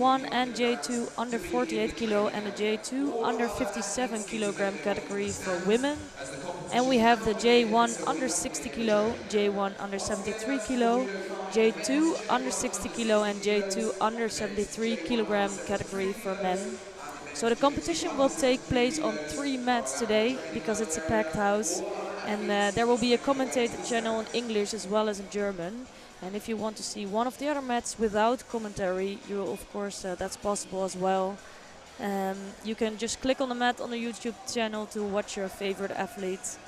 J1 and J2 under 48 kilo and the J2 under 57 kilogram category for women. And we have the J1 under 60 kilo, J1 under 73 kilo, J2 under 60 kilo and J2 under 73 kilogram category for men. So the competition will take place on 3 mats today because it's a packed house. And there will be a commentated channel in English as well as in German. And if you want to see one of the other mats without commentary, you of course that's possible as well. You can just click on the mat on the YouTube channel to watch your favorite athlete.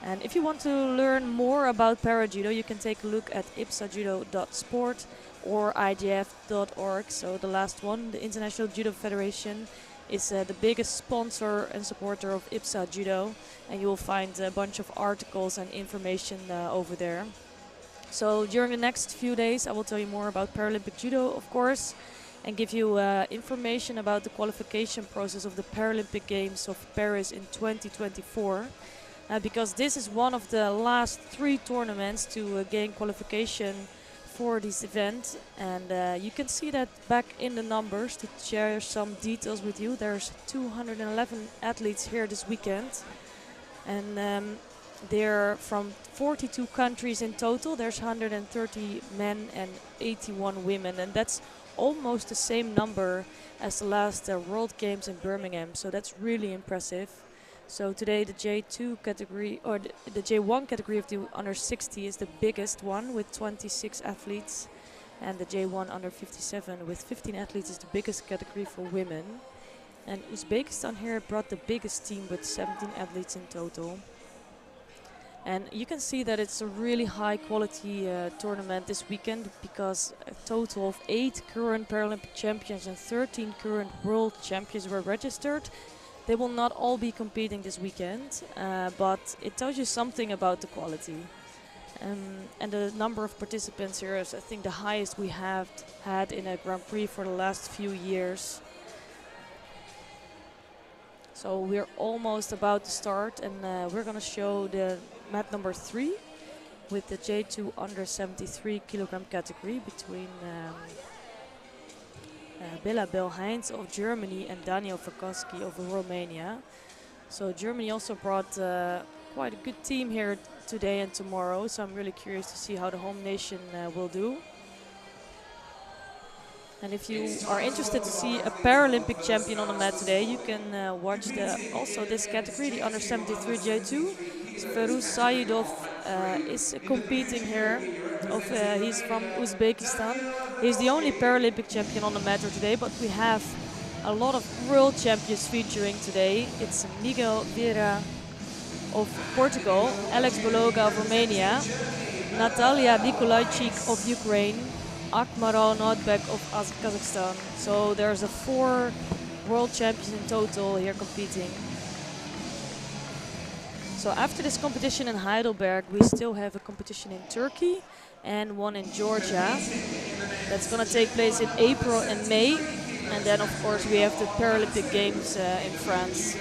And if you want to learn more about para-judo, you can take a look at ibsajudo.sport or igf.org. So the last one, the International Judo Federation, is the biggest sponsor and supporter of IBSA Judo. And you will find a bunch of articles and information over there. So during the next few days, I will tell you more about Paralympic Judo, of course, and give you information about the qualification process of the Paralympic Games of Paris in 2024. Because this is one of the last 3 tournaments to gain qualification for this event. And you can see that back in the numbers to share some details with you. There's 211 athletes here this weekend. And they're from 42 countries in total. There's 130 men and 81 women, and that's almost the same number as the last World Games in Birmingham, so that's really impressive. So today the J2 category, or the J1 category of the under 60 is the biggest one with 26 athletes, and the J1 under 57 with 15 athletes is the biggest category for women. And Uzbekistan here brought the biggest team with 17 athletes in total. And you can see that it's a really high quality tournament this weekend because a total of 8 current Paralympic champions and 13 current world champions were registered. They will not all be competing this weekend, but it tells you something about the quality. And the number of participants here is, I think, the highest we have had in a Grand Prix for the last few years. So we're almost about to start, and we're going to show the mat number 3 with the J2 under 73 kilogram category between Bela Belheinz of Germany and Daniel Verkoski of Romania. So Germany also brought quite a good team here today and tomorrow, so I'm really curious to see how the home nation will do. And if you are interested to see a Paralympic champion on the mat today, you can watch also this category, the under 73 J2. Feruz Saidov is competing here. He's from Uzbekistan. He's the only Paralympic champion on the mat today, but we have a lot of world champions featuring today. It's Miguel Vera of Portugal, Alex Bologa of Romania, Natalia Nikolajczyk of Ukraine, Akmaral Nordbeck of Kazakhstan. So there's 4 world champions in total here competing. So after this competition in Heidelberg, we still have a competition in Turkey and one in Georgia. That's going to take place in April and May. And then, of course, we have the Paralympic Games in France.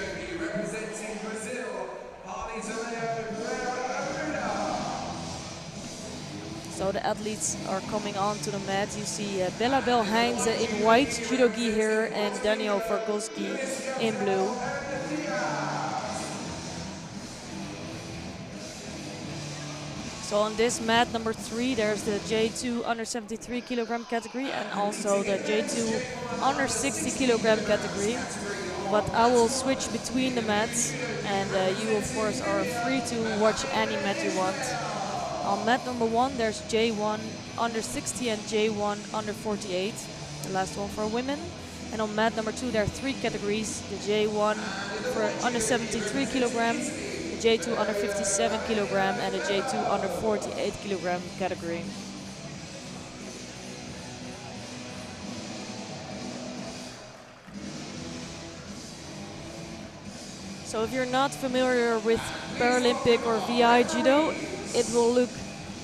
So the athletes are coming onto the mat. You see Bela Belheinz in white judo gi here and Daniel Verkoski in blue. So on this mat number 3, there's the J2 under 73 kilogram category and also the J2 under 60 kilogram category. But I will switch between the mats, and you of course are free to watch any mat you want. On mat number 1, there's J1 under 60 and J1 under 48, the last one for women. And on mat number 2, there are 3 categories: the J1 for under 73 kilogram, the J2 under 57 kilogram, and the J2 under 48 kilogram category. So if you're not familiar with Paralympic or VI Judo, it will look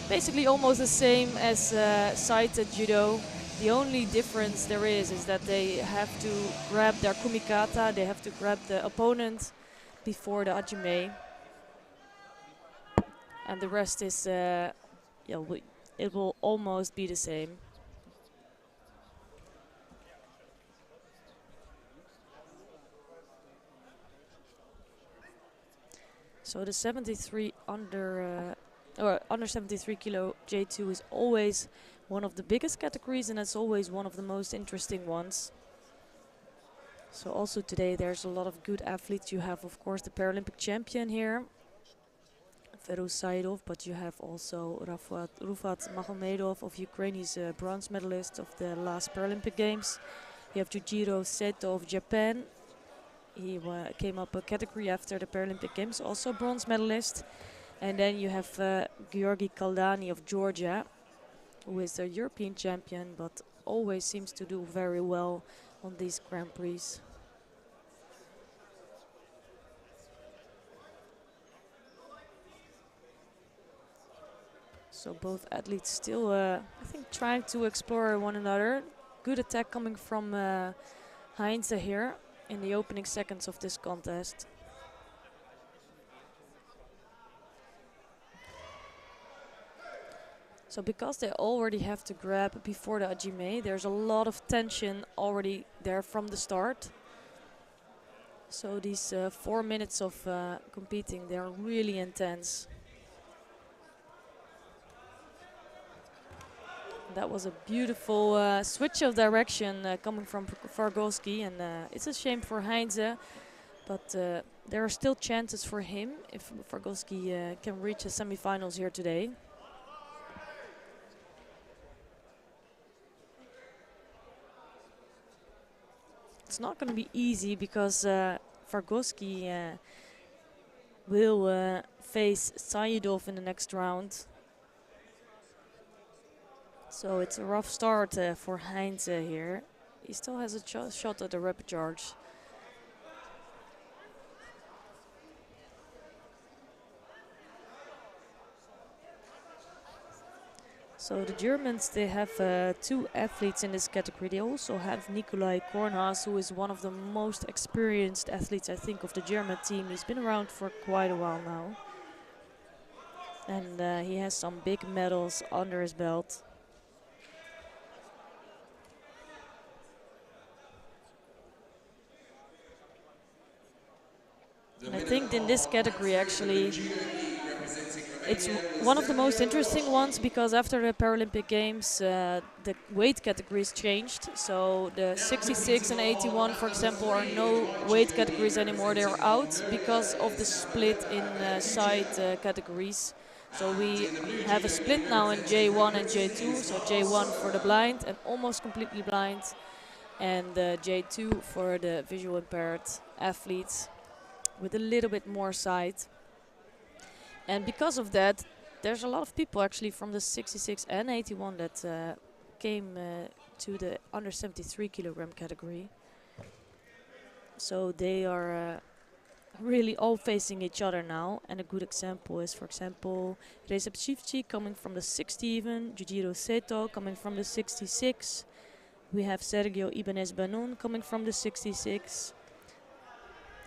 basically almost the same as sighted judo. The only difference there is that they have to grab their kumikata, they have to grab the opponent before the hajime. And the rest is, it will almost be the same. So the 73 under 73 kilo J2 is always one of the biggest categories, and it's always one of the most interesting ones. So also today there's a lot of good athletes. You have of course the Paralympic champion here, Feruz Saidov, but you have also Rufat Magomedov of Ukraine. He's a bronze medalist of the last Paralympic Games. You have Jujiro Seto of Japan. He came up a category after the Paralympic Games, also bronze medalist. And then you have Georgi Kaldani of Georgia, who is the European champion, but always seems to do very well on these Grand Prix. So both athletes still, I think, trying to explore one another. Good attack coming from Heinze here in the opening seconds of this contest. So because they already have to grab before the Ajime, there's a lot of tension already there from the start. So these 4 minutes of competing, they are really intense. That was a beautiful switch of direction coming from Fargolski, and it's a shame for Heinze, but there are still chances for him if Fargolski can reach the semifinals here today. It's not going to be easy because Fargolski will face Saidov in the next round. So it's a rough start for Heinze here. He still has a shot at the rapid charge. So the Germans, they have 2 athletes in this category. They also have Nikolai Kornhaas, who is one of the most experienced athletes, I think, of the German team. He's been around for quite a while now. And he has some big medals under his belt. I think in this category, actually, it's one of the most interesting ones because after the Paralympic Games, the weight categories changed. So the 66 and 81, for example, are no weight categories anymore. They are out because of the split in side categories. So we have a split now in J1 and J2. So J1 for the blind and almost completely blind, and J2 for the visual impaired athletes with a little bit more sight. And because of that, there's a lot of people actually from the 66 and 81 that came to the under 73 kilogram category. So they are really all facing each other now. And a good example is, for example, Recep Şifçi coming from the 60 even, Jujiro Seto coming from the 66. We have Sergio Ibanez Banun coming from the 66.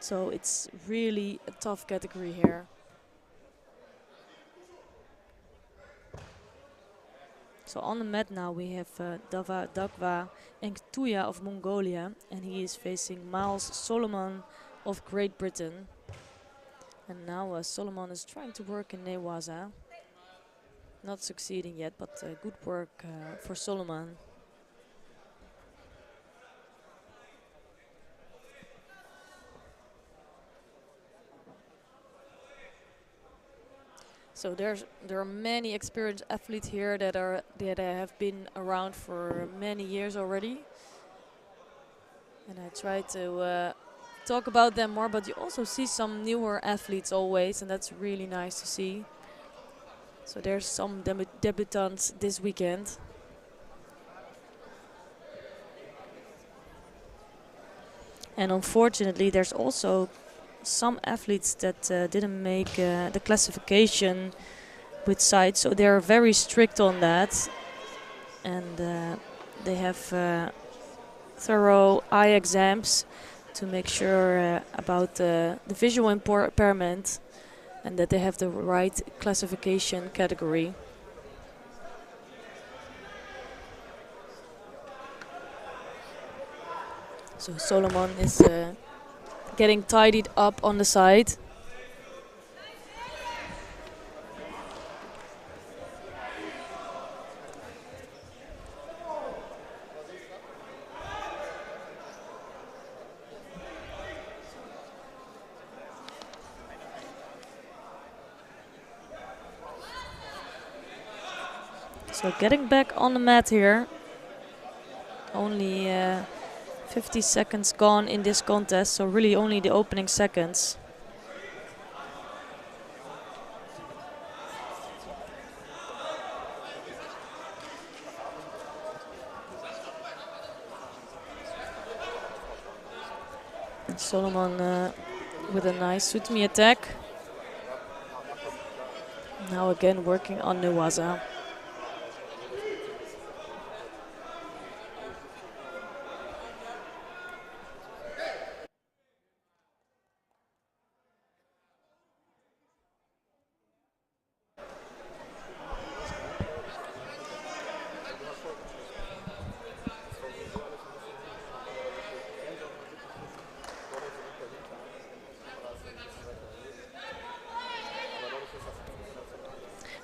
So it's really a tough category here. So on the mat now we have Dava Dagwa Engtuya of Mongolia, and he is facing Miles Solomon of Great Britain. And now Solomon is trying to work in Newaza. Not succeeding yet, but good work for Solomon. So there are many experienced athletes here that have been around for many years already, and I try to talk about them more. But you also see some newer athletes always, and that's really nice to see. So there's some debutants this weekend. And unfortunately, there's also some athletes that didn't make the classification with sight, so they're very strict on that, and they have thorough eye exams to make sure about the visual impairment and that they have the right classification category. So Solomon is getting tidied up on the side. So getting back on the mat here. Only 50 seconds gone in this contest, so really only the opening seconds. Solomon with a nice Sutmi attack. Now again working on Newaza.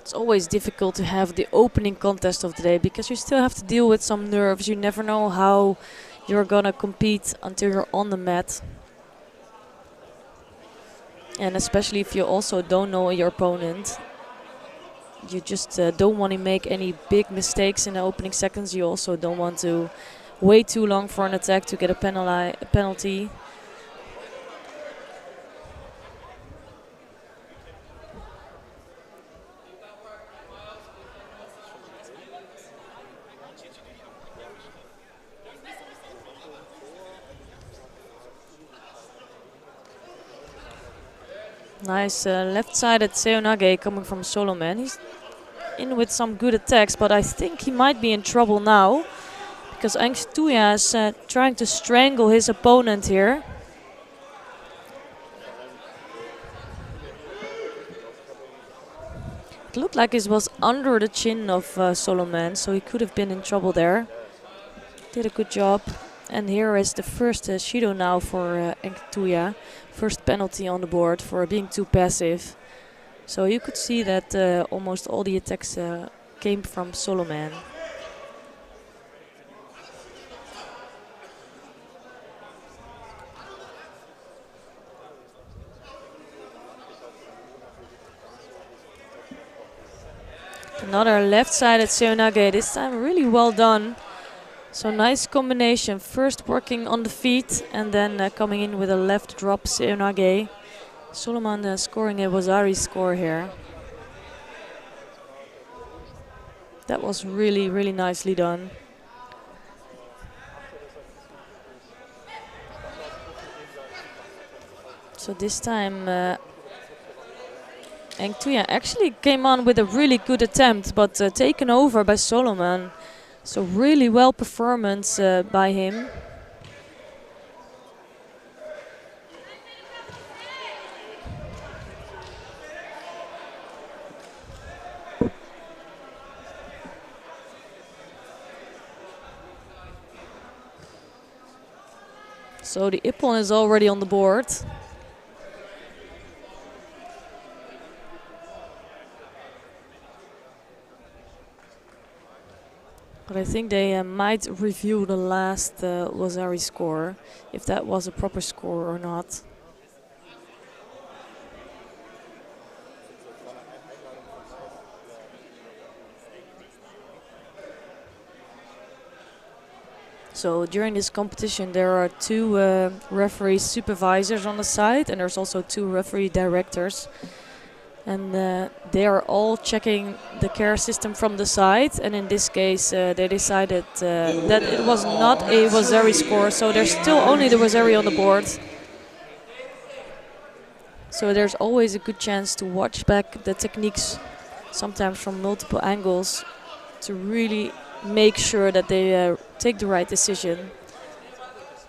It's always difficult to have the opening contest of the day because you still have to deal with some nerves. You never know how you're gonna compete until you're on the mat. And especially if you also don't know your opponent. You just don't want to make any big mistakes in the opening seconds. You also don't want to wait too long for an attack to get a penalty. Nice left-sided Seonage coming from Solomon. He's in with some good attacks, but I think he might be in trouble now because Angstuya is trying to strangle his opponent here. It looked like it was under the chin of Solomon, so he could have been in trouble there. Did a good job. And here is the first Shido now for Angstuya. First penalty on the board for being too passive. So you could see that almost all the attacks came from Solomon. Another left-sided Seonage, this time really well done. So nice combination, first working on the feet and then coming in with a left drop Seonage. Solomon scoring a Wazari score here. That was really, really nicely done. So this time Angstuya actually came on with a really good attempt, but taken over by Solomon. So really well performance by him. So the Ippon is already on the board. But I think they might review the last Wazari score, if that was a proper score or not. So during this competition there are two referee supervisors on the side, and there's also two referee directors. And they are all checking the care system from the side, and in this case they decided that it was not a Wazari score, so there's still only the Wazari on the board. So there's always a good chance to watch back the techniques, sometimes from multiple angles, to really make sure that they take the right decision.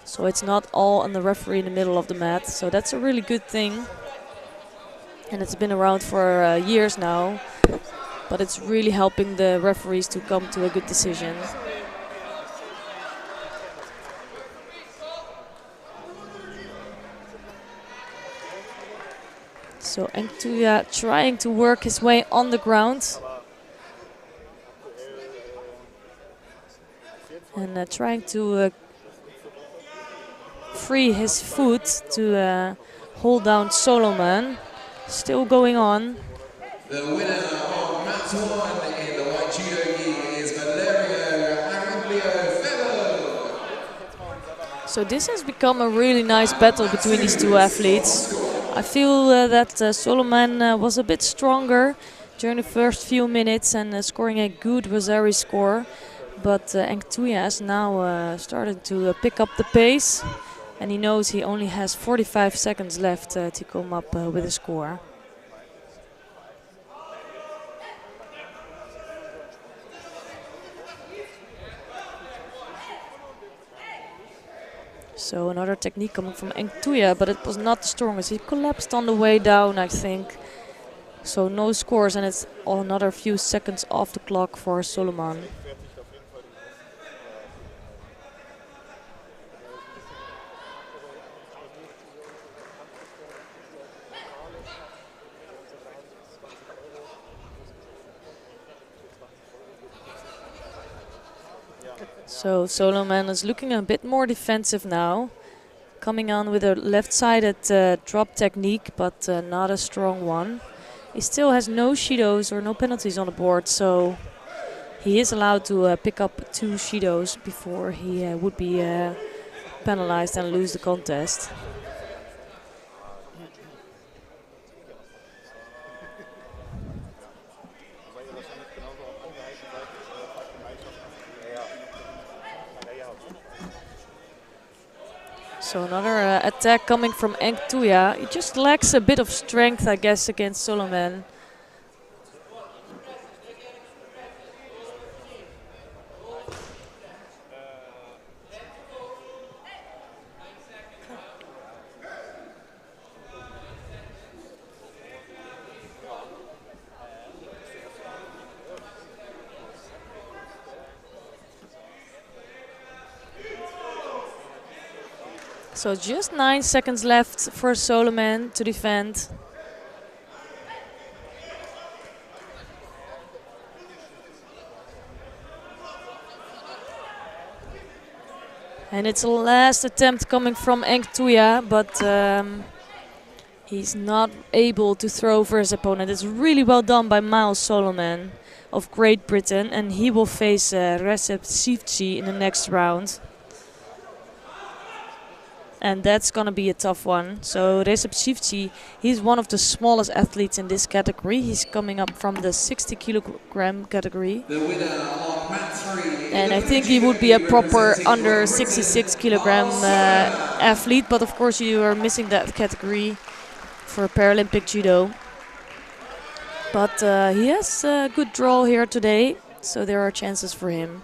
So it's not all on the referee in the middle of the mat, so that's a really good thing. And it's been around for years now, but it's really helping the referees to come to a good decision. So Angstuya trying to work his way on the ground. And trying to free his foot to hold down Solomon. Still going on. The winner of mat 1 in the white judo gi So this has become a really nice battle between these two athletes. I feel that Solomon was a bit stronger during the first few minutes and scoring a good Rosari score. But Engtuya has now started to pick up the pace, and he knows he only has 45 seconds left to come up with a score. So another technique coming from Engtuya, but it was not the strongest. He collapsed on the way down, I think. So no scores, and it's another few seconds off the clock for Solomon. So Solomon is looking a bit more defensive now, coming on with a left-sided drop technique, but not a strong one. He still has no shidos or no penalties on the board, so he is allowed to pick up 2 shidos before he would be penalized and lose the contest. So another attack coming from Engtuya. He just lacks a bit of strength, I guess, against Solomon. So just 9 seconds left for Solomon to defend. And it's a last attempt coming from Engtuya, but he's not able to throw for his opponent. It's really well done by Miles Solomon of Great Britain, and he will face Recep Sivci in the next round. And that's gonna be a tough one. So Recep Sivci, he's one of the smallest athletes in this category. He's coming up from the 60 kilogram category. And I think he would be a proper under 66 kilogram athlete, but of course you are missing that category for Paralympic Judo. But he has a good draw here today, so there are chances for him.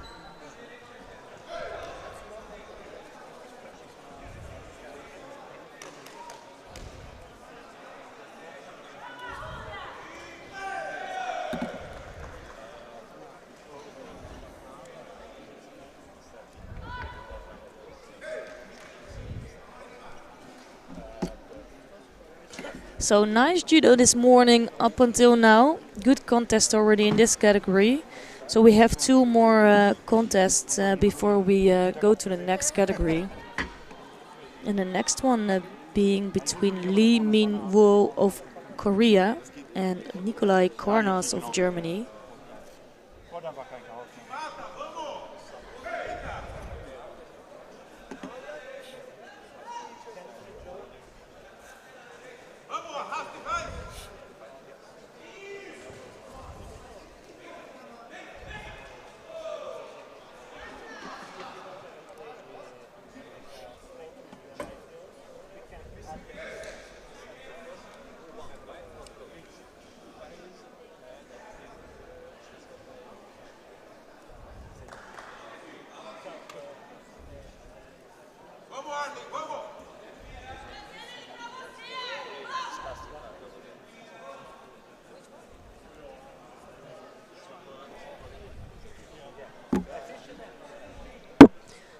So nice judo this morning up until now. Good contest already in this category. So we have 2 more contests before we go to the next category. And the next one being between Lee Min-woo of Korea and Nikolai Kornas of Germany.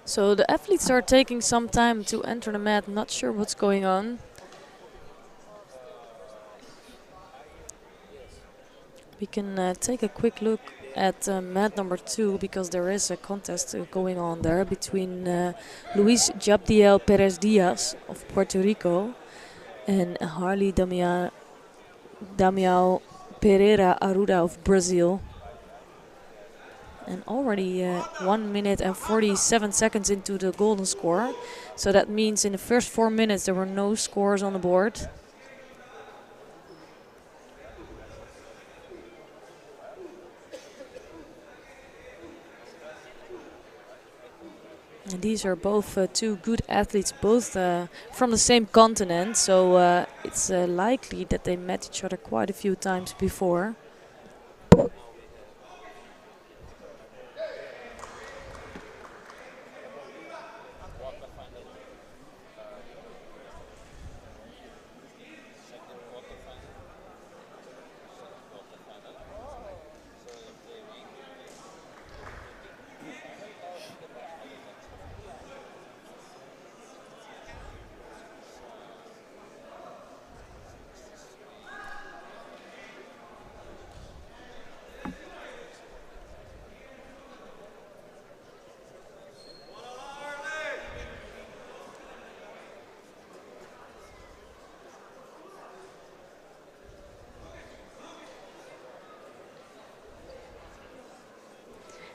So the athletes are taking some time to enter the mat, not sure what's going on. We can take a quick look at mat number 2, because there is a contest going on there between Luis Jabdiel Perez Diaz of Puerto Rico and Harley Damião Pereira Arruda of Brazil. And already 1 minute and 47 seconds into the golden score. So that means in the first 4 minutes there were no scores on the board. And these are both two good athletes, both from the same continent. So it's likely that they met each other quite a few times before.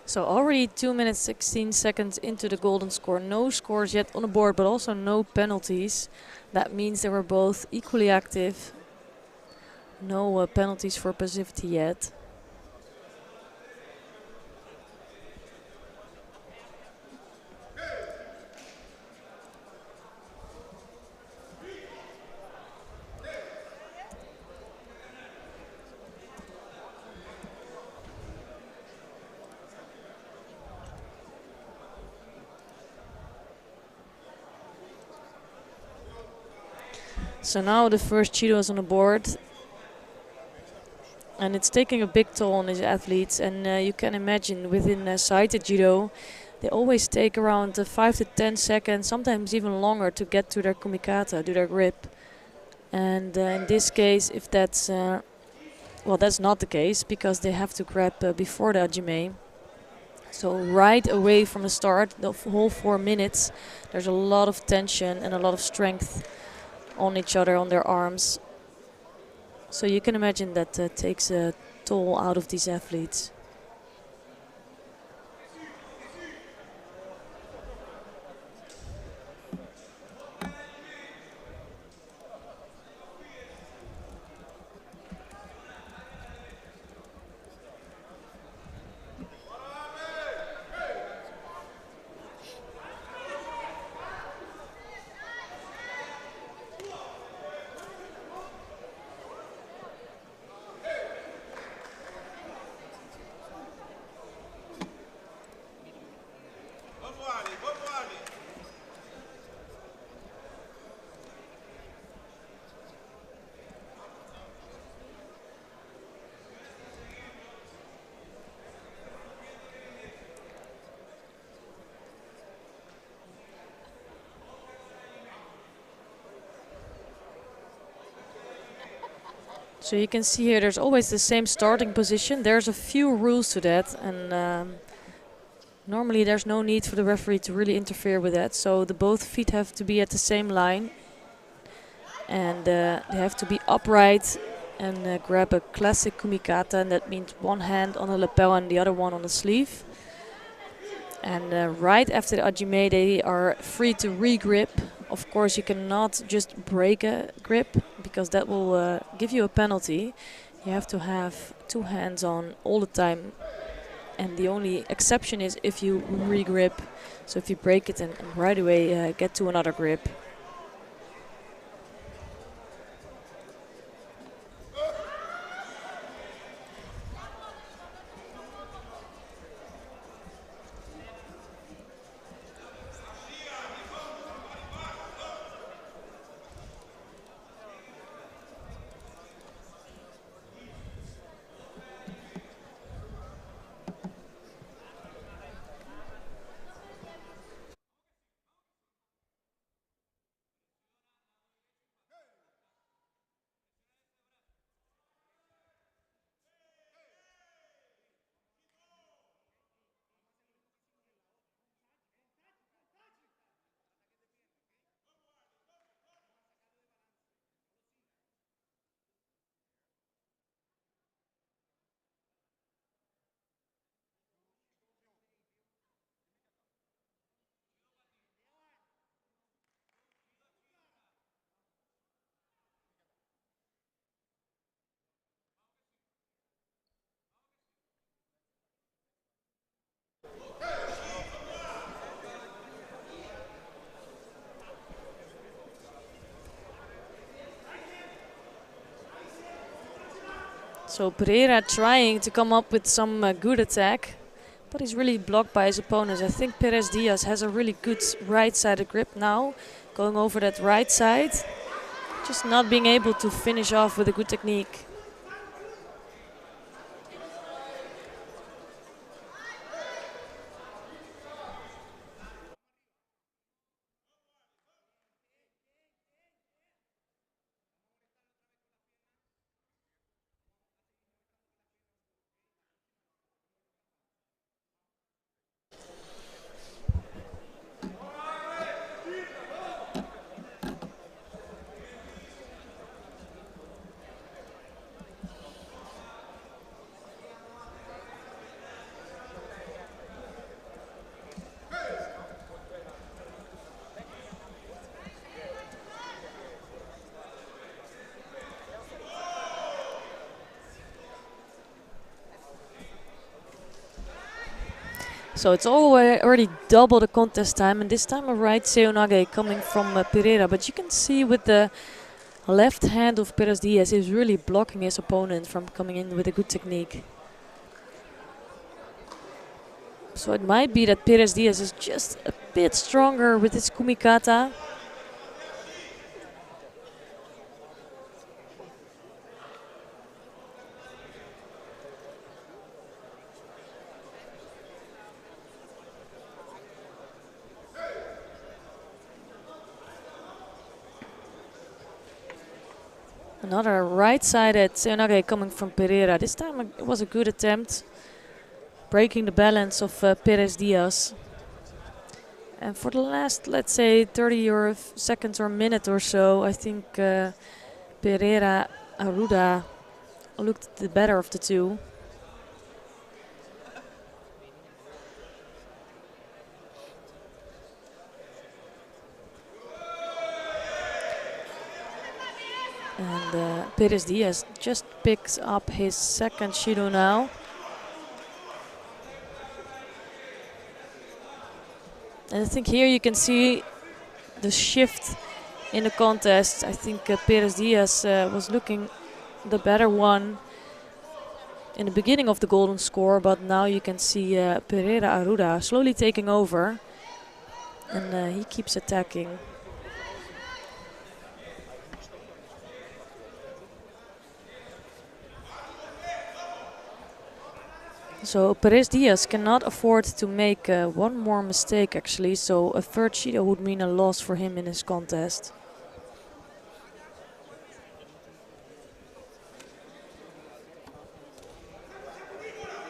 So already 2 minutes 16 seconds into the golden score. No scores yet on the board, but also no penalties. That means they were both equally active. No penalties for passivity yet. So now the first Judo is on the board. And it's taking a big toll on these athletes. And you can imagine within sighted Judo, they always take around 5 to 10 seconds, sometimes even longer, to get to their kumikata, to their grip. And in this case, if that's, well, that's not the case, because they have to grab before the hajime. So right away from the start, the whole 4 minutes, there's a lot of tension and a lot of strength on each other, on their arms. So you can imagine that takes a toll out of these athletes. So you can see here there's always the same starting position. There's a few rules to that, and normally there's no need for the referee to really interfere with that. So the both feet have to be at the same line, and they have to be upright and grab a classic kumikata, and that means one hand on the lapel and the other one on the sleeve. And right after the hajime, they are free to re-grip. Of course, you cannot just break a grip, because that will give you a penalty. You have to have 2 hands on all the time. And the only exception is if you re-grip. So if you break it and right away get to another grip. So Pereira trying to come up with some good attack, but he's really blocked by his opponents. I think Perez Diaz has a really good right-sided grip now, going over that right side, just not being able to finish off with a good technique. So it's already double the contest time, and this time a right seonage coming from Pereira. But you can see with the left hand of Perez Diaz, he's really blocking his opponent from coming in with a good technique. So it might be that Perez Diaz is just a bit stronger with his kumikata. Another right-sided seonage coming from Pereira. This time it was a good attempt, breaking the balance of Perez Diaz. And for the last, let's say, 30 or seconds or a minute or so, I think Pereira Arruda looked the better of the two. And Perez Diaz just picks up his second Shido now. And I think here you can see the shift in the contest. I think Perez Diaz was looking the better one in the beginning of the golden score, but now you can see Pereira Arruda slowly taking over, and he keeps attacking. So Perez Diaz cannot afford to make one more mistake actually, so a third Shido would mean a loss for him in his contest.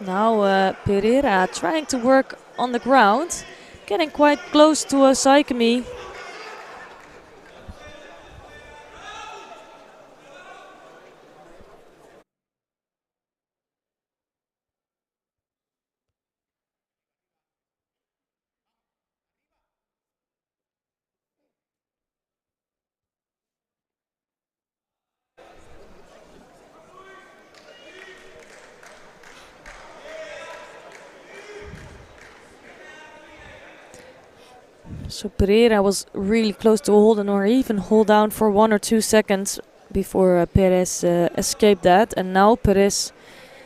Now Pereira trying to work on the ground, getting quite close to a Saikami. So Pereira was really close to holding or even hold down for 1 or 2 seconds before Perez escaped that. And now Perez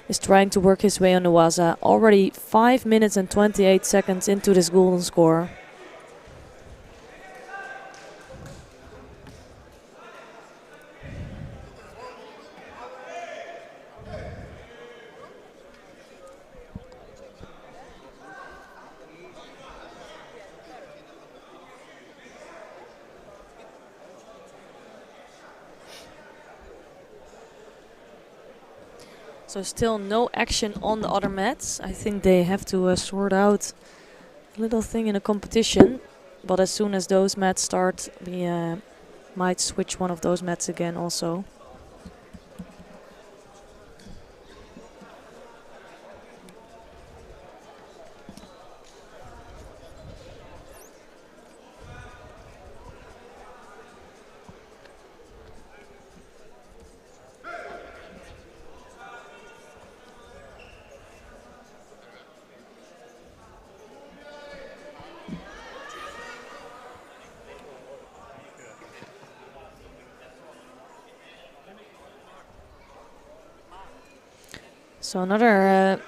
is trying to work his way on the waza. Already 5 minutes and 28 seconds into this golden score. So still no action on the other mats. I think they have to sort out a little thing in the competition. But as soon as those mats start, we might switch one of those mats again also. So another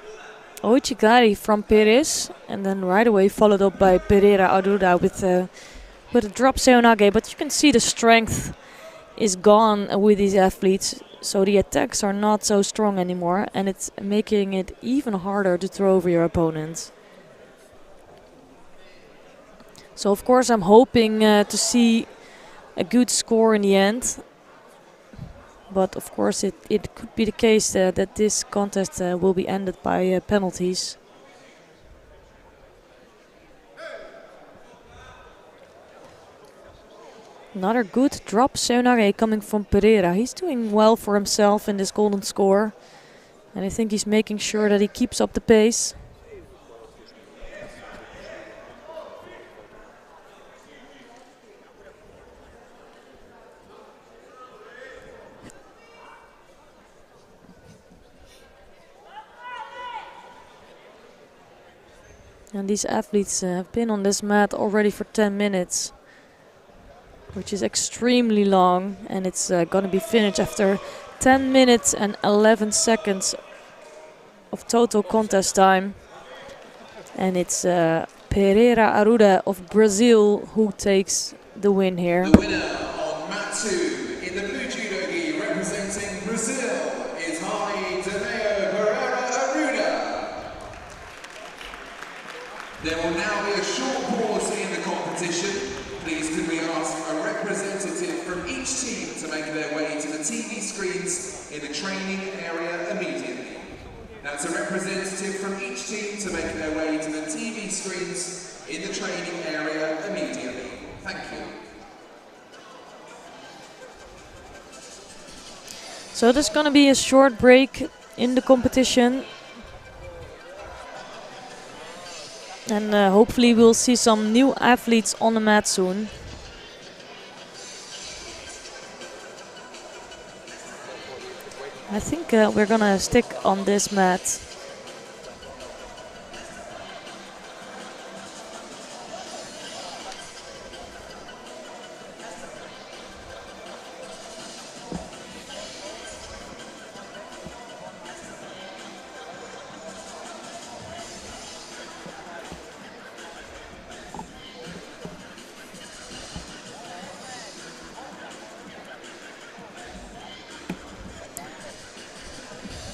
Oichigari from Perez, and then right away followed up by Pereira Aruda with a drop seonage. But you can see the strength is gone with these athletes, so the attacks are not so strong anymore, and it's making it even harder to throw over your opponent. So of course I'm hoping to see a good score in the end, but of course it could be the case that this contest will be ended by penalties. Another good drop seonage coming from Pereira. He's doing well for himself in this golden score, and I think he's making sure that he keeps up the pace. And these athletes have been on this mat already for 10 minutes, which is extremely long, and it's gonna be finished after 10 minutes and 11 seconds of total contest time. And it's Pereira Aruda of Brazil who takes the win here. The winner on mat 2 in the blue judo gi representing Brazil is Pereira Aruda. There will now be a short pause in the competition. Please can we ask a representative from each team to make their way to the TV screens in the training area immediately. That's a representative from each team to make their way to the TV screens in the training area immediately. Thank you. So there's gonna be a short break in the competition. And hopefully we'll see some new athletes on the mat soon. I think we're gonna stick on this mat.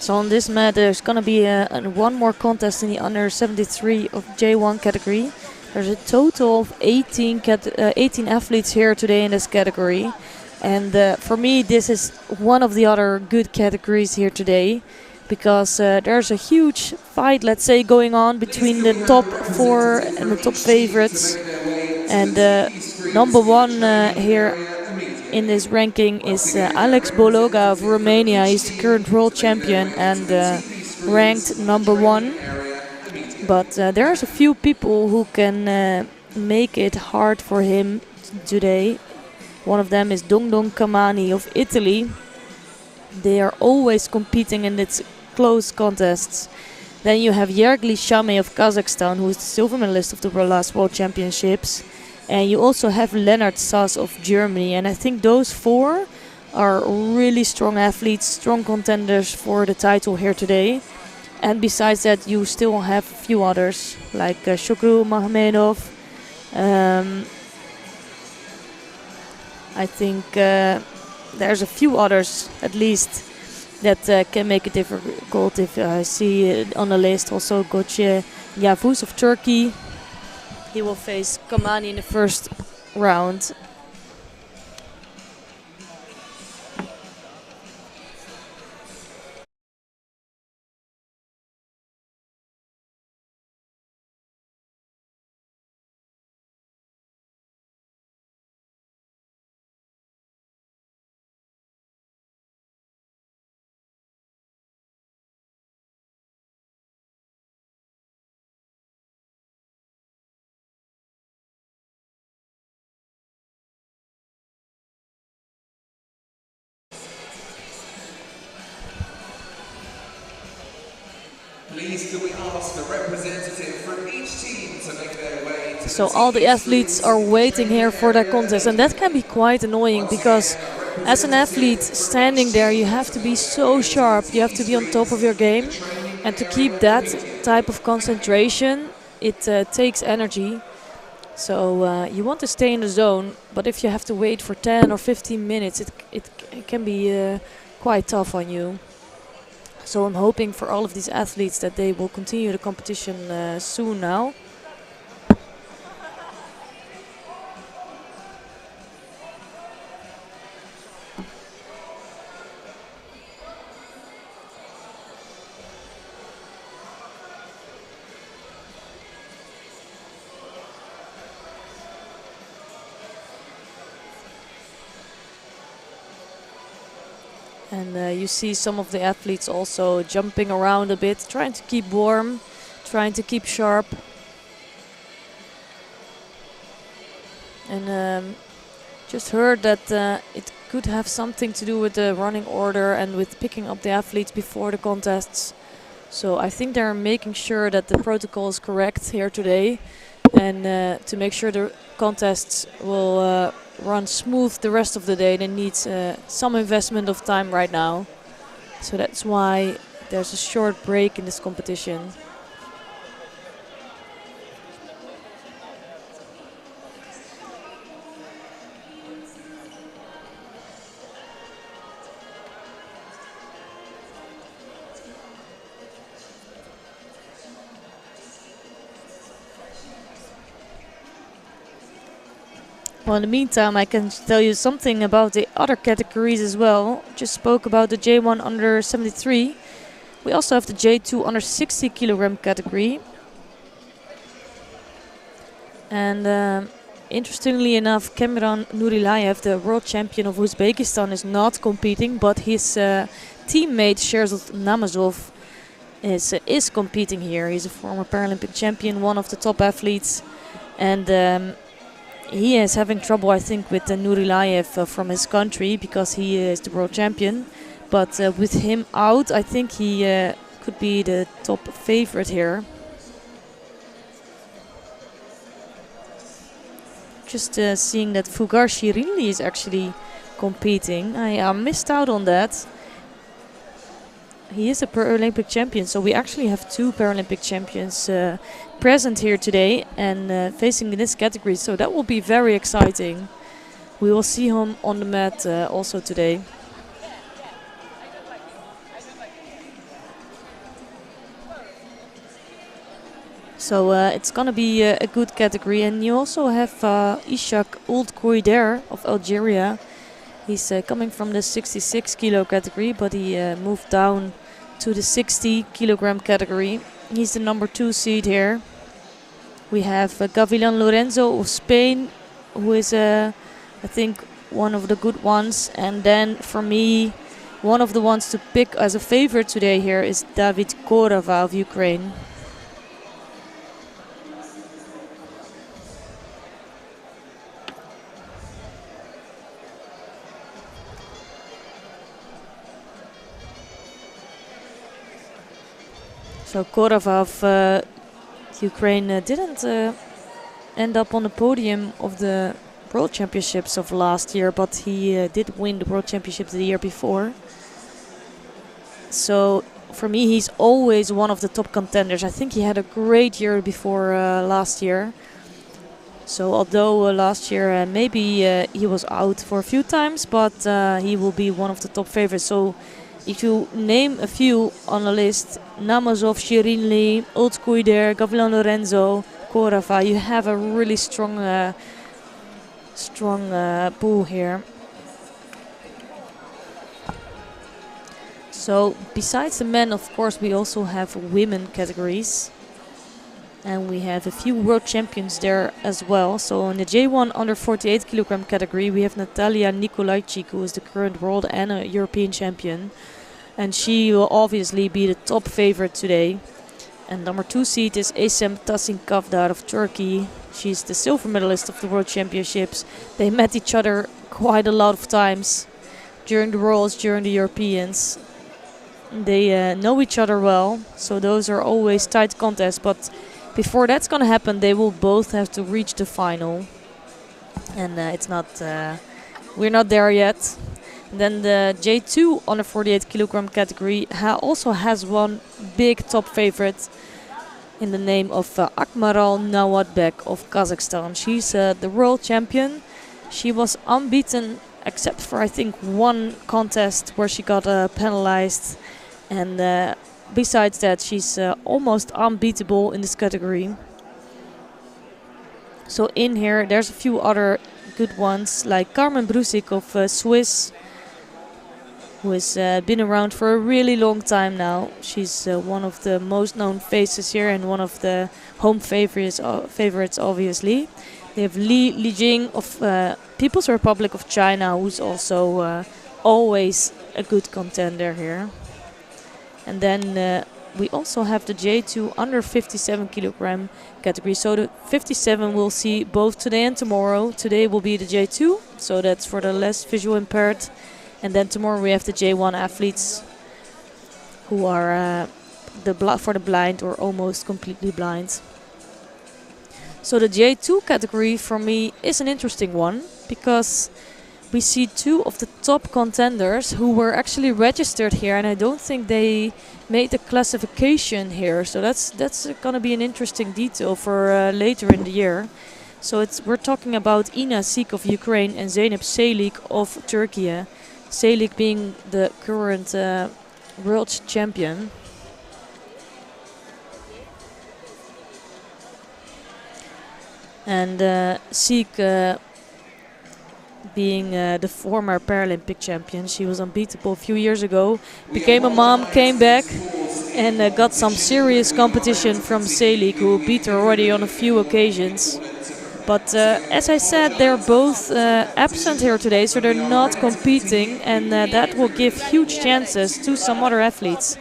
So on this mat there's gonna be one more contest in the under 73 of J1 category. There's a total of 18 athletes here today in this category. And for me this is one of the other good categories here today, because there's a huge fight, let's say, going on between the top 4 and the top favorites. And number 1 here in this ranking is Alex Bologa of Romania. He's the current world champion and ranked number 1. But there's a few people who can make it hard for him today. One of them is Dongdong Kamani of Italy. They are always competing in its close contests. Then you have Yergli Shame of Kazakhstan, who is the silver medalist of the last World Championships. And you also have Lennart Sass of Germany. And I think those 4 are really strong athletes, strong contenders for the title here today. And besides that, you still have a few others, like Shukru Mahmedov. I think there's a few others, at least, that can make it difficult. If I see on the list also Gökçe Yavuz of Turkey. He will face Kamani in the first round. Please can we ask a representative from each team to make their way to So all the athletes are waiting here for that contest, and that can be quite annoying, because as an athlete standing there you have to be so sharp, you have to be on top of your game. And to keep that type of concentration, it takes energy. So you want to stay in the zone, but if you have to wait for 10 or 15 minutes, it can be quite tough on you. So I'm hoping for all of these athletes that they will continue the competition soon now. And you see some of the athletes also jumping around a bit, trying to keep warm, trying to keep sharp. And just heard that it could have something to do with the running order and with picking up the athletes before the contests. So I think they're making sure that the protocol is correct here today, and to make sure the contests will run smooth the rest of the day, they need some investment of time right now. So that's why there's a short break in this competition. Well, in the meantime, I can tell you something about the other categories as well. Just spoke about the J1 under 73. We also have the J2 under 60 kilogram category. And interestingly enough, Kamiran Nurilayev, the world champion of Uzbekistan, is not competing, but his teammate Sherzod Namazov is competing here. He's a former Paralympic champion, one of the top athletes, and he is having trouble, I think, with Nurilayev from his country because he is the world champion. But with him out, I think he could be the top favorite here. Just seeing that Fugar Shirinli is actually competing. I missed out on that. He is a Paralympic champion, so we actually have two Paralympic champions present here today and facing in this category, so that will be very exciting. We will see him on the mat also today. So it's gonna be a good category, and you also have Ishak Oldkoider of Algeria. He's coming from the 66 kilo category, but he moved down to the 60 kilogram category. He's the number 2 seed here. We have Gavilan Lorenzo of Spain, who is, I think, one of the good ones. And then, for me, one of the ones to pick as a favorite today here is David Korava of Ukraine. So Korava of Ukraine didn't end up on the podium of the World Championships of last year, but he did win the World Championships the year before. So for me, he's always one of the top contenders. I think he had a great year before last year. So although last year maybe he was out for a few times, but he will be one of the top favorites. So if you name a few on the list, Namazov, Shirinli, Oldkoider, Gavilan Lorenzo, Korava, you have a really strong pool here. So besides the men, of course, we also have women categories. And we have a few world champions there as well. So in the J1 under 48 kilogram category, we have Natalia Nikolajczyk, who is the current world and a European champion. And she will obviously be the top favorite today. And number 2 seed is Esem Tasinkavdar of Turkey. She's the silver medalist of the World Championships. They met each other quite a lot of times during the Worlds, during the Europeans. They know each other well, so those are always tight contests. But before that's going to happen, they will both have to reach the final. And it's not, we're not there yet. Then the J2 under 48 kilogram category also has one big top favorite in the name of Akmaral Nawadbek of Kazakhstan. She's the world champion. She was unbeaten except for I think one contest where she got penalized, and besides that she's almost unbeatable in this category. So in here there's a few other good ones like Carmen Brusik of Swiss, who has been around for a really long time now. She's one of the most known faces here and one of the home favorites obviously. They have Li Jing of People's Republic of China, who's also always a good contender here. And then we also have the J2 under 57 kilogram category. So the 57 we'll see both today and tomorrow. Today will be the J2, so that's for the less visual impaired. And then tomorrow we have the J1 athletes, who are for the blind or almost completely blind. So the J2 category for me is an interesting one, because we see two of the top contenders who were actually registered here, and I don't think they made the classification here. So that's going to be an interesting detail for later in the year. So we're talking about Ina Sik of Ukraine and Zeynep Selik of Turkey. Selik being the current world champion. And Sik being the former Paralympic champion. She was unbeatable a few years ago, became a mom, came back, and got some serious competition from Selik, who beat her already on a few occasions. But as I said, they're both absent here today, so they're not competing, and that will give huge chances to some other athletes.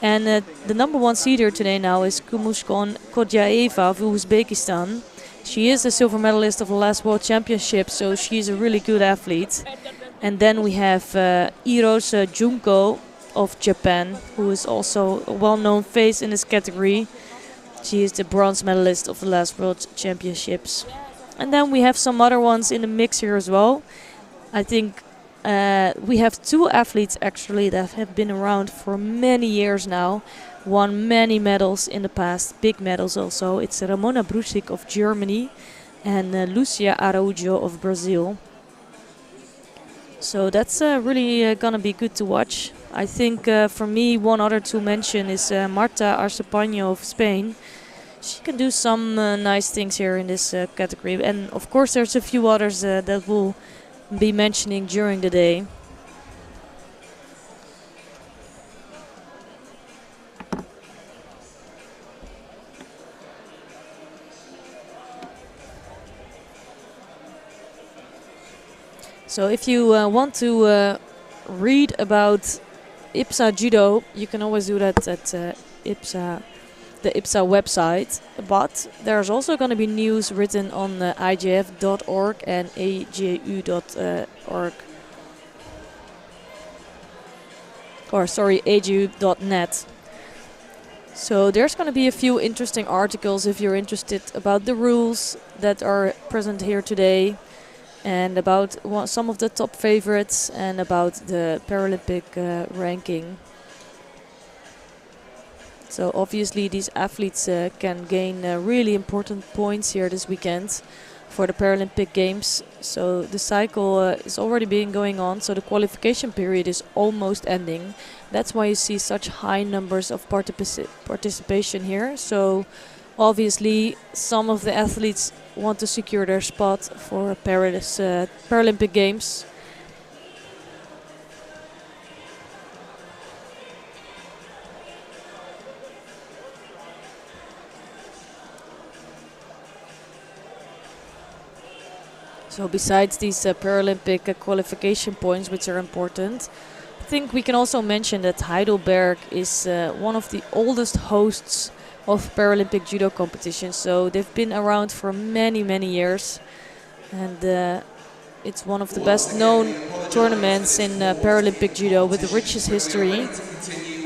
And the number one seed here today now is Kumushkon Kodjaeva of Uzbekistan. She is a silver medalist of the last World Championship, so she's a really good athlete. And then we have Hirose Junko of Japan, who is also a well-known face in this category. She is the bronze medalist of the last World Championships. And then we have some other ones in the mix here as well. I think we have two athletes actually that have been around for many years now, won many medals in the past, big medals also. It's Ramona Brusik of Germany and Lucia Araújo of Brazil. So that's really gonna be good to watch. I think for me, one other to mention is Marta Arcepaño of Spain. She can do some nice things here in this category. And of course there's a few others that we'll be mentioning during the day. So if you want to read about IBSA Judo, you can always do that at the IBSA website. But there's also going to be news written on IJF.org and AJU.org. Or sorry, AJU.net. So there's going to be a few interesting articles if you're interested about the rules that are present here today, and about some of the top favorites, and about the Paralympic ranking. So obviously these athletes can gain really important points here this weekend for the Paralympic Games. So the cycle is already been going on, so the qualification period is almost ending. That's why you see such high numbers of participation here. So obviously some of the athletes want to secure their spot for Paris Paralympic Games. So besides these Paralympic qualification points, which are important, I think we can also mention that Heidelberg is one of the oldest hosts of Paralympic judo competitions. So they've been around for many, many years, and it's one of the best known tournaments in Paralympic judo with the richest history.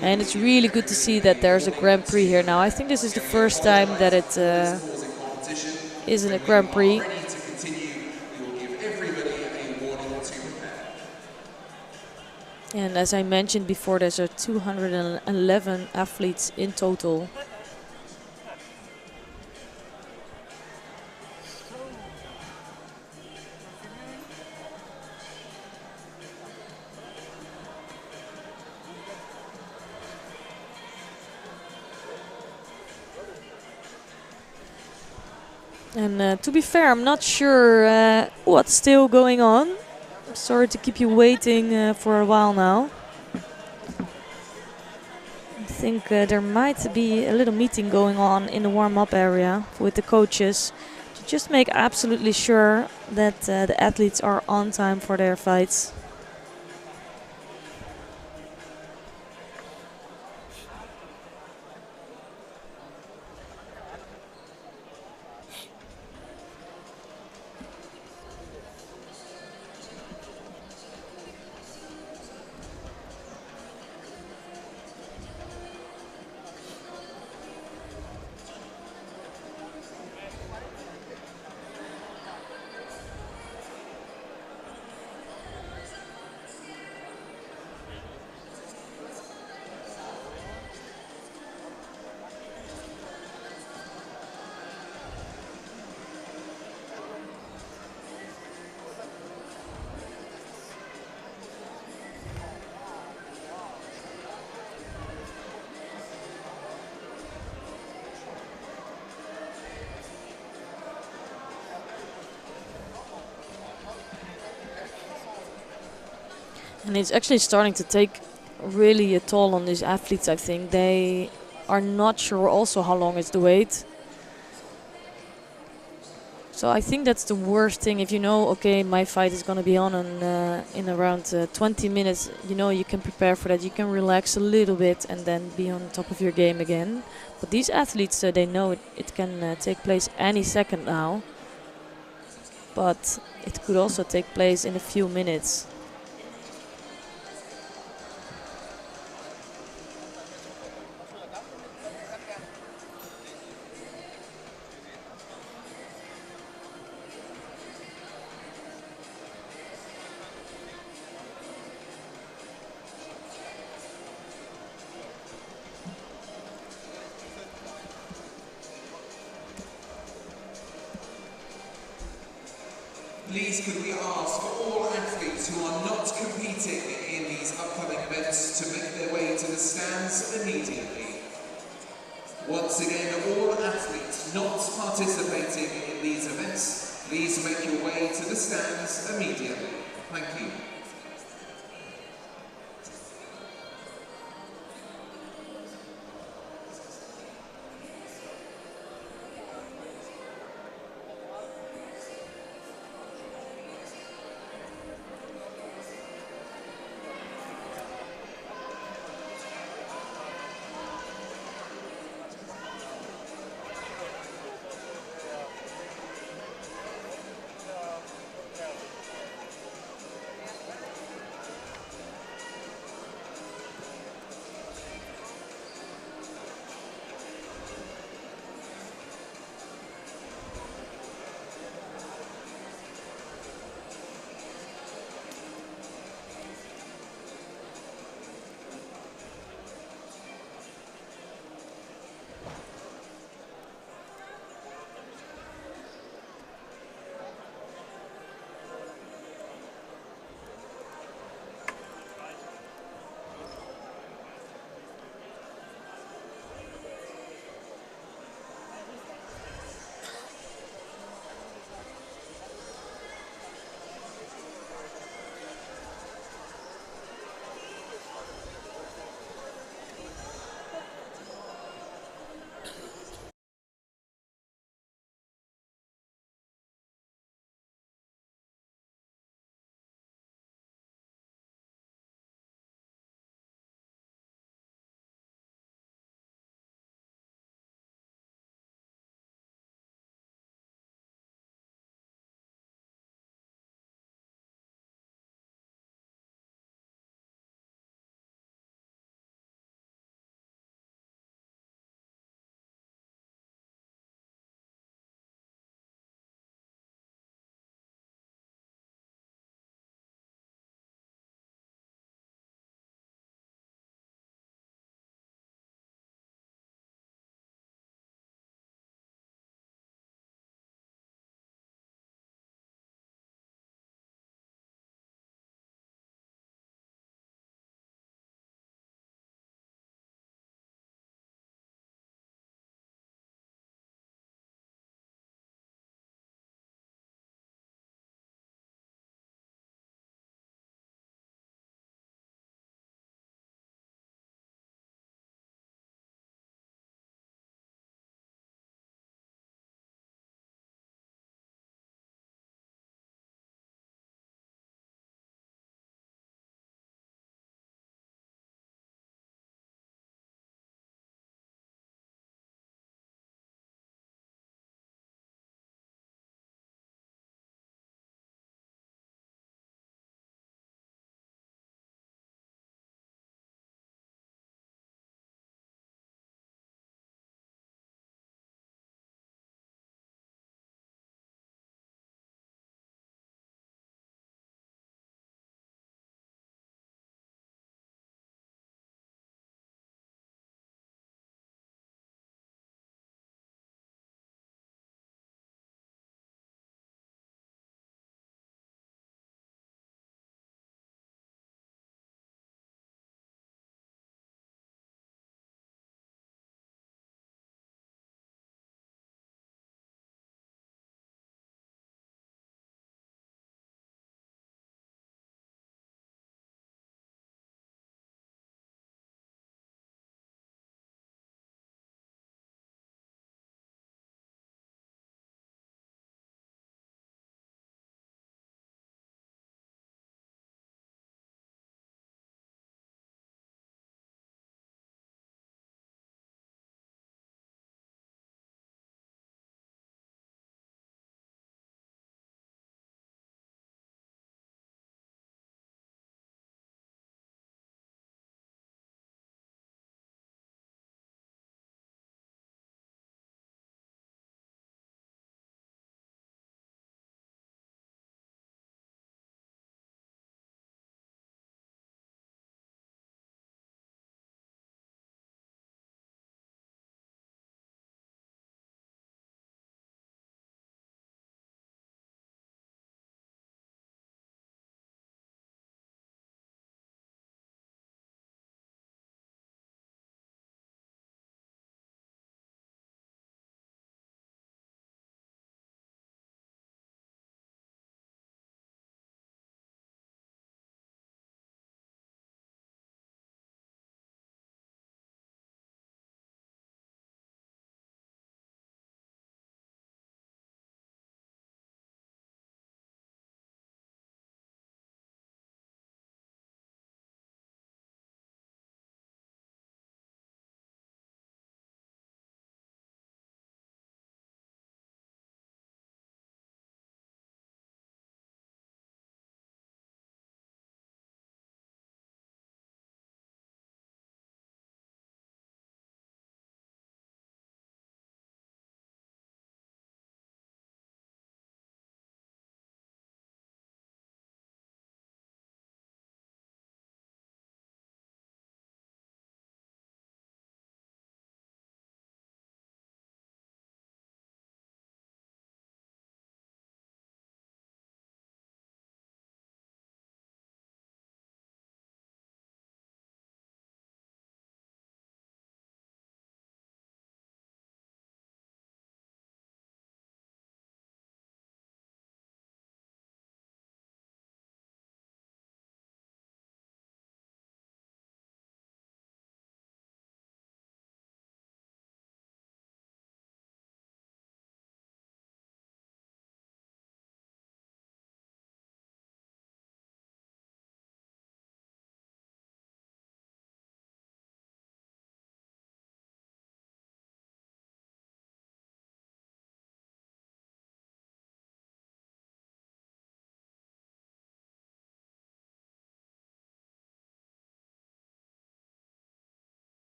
And it's really good to see that there's a Grand Prix here now. I think this is the first time that it is in a Grand Prix. And as I mentioned before, there's 211 athletes in total. And to be fair, I'm not sure what's still going on. I'm sorry to keep you waiting for a while now. I think there might be a little meeting going on in the warm-up area with the coaches to just make absolutely sure that the athletes are on time for their fights. And it's actually starting to take really a toll on these athletes, I think. They are not sure also how long is the wait. So I think that's the worst thing. If you know, okay, my fight is going to be on in around 20 minutes, you know, you can prepare for that. You can relax a little bit and then be on top of your game again. But these athletes, they know it can take place any second now. But it could also take place in a few minutes. Please could we ask all athletes who are not competing in these upcoming events to make their way to the stands immediately. Once again, all athletes not participating in these events, please make your way to the stands immediately. Thank you.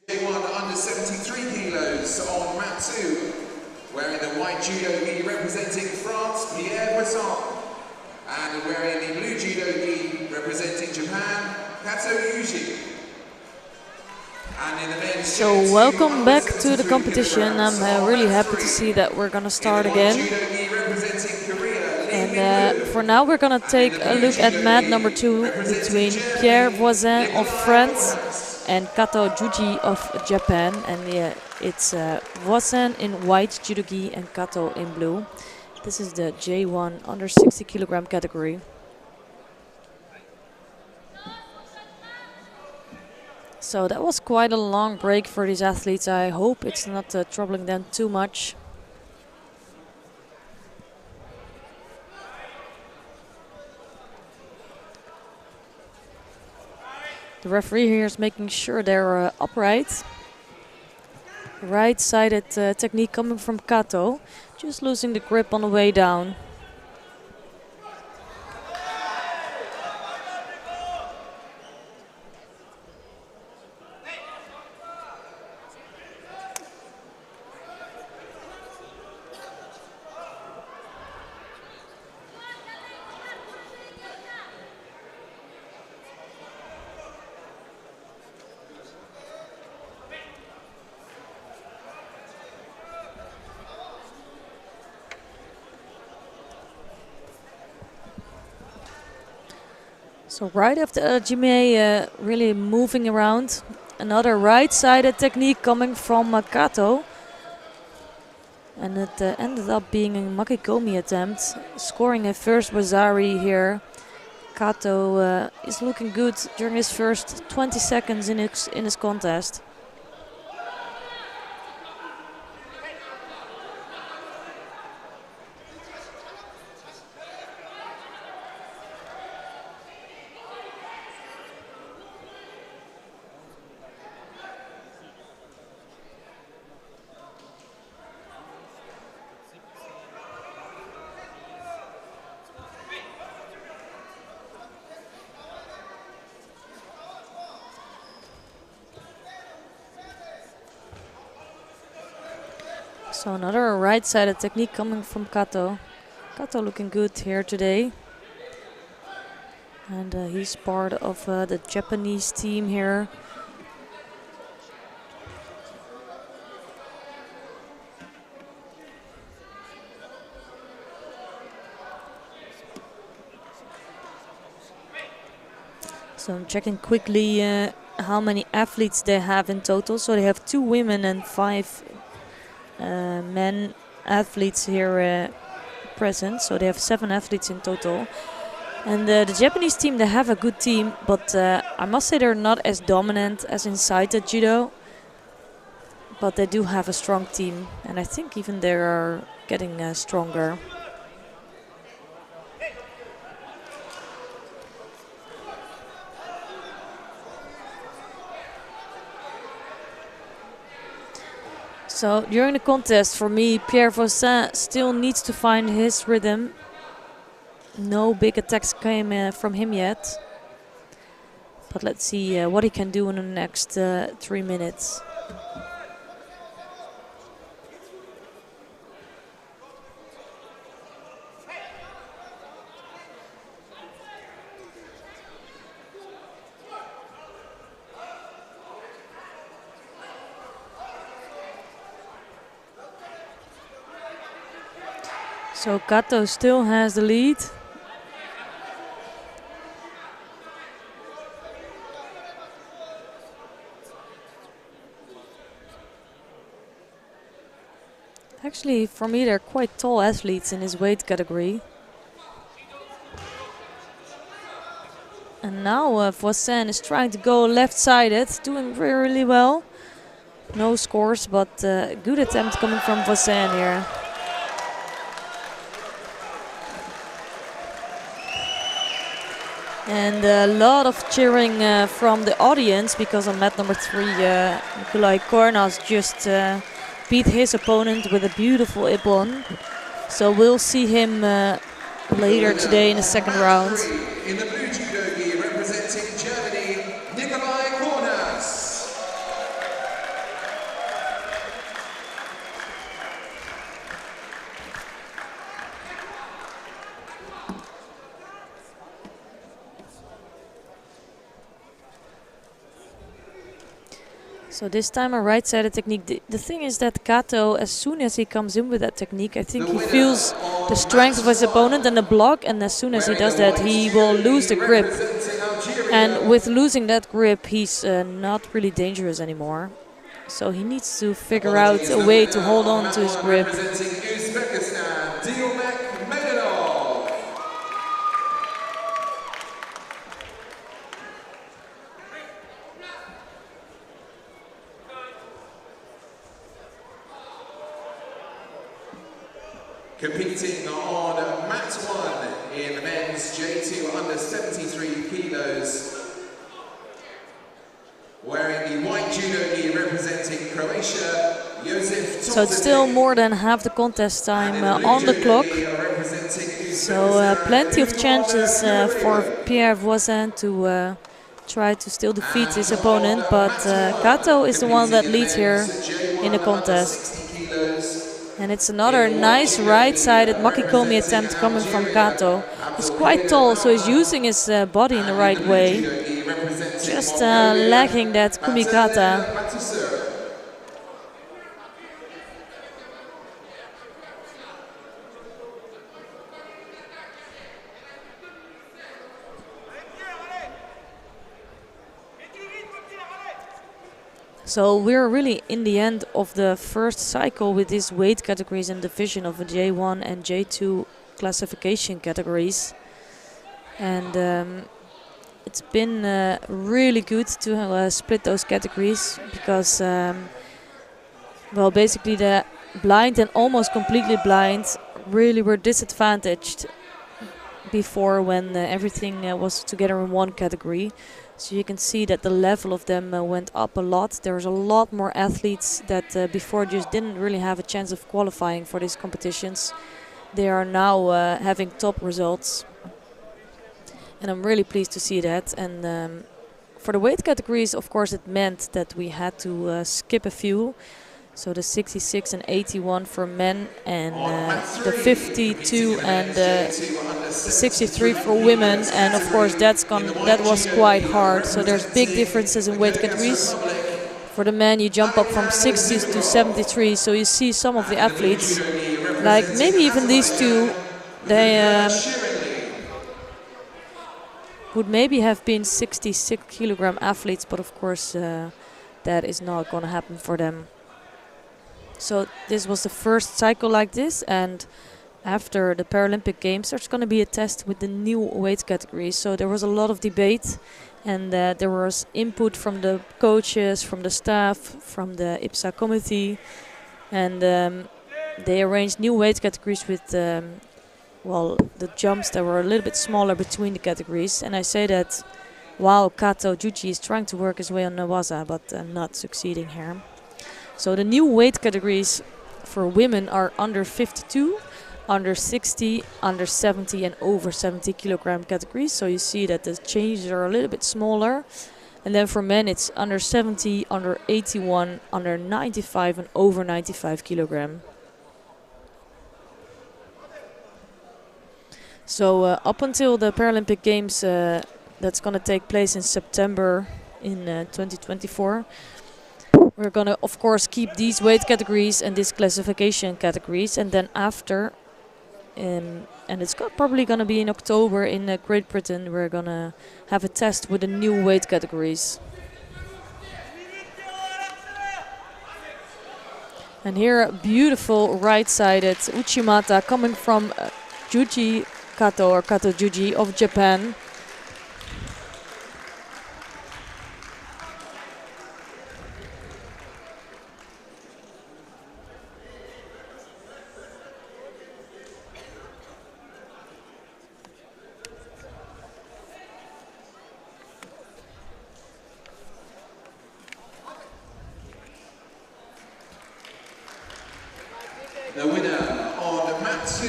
J1 under 73 kilos on mat 2. Wearing the white judo gi representing France, Pierre Bresson. And wearing the blue judo gi representing Japan, Kato Yuji. And in the men's So welcome back to the competition. I'm really happy to see that we're gonna start again. And for now we're gonna take a look at mat number 2 between Pierre Voisin of France and Kato Yuji of Japan. And yeah, it's Voisin in white judo gi and Kato in blue. This is the J1 under 60 kilogram category. So that was quite a long break for these athletes. I hope it's not troubling them too much. The referee here is making sure they're upright. Right-sided technique coming from Kato, just losing the grip on the way down. So right after Jime really moving around, another right-sided technique coming from Kato. And it ended up being a makikomi attempt, scoring a first Bazari here. Kato is looking good during his first 20 seconds in his contest. So another right-sided technique coming from Kato. Kato looking good here today. And he's part of the Japanese team here. So I'm checking quickly how many athletes they have in total. So they have 2 women and 5 men athletes here present, so they have 7 athletes in total. And the Japanese team, they have a good team, but I must say they're not as dominant as inside the judo, but they do have a strong team, and I think even they are getting stronger. So during the contest, for me, Pierre Voisin still needs to find his rhythm. No big attacks came from him yet. But let's see what he can do in the next 3 minutes. So Kato still has the lead. Actually, for me, they're quite tall athletes in his weight category. And now Voisin is trying to go left-sided, doing really well. No scores, but good attempt coming from Voisin here. And a lot of cheering from the audience, because on mat number 3, Nikolai Kornas just beat his opponent with a beautiful ippon. So we'll see him later today in the second round. In the blue judo gi representing Germany, Nikolai Kornas. So this time a right-sided technique. The thing is that Kato, as soon as he comes in with that technique, I think he feels the strength of his opponent and the block, and as soon as he does that, he will lose the grip. And with losing that grip, he's not really dangerous anymore. So he needs to figure out a way to hold on to his grip. Competing on mat 1 in the men's J2 under 73 kilos. Wearing the white judo gi representing Croatia, Josef. So it's still more than half the contest time on the clock. So plenty of chances for Pierre Voisin to try to still defeat his opponent, but Kato is the one that leads here in the contest. And it's another nice right-sided makikomi attempt coming from Kato. He's quite tall, so he's using his body in the right way. Just lacking that kumikata. So we're really in the end of the first cycle with these weight categories and division of the J1 and J2 classification categories. And it's been really good to split those categories because, well, basically the blind and almost completely blind really were disadvantaged before when everything was together in one category. So you can see that the level of them went up a lot. There's a lot more athletes that before just didn't really have a chance of qualifying for these competitions. They are now having top results. And I'm really pleased to see that. And for the weight categories, of course, it meant that we had to skip a few. So the 66 and 81 for men, and the 52 and 63 for women. And of course, that was quite hard. So there's big differences in weight categories. For the men, you jump up from 60 to 73. So you see some of the athletes, like maybe even these two, they would maybe have been 66 kilogram athletes, but of course that is not going to happen for them. So this was the first cycle like this, and after the Paralympic Games there's going to be a test with the new weight categories. So there was a lot of debate, and there was input from the coaches, from the staff, from the IBSA committee, and they arranged new weight categories with well, the jumps that were a little bit smaller between the categories. And I say that while Kato Juji is trying to work his way on Nawaza, but not succeeding here. So the new weight categories for women are under 52, under 60, under 70 and over 70 kilogram categories. So you see that the changes are a little bit smaller. And then for men it's under 70, under 81, under 95 and over 95 kilogram. So up until the Paralympic Games that's going to take place in September in 2024, we're going to, of course, keep these weight categories and these classification categories. And then after, and it's probably going to be in October in Great Britain, we're going to have a test with the new weight categories. And here, a beautiful right-sided Uchimata coming from Juji Kato, or Kato Juji of Japan. The winner on mat 2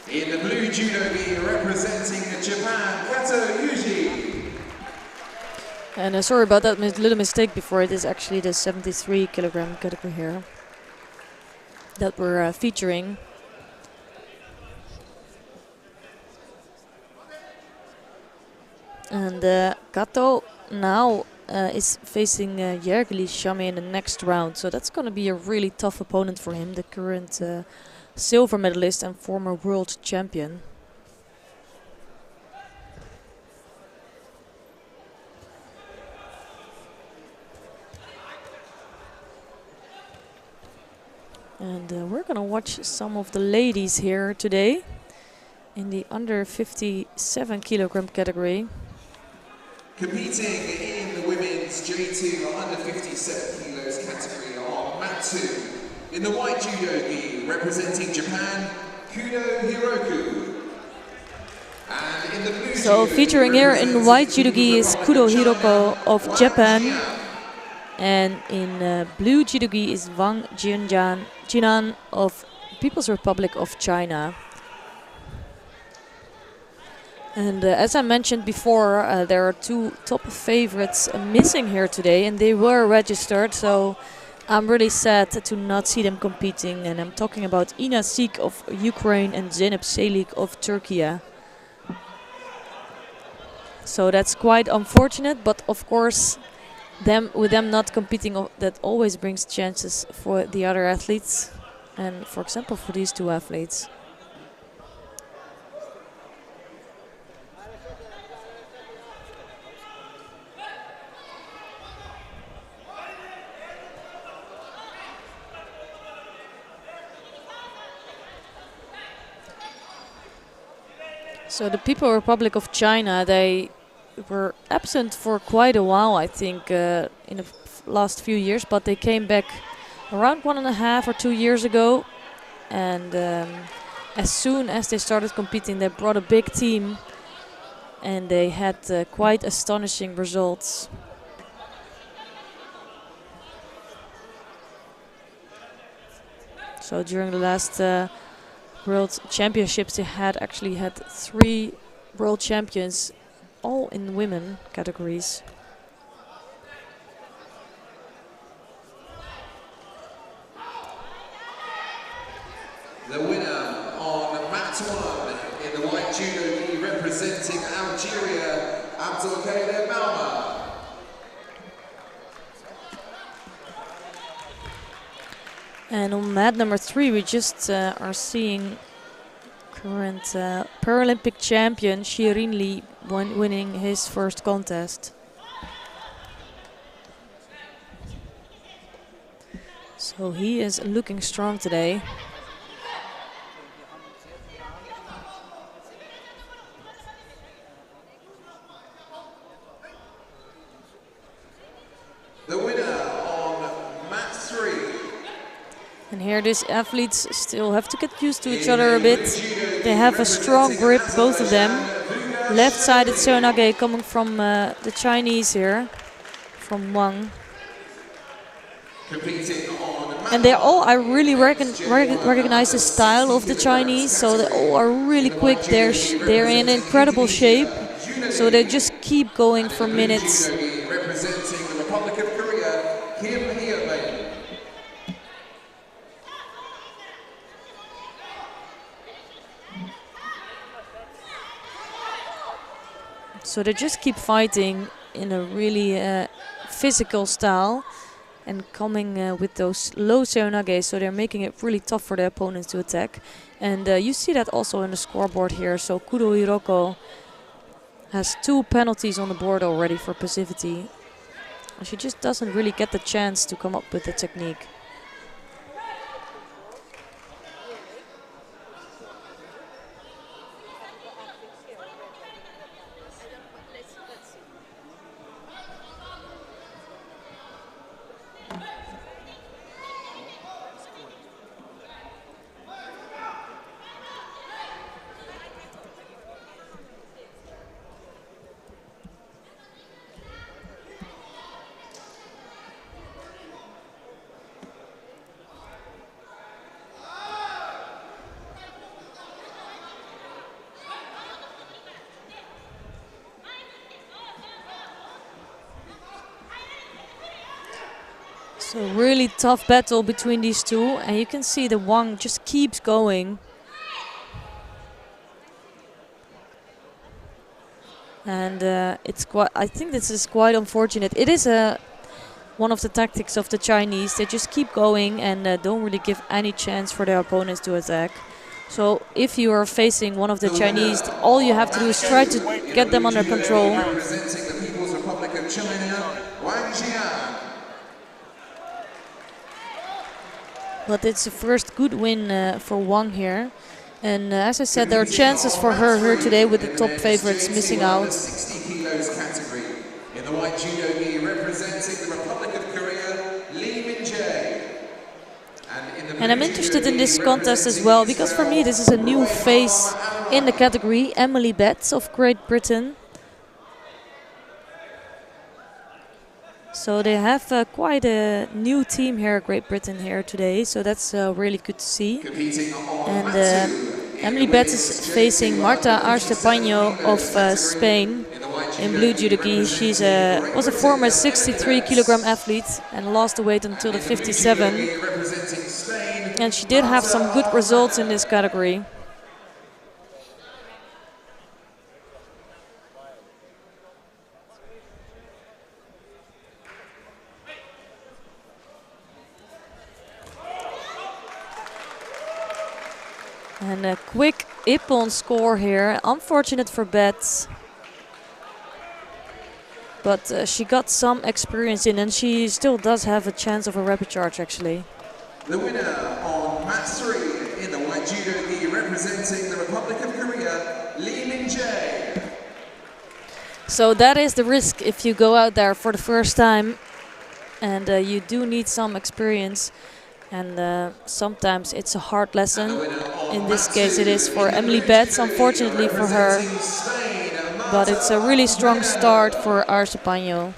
in the blue judo gi representing Japan, Kato Yuji. And sorry about that little mistake before. It is actually the 73 kilogram category here that we're featuring. And Kato now is facing Yergeli Shami in the next round, so that's going to be a really tough opponent for him, the current silver medalist and former world champion. And we're going to watch some of the ladies here today in the under 57 kilogram category. Competing in the women's J2 under 57 kilos category are mat 2. In the white judo gi, representing Japan, Kudo Hiroku. And in the blue so featuring here in white judo gi is Kudo Hiroko of Japan. And in blue judo gi is Wang Jinan of People's Republic of China. And as I mentioned before, there are 2 top favorites missing here today, and they were registered, so I'm really sad to not see them competing. And I'm talking about Ina Sik of Ukraine and Zeynep Selik of Turkey. So that's quite unfortunate, but of course, with them not competing, that always brings chances for the other athletes, and for example for these 2 athletes. So the People's Republic of China, they were absent for quite a while, I think, in the last few years, but they came back around 1.5 or 2 years ago. And as soon as they started competing, they brought a big team, and they had quite astonishing results. So during the last World Championships, they actually had 3 world champions, all in women categories. The winner on mat 1 in the white judo gi, representing Algeria, Abdelkader Balma. And on mat number 3, we just are seeing current Paralympic champion Shirin Li winning his first contest. So he is looking strong today. The winner on mat 3. And here these athletes still have to get used to each other a bit. They have a strong grip, both of them. Left-sided Seonage coming from the Chinese here, from Wang. And they all, I really recognize the style of the Chinese, so they all are really quick. They're in incredible shape, so they just keep going for minutes. Representing the Republic of Korea, Kim Hye-bae. So they just keep fighting in a really physical style and coming with those low seonage, so they're making it really tough for the opponents to attack. And you see that also in the scoreboard here. So Kudo Hiroko has 2 penalties on the board already for passivity. She just doesn't really get the chance to come up with the technique. So really tough battle between these 2, and you can see the Wang just keeps going. And it's quite. I think this is quite unfortunate. It is one of the tactics of the Chinese. They just keep going and don't really give any chance for their opponents to attack. So if you are facing one of the Chinese, all you have to do is try to get them under control. Representing the People's Republic of China, Wang Jian. But it's the first good win for Wang here. And as I said, there are chances for her here today with the top favorites missing out. 60 kilos category. In the white judo gi, representing the Republic of Korea, Lee Min-jae. And I'm interested in this contest as well, because for me this is a new face in the category. Emily Betts of Great Britain. So they have quite a new team here, Great Britain, here today. So that's really good to see. And Emily Betts is facing Marta Arstepano of Spain in blue judo gi. She was a former 63 kilogram athlete and lost the weight until the 57. And she did have some good results in this category. And a quick ippon score here. Unfortunate for Betts. But she got some experience in, and she still does have a chance of a rapid charge actually. The winner on match 3 in the white judo gi, representing the Republic of Korea, Lee Min-jae. So that is the risk if you go out there for the first time, and you do need some experience, and sometimes it's a hard lesson. In this case it is for Emily Betts, unfortunately for her, but it's a really strong start for Arstepano.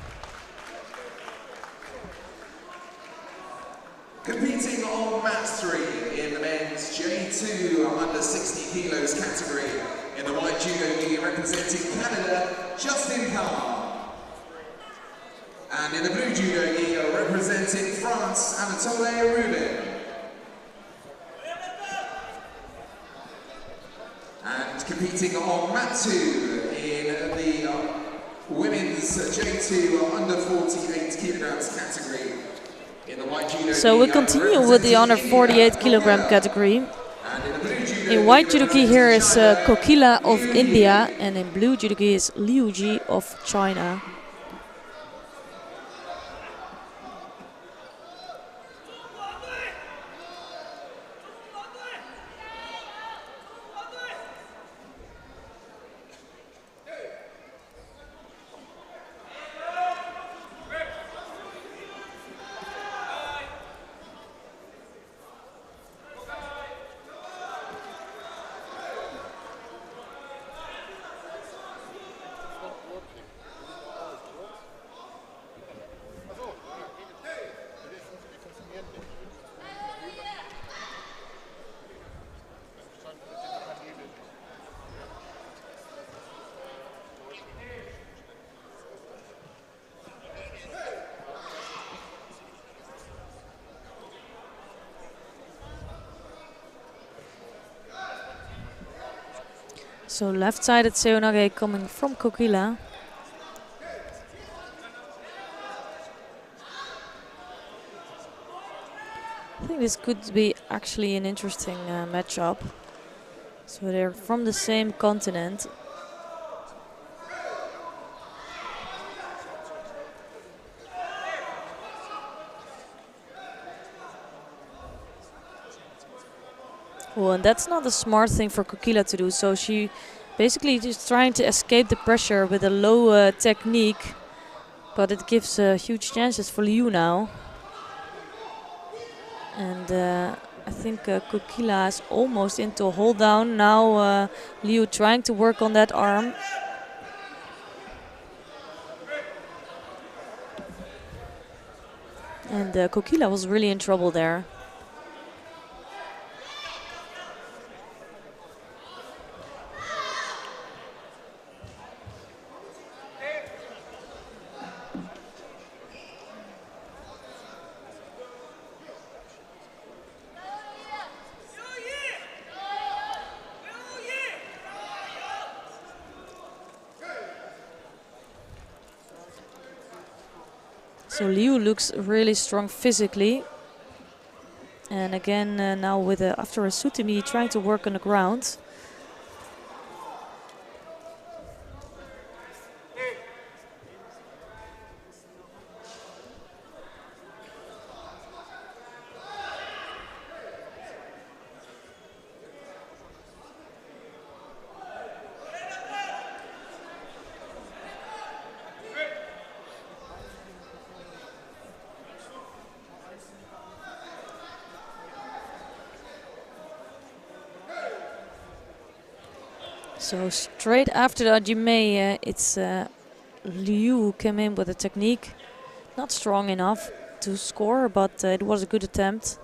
Competing on match 3 in the men's J2 under 60 kilos category. In the white judo gi, representing Canada, Justin Carr. And in the blue judo gi, representing France, Anatole Rubin. And competing on mat 2 in the women's J2 under 48 kilograms category. So we continue with the under 48 kilogram category. In white judo gi here is Kokila of India, and in blue judo gi is Liu Ji of China. So left-sided seonage coming from Kokila. I think this could be actually an interesting matchup. So they're from the same continent. Oh, and that's not a smart thing for Kokila to do. So she basically just trying to escape the pressure with a low technique, but it gives huge chances for Liu now. And I think Kokila is almost into a hold down. Now Liu trying to work on that arm. And Kokila was really in trouble there. So Liu looks really strong physically. And again, now with after a Sutimi trying to work on the ground. So straight after the Ajime, it's Liu who came in with a technique. Not strong enough to score, but it was a good attempt.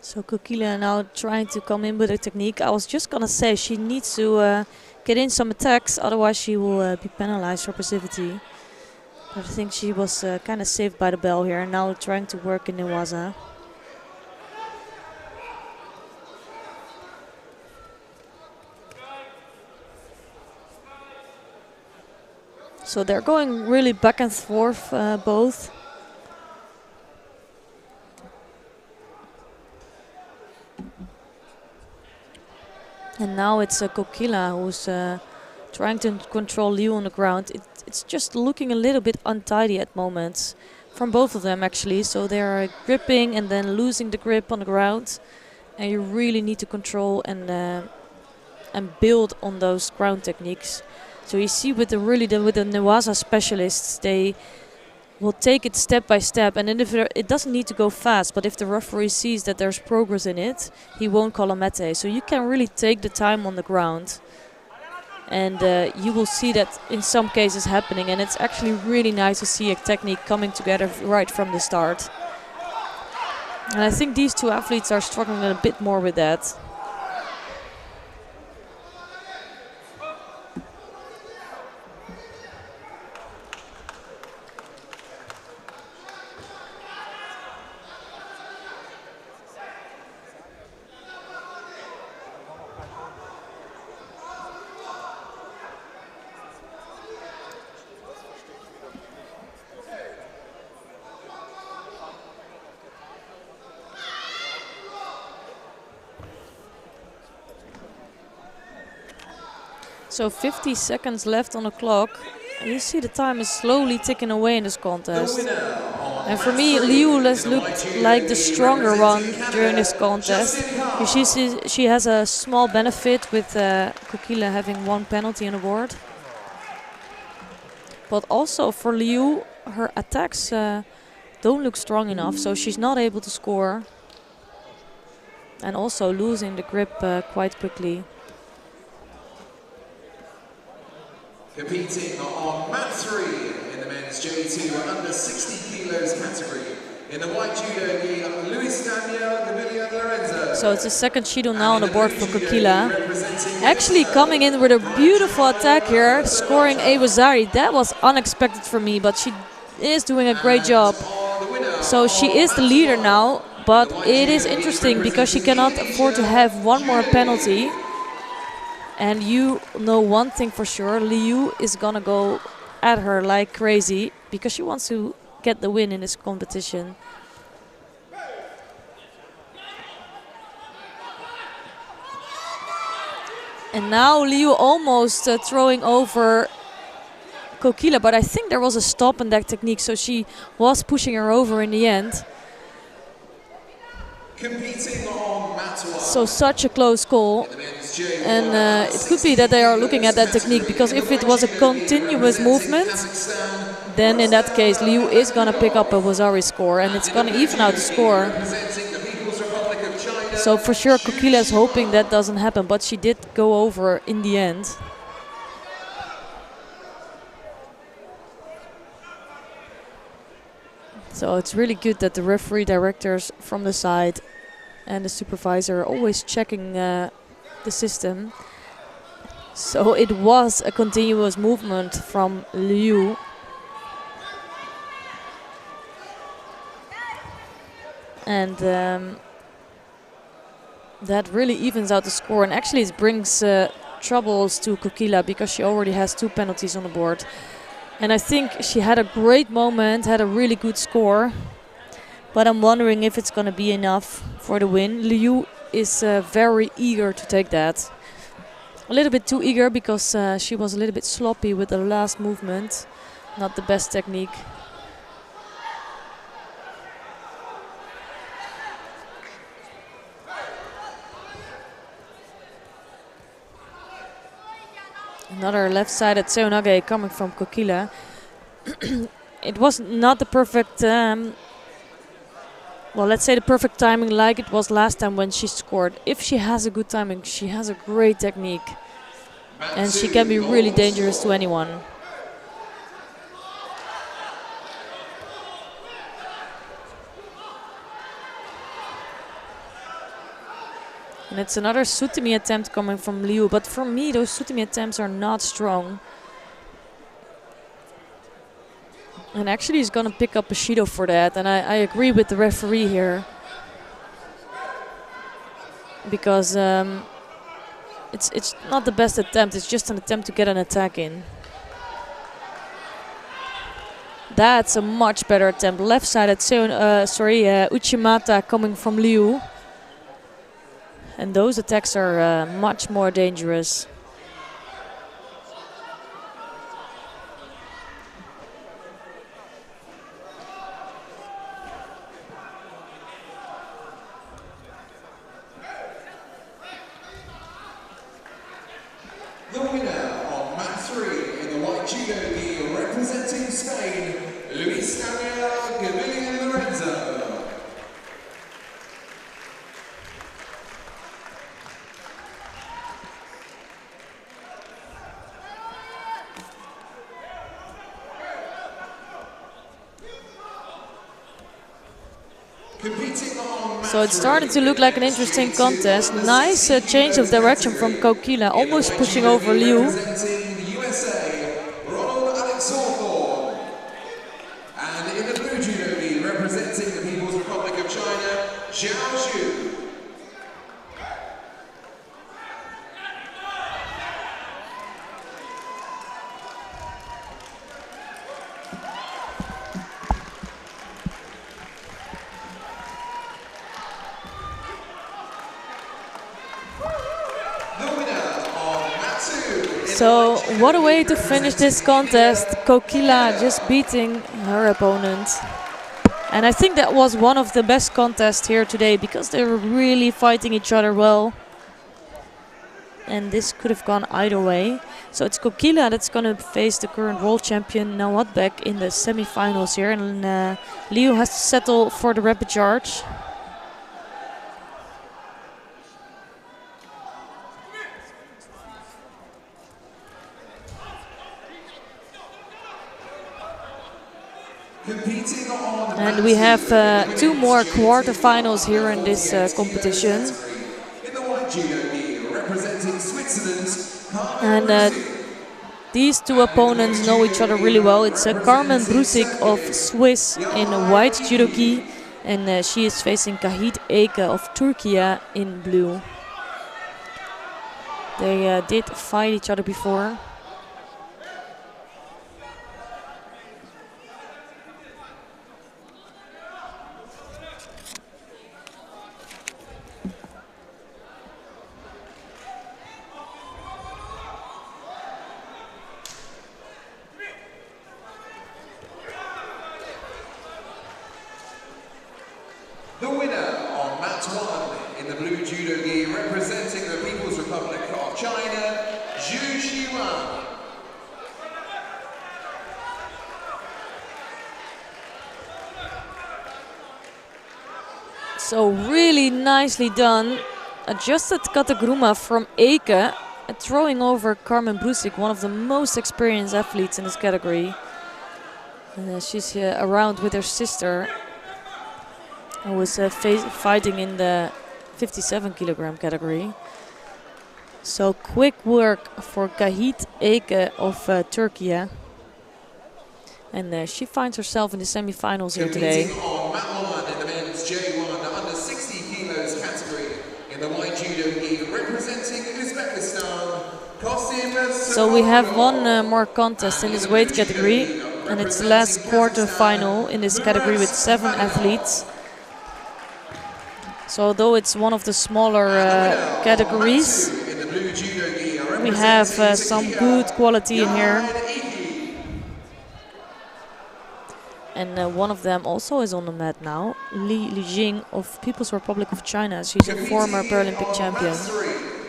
So Kokila now trying to come in with a technique. I was just gonna say she needs to get in some attacks, otherwise she will be penalized for passivity. But I think she was kind of saved by the bell here, and now trying to work in Newaza. So they're going really back and forth, both. And now it's Kokila who's trying to control Liu on the ground. It's just looking a little bit untidy at moments from both of them actually. So they're gripping and then losing the grip on the ground. And you really need to control and build on those ground techniques. So you see with the Newaza specialists, they will take it step by step, and then if it doesn't need to go fast, but if the referee sees that there's progress in it, he won't call a mete. So you can really take the time on the ground, and you will see that in some cases happening, and it's actually really nice to see a technique coming together right from the start. And I think these two athletes are struggling a bit more with that. So 50 seconds left on the clock. You see the time is slowly ticking away in this contest. And for me, Liu has looked like the stronger one during this contest. She has a small benefit with Kokila having one penalty on the board. But also for Liu, her attacks don't look strong enough, so she's not able to score. And also losing the grip quite quickly. Competing on mat 3 in the men's J2 under 60 kilos category. In the white judo gi, Luis Daniel Gaviria Lorenzo. So it's the second Shido now on the board for Kokila. Actually coming in with a beautiful attack here, scoring Ewazari. That was unexpected for me, but she is doing a great job. So she is the leader now, but it is interesting because she cannot afford to have one more penalty. And you know one thing for sure, Liu is gonna go at her like crazy because she wants to get the win in this competition. And now Liu almost throwing over Kokila, but I think there was a stop in that technique, so she was pushing her over in the end. Competing on mat 1. So such a close call. And it could be that they are looking at that technique, because if it was a continuous movement, then in that case Liu is going to pick up a Wazari score and it's going to even out the score. So for sure Kokila is hoping that doesn't happen, but she did go over in the end. So it's really good that the referee directors from the side and the supervisor are always checking the system. So it was a continuous movement from Liu. And that really evens out the score, and actually it brings troubles to Kokila because she already has 2 penalties on the board. And I think she had a great moment, had a really good score, but I'm wondering if it's going to be enough for the win. Liu is very eager to take that. A little bit too eager because she was a little bit sloppy with the last movement. Not the best technique. Another left-sided seonage coming from Kokila. It was not the perfect, well, let's say the perfect timing like it was last time when she scored. If she has a good timing, she has a great technique. And she can be really dangerous to anyone. And it's another Sutemi attempt coming from Liu, but for me those Sutemi attempts are not strong. And actually he's gonna pick up a Shido for that, and I agree with the referee here. Because it's not the best attempt, it's just an attempt to get an attack in. That's a much better attempt. Left-sided Uchimata coming from Liu. And those attacks are much more dangerous. The winner on mat 3 in the white judo gi representing Spain, Luis Daniel Gavillion Lorenzo. So it started to look like an interesting contest. Nice change of direction from Kokila, almost pushing over Liu. Representing the USA, Ronald Alexander. And in the blue judo gi representing the People's Republic of China, Xiao Zhu. So what a way to finish this contest. Kokila just beating her opponent. And I think that was one of the best contests here today because they were really fighting each other well. And this could have gone either way. So it's Kokila that's going to face the current world champion Nawatbek in the semi-finals here. And Liu has to settle for the rapid charge. And we have 2 more quarterfinals here in this competition. And these 2 opponents know each other really well. It's Carmen Brusik of Swiss in white judo gi, and she is facing Kahit Eke of Turkey in blue. They did fight each other before. The winner on mat 1 in the blue judo gi representing the People's Republic of China, Zhu Xiwan. So really nicely done. Adjusted katagruma from Eke, throwing over Carmen Brusik, one of the most experienced athletes in this category. And she's around with her sister, who was fighting in the 57 kilogram category. So quick work for Kahit Eke of Turkey. And she finds herself in the semi-finals here today. Competing on mat 1 in the men's J1 under 60 kilos category in the white judo gi, representing Uzbekistan. So we have one more contest in this weight category, and it's the last quarter final in this category with 7 athletes. So although it's one of the smaller categories, we have some good quality in here. And one of them also is on the mat now, Li Lijing of People's Republic of China. She's a former Paralympic champion.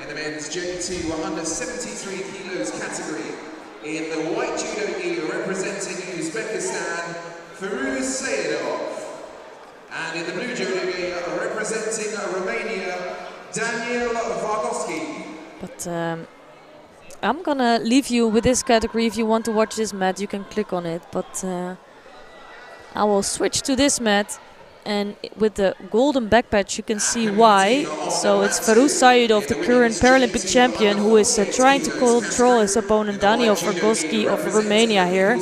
In the men's J2 under 73 kilos category in the white judo gi, representing Uzbekistan, Firuz Sayedov. And in the blue judo gi, representing Romania, Daniel Vargoski. But I'm gonna leave you with this category. If you want to watch this mat, you can click on it. But I will switch to this mat, and with the golden back patch you can see why. So it's Firuz Sayedov, the current Paralympic champion, who is trying to control his opponent Daniel Vargoski of Romania here.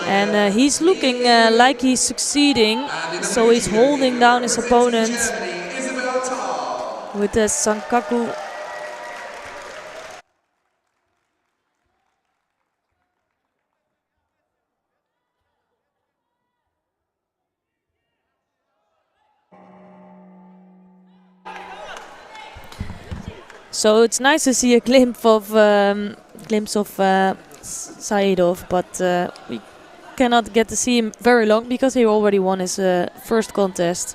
And he's looking like he's succeeding, so he's holding down his opponent with the Sankaku. So it's nice to see a glimpse of Sayedov, but we cannot get to see him very long because he already won his first contest.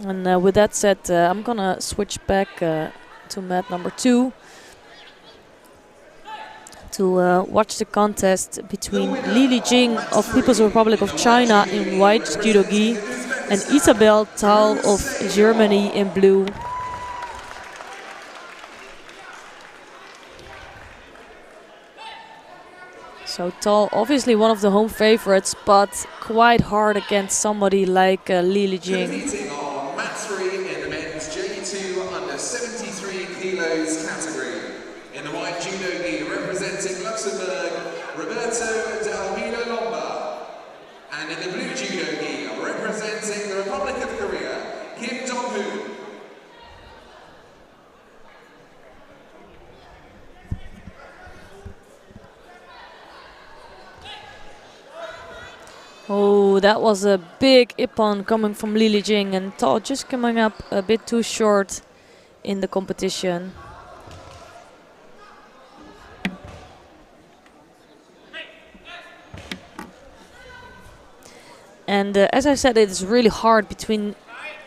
And with that said, I'm gonna switch back to mat number 2 to watch the contest between Li Lijing of People's Republic of China in white judo gi and Isabel Tal of Germany in blue. So Tal, obviously one of the home favorites, but quite hard against somebody like Li Lijing. Competing on mat 3 in the men's J2 under 73 kilos category in the white judo gi, representing Luxembourg, Roberto de Almeida Lomba. And in the blue judo gi, representing the Republic of Korea, Kim Dong-hoon. Oh, that was a big ippon coming from Li Lijing, and Tal just coming up a bit too short in the competition. And as I said, it's really hard between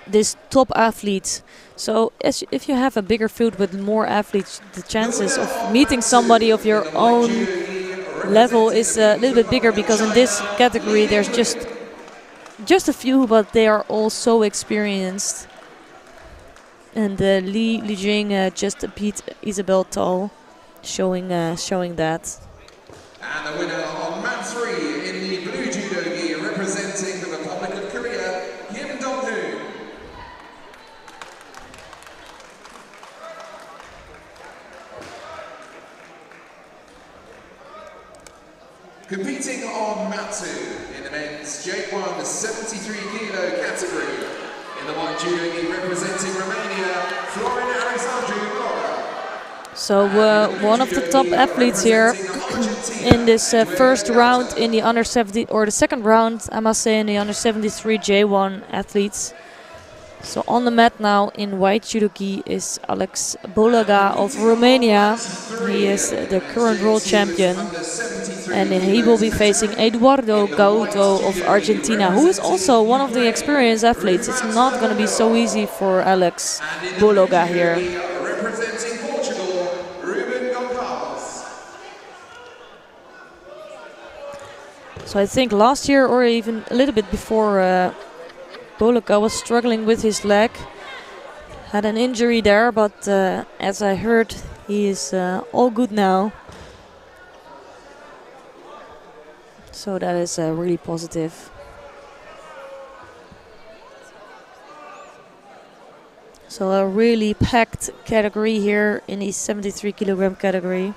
these top athletes. So if you have a bigger field with more athletes, the chances of meeting somebody of your own level is a little bit bigger, because in this category there's just a few, but they are all so experienced. And Li Lijing just beat Isabel Tal, showing that. And the winner on mat 3 in the blue judo gi, representing the Republic of Korea, Kim Dong-hoon. Competing on mat 2 in the men's J1 73 kilo category in the white judo gi, representing Romania, Florin Alexandru Laura. So one of the top athletes here in this first round in the under 70, or the second round, I must say, in the under 73 J1 athletes. So on the mat now in white judo gi is Alex Bolaga of Romania. He is the current world champion, and he will be facing Eduardo Gauto of Argentina, who is also one of the experienced athletes. It's not going to be so easy for Alex Bolaga here. Representing Portugal, Ruben Gonçalves. So I think last year, or even a little bit before, Bolaga was struggling with his leg. Had an injury there, but as I heard, he is all good now. So that is really positive. So So a really packed category here in the 73 kilogram category.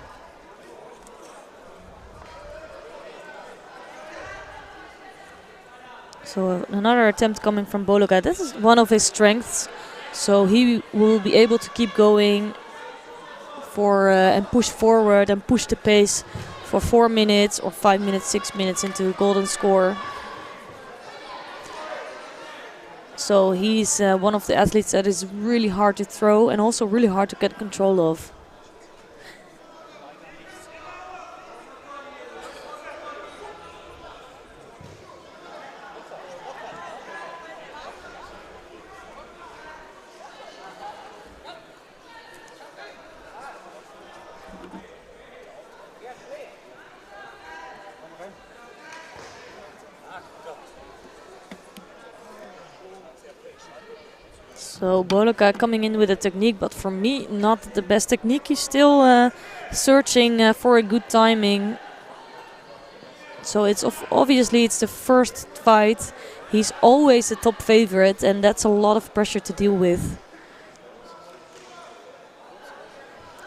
So another attempt coming from Bologa. This is one of his strengths. So he will be able to keep going for and push forward and push the pace for 4 minutes or 5 minutes, 6 minutes into golden score. So he's one of the athletes that is really hard to throw and also really hard to get control of. So Bologa coming in with a technique, but for me not the best technique. He's still searching for a good timing. So it's obviously it's the first fight. He's always the top favorite, and that's a lot of pressure to deal with.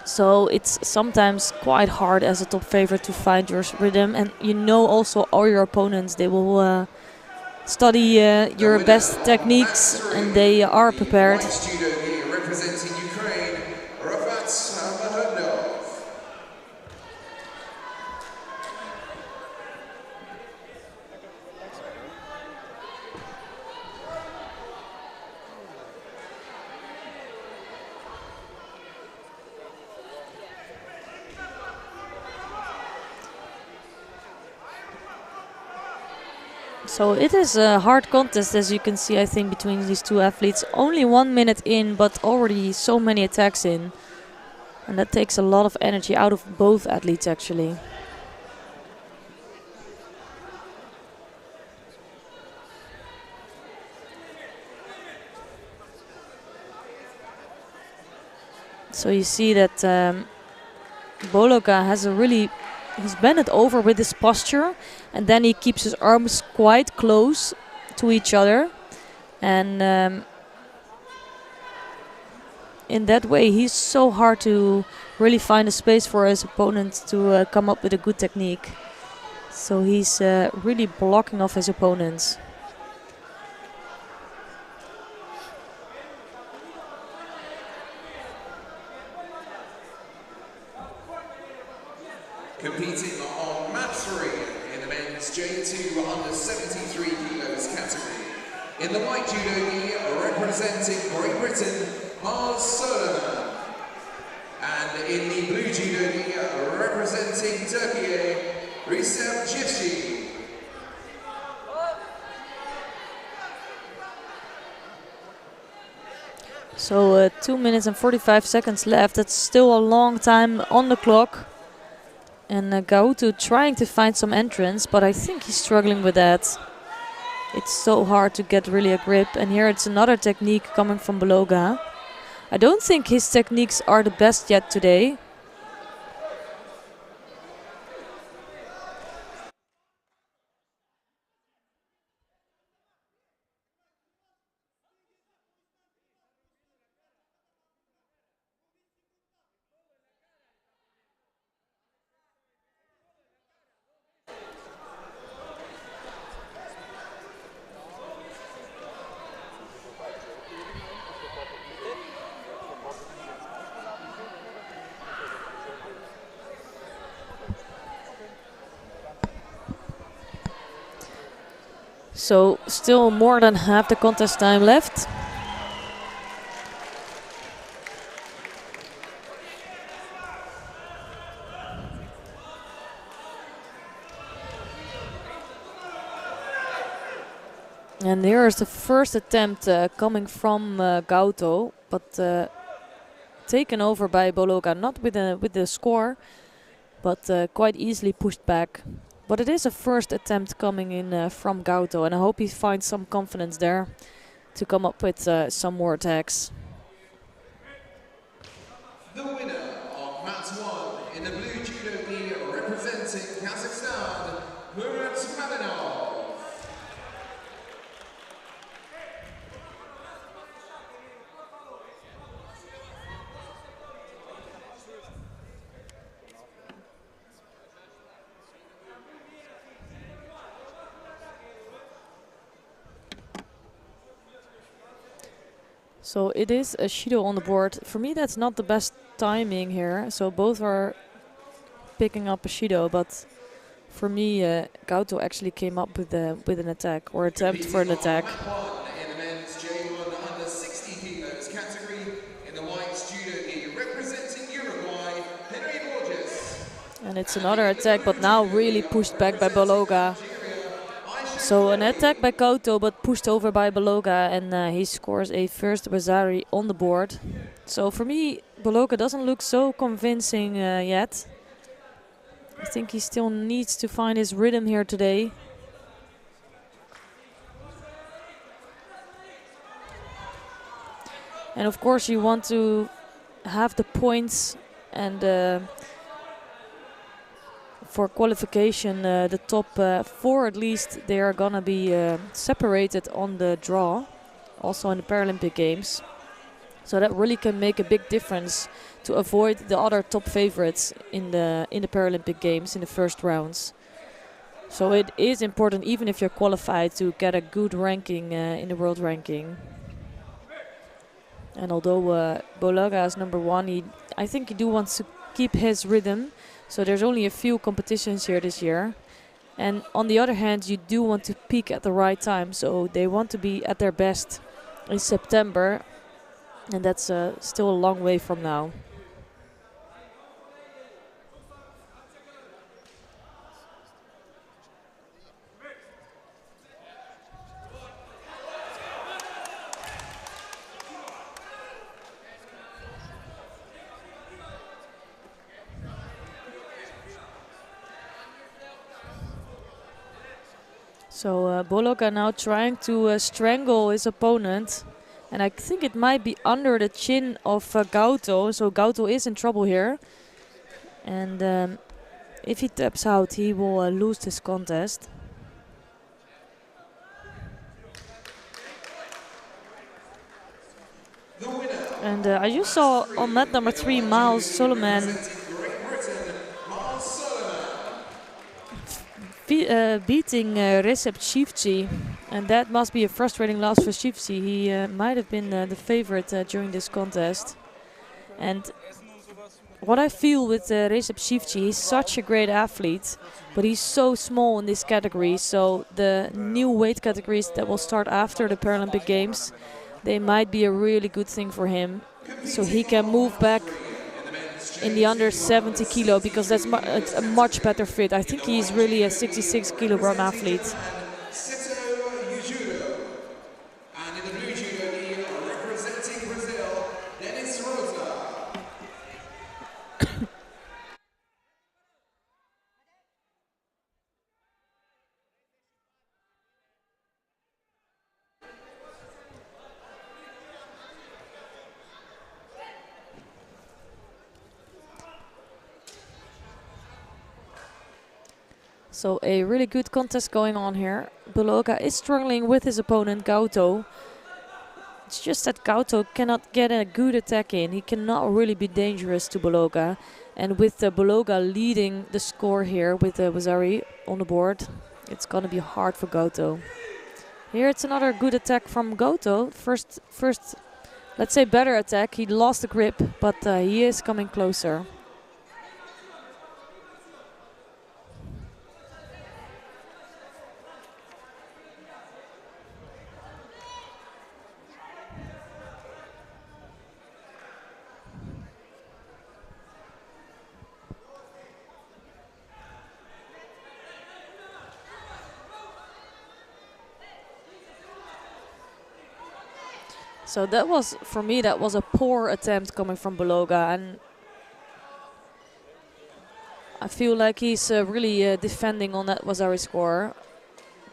So it's sometimes quite hard as a top favorite to find your rhythm, and you know also all your opponents, they will study your best techniques, and they are prepared. Representing Ukraine, So it is a hard contest, as you can see, I think, between these two athletes. Only 1 minute in, but already so many attacks in. And that takes a lot of energy out of both athletes, actually. So you see that Bologa has a really... He's bent over with his posture, and then he keeps his arms quite close to each other, and in that way he's so hard to really find a space for his opponent to come up with a good technique. So he's really blocking off his opponents. Competing on mat 3 in the men's J2 under 73 kilos category. In the white judo gi, representing Great Britain, Mars Solomon. And in the blue judo gi, representing Turkey, Recep Cifci. So 2 minutes and 45 seconds left. That's still a long time on the clock. And Gautu trying to find some entrance, but I think he's struggling with that. It's so hard to get really a grip. And here it's another technique coming from Bologa. I don't think his techniques are the best yet today. So still more than half the contest time left. And here is the first attempt coming from Gauto, but taken over by Bologa, not with the score, but quite easily pushed back. But it is a first attempt coming in from Gauto, and I hope he finds some confidence there to come up with some more attacks. The winner of mat 1 in the blue judo gi, representing Kazakhstan, Murat. So it is a Shido on the board. For me, that's not the best timing here. So both are picking up a Shido, but for me, Gauto actually came up with an attack or attempt for an attack. In the men's J1 under 60 kilos category, in the white judo gi representing Uruguay, Henry Borges. And it's another attack, but now really pushed back by Baloga. So an attack by Gauto, but pushed over by Baloga, and he scores a first Bazari on the board. So for me, Baloga doesn't look so convincing yet. I think he still needs to find his rhythm here today. And of course you want to have the points, and for qualification the top 4 at least, they are gonna be separated on the draw, also in the Paralympic Games. So that really can make a big difference to avoid the other top favorites in the Paralympic Games in the first rounds. So it is important, even if you're qualified, to get a good ranking in the world ranking. And although Bologa is number 1, I think he do wants to keep his rhythm. So there's only a few competitions here this year. And on the other hand, you do want to peak at the right time. So they want to be at their best in September. And that's still a long way from now. So Bologa now trying to strangle his opponent. And I think it might be under the chin of Gauto. So Gauto is in trouble here. And if he taps out, he will lose this contest. And I just saw on mat number 3, Miles Solomon beating Recep Shivci, and that must be a frustrating loss for Shivci. He might have been the favorite during this contest. And what I feel with Recep Shivci, he's such a great athlete, but he's so small in this category. So the new weight categories that will start after the Paralympic Games, they might be a really good thing for him, so he can move back in the under 70 kilo, because that's it's a much better fit. I think he's really a 66 kilogram athlete. And in the blue judo gi representing Brazil, Dennis Rosa. So a really good contest going on here. Bologa is struggling with his opponent Gauto. It's just that Gauto cannot get a good attack in. He cannot really be dangerous to Bologa. And with Bologa leading the score here with Wazari on the board, it's going to be hard for Gauto. Here it's another good attack from Gauto. First, let's say better attack. He lost the grip, but he is coming closer. So that was, for me, that was a poor attempt coming from Bologa, and I feel like he's really defending on that Wazari score.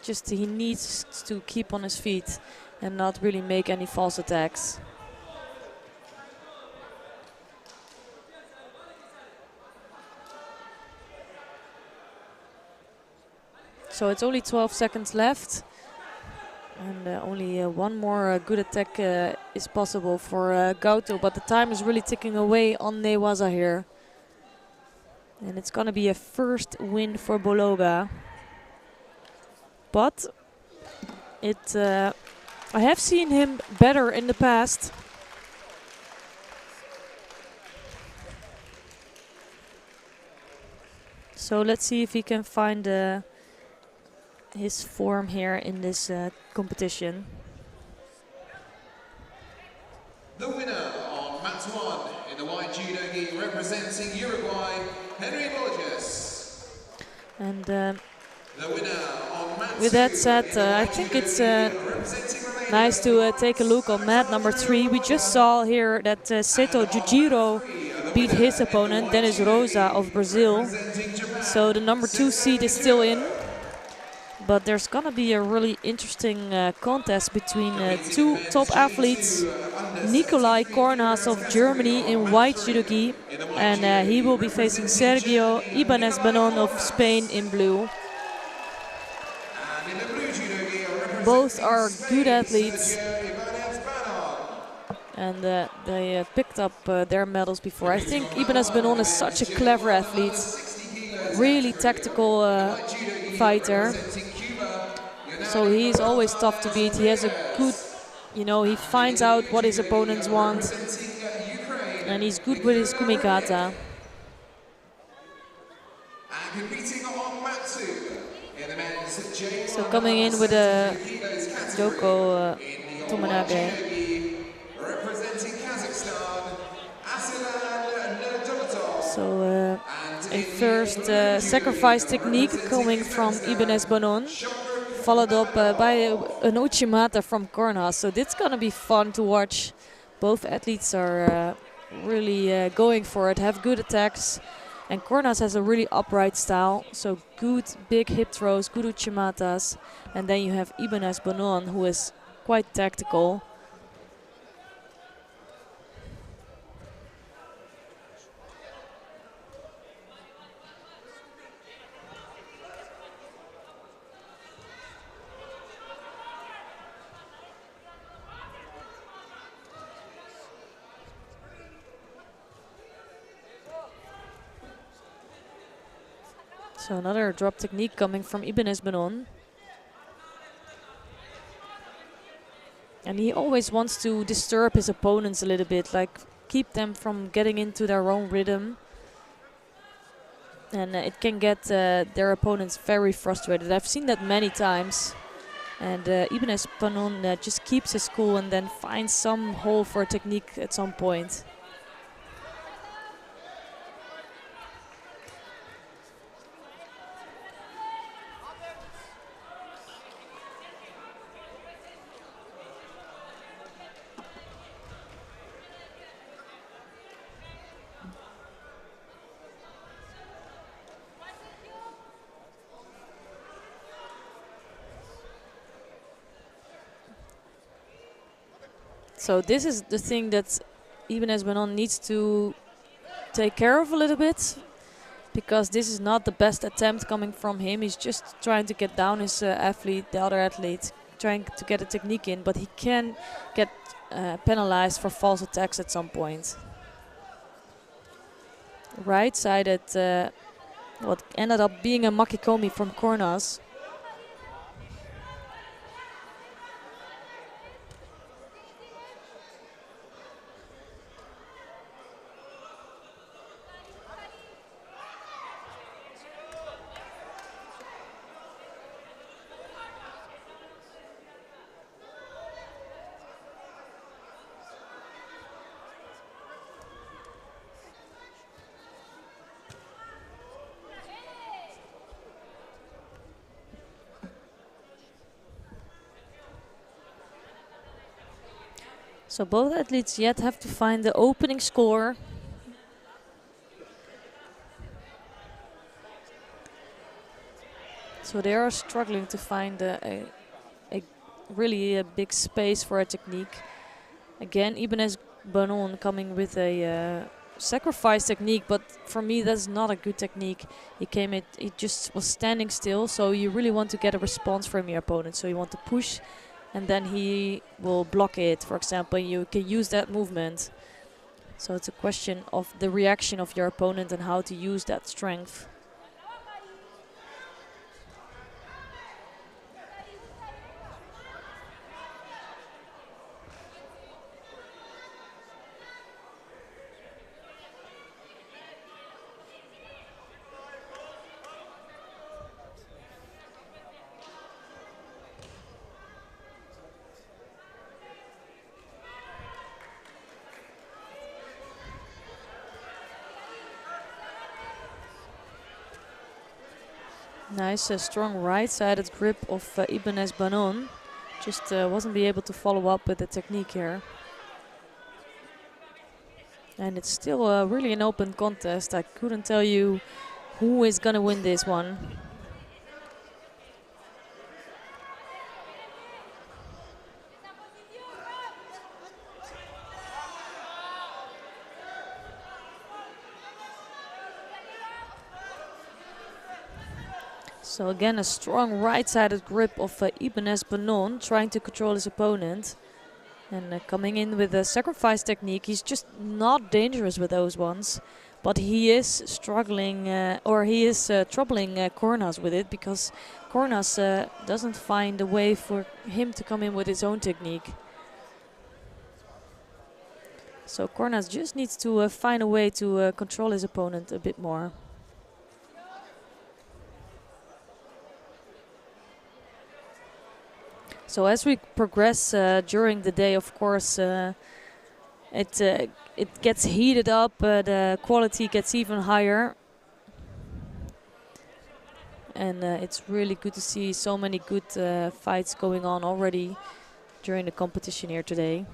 Just he needs to keep on his feet and not really make any false attacks. So it's only 12 seconds left. And only one more good attack is possible for Gauto, but the time is really ticking away on Newaza here. And it's going to be a first win for Bologa. But I have seen him better in the past. So let's see if he can find his form here in this competition. The winner on mat 1 in the white judo gi representing Uruguay, Henry Borges. And the winner on mat with that said, I think it's nice to take a look on mat number 3. We just saw here that Seto Jujiro beat his opponent, Dennis Rosa of Brazil. So the number 2 seed is still in. But there's gonna be a really interesting contest between two top athletes. Nikolai Kornas of Germany in white judogi, and he will be facing Sergio Ibanez Banon of Spain in blue. Both are good athletes, and they picked up their medals before. I think Ibanez Banon is such a clever athlete, really tactical fighter. So he's always tough to beat. He has a good, he finds out what his opponents want, and he's good with his kumikata. So coming in with a Joko Tomanage. So a first sacrifice technique coming from Ibanez Banon, followed up by an Uchimata from Kornas. So it's gonna be fun to watch. Both athletes are really going for it, have good attacks. And Kornas has a really upright style, so good big hip throws, good Uchimatas. And then you have Ibanez Banon, who is quite tactical. So another drop technique coming from Ibanez Banon. And he always wants to disturb his opponents a little bit, like keep them from getting into their own rhythm. And it can get their opponents very frustrated. I've seen that many times. And Ibanez Banon just keeps his cool and then finds some hole for a technique at some point. So this is the thing that Ibanez Banon needs to take care of a little bit, because this is not the best attempt coming from him. He's just trying to get down his athlete, the other athlete, trying to get a technique in, but he can get penalized for false attacks at some point. Right-sided, what ended up being a Makikomi from Kornas. So both athletes yet have to find the opening score. So they are struggling to find a really big space for a technique. Again, Ibanez Banon coming with a sacrifice technique, but for me that's not a good technique. He just was standing still, so you really want to get a response from your opponent. So you want to push, and then he will block it, for example. You can use that movement. So it's a question of the reaction of your opponent and how to use that strength. Nice, strong right-sided grip of Ibanez Banon. Just wasn't be able to follow up with the technique here. And it's still really an open contest. I couldn't tell you who is gonna win this one. So again, a strong right-sided grip of Ibanez Banon, trying to control his opponent. And coming in with a sacrifice technique, he's just not dangerous with those ones. But he is struggling, or he is troubling Kornas with it, because Kornas doesn't find a way for him to come in with his own technique. So Kornas just needs to find a way to control his opponent a bit more. So as we progress during the day, of course, it gets heated up, the quality gets even higher. And it's really good to see so many good fights going on already during the competition here today.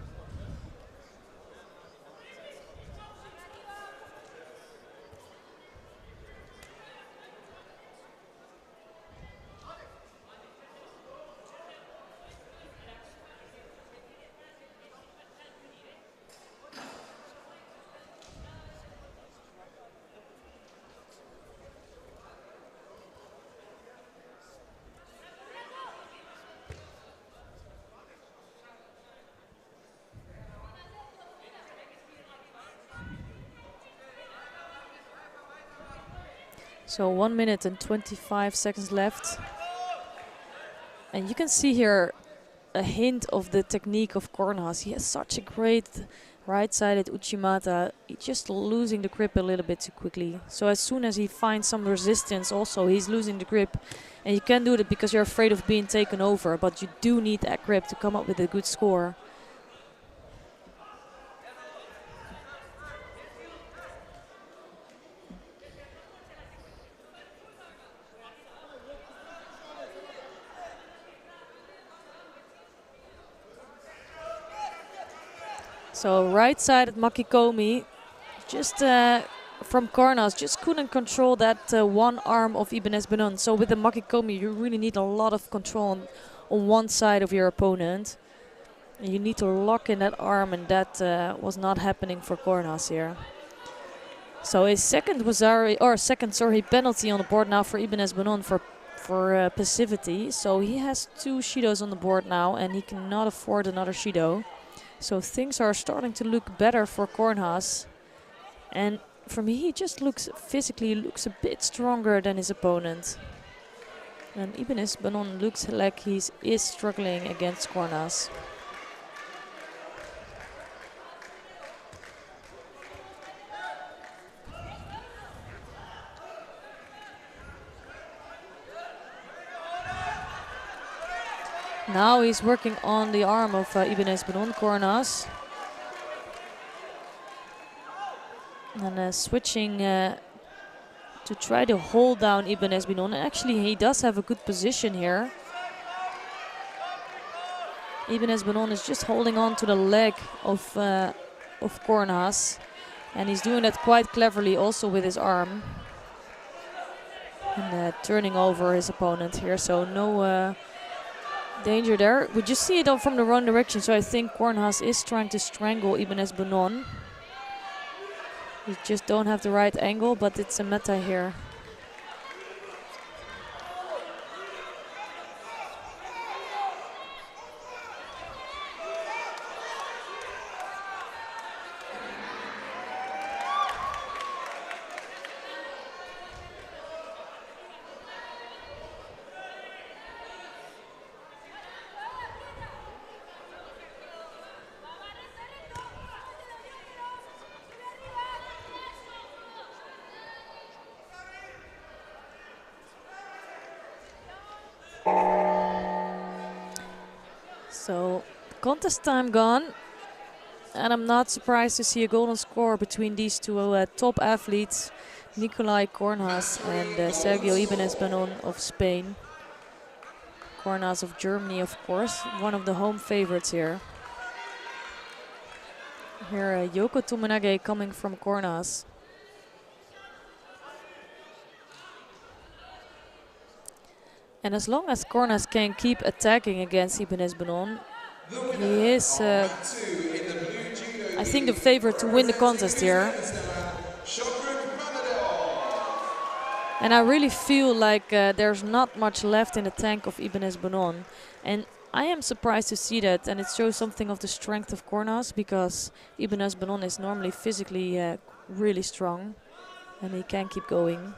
So 1 minute and 25 seconds left. And you can see here a hint of the technique of Kornas. He has such a great right-sided Uchimata. He's just losing the grip a little bit too quickly. So as soon as he finds some resistance also, he's losing the grip. And you can't do that because you're afraid of being taken over, but you do need that grip to come up with a good score. So right-sided Makikomi, just from Kornas, just couldn't control that one arm of Ibanez Banon. So with the Makikomi, you really need a lot of control on one side of your opponent. And you need to lock in that arm, and that was not happening for Kornas here. So a second penalty on the board now for Ibanez Banon for passivity. So he has 2 Shidos on the board now, and he cannot afford another Shido. So things are starting to look better for Kornas. And for me, he just physically looks a bit stronger than his opponent. And Ibanez Banon looks like he is struggling against Kornas. Now he's working on the arm of Ibanez Banon, Kornas. And switching to try to hold down Ibanez Banon. Actually, he does have a good position here. Ibanez Banon is just holding on to the leg of Kornas. And he's doing that quite cleverly also with his arm. And turning over his opponent here, so no danger there. We just see it from the wrong direction, so I think Kornas is trying to strangle Ibanez Banon. We just don't have the right angle, but it's a meta here. So contest time gone, and I'm not surprised to see a golden score between these two top athletes. Nicolai Cornas and Sergio Ibanez Banon of Spain. Cornas of Germany, of course, one of the home favorites here. Here, Yoko Tominage coming from Cornas. And as long as Cornas can keep attacking against Ibanez Banon, he is, I think, the favorite to win the contest here. And I really feel like there's not much left in the tank of Ibanez Banon. And I am surprised to see that, and it shows something of the strength of Cornas, because Ibanez Banon is normally physically really strong, and he can keep going.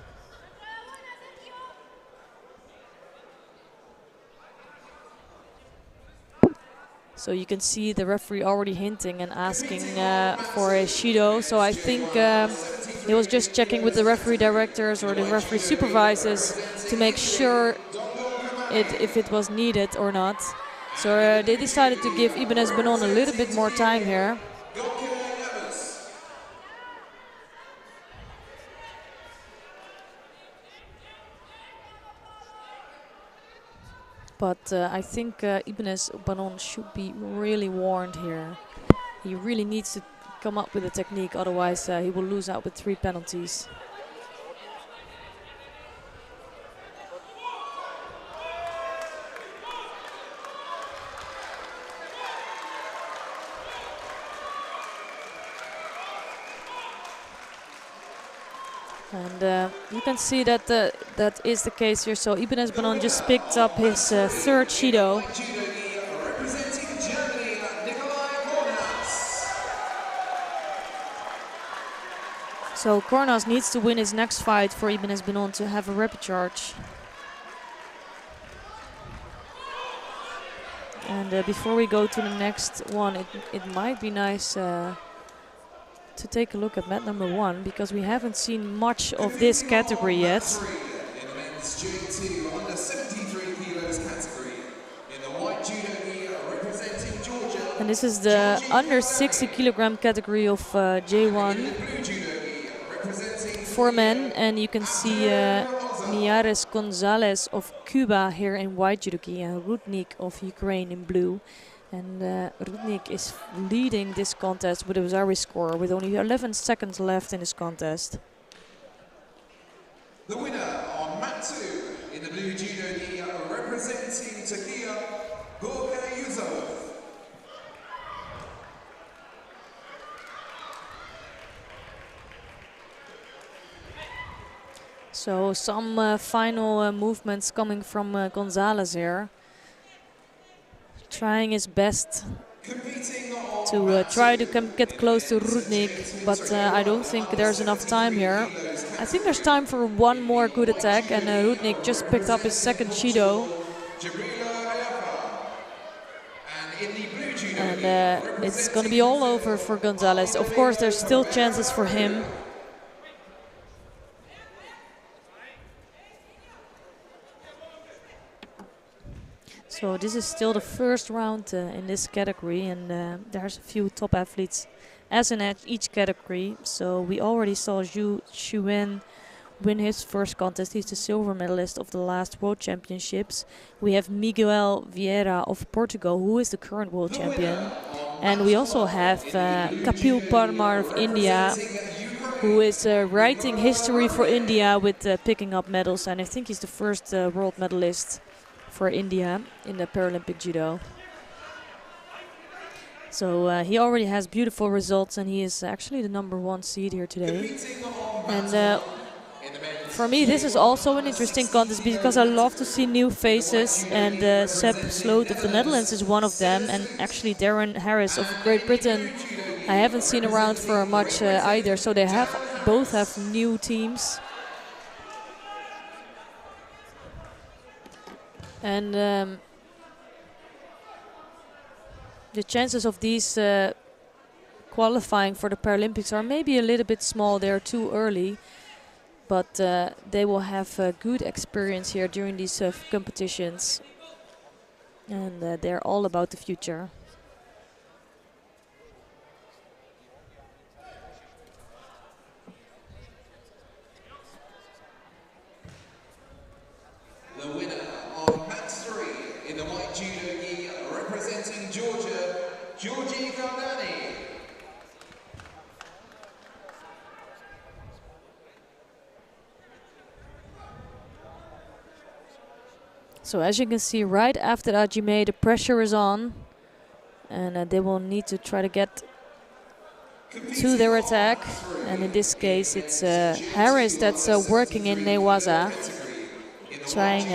So you can see the referee already hinting and asking for a Shido. So I think he was just checking with the referee directors or the referee supervisors to make sure if it was needed or not. So they decided to give Ibanez Banon a little bit more time here. But I think Ibanez Banon should be really warned here. He really needs to come up with a technique, otherwise he will lose out with 3 penalties. And you can see that that is the case here. So Ibanez Banon just picked up his 3rd Shido. So Cornas needs to win his next fight for Ibanez Banon to have a rapid charge. And before we go to the next one, it might be nice to take a look at mat number 1, because we haven't seen much of this category yet. And this is the under 60 kilogram category of J1 for men, and you can see Miares Gonzalez of Cuba here in white judogi and Rudnik of Ukraine in blue. And Rudnik is leading this contest with a very score with only 11 seconds left in this contest. The winner on mat 2 in the blue judo gi representing Turkey, Gorka Yusuf. So some final movements coming from Gonzalez here. Trying his best to try to get close to Rudnik, but I don't think there's enough time here. I think there's time for one more good attack, and Rudnik just picked up his 2nd Shido. And it's going to be all over for Gonzalez. Of course, there's still chances for him. So this is still the first round in this category, and there's a few top athletes as in each category. So we already saw Zhu Xuan win his first contest. He's the silver medalist of the last World Championships. We have Miguel Vieira of Portugal, who is the current world champion. And we also have Kapil Parmar of India, who is writing history for India with picking up medals. And I think he's the first world medalist for India in the Paralympic Judo. So he already has beautiful results, and he is actually the #1 seed here today. And for me, this is also an interesting contest because I love to see new faces, and Seb Sloot of the Netherlands is one of them, and actually Darren Harris of Great Britain I haven't seen around for much either. So they both have new teams. And the chances of these qualifying for the Paralympics are maybe a little bit small. They're too early, but they will have good experience here during these competitions, and they're all about the future. in the white judo gi, representing Georgia, Georgie Kardani. So as you can see, right after Ajime, the pressure is on, and they will need to try to get to their attack. And in this case, it's Harris that's working in Newaza, trying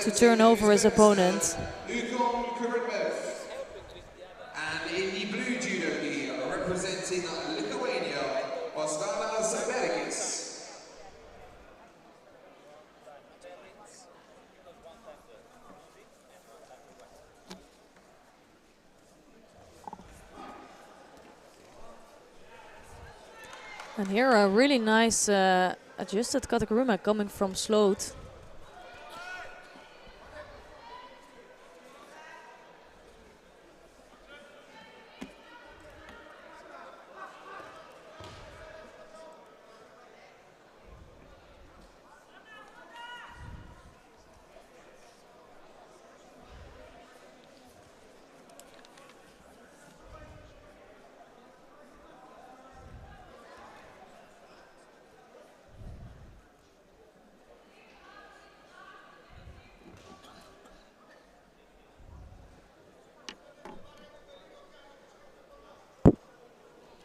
to turn over his opponent. And in the blue judo gi, representing Lithuania, Ostanas Bergis. And here a really nice adjusted katakuruma coming from Sloat.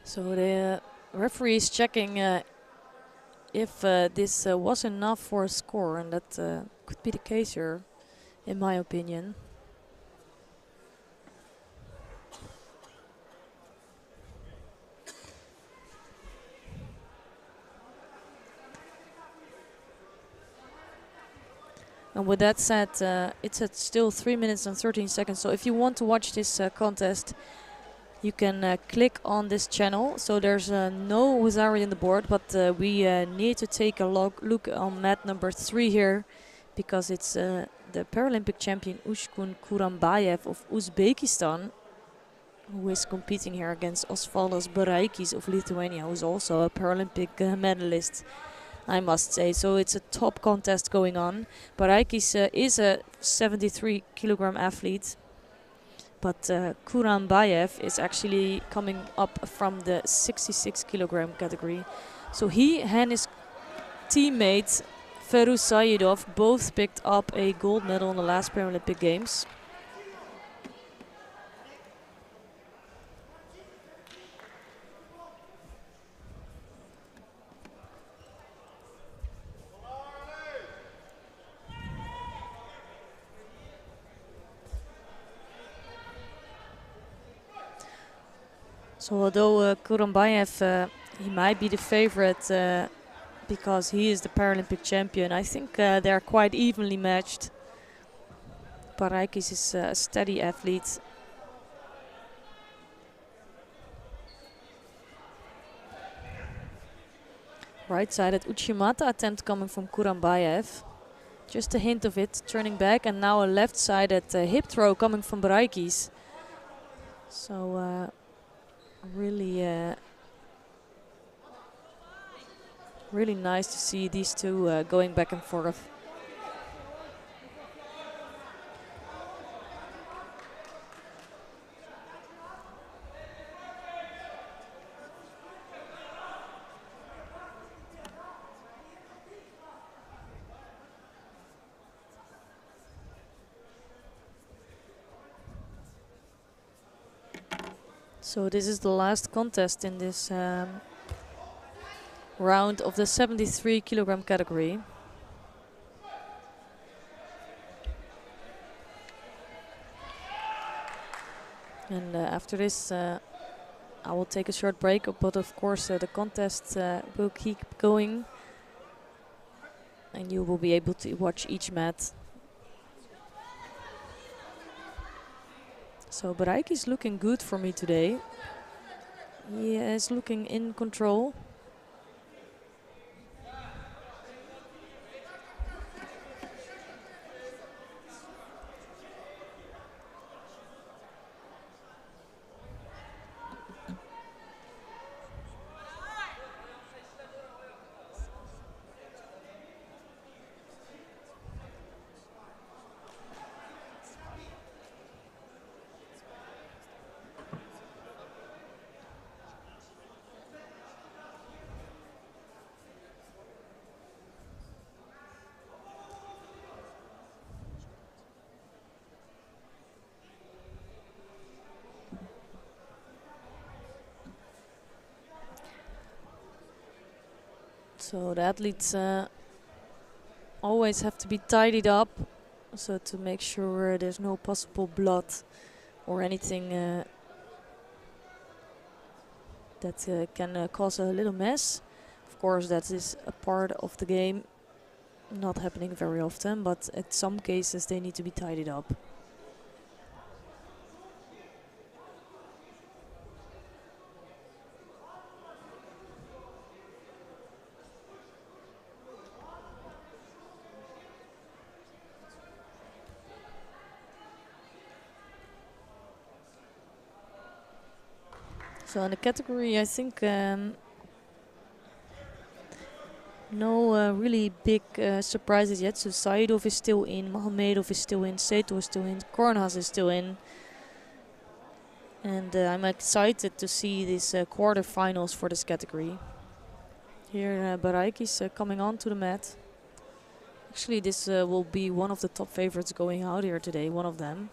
So the referee is checking if this was enough for a score, and that could be the case here, in my opinion. And with that said, it's at still 3 minutes and 13 seconds. So if you want to watch this contest, you can click on this channel. So there's no Wizari on the board, but we need to take a look on mat number 3 here, because it's the Paralympic champion Ushkun Kurambayev of Uzbekistan, who is competing here against Osvaldas Baraikis of Lithuania, who's also a Paralympic medalist, I must say. So it's a top contest going on. Baraikis is a 73 kilogram athlete, but Kurambayev is actually coming up from the 66 kilogram category. So he and his teammate Feruz Sayedov both picked up a gold medal in the last Paralympic Games. So although Kurambayev, he might be the favorite because he is the Paralympic champion, I think they're quite evenly matched. Baraikis is a steady athlete. Right-sided Uchimata attempt coming from Kurambayev. Just a hint of it, turning back, and now a left-sided hip throw coming from Baraikis. So really really nice to see these two going back and forth. So this is the last contest in this round of the 73 kilogram category. And after this I will take a short break, but of course the contest will keep going and you will be able to watch each mat. So Baraiki is looking good for me today. He is looking in control. So the athletes always have to be tidied up, so to make sure there's no possible blood or anything that can cause a little mess. Of course, that is a part of the game, not happening very often, but in some cases they need to be tidied up. So in the category, I think no really big surprises yet. So Saidov is still in, Mahomedov is still in, Seto is still in, Kornhas is still in. And I'm excited to see these quarterfinals for this category. Here Baraikis coming onto the mat. Actually, this will be one of the top favorites going out here today, one of them.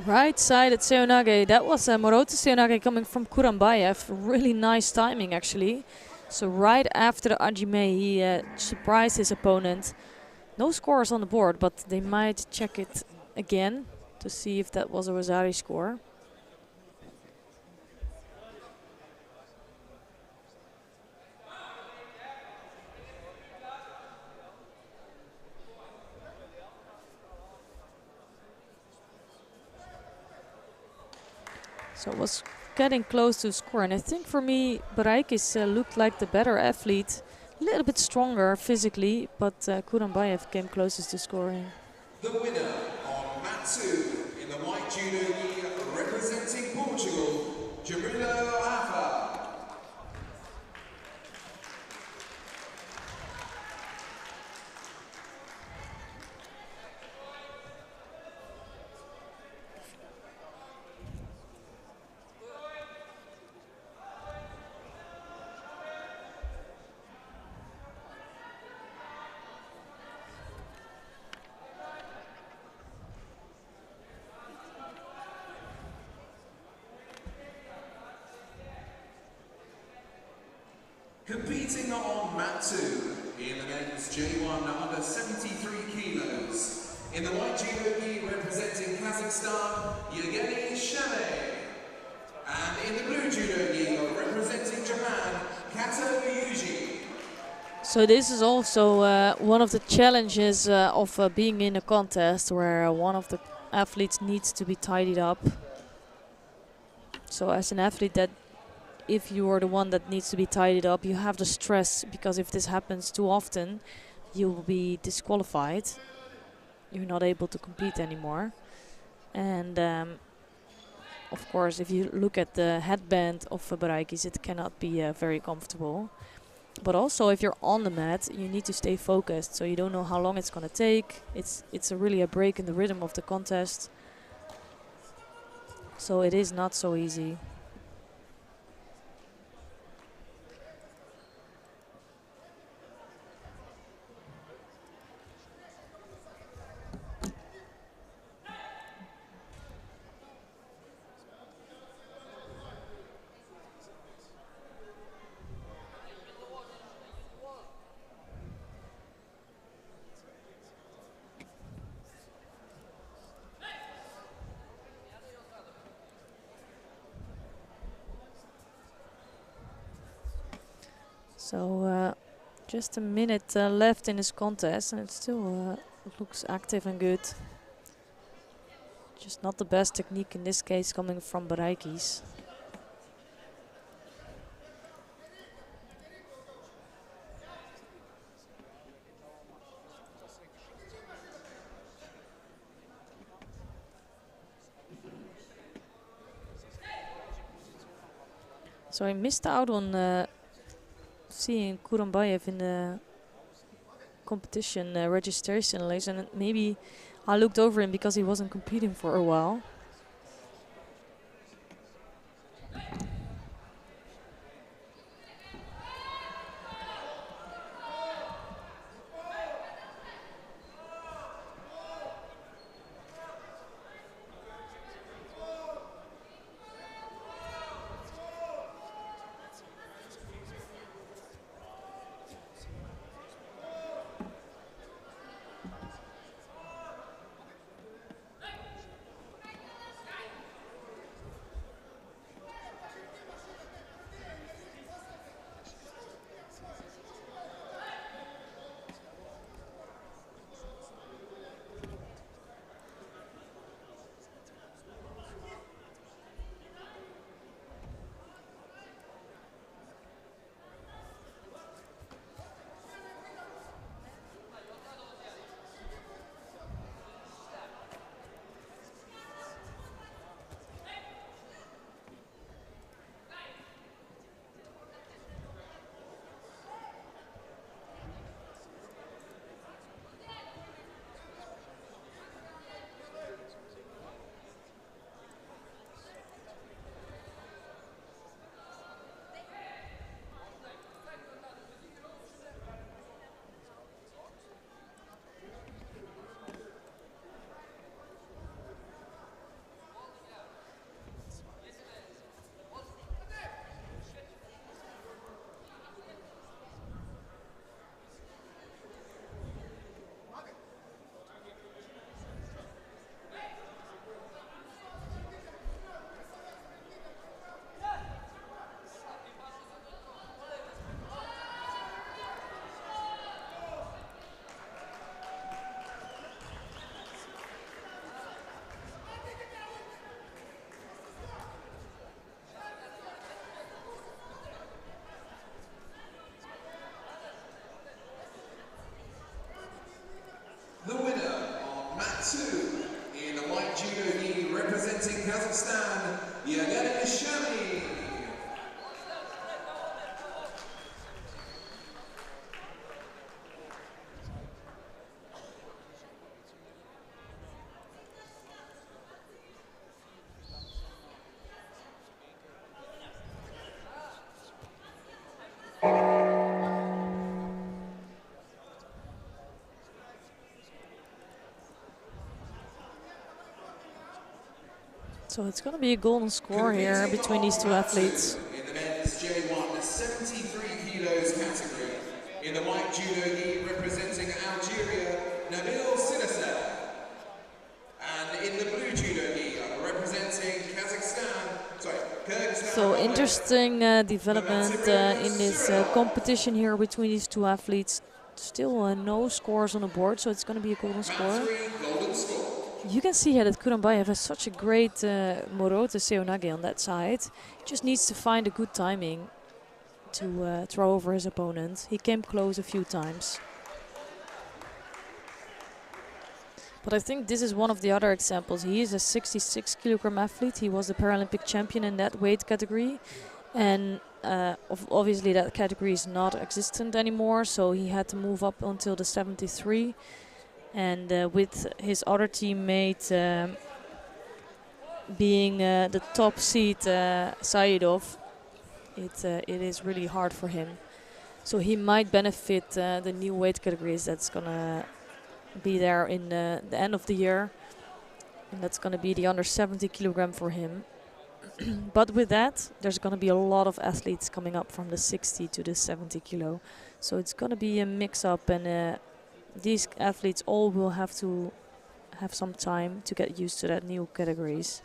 Right side at Seonage. That was Moroto Seonage coming from Kurambayev. Really nice timing, actually. So right after the Ajime, he surprised his opponent. No scores on the board, but they might check it again to see if that was a Rosari score. So it was getting close to score, and I think for me Baraikis looked like the better athlete, a little bit stronger physically, but Kurambayev came closest to scoring. The winner on mat 2 in the white judo gi representing Portugal, Jamila Afa. Competing on mat 2 in the men's J1 under 73 kilos. In the white judo gi representing Kazakhstan, Yevgeny Sheme. And in the blue judo gi representing Japan, Kato Yuji. So this is also one of the challenges of being in a contest where one of the athletes needs to be tidied up. So as an athlete, that if you are the one that needs to be tidied up, you have the stress, because if this happens too often, you will be disqualified. You're not able to compete anymore. And of course, if you look at the headband of Baraikis, it cannot be very comfortable. But also, if you're on the mat, you need to stay focused, so you don't know how long it's going to take. It's really a break in the rhythm of the contest. So it is not so easy. So just a minute left in this contest, and it still looks active and good. Just not the best technique in this case coming from Baraikis. So I missed out on seeing Kurambayev in the competition registration list, and maybe I looked over him because he wasn't competing for a while. The winner on mat 2 in the white judo gi representing Kazakhstan, Yevgeny Shami. So it's going to be a golden score here between these two athletes. In the men's J1 73 kilos category, in the white judo gi representing Algeria, Nabil Sinasel. And in the blue judo gi representing Kyrgyzstan. So interesting development in this competition here between these two athletes. Still no scores on the board, so it's going to be a golden score. You can see here that Kurambayev has such a great Morote Seonage on that side. He just needs to find a good timing to throw over his opponent. He came close a few times. But I think this is one of the other examples. He is a 66 kilogram athlete. He was the Paralympic champion in that weight category. And obviously that category is not existent anymore, so he had to move up until the 73. And with his other teammate being the top seed, Saidov, it is really hard for him. So he might benefit the new weight categories that's going to be there in the end of the year. And that's going to be the under 70 kilogram for him. But with that, there's going to be a lot of athletes coming up from the 60 to the 70 kilo. So it's going to be a mix-up, and these athletes all will have to have some time to get used to that new categories.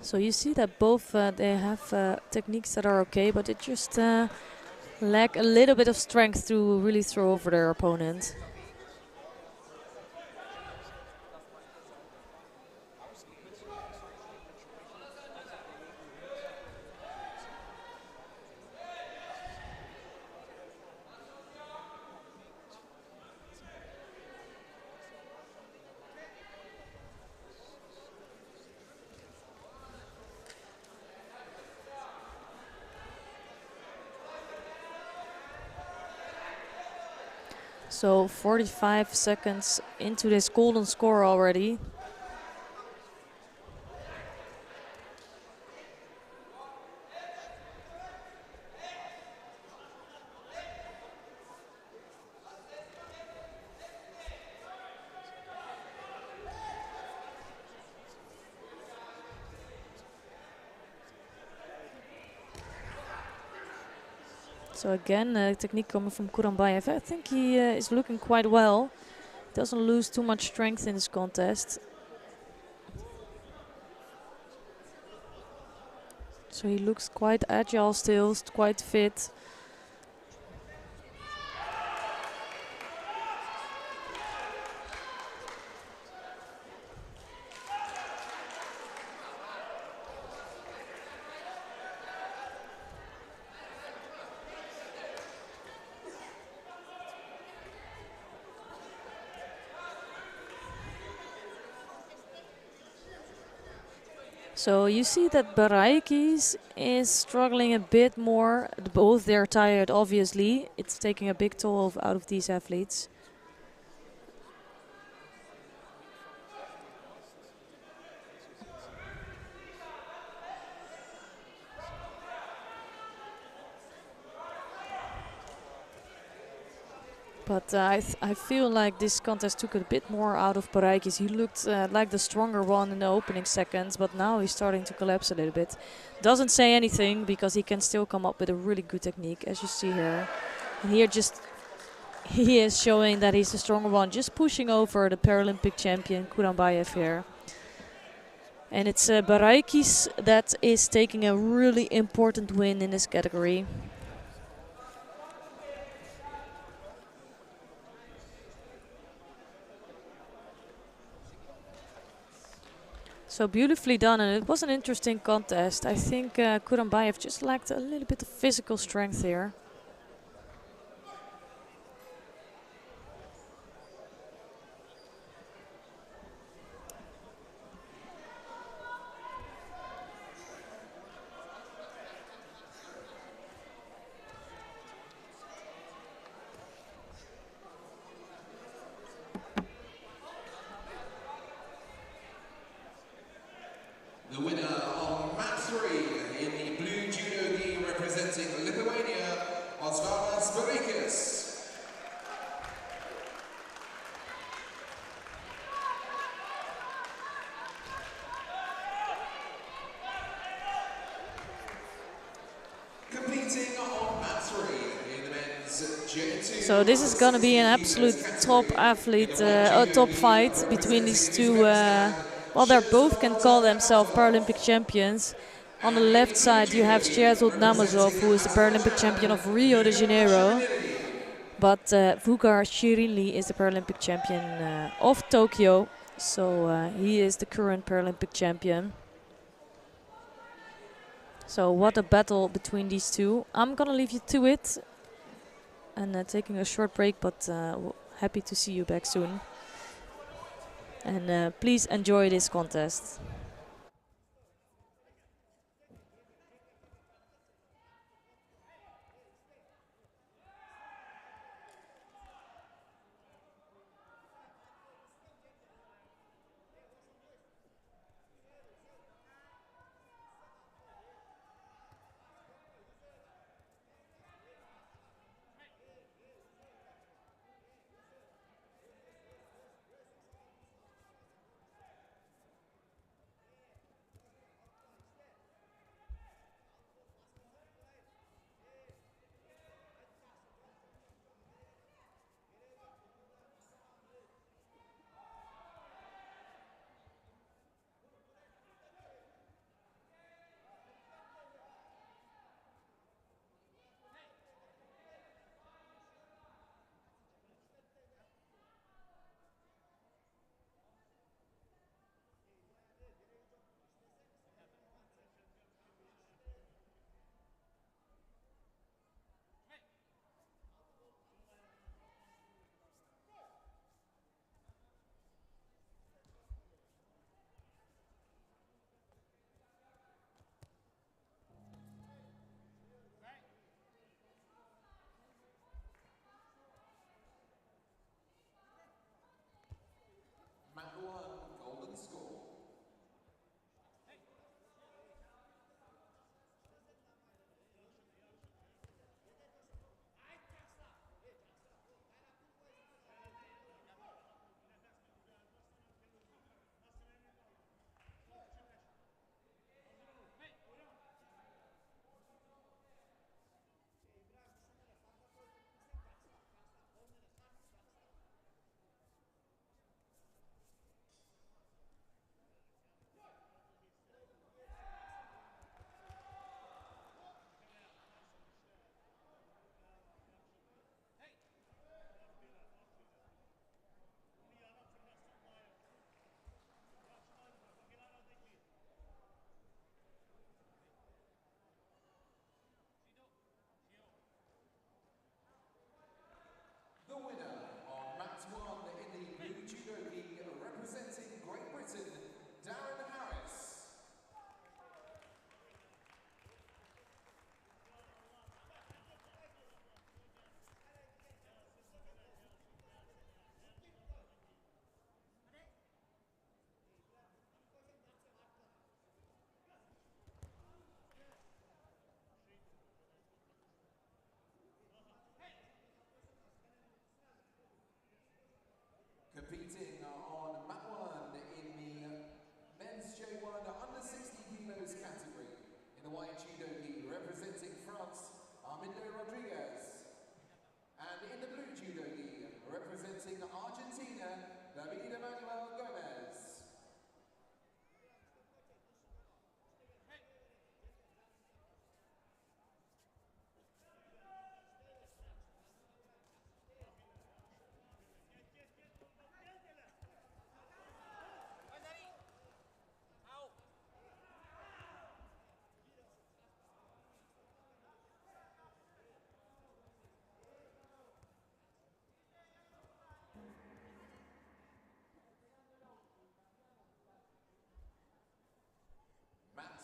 So you see that both they have techniques that are okay, but they just lack a little bit of strength to really throw over their opponent. So 45 seconds into this golden score already. So again, technique coming from Kurambayev. I think he is looking quite well. Doesn't lose too much strength in this contest. So he looks quite agile still, quite fit. So you see that Baraikis is struggling a bit more. Both they're tired, obviously. It's taking a big toll out of these athletes. But I feel like this contest took a bit more out of Baraikis. He looked like the stronger one in the opening seconds, but now he's starting to collapse a little bit. Doesn't say anything because he can still come up with a really good technique, as you see here. And here he is showing that he's the stronger one, just pushing over the Paralympic champion Kurambayev here. And it's Baraikis that is taking a really important win in this category. So beautifully done, and it was an interesting contest. I think Kurambayev just lacked a little bit of physical strength here. The winner on mat 3 in the blue judo gi representing Lithuania, Osvaldas Bareikas. Competing on mat 3 in the men's GER 2. So this is going to be an absolute top athlete, top fight between these two. Well, they both can call themselves Paralympic champions. On the left side, you have Sherzod Namazov, who is the Paralympic champion of Rio de Janeiro. But Vugar Shirinli is the Paralympic champion of Tokyo. So he is the current Paralympic champion. So what a battle between these two. I'm going to leave you to it. And taking a short break, but happy to see you back soon. And please enjoy this contest.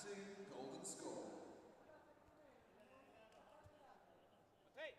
to golden score. Hey!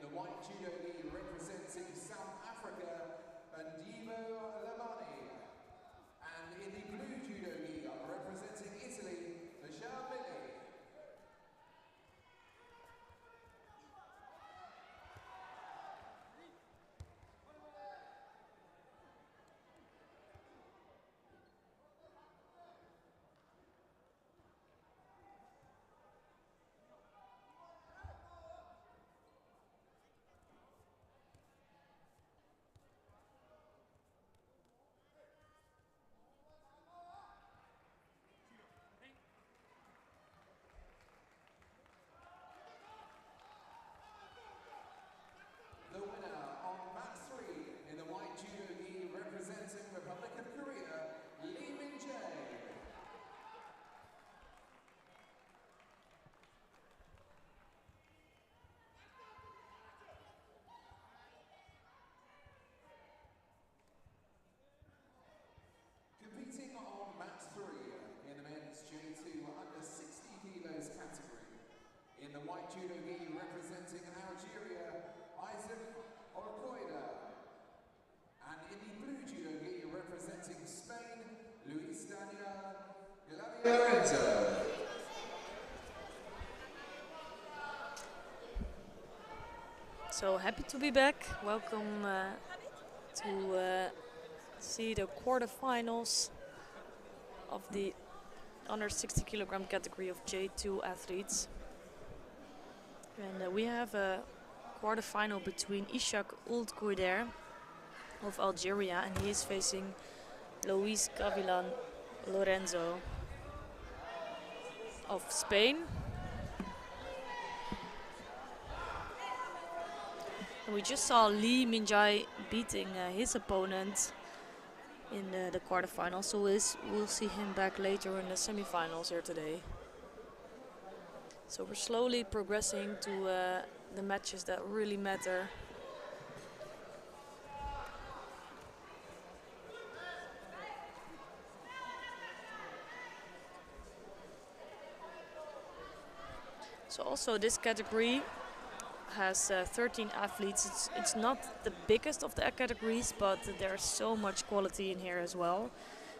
the white judo gi representing South Africa, Andivo Lamani. And in the blue judo gi representing Italy, Michelle Billy. The winner on mat 3 in the white judo gi representing Republic of Korea, Lee Min-jae. Competing on mat 3 in the men's J2 under 60 kilos category. In the white judo gi representing Algeria, Isaac Orcoida. And in the blue judo gi representing Spain, Luis Daniel Lorenzo. So happy to be back. Welcome to see the quarterfinals of the under 60 kilogram category of J2 athletes. And we have a quarterfinal between Ishak Oldkoider of Algeria, and he is facing Luis Gavilan Lorenzo of Spain. And we just saw Lee Min-jae beating his opponent in the quarterfinals, so we'll see him back later in the semifinals here today. So we're slowly progressing to the matches that really matter. So also this category has 13 athletes. It's not the biggest of the categories, but there's so much quality in here as well.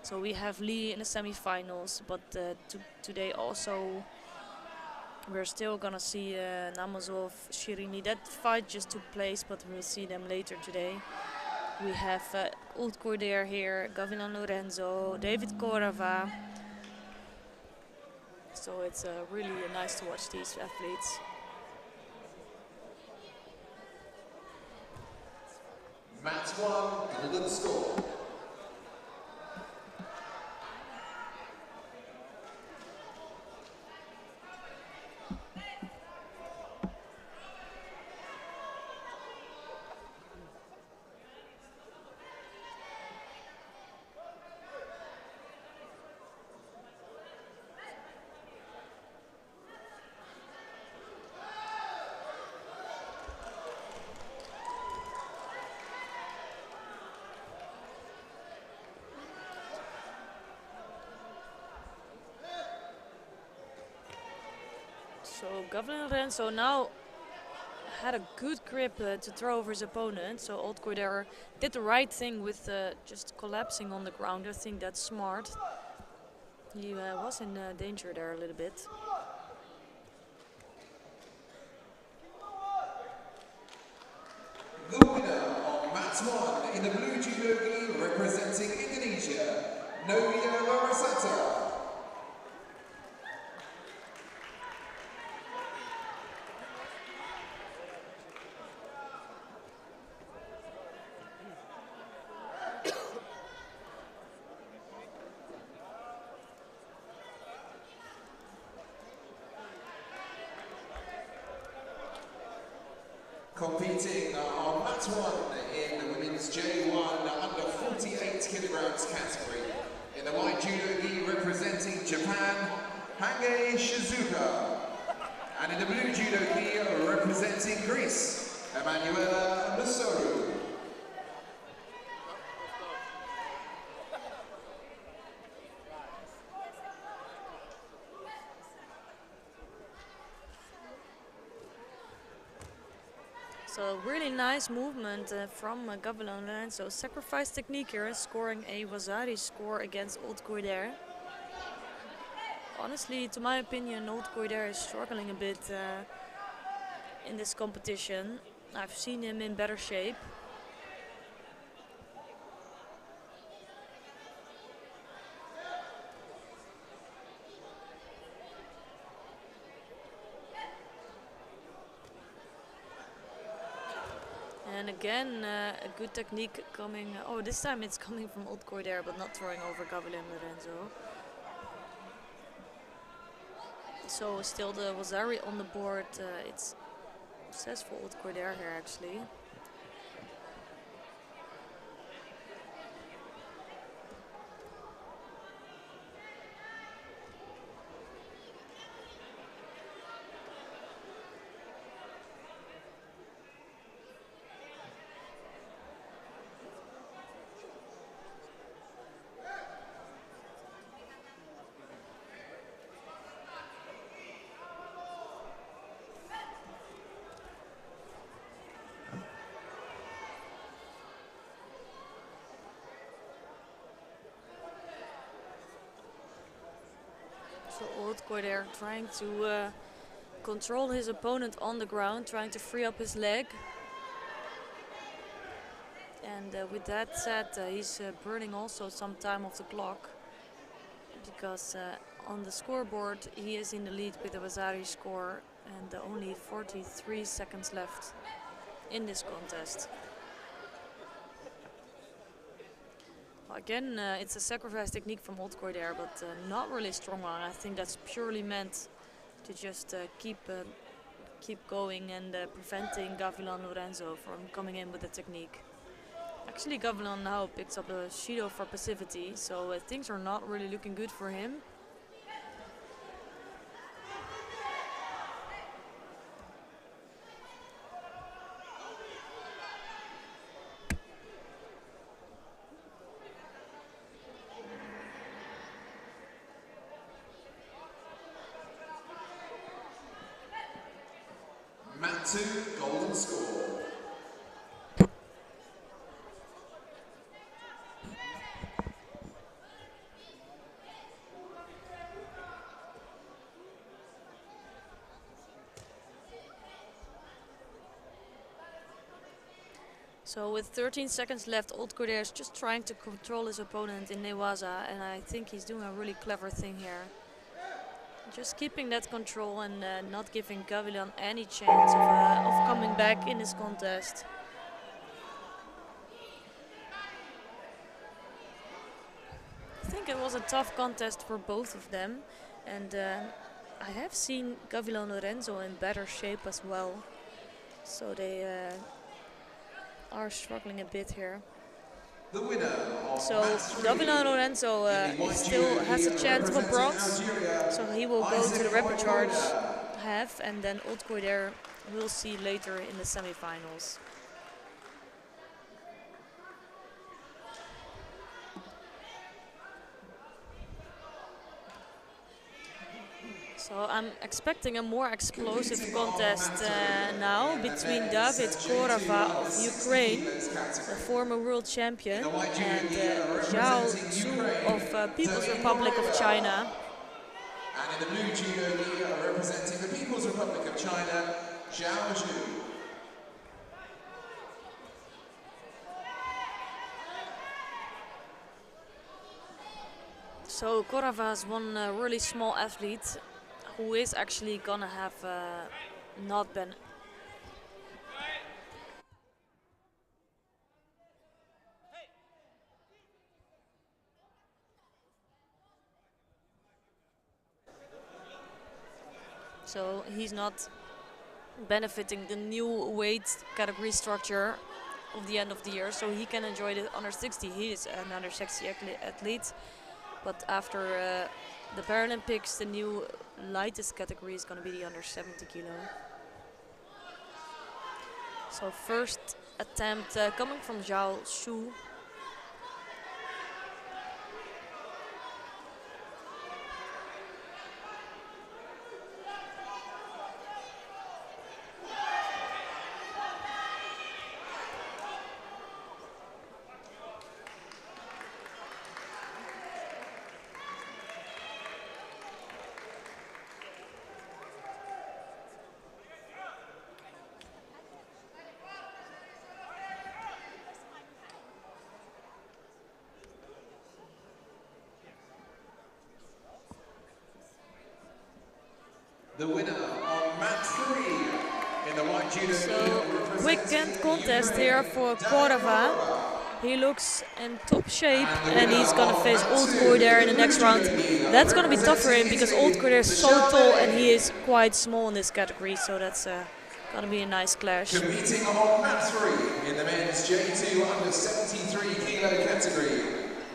So we have Lee in the semifinals, but today also we're still gonna see Namazov, Shirini. That fight just took place, but we'll see them later today. We have Oldkoider here, Gavilan Lorenzo, David Korava. So it's really nice to watch these athletes. Match 1, golden score. So Gavilan Lorenzo now had a good grip to throw over his opponent. So Oldkoider did the right thing with just collapsing on the ground. I think that's smart. He was in danger there a little bit. The winner on mat 1 in the blue judo gi representing Indonesia, Novia Larasata. Competing on mat 1 in the women's J1 under 48 kilograms category. In the white judo gi representing Japan, Hange Shizuka. And in the blue judo gi representing Greece, Emanuela Masoru. So really nice movement from Gavilan Lorenzo. Sacrifice technique here, scoring a Vasari score against Old Koider. Honestly, to my opinion, Old Koider is struggling a bit in this competition. I've seen him in better shape. And again, a good technique coming. Oh, this time it's coming from Old Koider, but not throwing over Gavilan Lorenzo. So still the Vasari on the board. It's successful Old Koider here actually. So Old Koider trying to control his opponent on the ground, trying to free up his leg. And with that said, he's burning also some time off the clock, because on the scoreboard he is in the lead with the Vasari score, and only 43 seconds left in this contest. Again, it's a sacrifice technique from Old Koider, but not really strong one. I think that's purely meant to just keep going and preventing Gavilan Lorenzo from coming in with the technique. Actually, Gavilan now picks up a Judo for passivity, so things are not really looking good for him. Mat 2, golden score. So with 13 seconds left, Old Koider is just trying to control his opponent in Newaza, and I think he's doing a really clever thing here. Just keeping that control and not giving Gavilan any chance of coming back in this contest. I think it was a tough contest for both of them, and I have seen Gavilan Lorenzo in better shape as well. So they are struggling a bit here. The winner of So Gavilan Lorenzo still has a chance of a bronze, so he will go to the rapid charge half, and then Old Koider we'll see later in the semifinals. So I'm expecting a more explosive contest now between David Korava of Ukraine, the former world champion, and Zhao Zhu of People's Republic of China. And in the blue judo gear, representing the People's Republic of China, Zhao Zhu. So Korava is one really small athlete who is actually gonna have not been. So he's not benefiting the new weight category structure of the end of the year, so he can enjoy the under 60. He is an under 60 athlete, but after the Paralympics, the new lightest category is going to be the under 70 kilo. So first attempt coming from Zhao Zhu. The winner on mat 3 in the white judo. So quick end contest here for Cordova. He looks in top shape and he's gonna face Oldcore there in the next round. That's gonna be tough for him because Oldcore is so tall and he is quite small in this category, so that's gonna be a nice clash. Competing on mat 3 in the men's J2 under 73 kilo category.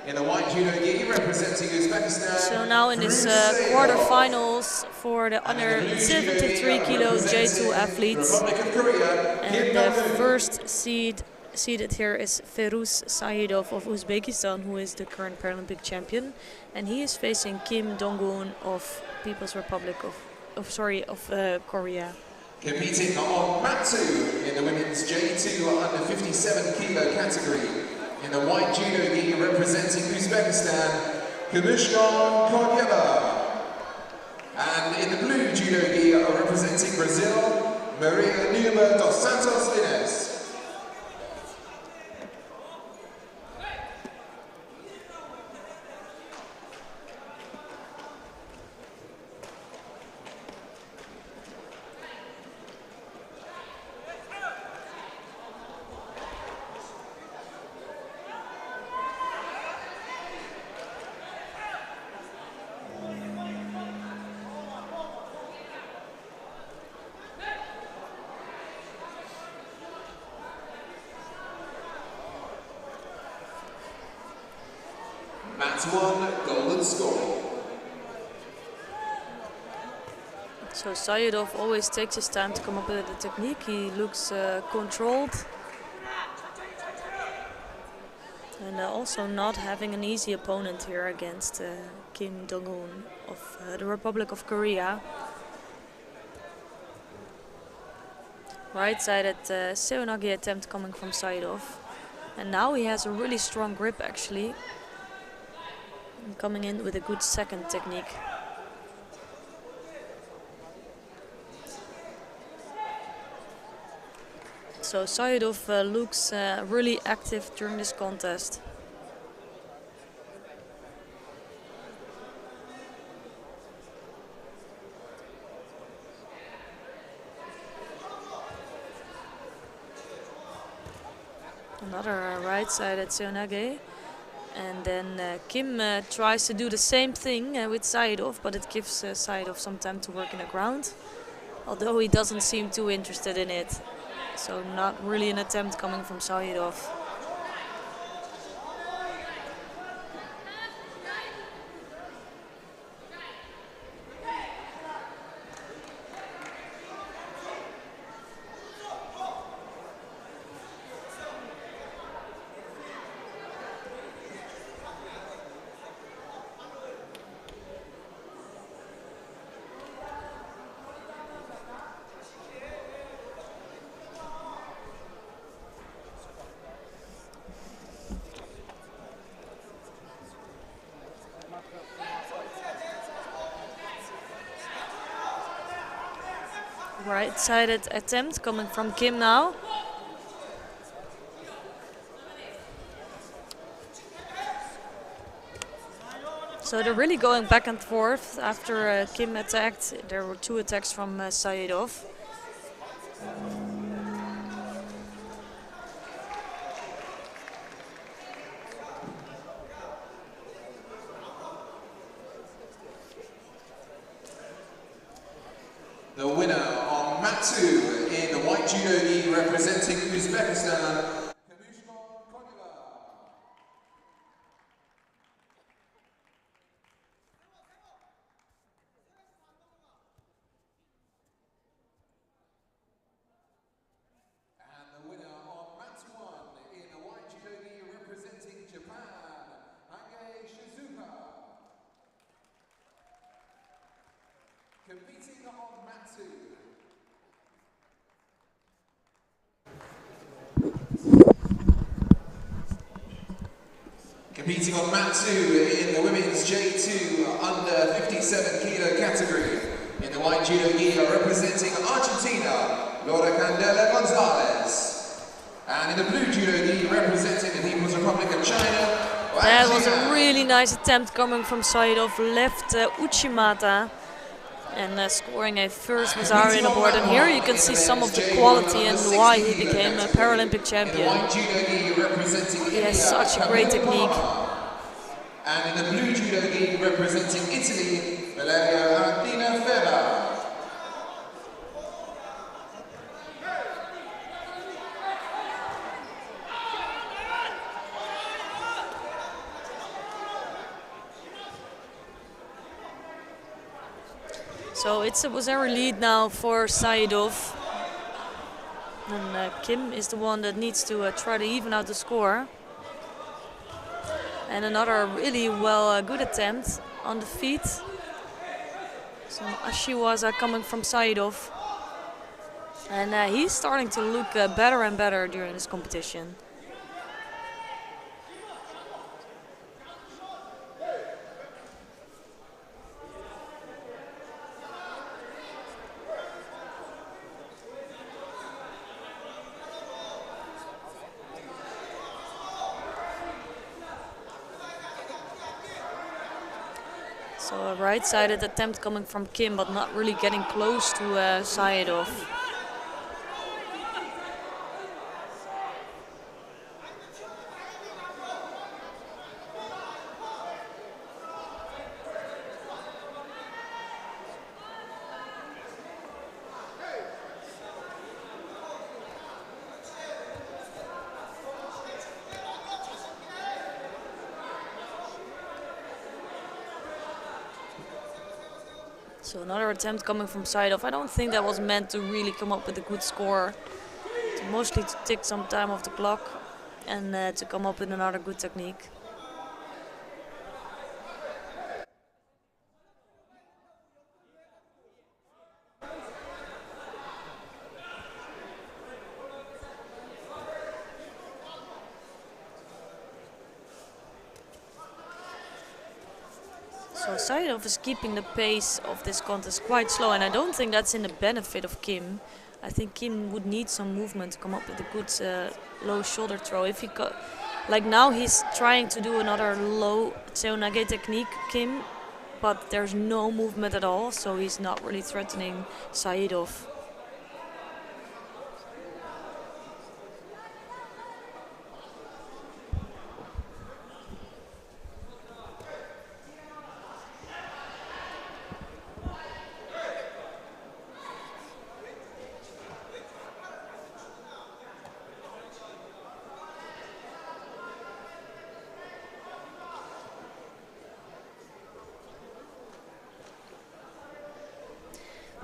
In the white judo gi representing Uzbekistan. So now in this quarterfinals for the under 73 kilo J2 athletes. And the first seeded here is Feruz Saidov of Uzbekistan, who is the current Paralympic champion, and he is facing Kim Dong-hoon of People's Republic of Korea. Competing on mat 2 in the women's J2 under 57 kilo category. In the white judo gi representing Uzbekistan, Kamishkan Koryeva. And in the blue judo gi representing Brazil, Maria Numa dos Santos Lines. Mat 1, golden score. So Saidov always takes his time to come up with the technique. He looks controlled. And also not having an easy opponent here against Kim Dong-hoon of the Republic of Korea. Right-sided Seoinage attempt coming from Saidov. And now he has a really strong grip actually. Coming in with a good second technique. So Saidov looks really active during this contest. Another right-sided Seoinage. And then Kim tries to do the same thing with Saidov, but it gives Saidov some time to work in the ground. Although he doesn't seem too interested in it. So not really an attempt coming from Saidov. Right-sided attempt coming from Kim now. So they're really going back and forth after Kim attacked. There were two attacks from Saidov. The winner on mat 2 in the white judo gi representing Uzbekistan. Competing on mat 2. Competing on mat 2 in the women's J2 under 57 kilo category. In the white judo gi representing Argentina, Laura Candela Gonzalez. And in the blue judo gi representing the People's Republic of China. That was a really nice attempt coming from Saidov. Left Uchimata. and scoring a first Mazari on the board. And here you can see some of the quality and why he became a Paralympic champion. He has such a great technique. And in the blue judo gi representing Italy, Valeria Martina Ferra. So it's a Mazari lead now for Saidov. And Kim is the one that needs to try to even out the score. And another really good attempt on the feet. So Ashiwaza coming from Saidov. And he's starting to look better and better during this competition. So a right-sided attempt coming from Kim, but not really getting close to Saidov. So another attempt coming from Saidov. I don't think that was meant to really come up with a good score. Mostly to take some time off the clock and to come up with another good technique. So Saidov is keeping the pace of this contest quite slow, and I don't think that's in the benefit of Kim. I think Kim would need some movement to come up with a good low shoulder throw. If he like now he's trying to do another low Tseonage technique, Kim, but there's no movement at all, so he's not really threatening Saidov.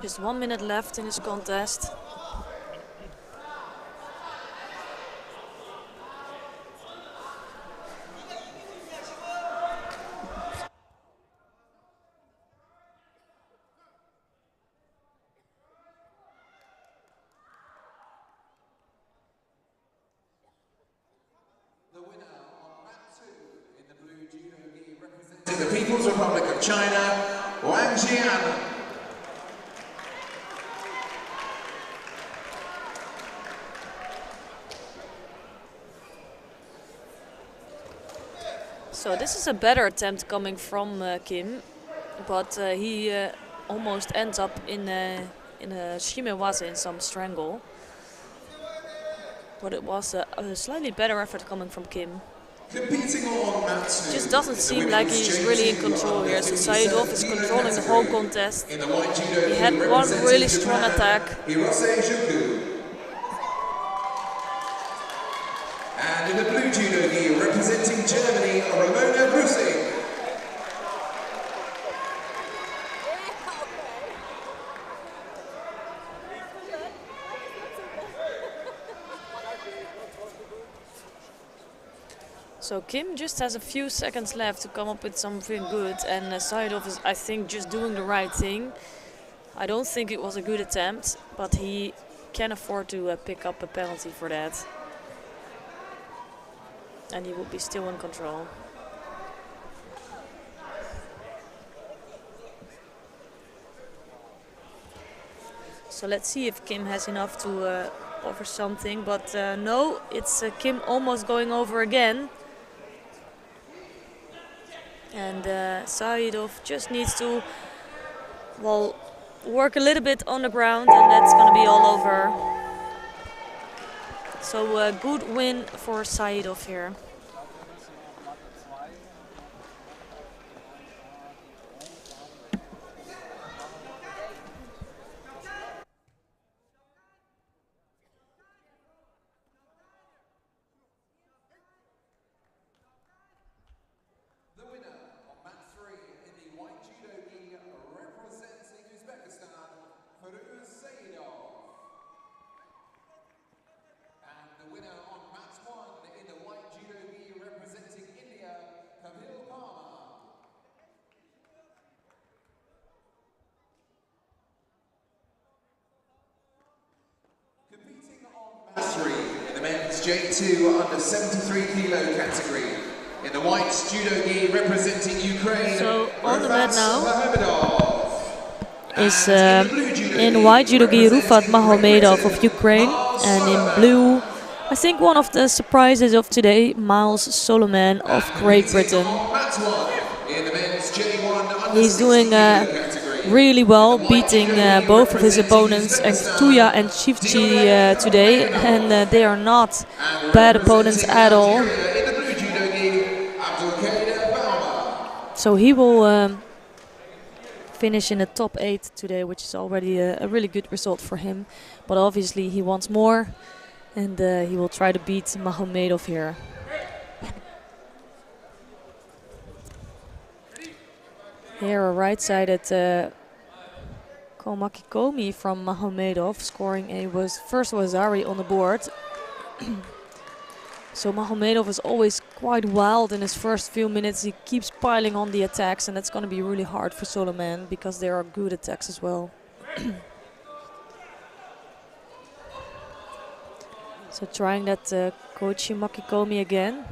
Just 1 minute left in this contest. The winner on lap 2 in the blue judo gi representing the People's Republic of China, Wang Jian. So this is a better attempt coming from Kim, but he almost ends up in a shimewaza, in some strangle. But it was a slightly better effort coming from Kim. Competing on mat 2. Just doesn't seem like he's really in control here. So Saidov is controlling the whole contest. In the white judo He had one really strong attack. And in the blue judo gi representing Germany, Ramona Brusing. So Kim just has a few seconds left to come up with something good, and Saidov is, I think, just doing the right thing. I don't think it was a good attempt, but he can afford to pick up a penalty for that. And he will be still in control. So let's see if Kim has enough to offer something, but no, it's Kim almost going over again. And Saidov just needs to, well, work a little bit on the ground, and that's going to be all over. So a good win for Saidov here. The winner on mat 3 in the white judo gi representing Uzbekistan, Prix Heidelberg. And the winner on mat 1 in the white judo gi representing India, Commentated. Competing on mat 3 in the men's J2 under 73 kilo category. In the white judo gi representing Ukraine, So on the mat now is in in white judo gi Rufat Mahomedov of Ukraine, and in blue, I think one of the surprises of today, Miles Solomon of Great Britain. He's doing really well, beating both of his opponents, Tuya and Shivchi, today, and they are not bad opponents at all. So he will finish in the top 8 today, which is already a really good result for him. But obviously he wants more, and he will try to beat Mahomedov here. Here a right-sided Komakikomi from Mahomedov, scoring a first Wazari on the board. So Mahomedov is always quite wild in his first few minutes. He keeps piling on the attacks, and that's going to be really hard for Solomon because there are good attacks as well. So trying that Koichi Makikomi again.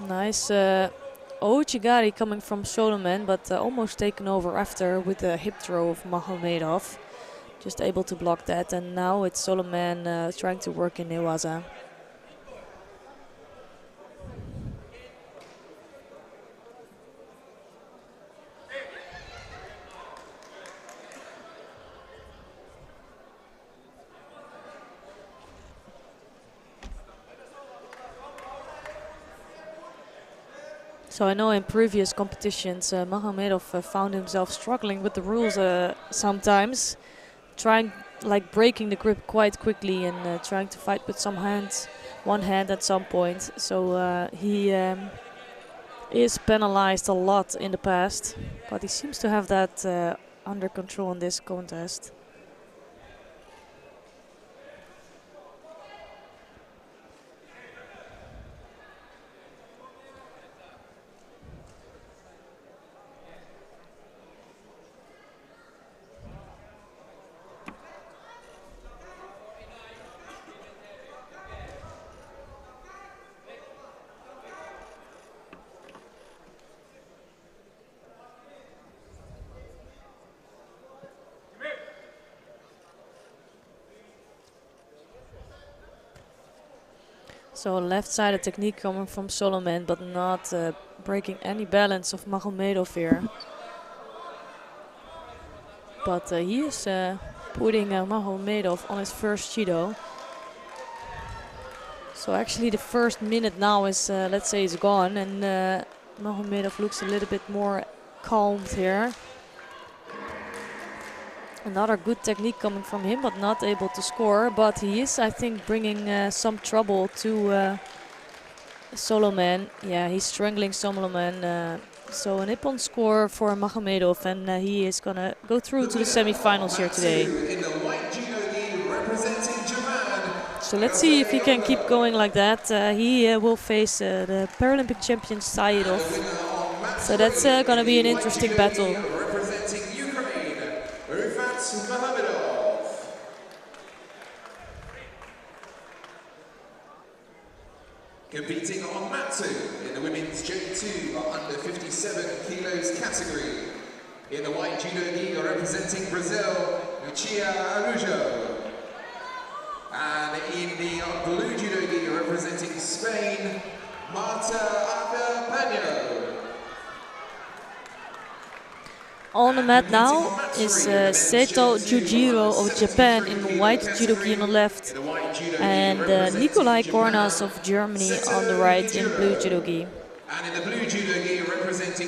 Nice Ouchigari coming from Solomon, but almost taken over after with the hip throw of Mahomedov. Just able to block that, and now it's Solomon trying to work in Newaza. So I know in previous competitions Mahomedov found himself struggling with the rules sometimes, trying like breaking the grip quite quickly and trying to fight with one hand at some point. So he is penalized a lot in the past, but he seems to have that under control in this contest. So left-sided technique coming from Solomon, but not breaking any balance of Mahomedov here. But he is putting Mahomedov on his first Judo. So actually the first minute now is, let's say, is gone, and Mahomedov looks a little bit more calmed here. Another good technique coming from him, but not able to score. But he is, I think, bringing some trouble to Solomon. Yeah, he's strangling Solomon. So a Nippon score for Mahomedov, and he is going to go through to the semi-finals here today. So let's see if he can keep going like that. He will face the Paralympic champion Saidov. So that's going to be an interesting battle. Competing on mat 2 in the women's J2 under 57 kilos category. In the white judo gi representing Brazil, Lucia Arujo. And in the blue judo gi representing Spain, Marta Agapano. On the mat now is Seto Jujiro of Japan in the white judo gi on the left, and Nikolai Kornas of Germany on the right in blue judo gi.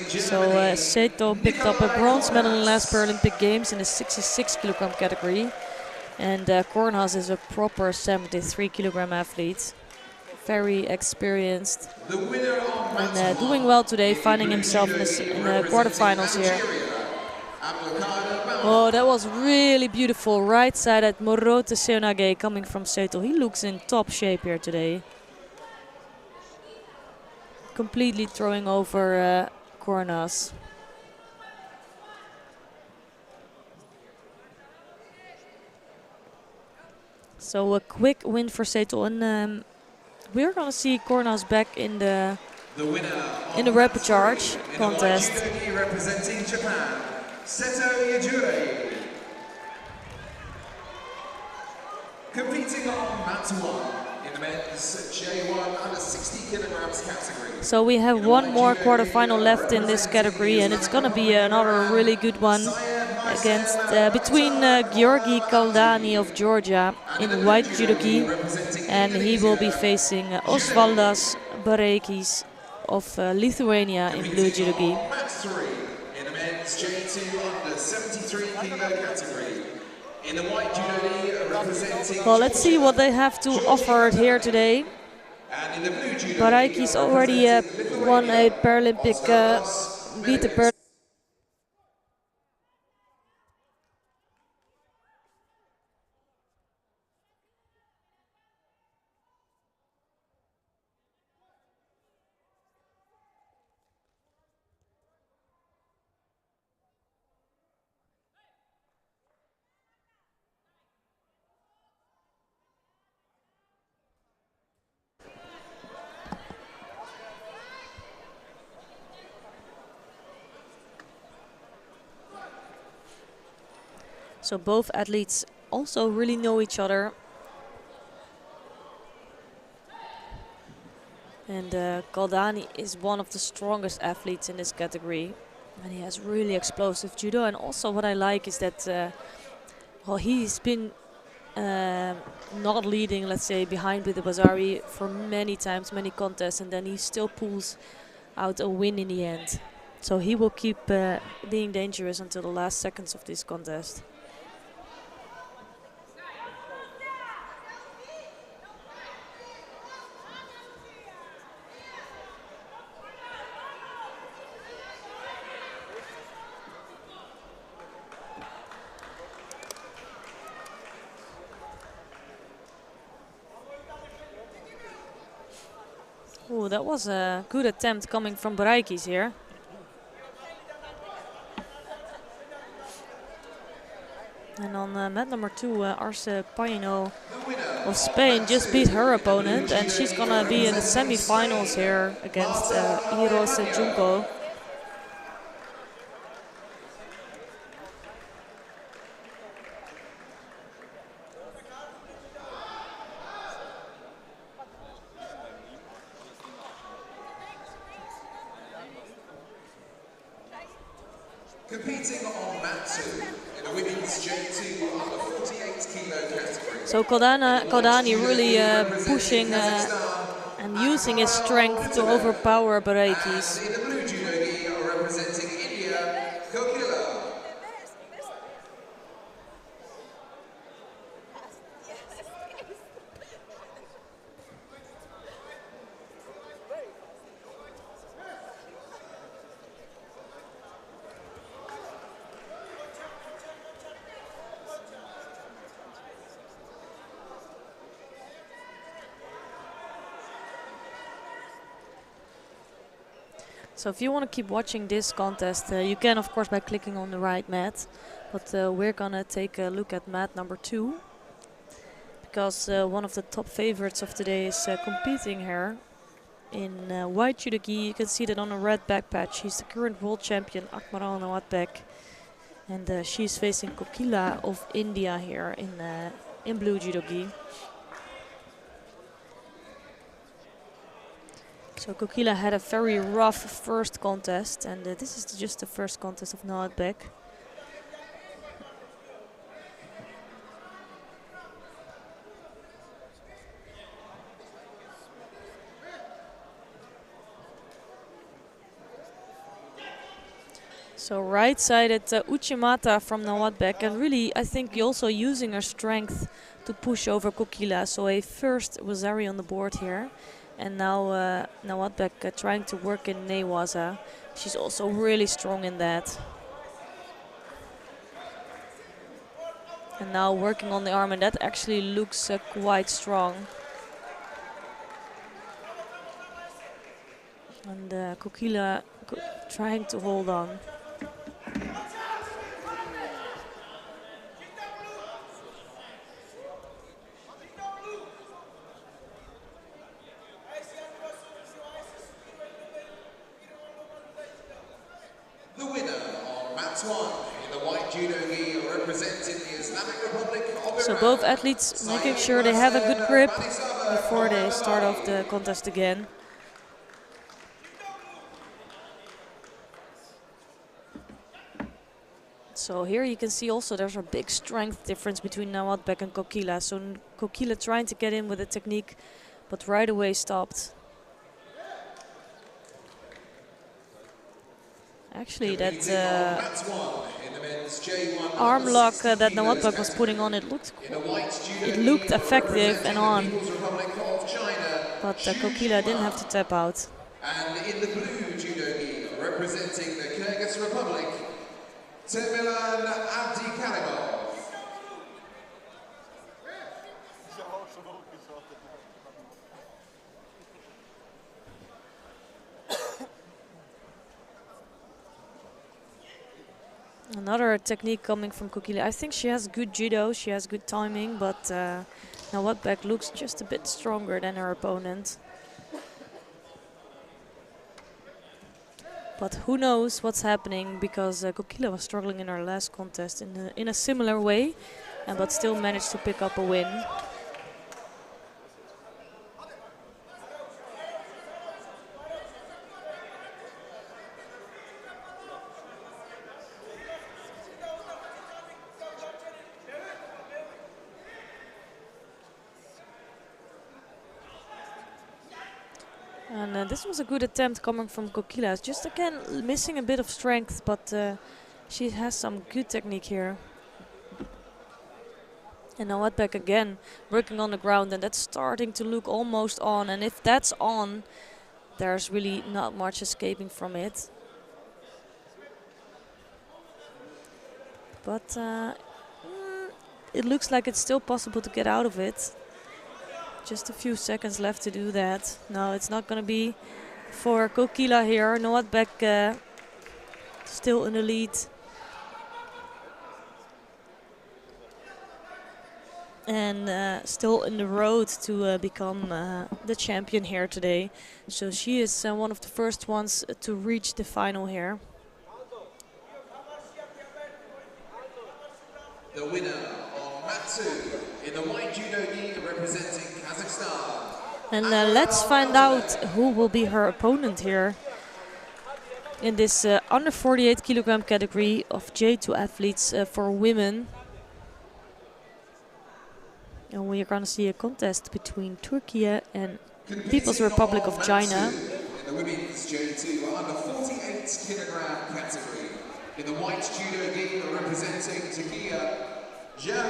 So Seto picked up a bronze medal in the last Paralympic Games in the 66 kilogram category, and Kornas is a proper 73 kilogram athlete, very experienced, and doing well today, finding himself in the quarterfinals here. Oh, that was really beautiful. Right side at Morote Seonage coming from Seto. He looks in top shape here today. Completely throwing over Kornas. So a quick win for Seto, and we're gonna see Kornas back in the rapid charge contest. Representing Japan, Seto Yajure. Competing on mat 1 in the men's J1 under 60 kilograms category. So we have one more quarterfinal left in this category, and it's gonna be another really good one against between Georgi Kaldani of Georgia in white judo gi, and he will be facing Osvaldas Bareikis of Lithuania in blue judo gi. In the men's J2 under 73 kilo category. In the white judo gi representing. Well, let's see what they have to offer here today. And in the blue judo Bareikis already won a Paralympic beat the So both athletes also really know each other. And Kaldani is one of the strongest athletes in this category. And he has really explosive judo. And also what I like is that well, he's been not leading, let's say, behind with the Bazari for many times, many contests. And then he still pulls out a win in the end. So he will keep being dangerous until the last seconds of this contest. Oh, that was a good attempt coming from Bareikis here. And on mat number 2, Arce Paino of Spain just beat her opponent, and she's gonna be in the semi-finals here against Hirose Junko. Competing on mat 2 in the women's J2 under 48 kilo category. So Kaldani really pushing and using his strength to overpower Bareikis. In the blue judo gi representing India, Kokila. So if you want to keep watching this contest, you can of course by clicking on the right mat. But we're gonna take a look at mat number 2, because one of the top favorites of today is competing here. In white judogi, you can see that on a red back patch. She's the current world champion, Akmaral Nawatbek. And she's facing Kokila of India here in blue judogi. So Kokila had a very rough first contest, and this is just the first contest of Nawatbek. So right-sided Uchimata from Nawatbek, and really I think also using her strength to push over Kokila. So a first Wazari on the board here, and now Nawatbek trying to work in Newaza. She's also really strong in that. And now working on the arm, and that actually looks quite strong. And Kokila trying to hold on. The winner of Match 1 in the white judogi representing the Islamic Republic of Iran. So both athletes making sure they have a good grip before they start off the contest again. So here you can see also there's a big strength difference between Nawatbek and Kokila. So Kokila trying to get in with a technique, but right away stopped. Actually, that arm lock that Nawatbek was putting on, it looked effective and on. But Kokila didn't have to tap out. And in the blue judogi representing the Kyrgyz Republic, Temilan Abdikarimov. Another technique coming from Kokila. I think she has good judo, she has good timing, but Nawatbek looks just a bit stronger than her opponent. But who knows what's happening, because Kokila was struggling in her last contest in a similar way, but still managed to pick up a win. And this was a good attempt coming from Kokila. Just again missing a bit of strength, but she has some good technique here. And Nawatbek again working on the ground, and that's starting to look almost on. And if that's on, there's really not much escaping from it. But it looks like it's still possible to get out of it. Just a few seconds left to do that. No, it's not going to be for Kokila here. Nawatbek still in the lead. And still in the road to become the champion here today. So she is one of the first ones to reach the final here. The winner of Matsu in the white judogi representing Kazakhstan. And let's find out who will be her opponent here in this under 48 kilogram category of J2 athletes for women. And we are going to see a contest between Turkey and People's Republic of China. In the women's J2 under 48 kilogram category. In the white judogi representing Turkey, GER.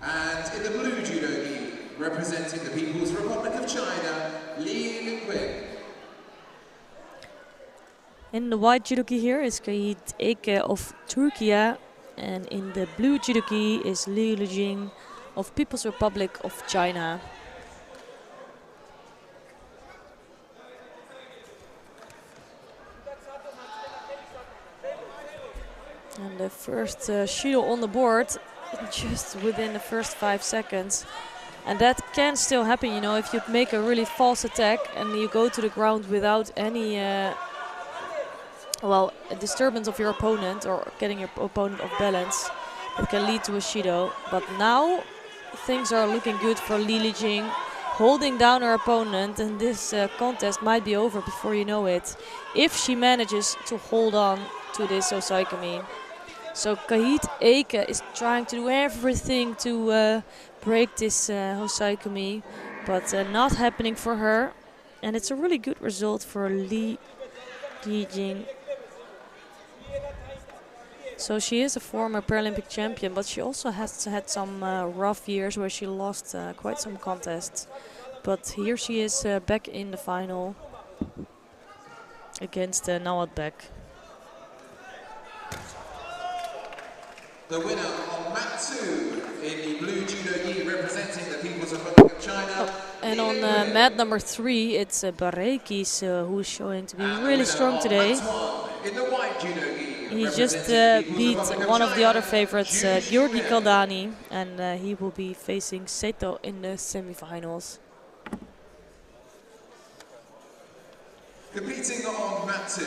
And in the blue judogi representing the People's Republic of China, Li Qin. In the white judogi here is Kayit Eke of Turkey, and in the blue judogi is Li Lujing of People's Republic of China. And the first Shido on the board, just within the first 5 seconds. And that can still happen, you know, if you make a really false attack and you go to the ground without any, well, a disturbance of your opponent or getting your opponent off balance. It can lead to a Shido. But now things are looking good for Li Lijing, holding down her opponent, and this contest might be over before you know it, if she manages to hold on to this Osaikami. So Kahit Eke is trying to do everything to break this Hosaikami, but not happening for her. And it's a really good result for Li Lijing. So she is a former Paralympic champion, but she also has had some rough years where she lost quite some contests. But here she is back in the final against Nawat Bek. The winner on mat 2 in the blue judo gi representing the People's Republic of China. And on mat number 3, it's Barekis who is showing to be really strong today. In the white judo gi. He just beat one of the other favorites, Georgi Kaldani, and he will be facing Seto in the semifinals. Competing on mat 2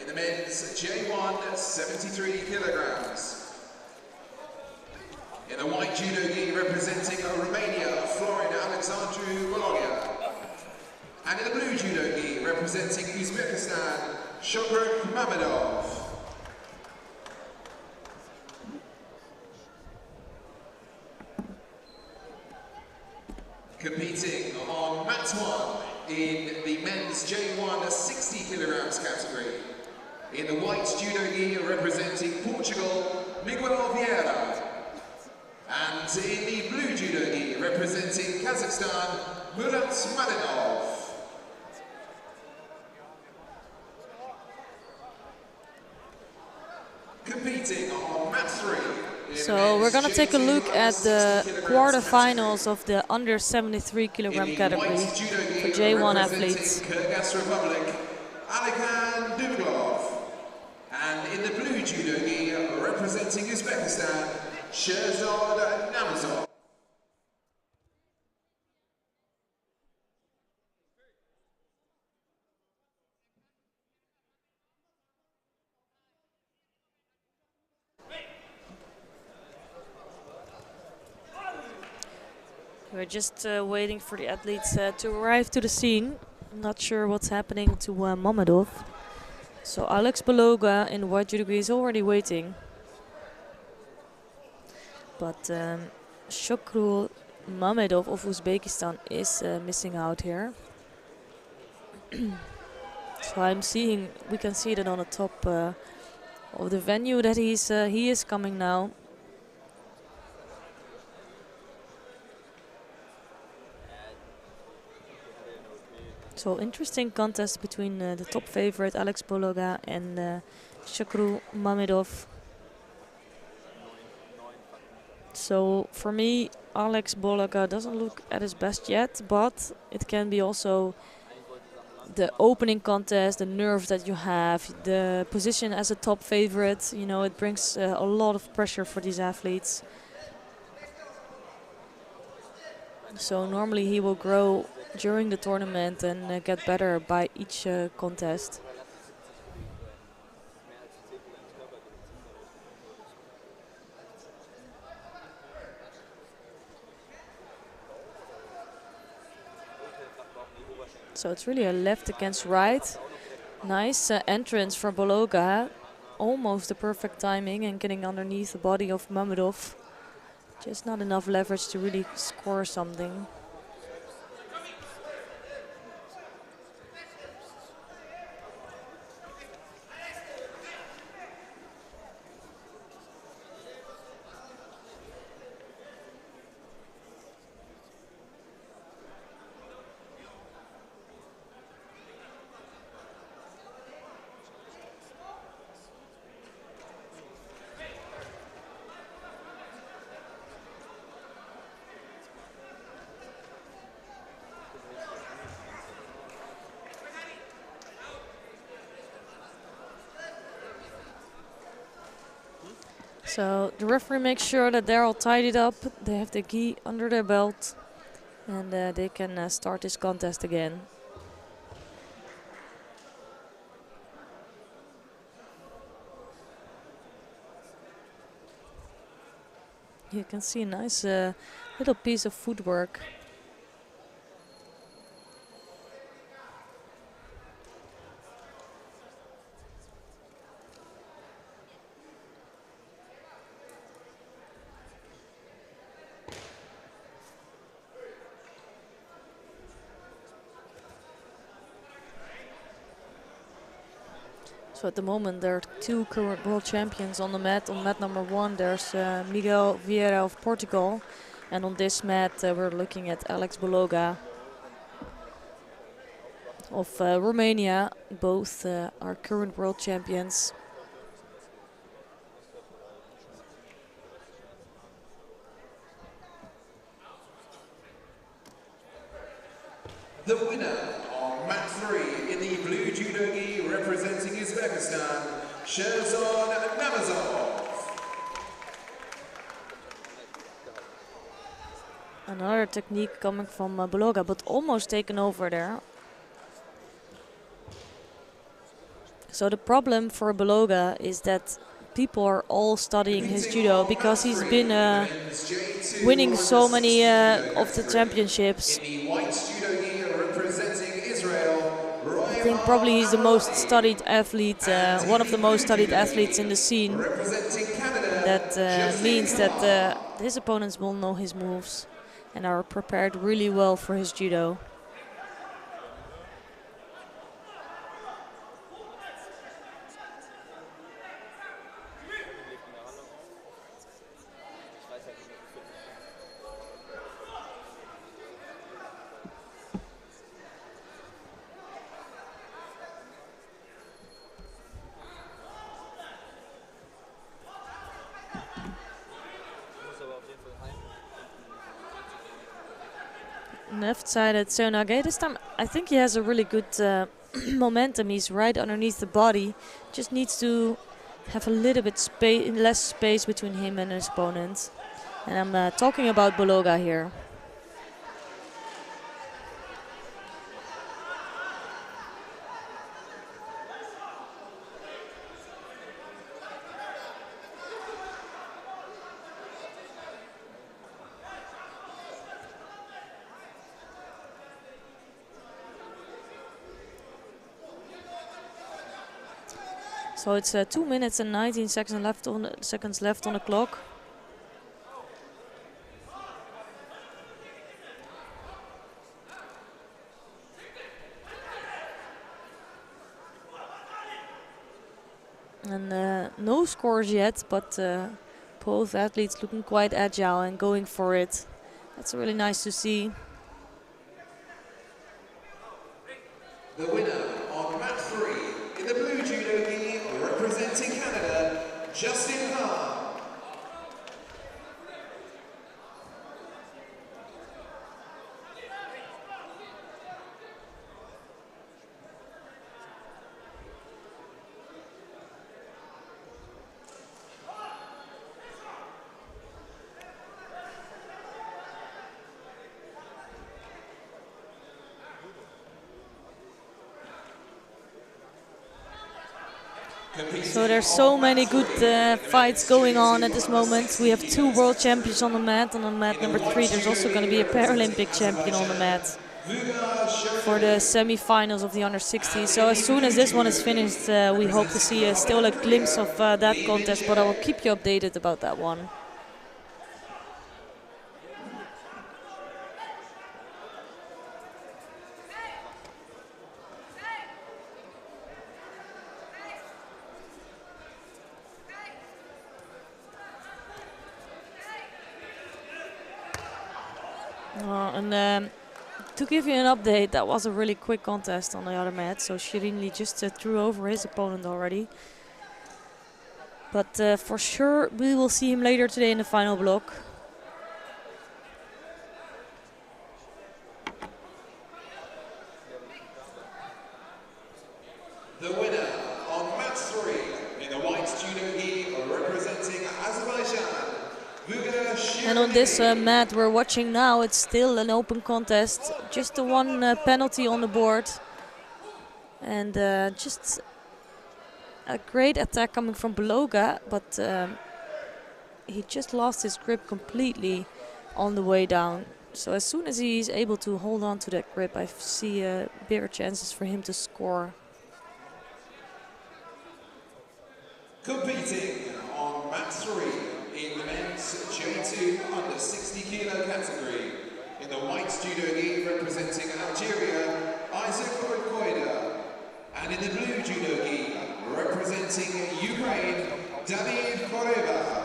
in the men's J1 73 kilograms. In the white judo gi representing Romania, Florin Alexandru Bologna. And in the blue judo gi representing Uzbekistan, Shokruk Mamedov. Competing on mat 1 in the men's J1 60 kilograms category. In the white judo gi representing Portugal, Miguel Vieira. And in the blue judo gi representing Kazakhstan, Murat Madinov. Competing on mat 3. So we're going to take a look at the quarterfinals of the under 73 kilogram category for J1 athletes. Kyrgyz Republic, Alikan Dubglov. And in the blue judo gi representing Uzbekistan, Sherzad Namazov. We're just waiting for the athletes to arrive to the scene. I'm not sure what's happening to Mamedov. So Alex Baloga in white judo is already waiting. But Shokrul Mamedov of Uzbekistan is missing out here. So I'm seeing, we can see that on the top of the venue that he is coming now. So interesting contest between the top favorite Alex Bologa and Shokrul Mamedov. So for me, Alex Bologa doesn't look at his best yet, but it can be also the opening contest, the nerve that you have, the position as a top favorite. You know, it brings a lot of pressure for these athletes. So normally he will grow during the tournament and get better by each contest. So it's really a left against right. Nice entrance for Bologa. Almost the perfect timing and getting underneath the body of Mamedov. Just not enough leverage to really score something. So the referee makes sure that they're all tidied up. They have the gi under their belt. And they can start this contest again. You can see a nice little piece of footwork. So at the moment there are two current world champions on the mat. On mat number 1 there's Miguel Vieira of Portugal. And on this mat we're looking at Alex Bologa of Romania. Both are current world champions. The winner on mat 3 in the blue judo gi representing Uzbekistan, Sherzon Namazov. Another technique coming from Bologa, but almost taken over there. So the problem for Bologa is that people are all studying his judo because he's been winning so many of the championships. I think probably he's the most studied athlete, one of the most studied athletes in the scene. That means that his opponents will know his moves and are prepared really well for his judo. Left-sided Sonage. This time I think he has a really good momentum. He's right underneath the body. Just needs to have a little bit less space between him and his opponent. And I'm talking about Bologa here. So it's 2 minutes and 19 seconds left on the clock. And no scores yet, but both athletes looking quite agile and going for it. That's really nice to see. The winner on mat 3 in the blue judo gi representing Canada, Justin Hahn. So there's so many good fights going on at this moment. We have 2 world champions on the mat, and on mat number 3 there's also going to be a Paralympic champion on the mat for the semi-finals of the under 60. So as soon as this one is finished, we hope to see still a glimpse of that contest, but I will keep you updated about that one. To give you an update, that was a really quick contest on the other mat. So Shirinli just threw over his opponent already. But for sure, we will see him later today in the final block. The winner on mat 3 in the white judo gi representing Azerbaijan, And on this mat we're watching now, it's still an open contest. Just the one penalty on the board. And just a great attack coming from Beloga, but he just lost his grip completely on the way down. So as soon as he's able to hold on to that grip, I see bigger chances for him to score. Competing on mat 3 in the men's J2 under 60 kilo category. In the white judo gi representing Algeria, Isaac Koida. And in the blue judo gi representing Ukraine, David Koreva.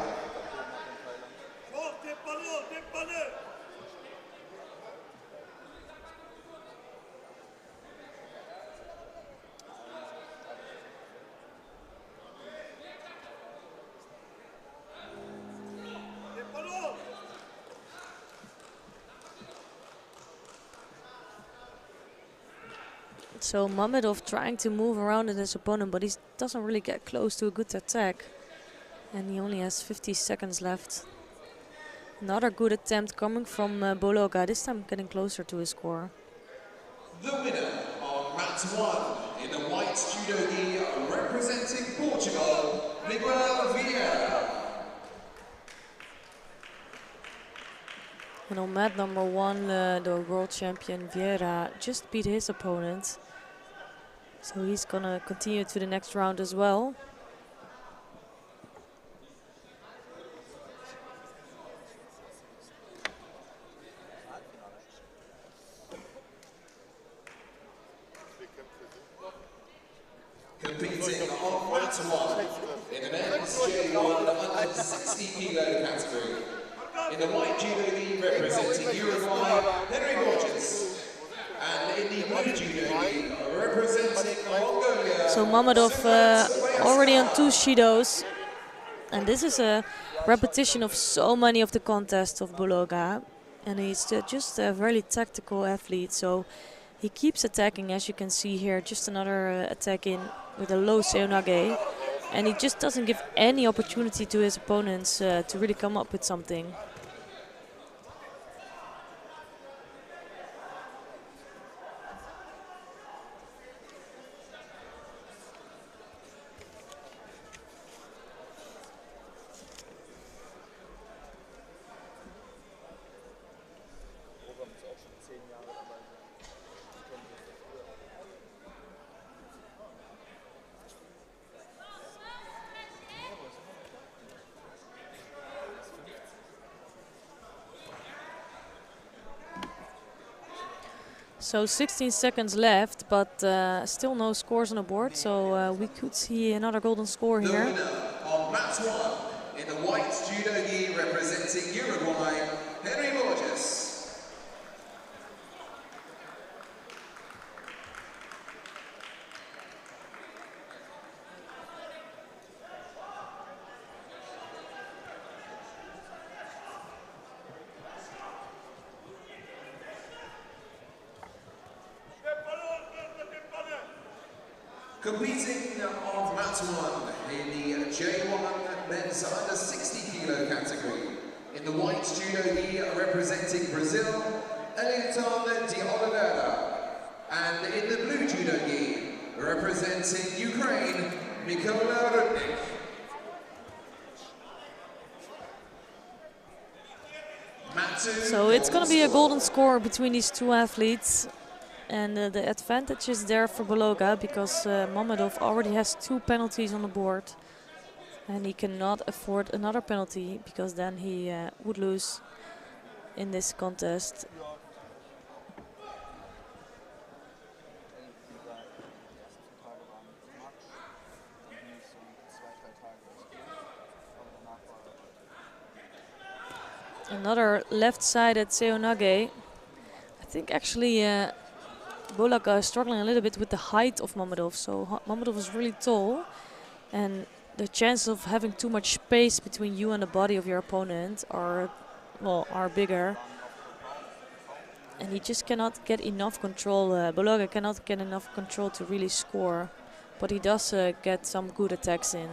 So Mamedov trying to move around at his opponent, but he doesn't really get close to a good attack. And he only has 50 seconds left. Another good attempt coming from Beloga, this time getting closer to his score. The winner on mat 1 in the white judo gi representing Portugal, Miguel Vieira. And on mat number 1, the world champion Vieira just beat his opponent. So he's gonna continue to the next round as well. Competing on mat 1 in the men's J1 under 60 kilo category. In the white judo gi representing Uruguay, Henry Borges. And in the blue judo gi representing Mongolia. So Mamedov already on 2 Shidos. And this is a repetition of so many of the contests of Beloga. And he's just a very tactical athlete. So he keeps attacking, as you can see here. Just another attack in with a low seonage. And he just doesn't give any opportunity to his opponents to really come up with something. So 16 seconds left, but still no scores on the board, so we could see another golden score here. The winner on mat 1 in the white judo gi representing Uruguay, Henry Borges. Competing on mat 1 in the J1 men's under 60 kilo category. In the white judo gi representing Brazil, Eliton de Oliveira. And in the blue judo gi representing Ukraine, Mikola Rudnik. So it's going to be a golden score between these two athletes. And the advantage is there for Beloga because Mamedov already has 2 penalties on the board. And he cannot afford another penalty because then he would lose in this contest. Another left-sided seonage. I think actually Beloga is struggling a little bit with the height of Mamedov. So Mamedov is really tall, and the chances of having too much space between you and the body of your opponent are bigger. And he just cannot get enough control. Beloga cannot get enough control to really score, but he does get some good attacks in.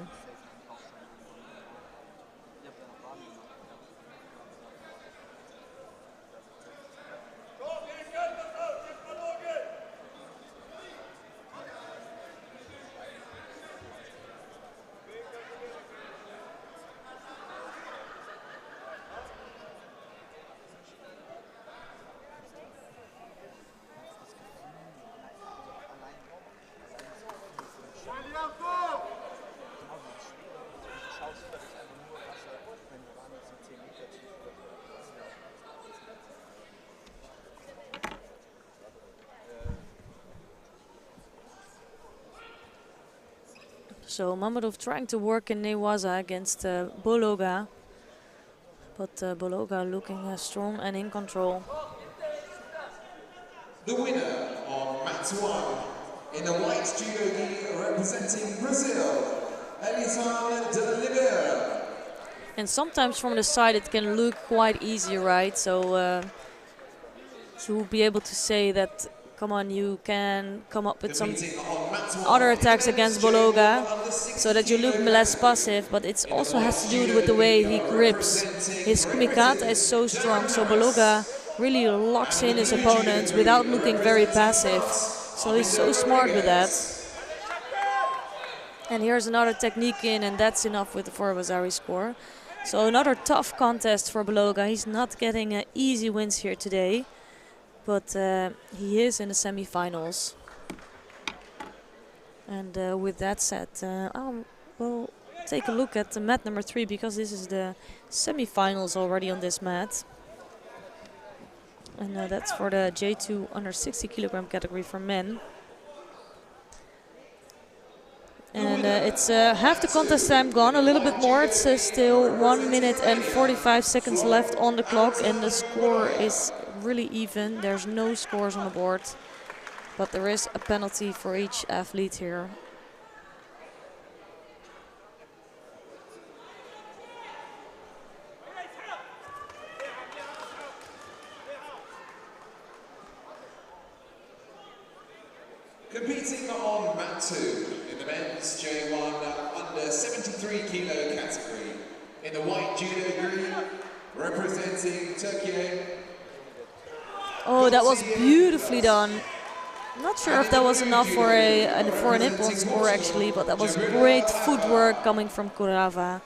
So Mamadov trying to work in Newaza against Bologa. But Bologa looking strong and in control. The winner on mat 1 in the white judo gi representing Brazil, Elitan de Oliveira. And sometimes from the side it can look quite easy, right? So you'll be able to say that, come on, you can come up with some other attacks against Bologa so that you look less passive, but it also has to do with the way he grips. His kumikata is so strong, so Bologa really locks in his opponents without looking very passive. So he's so smart with that. And here's another technique in, and that's enough for a Vasari score. So another tough contest for Bologa. He's not getting easy wins here today, but he is in the semi-finals. And with that said, we'll take a look at the mat number 3, because this is the semi-finals already on this mat. And that's for the J2 under 60 kilogram category for men. And it's half the contest time gone, a little bit more. It's still 1 minute and 45 seconds left on the clock, and the score is really even. There's no scores on the board, but there is a penalty for each athlete here. Competing on mat 2 in the men's J1 under 73 kilo category in the white judo gi representing Turkey. Oh, that was beautifully done. Not sure if that was enough for an Nippon score actually, but that was great footwork coming from Kurava.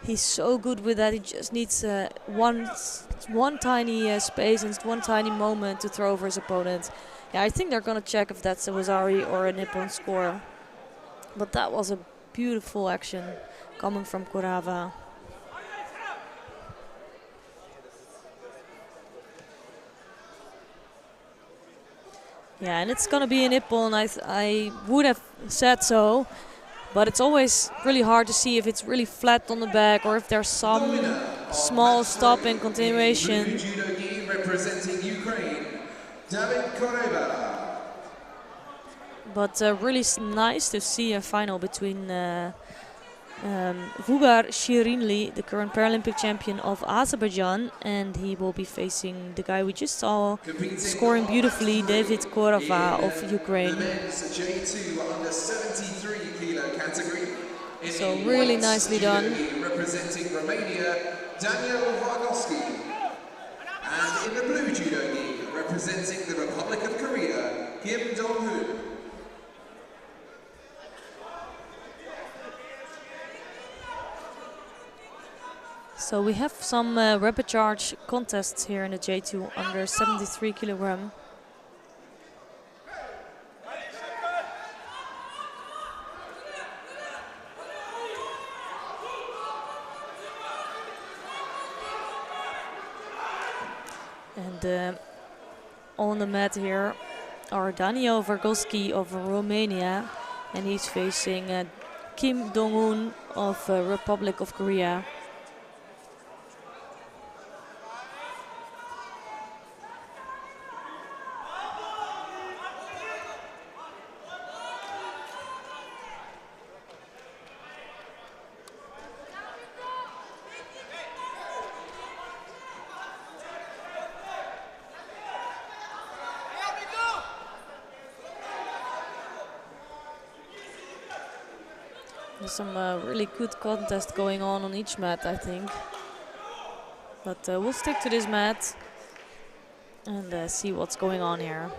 He's so good with that. He just needs one tiny space and one tiny moment to throw over his opponent. Yeah, I think they're gonna check if that's a Vasari or a Nippon score. But that was a beautiful action coming from Kurava. Yeah, and it's gonna be a Nippon. I would have said so, but it's always really hard to see if it's really flat on the back or if there's some small stop in continuation. Representing Ukraine, David Koreva. But really nice to see a final between Vugar Shirinli, the current Paralympic champion of Azerbaijan, and he will be facing the guy we just saw scoring beautifully, David Korava of Ukraine. So really nicely done. Representing Romania, Daniel Vargoski. And in the blue judo gi, representing the Republic of Korea, Kim Dong-hoon. So we have some rapid charge contests here in the J2 under 73 kilogram. And on the mat here are Daniel Vargoski of Romania, and he's facing Kim Dong-hoon of Republic of Korea. There's some really good contest going on each mat, I think. But we'll stick to this mat and see what's going on here.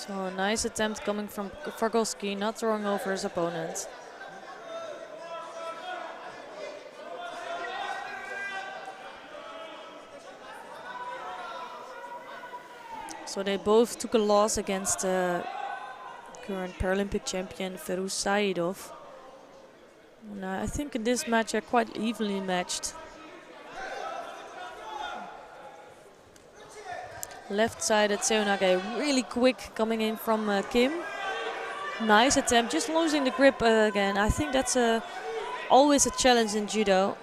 So a nice attempt coming from Fargolski, not throwing over his opponent. So they both took a loss against current Paralympic champion Ferouz Saidov. And I think in this match they're quite evenly matched. Left-sided Seonage, really quick coming in from Kim. Nice attempt, just losing the grip again. I think that's always a challenge in judo,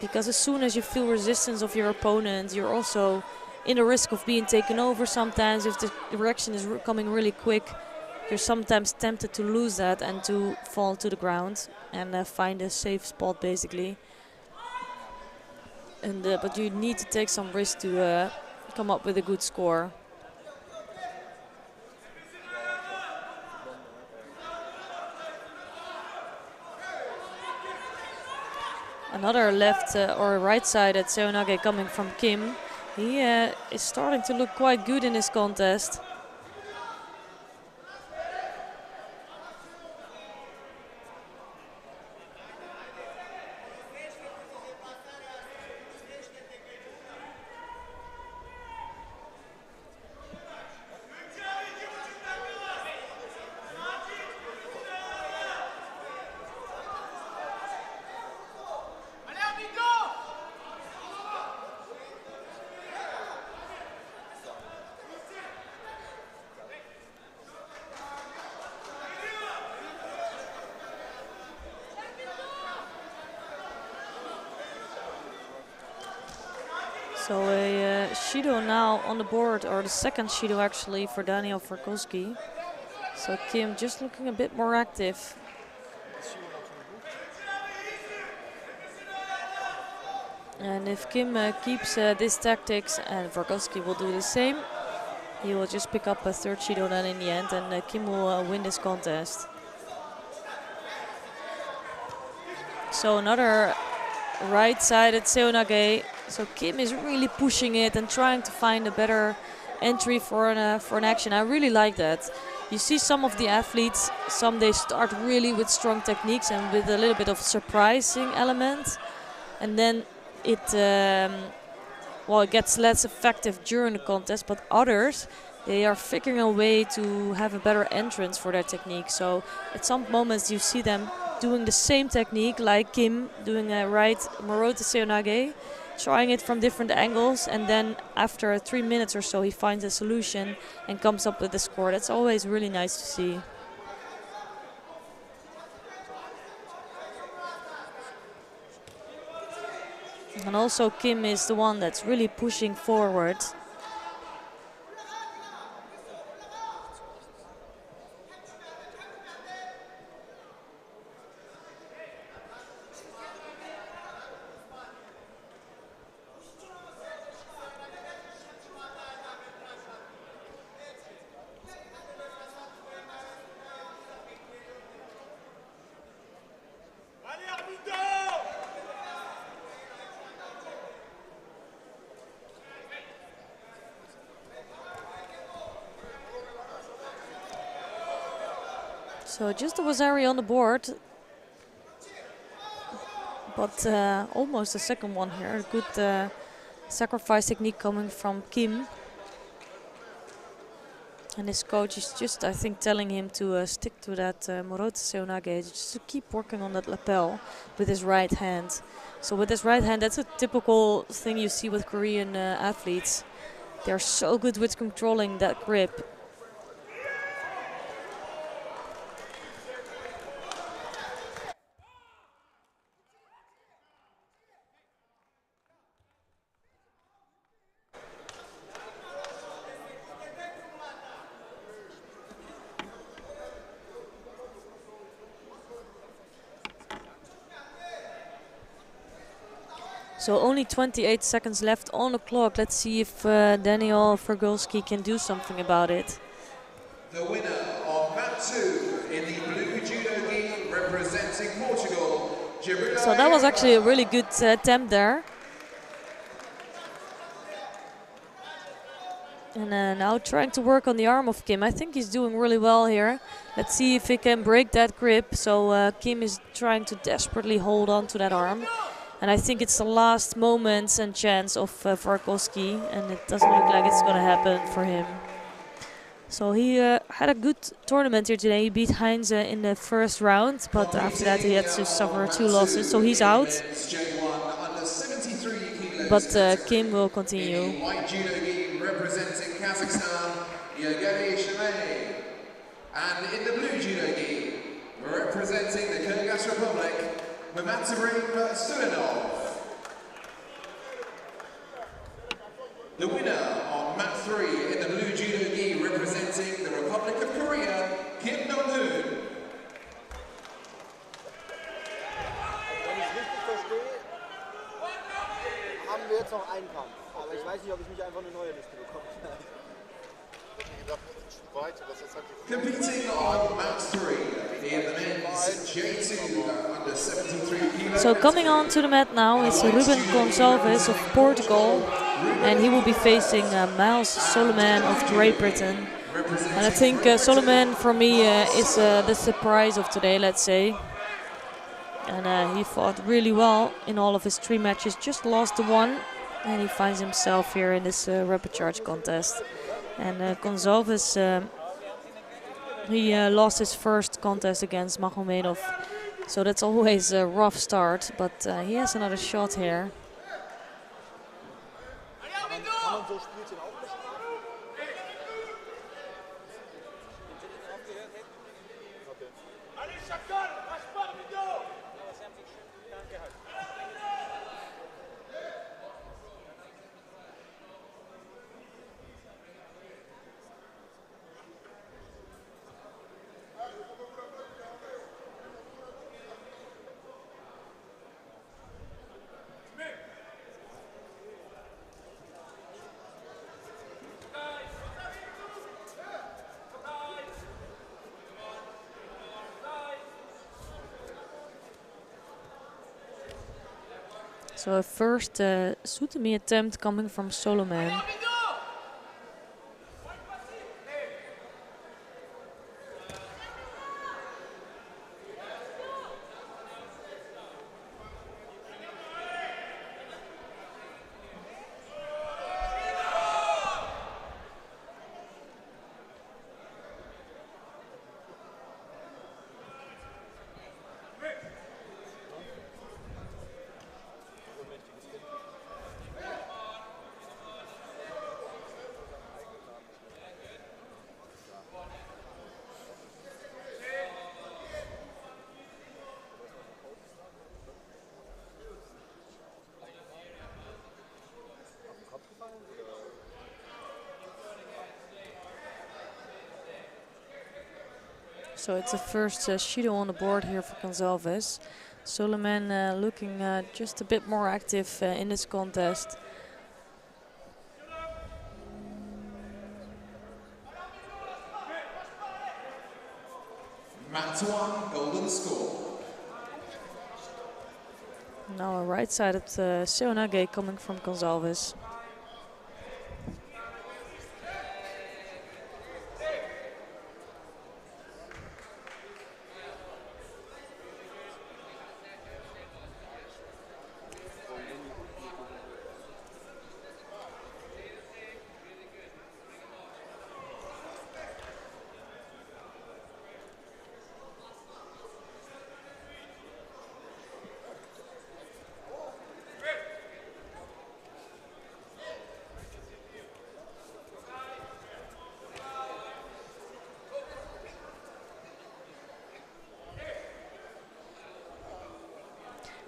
because as soon as you feel resistance of your opponent, you're also in the risk of being taken over sometimes. If the direction is coming really quick, you're sometimes tempted to lose that and to fall to the ground and find a safe spot basically. And but you need to take some risk to come up with a good score. Another left or right side at Seonage coming from Kim. He is starting to look quite good in this contest. So a Shido now on the board, or the second Shido actually for Daniel Fargolski. So Kim just looking a bit more active. And if Kim keeps these tactics, and Fargolski will do the same, he will just pick up a third Shido then in the end, and Kim will win this contest. So another right-sided Seonage. So Kim is really pushing it and trying to find a better entry for an action. I really like that. You see some of the athletes, some they start really with strong techniques and with a little bit of surprising element, and then it gets less effective during the contest. But others, they are figuring a way to have a better entrance for their technique. So at some moments you see them doing the same technique, like Kim doing a right Morote Seonage, trying it from different angles, and then after 3 minutes or so he finds a solution and comes up with a score. That's always really nice to see. And also Kim is the one that's really pushing forward. So just a Wazari on the board, but almost a second one here. A good sacrifice technique coming from Kim. And his coach is just, I think, telling him to stick to that Morote Seonage, just to keep working on that lapel with his right hand. So with his right hand, that's a typical thing you see with Korean athletes. They're so good with controlling that grip. So only 28 seconds left on the clock. Let's see if Daniel Fargolski can do something about it. The winner of Mat 2 in the blue judo gi representing Portugal. So that was actually a really good attempt there. And now trying to work on the arm of Kim. I think he's doing really well here. Let's see if he can break that grip. So Kim is trying to desperately hold on to that arm. And I think it's the last moments and chance of Varkowski. And it doesn't look like it's going to happen for him. So he had a good tournament here today. He beat Heinze in the first round. But after that he had to suffer 2 losses. So he's out. But Kim will continue. Representing Kazakhstan, Yevgeny Shimei. And in the blue judo gi, representing the Kyrgyz Republic, Mamatsarim Sulinov. The winner on mat 3 in the blue judo gi, representing the Republic of Korea, Kim Dong-hoon. Wenn ich es richtig verstehe, haben wir jetzt noch einen Kampf. Aber ich weiß nicht, ob ich nicht einfach eine neue Liste bekomme. Competing on mat 3 in the men's J2 under 73 kilos. So coming on to the mat now is Ruben Gonçalves of Portugal. And he will be facing Miles Solomon of Great Britain. And I think Solomon for me is the surprise of today, let's say. And he fought really well in all of his 3 matches, just lost the 1. And he finds himself here in this rapid charge contest. And Gonçalves, he lost his first contest against Magomedov. So that's always a rough start, but he has another shot here. Kann man so Spielchen auch beschreiben? So a first Sutami attempt coming from Solomon. So it's the first Shido on the board here for Gonçalves. Solomon looking just a bit more active in this contest. Mat 1, golden score. Now a right-sided Seonage coming from Gonçalves.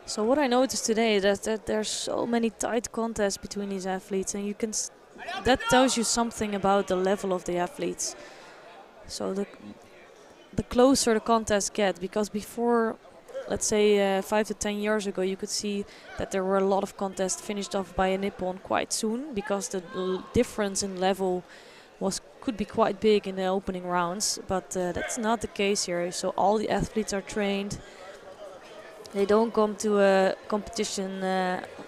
So what I noticed today is that there's so many tight contests between these athletes, and you can that tells you something about the level of the athletes. So the closer the contests get, because before, let's say 5 to 10 years ago, you could see that there were a lot of contests finished off by a Nippon quite soon, because the difference in level could be quite big in the opening rounds, but that's not the case here. So all the athletes are trained. They don't come to a competition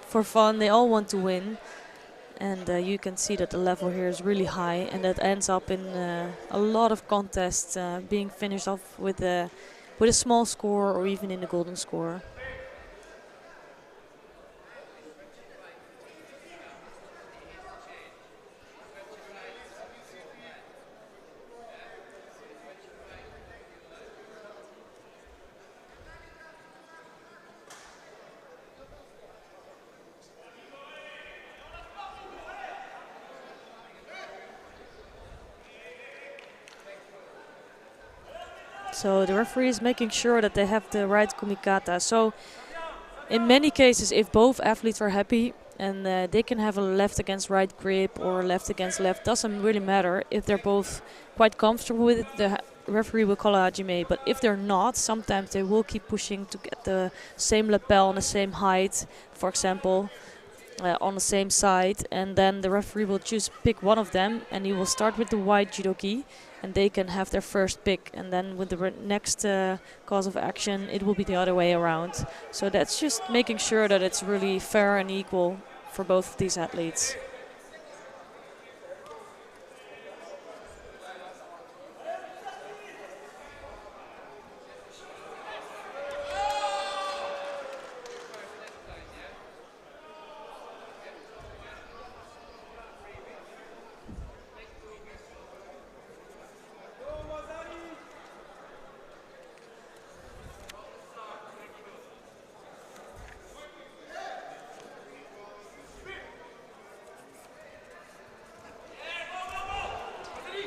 for fun. They all want to win. And you can see that the level here is really high, and that ends up in a lot of contests being finished off with a small score or even in the golden score. So the referee is making sure that they have the right kumikata. So in many cases, if both athletes are happy and they can have a left against right grip or left against left, doesn't really matter. If they're both quite comfortable with it, the referee will call a hajime. But if they're not, sometimes they will keep pushing to get the same lapel on the same height, for example, on the same side. And then the referee will just pick one of them, and he will start with the white judogi, and they can have their first pick. And then with the next cause of action, it will be the other way around. So that's just making sure that it's really fair and equal for both of these athletes.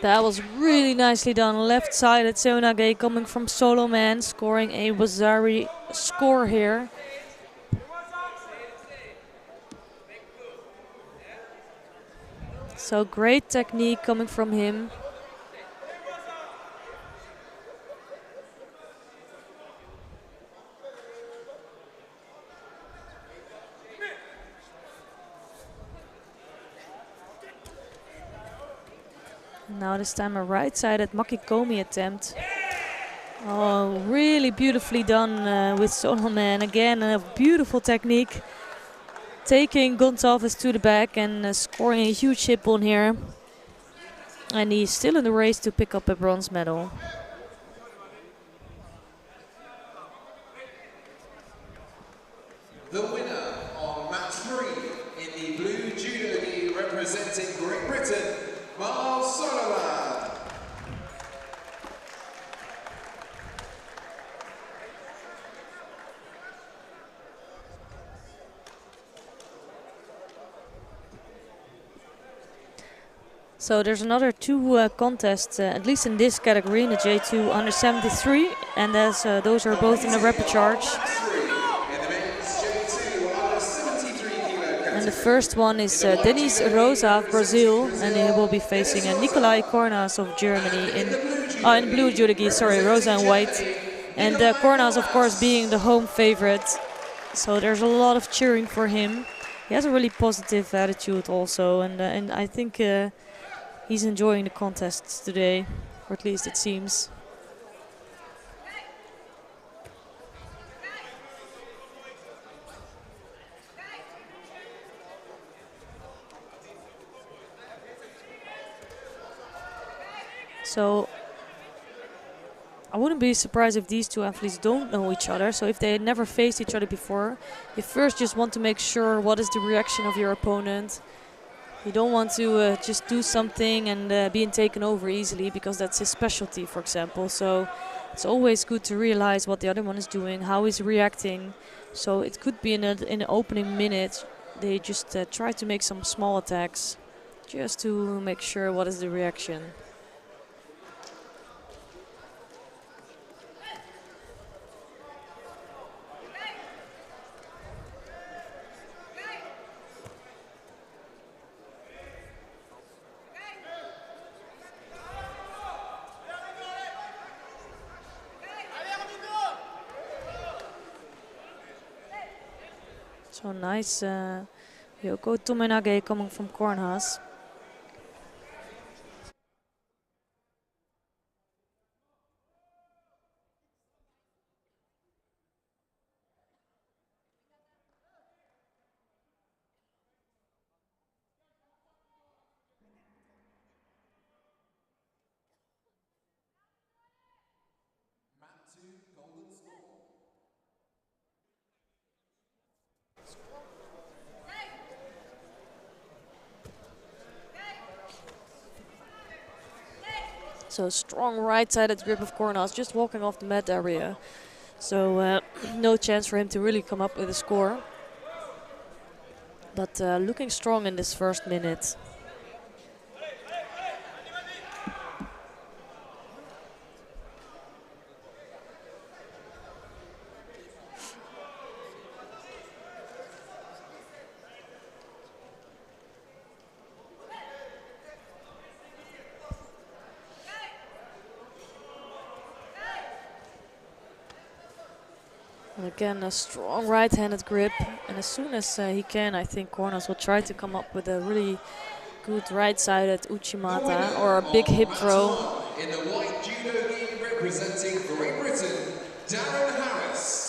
That was really nicely done. Left-sided Seonage coming from solo man, scoring a Wazari score here. So great technique coming from him. Now this time a right-sided Makikomi attempt. Oh, really beautifully done with Solomon. Again, a beautiful technique. Taking Gonçalves to the back and scoring a huge hip on here. And he's still in the race to pick up a bronze medal. The winner on match 3 in the blue judo gi representing Great Britain, Miles Solomon. So there's another two contests, at least in this category, in the J2 under 73, and those are both in the rapid charge. And the first one is Denis Rosa of Brazil, and he will be facing Nikolai Kornas of Germany in blue judo gi, sorry, Rosa and white. And Kornas, of course, being the home favorite, so there's a lot of cheering for him. He has a really positive attitude also, and I think he's enjoying the contests today, or at least it seems. So I wouldn't be surprised if these two athletes don't know each other. So if they had never faced each other before, you first just want to make sure what is the reaction of your opponent. You don't want to just do something and being taken over easily, because that's his specialty, for example. So it's always good to realize what the other one is doing, how he's reacting. So it could be in the opening minute, they just try to make some small attacks just to make sure what is the reaction. So nice Yoko Tomenage coming from Kornhaas. So strong right-sided grip of Kornas, just walking off the mat area. So no chance for him to really come up with a score. But looking strong in this first minute. And again, a strong right-handed grip. And as soon as he can, I think Kornas will try to come up with a really good right-sided Uchimata or a big hip throw. In the white judo gi representing Great Britain, Darren Harris.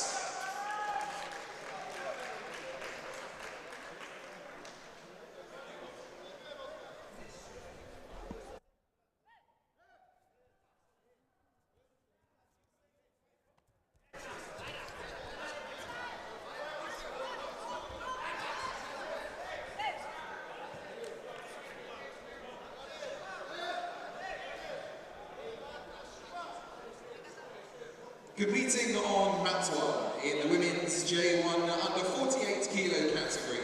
Competing on mat 1 in the women's J1 under 48 kilo category.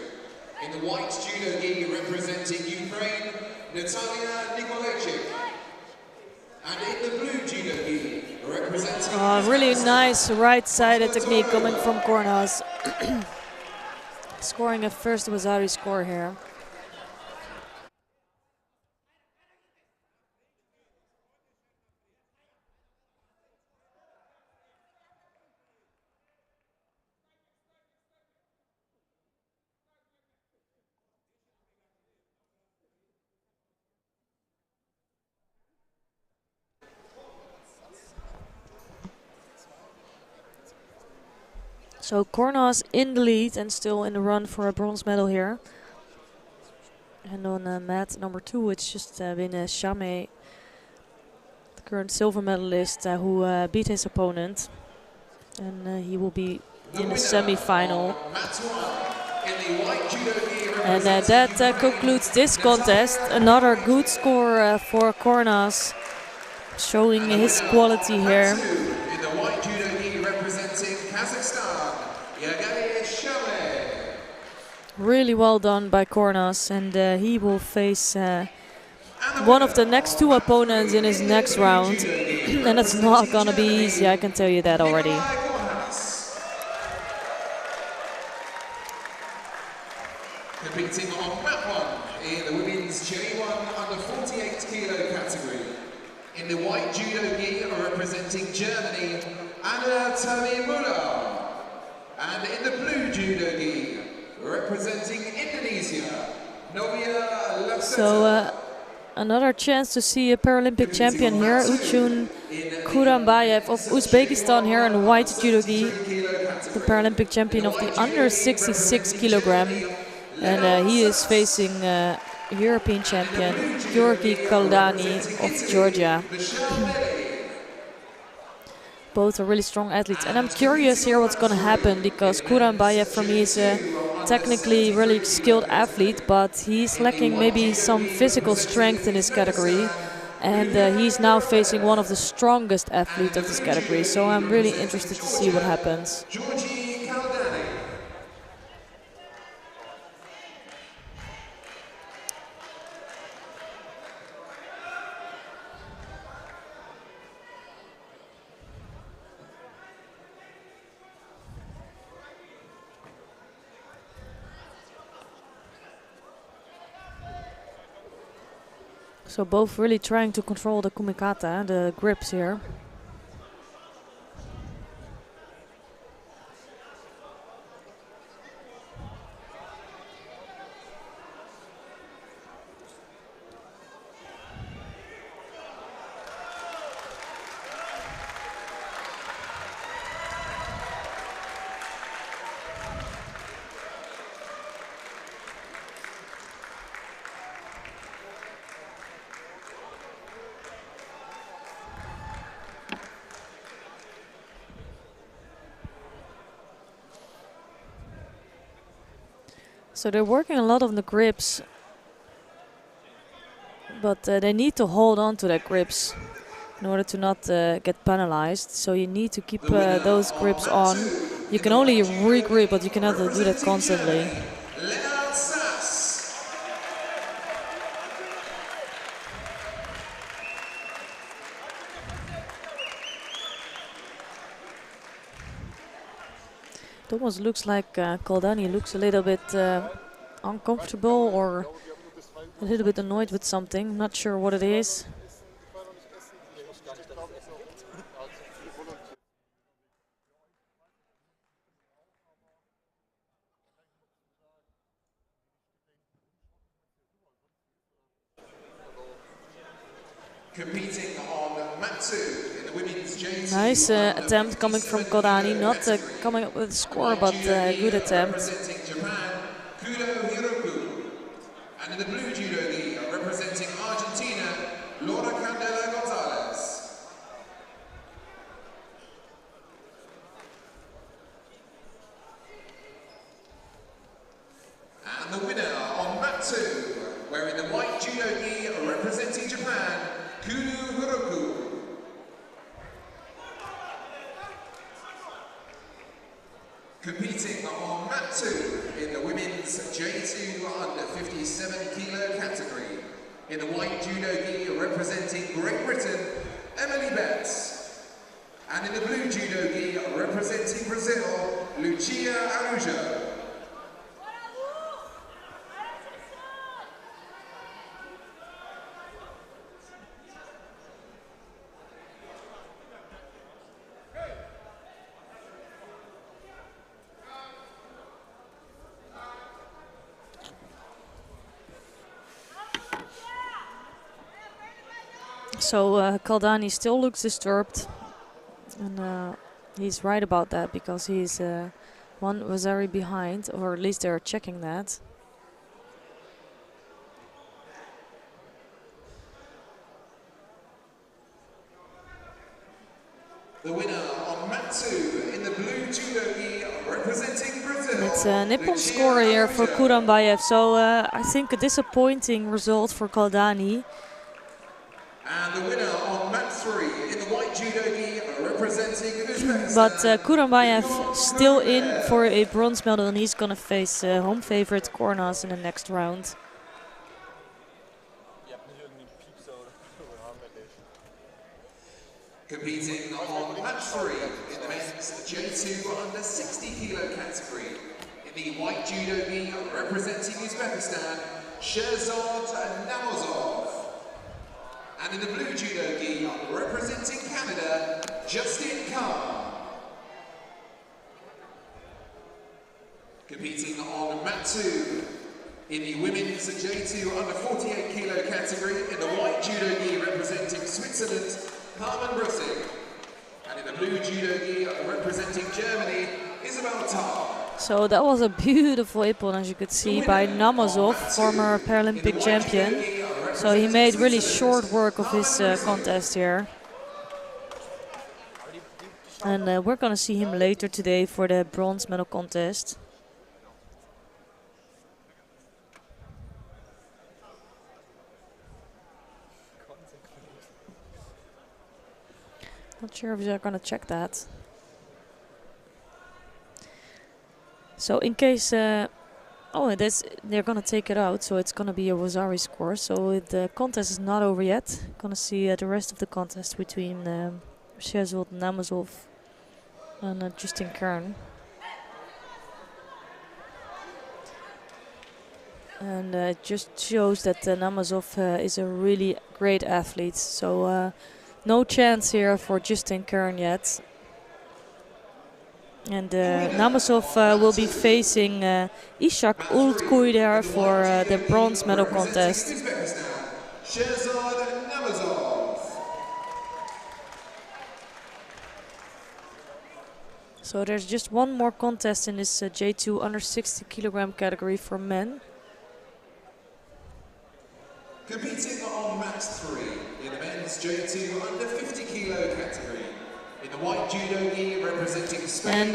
In the white judo gi representing Ukraine, Natalia Nikolajczyk. And in the blue judo gi representing... really nice right-sided technique coming from Kornas. Scoring a first Wazaru score here. So Kornas in the lead and still in the run for a bronze medal here. And on mat number 2, it's just been Shame, the current silver medalist, who beat his opponent. And he will be in the semi-final. And that concludes this contest. Another good score for Kornas, showing his quality here. In the white judo gi representing Kazakhstan, Really well done by Kornas, and he will face one of the next 2 opponents in his next round. And it's not gonna be easy, I can tell you that already. Competing on mat 1 in the women's J1 under 48 kilo category. In the white judo gi representing Germany, Anatoly Müller. And in the blue judo gi representing Indonesia, Novia Laseta. So another chance to see a Paralympic champion here, Uchun Kurambayev of Uzbekistan here in white judo gi, the Paralympic champion of the under 66 kilogram. And he is facing European champion Georgi Kaldani of Georgia. Both are really strong athletes. And I'm curious here what's going to happen, because Kurambayev for me is a technically really skilled athlete, but he's lacking maybe some physical strength in his category. And he's now facing one of the strongest athletes of this category. So I'm really interested to see what happens. So both really trying to control the kumikata, the grips here. So they're working a lot on the grips, but they need to hold on to their grips. in order to not get penalized. So you need to keep those grips on. You can only re-grip, but you cannot do that constantly. It almost looks like Koldani looks a little bit uncomfortable or a little bit annoyed with something. I'm not sure what it is. Competing on mat 2 in the women's J2. Nice attempt coming from Koldani, not coming up with a score, but good attempt. Representing Japan, Kudo Hiroku. And in the blue judo gi, representing Argentina, Laura Candela Gonzalez. And the winner on mat 2, wearing the white judo gi, representing Japan, Kudo Hiroku. Competing on mat 2 in the women's J2 under 57 kilo category. In the white judo gi, representing Great Britain, Emily Betts. And in the blue judo gi, representing Brazil, Lucia Arujo. So Koldani still looks disturbed, and he's right about that because he's one Vasari behind, or at least they're checking that. The winner on mat 2 in the blue judo gi, representing Brazil. It's a Nippon score here for Kurambayev, so I think a disappointing result for Koldani. And the winner on mat 3 in the white judo gi, representing Uzbekistan. But Kurambayev still in for a bronze medal, and he's going to face home favorite Kornas in the next round. Competing on mat 3 in the men's J2 under 60 kilo category. In the white judo gi, representing Uzbekistan, Sherzad Namozov. And in the blue judo gi, representing Canada, Justin Carr. Competing on mat 2 in the women's J2 under 48 kilo category. In the white judo gi, representing Switzerland, Carmen Brussig. And in the blue judo gi, representing Germany, Isabel Tarr. So that was a beautiful ippon, as you could see, by Namazov, former Paralympic champion. So he made really short work of his contest here. And we're going to see him later today for the bronze medal contest. Not sure if they're going to check that. So in case... they're going to take it out, so it's going to be a Vasari score. So the contest is not over yet. Going to see the rest of the contest between Sherzad Namazov and Justin Kern. And it just shows that Namazov is a really great athlete. So no chance here for Justin Kern yet. And Namazov will be facing Ishak Ultkuydar for the bronze medal contest. So there's just one more contest in this J2 under 60 kilogram category for men. Competing on mat 3 in the men's J2 under 50 kilo category. In the white judo gi, representing Spain. And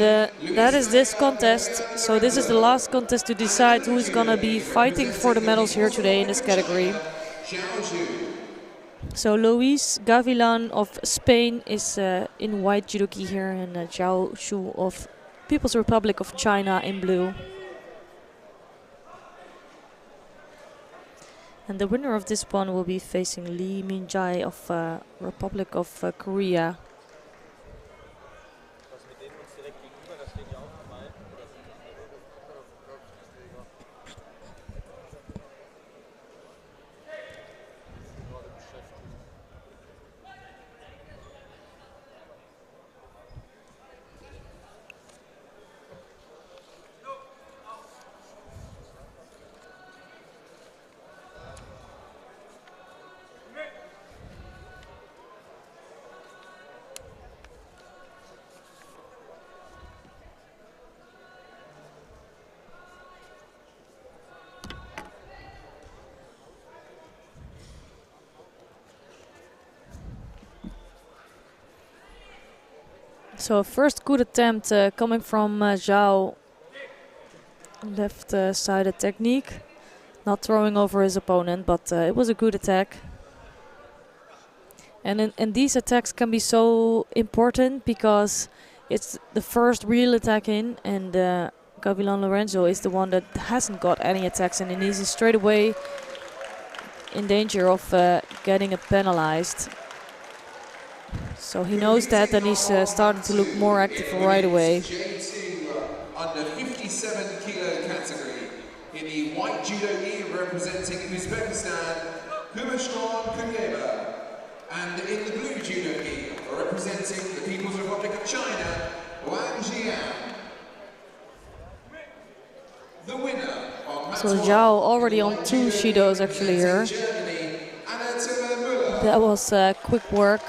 that is this contest. So this is the last contest to decide who is going to be fighting for the medals here today in this category. So Luis Gavilan of Spain is in white judo gi here, and Zhao Shu of People's Republic of China in blue. And the winner of this one will be facing Lee Min-jae of Republic of Korea. So first good attempt coming from Zhao. Left-sided technique. Not throwing over his opponent, but it was a good attack. And these attacks can be so important because it's the first real attack in, and Gavilan Lorenzo is the one that hasn't got any attacks in, and he's straight away in danger of getting it penalized. So he knows that, and he's starting to look more active right away. J2 under 57 kilo category in the white judo gi representing Uzbekistan, Humashton Kuyeva. And in the blue judo gi representing the People's Republic of China, Wang Jian. The winner of So Zhao already on 2 Shidos actually here. That was quick work.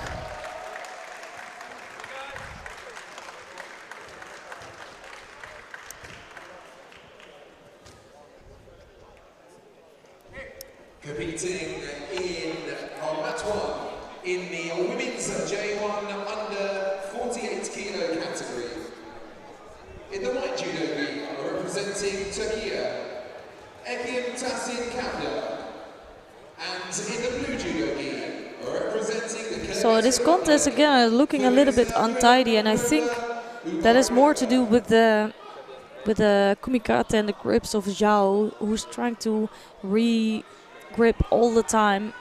Competing on mat 1 in the women's J1 under 48 kilo category. In the white judo gi representing Turkey, Ekim Tahsin Kapya. And in the blue judo gi representing the So this contest again looking a little bit untidy, and I think that is more to do with the kumikata and the grips of Zhao, who's trying to re-grip all the time.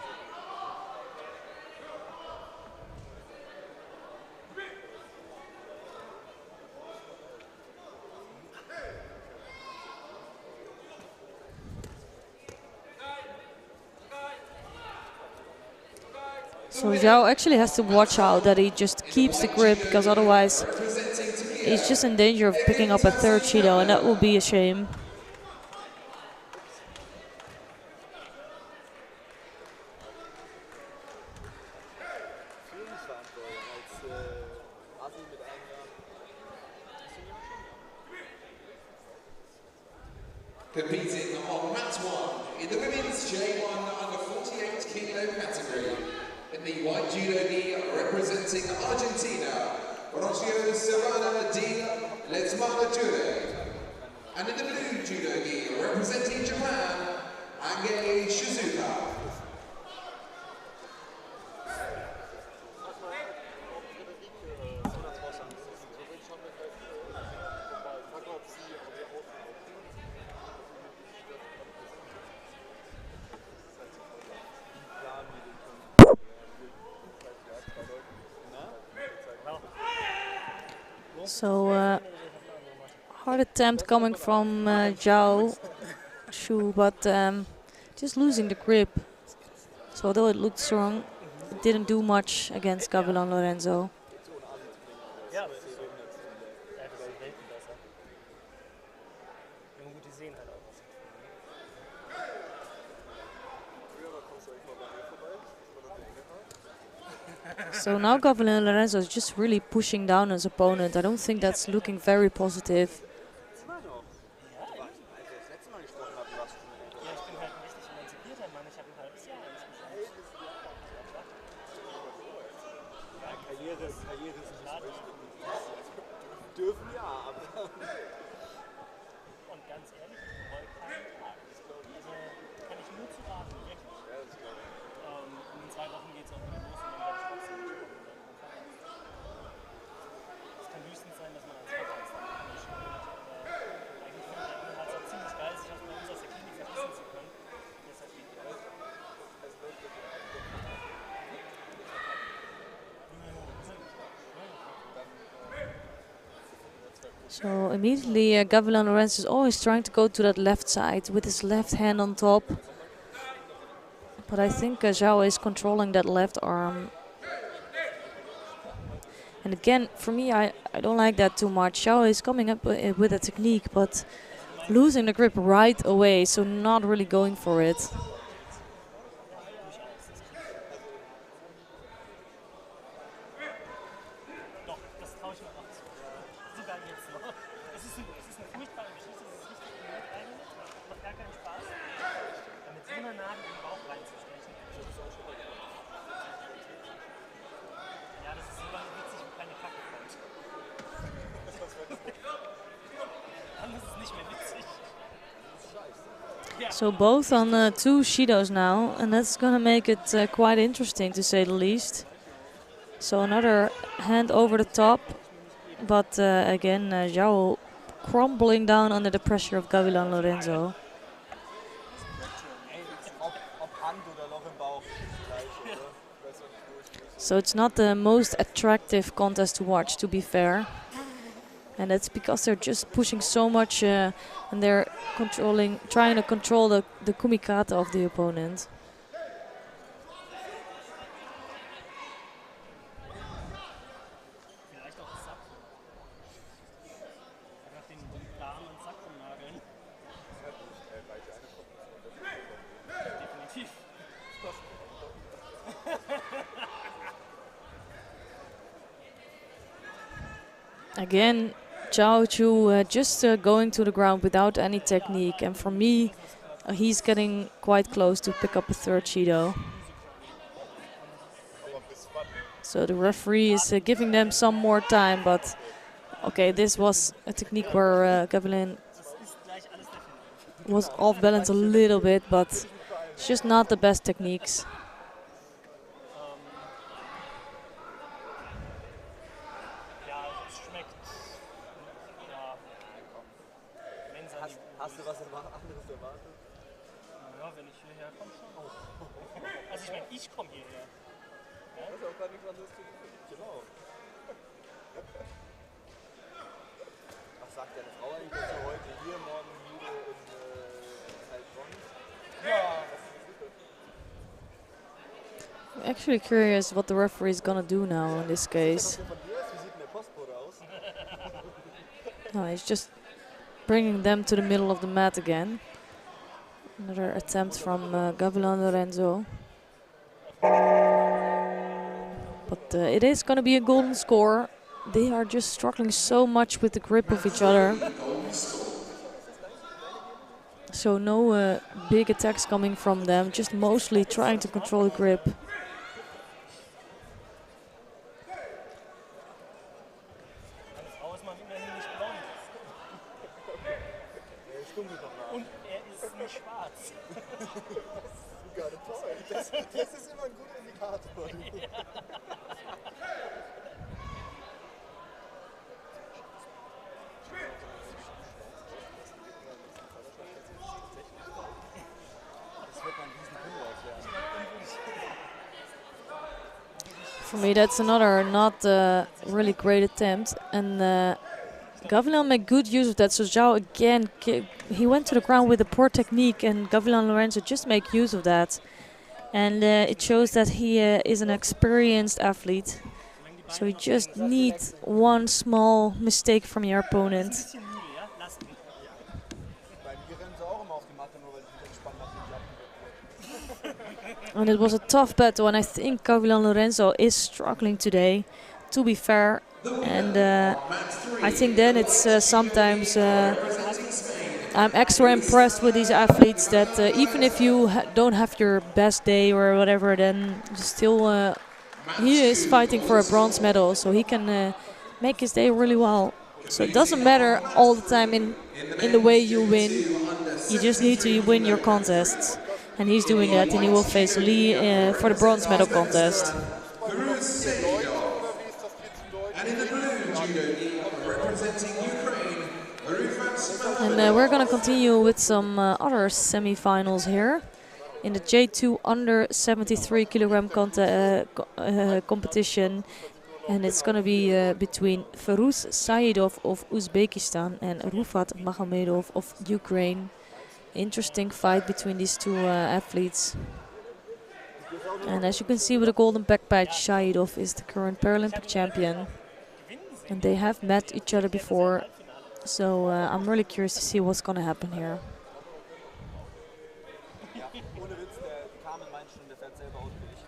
So Zhao actually has to watch out that he just keeps the grip, because otherwise he's just in danger of picking up a third Shido, and that will be a shame. Competing on mat 1 in the women's J1 under 48 kilo category. In the white judo gi representing Argentina, Rocio Serrano di Letmana. And in the blue judo gi representing Japan, Ange Shizuka. So hard attempt coming from Zhao Shu, but just losing the grip. So although it looked strong, it didn't do much against Gavilan Lorenzo. So now Gavilan Lorenzo is just really pushing down his opponent. I don't think that's looking very positive. So immediately Gavilan Lorenzo is always trying to go to that left side with his left hand on top. But I think Zhao is controlling that left arm. And again, for me, I don't like that too much. Zhao is coming up with a technique, but losing the grip right away, so not really going for it. So both on 2 Shidos now, and that's gonna make it quite interesting to say the least. So another hand over the top, but again Zhao crumbling down under the pressure of Gavilan Lorenzo. So it's not the most attractive contest to watch, to be fair. And that's because they're just pushing so much and they're trying to control the kumikata of the opponent. Again, Zhao Chu just going to the ground without any technique, and for me, he's getting quite close to pick up a 3rd Shido. So the referee is giving them some more time, but okay, this was a technique where Gavilan was off balance a little bit, but it's just not the best techniques. Hast du was anderes erwartet? Ja, wenn ich hierher komme schon. Also ich meine, ich komme hierher. Ja? Das ist auch gar nichts anderes zu tun. Genau. Was sagt deine Frau eigentlich dazu heute hier, morgen Judo in Heilbronn? Ja. I'm actually curious what the referee is gonna do now in this case. Wie sieht der Postbote aus? No, he's just bringing them to the middle of the mat again. Another attempt from Gavilan Lorenzo. But it is going to be a golden score. They are just struggling so much with the grip of each other. So no big attacks coming from them, just mostly trying to control the grip. Und er ist nicht schwarz. Das ist immer ein guter Indikator. For me, that's another not really great attempt, and Gavilan made good use of that. So Zhao again, he went to the ground with a poor technique, and Gavilan Lorenzo just make use of that. And it shows that he is an experienced athlete. So you just need one small mistake from your opponent. And it was a tough battle, and I think Gavilan Lorenzo is struggling today, to be fair. And I think then it's sometimes I'm extra impressed with these athletes that even if you don't have your best day or whatever, then still he is fighting for a bronze medal, so he can make his day really well. So it doesn't matter all the time in the way you win. You just need to win your contests. And he's doing that, and he will face Lee for the bronze medal contest. And we're going to continue with some other semi-finals here. In the J2 under 73 kilogram competition. And it's going to be between Farouz Saidov of Uzbekistan and Rufat Magomedov of Ukraine. Interesting fight between these two athletes. And as you can see with the golden back patch, Saidov is the current Paralympic champion. And they have met each other before. So I'm really curious to see what's going to happen here. Ohne Witz, der Carmen meint schon, der fährt selber Auto wie ich.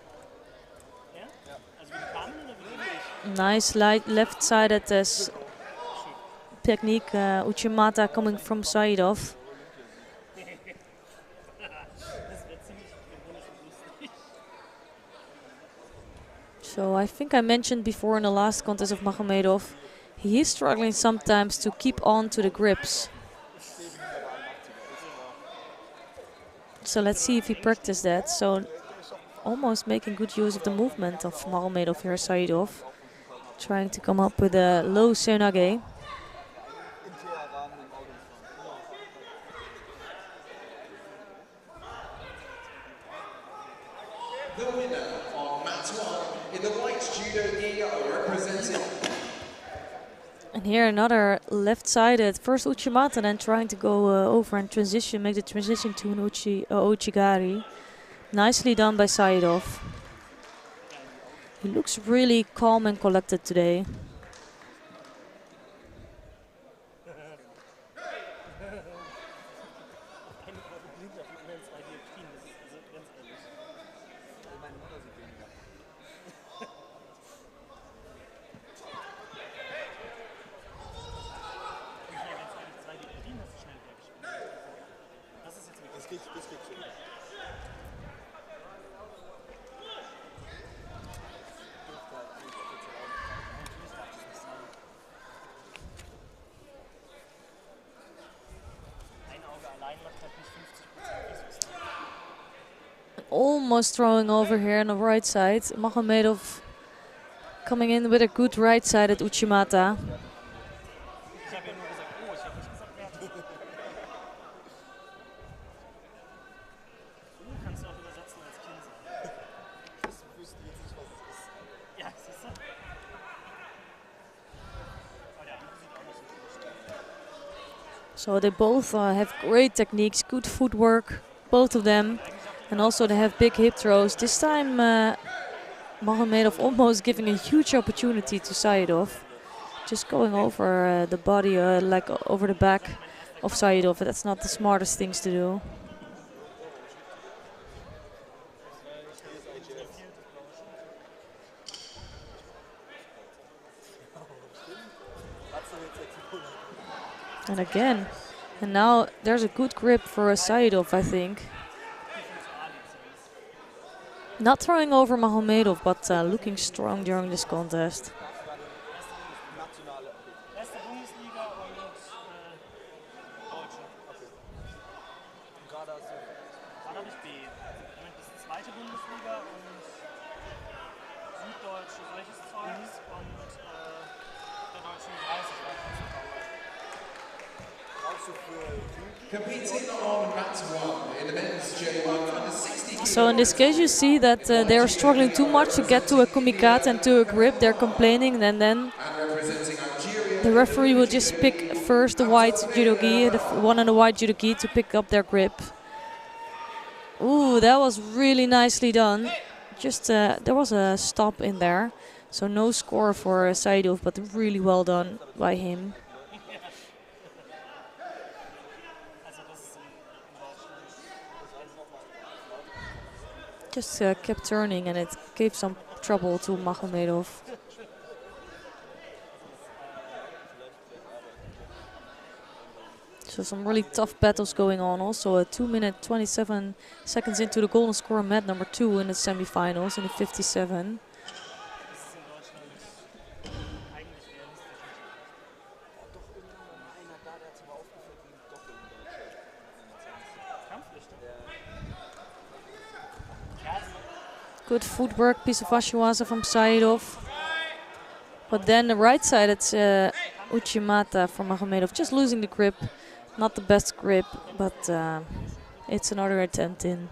Ja? Also wie die Carmen oder wie ich? Nice light left-sided technique, Uchimata coming from Saidov. Das wäre ziemlich lustig. So I think I mentioned before in the last contest of Magomedov, he is struggling sometimes to keep on to the grips. So let's see if he practiced that. So almost making good use of the movement of Magomedov here, Saidov. Trying to come up with a low Senage. The winner on mat 1 in the white judo GER representing. And here another left-sided, first Uchimata, then trying to go over and transition, make the transition to an Uchigari. Nicely done by Saidov. He looks really calm and collected today. Almost throwing over here on the right side. Magomedov coming in with a good right side at Uchimata. Ich habe ja nur gesagt, oh, ich habe nicht gesagt, wer. Kannst du auch übersetzen als Kind sagen. Ich wüsste jetzt nicht, was es ist. Ja, siehst du? Aber der andere sieht auch nicht so gut aus. So they both have great techniques, good footwork, both of them. And also they have big hip throws. This time Magomedov almost giving a huge opportunity to Saidov. Just going over the body, like over the back of Saidov. That's not the smartest things to do. And again, and now there's a good grip for Saidov, I think. Not throwing over Magomedov, but looking strong during this contest. Erste Bundesliga und Deutsche. Gerade hast du. Dann habe ich B. Damit ist die zweite Bundesliga und Süddeutsche, solches Zeugs und der Deutschen 30 war Brauchst du für Competing on mat 1 in the men's J1 under 60 So in this case you see that they are struggling too much to get to a kumikata and to a grip. They're complaining, and then the referee will just pick first the white judogi, the one on the white judogi, to pick up their grip. Ooh, that was really nicely done. Just there was a stop in there, so no score for Saidov, but really well done by him. Just kept turning, and it gave some trouble to Magomedov. So some really tough battles going on. Also a 2 minute 27 seconds into the golden score mat number 2 in the semifinals in the 57. Good footwork, piece of Ashiwaza from Saidov. But then the right side, it's Uchimata from Magomedov, just losing the grip. Not the best grip, but it's another attempt in.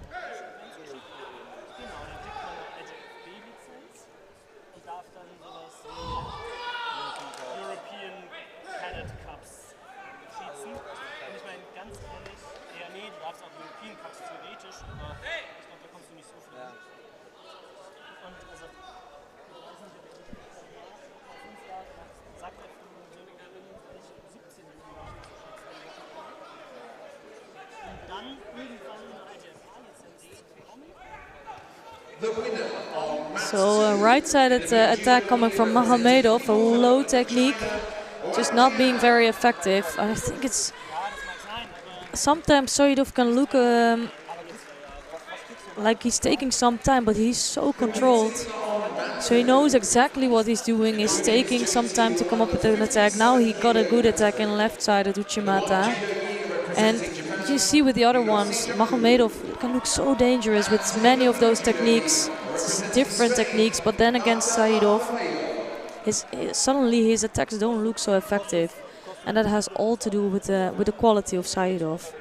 So right-sided attack coming from Magomedov, a low technique, just not being very effective. I think it's sometimes Saidov can look like he's taking some time, but he's so controlled. So he knows exactly what he's doing. He's taking some time to come up with an attack. Now he got a good attack in left-sided Uchimata. And you see with the other ones, Magomedov can look so dangerous with many of those techniques. It's different techniques, but then against Saidov, suddenly his attacks don't look so effective. And that has all to do with the quality of Saidov.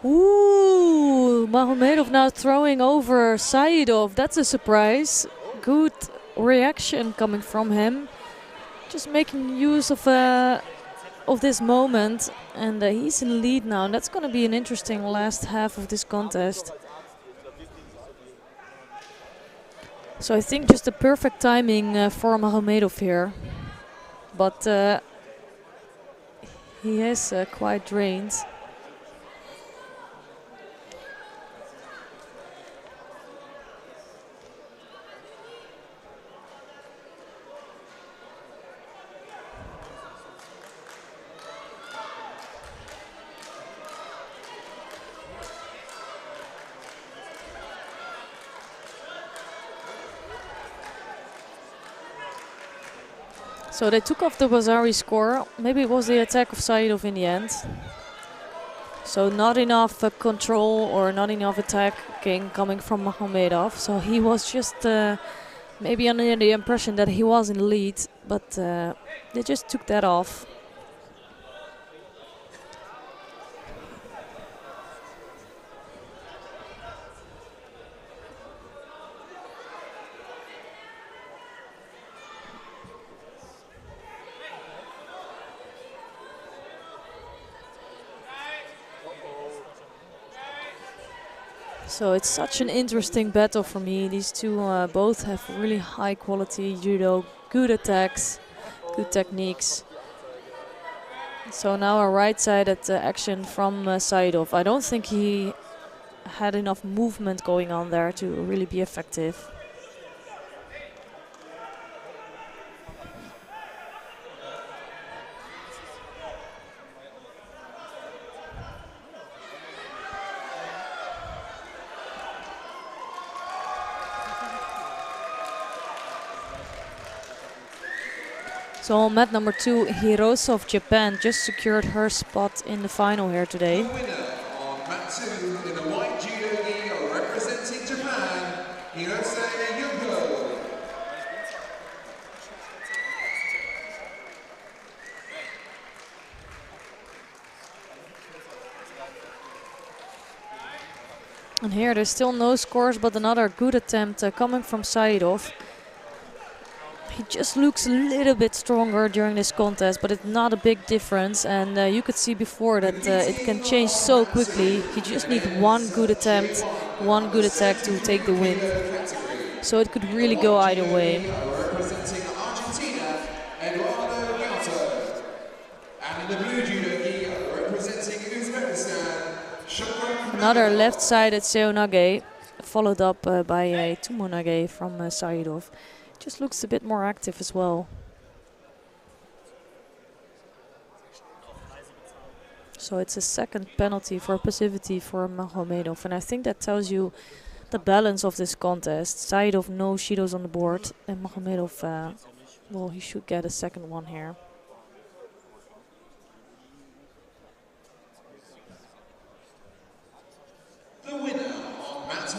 Ooh, Magomedov now throwing over Saidov. That's a surprise. Good reaction coming from him. Just making use of this moment. And he's in lead now. And that's going to be an interesting last half of this contest. So I think just the perfect timing for Magomedov here. But he is quite drained. So they took off the Bazari score. Maybe it was the attack of Saidov in the end. So not enough control or not enough attacking coming from Magomedov. So he was just maybe under the impression that he was in the lead, but they just took that off. So it's such an interesting battle for me. These two both have really high quality judo, good attacks, good techniques. So now a right-sided action from Saidov. I don't think he had enough movement going on there to really be effective. So on mat number 2, Hirose of Japan just secured her spot in the final here today. The winner on mat 2 in the white judo gi representing Japan, Hirose Judo. And here there's still no scores, but another good attempt coming from Saidov. He just looks a little bit stronger during this contest, but it's not a big difference. And you could see before that it can change so quickly. You just need one good attempt, one good attack to take the win. So it could really go either way. Representing Argentina, Eduardo Gato. And in the blue judo gi representing Uzbekistan, Another left-sided seonage, followed up by a tumonage from Saidov. Just looks a bit more active as well. So it's a second penalty for passivity for Magomedov, and I think that tells you the balance of this contest. Saidov, no Shidos on the board, and Magomedov, well, he should get a second one here. The winner on mat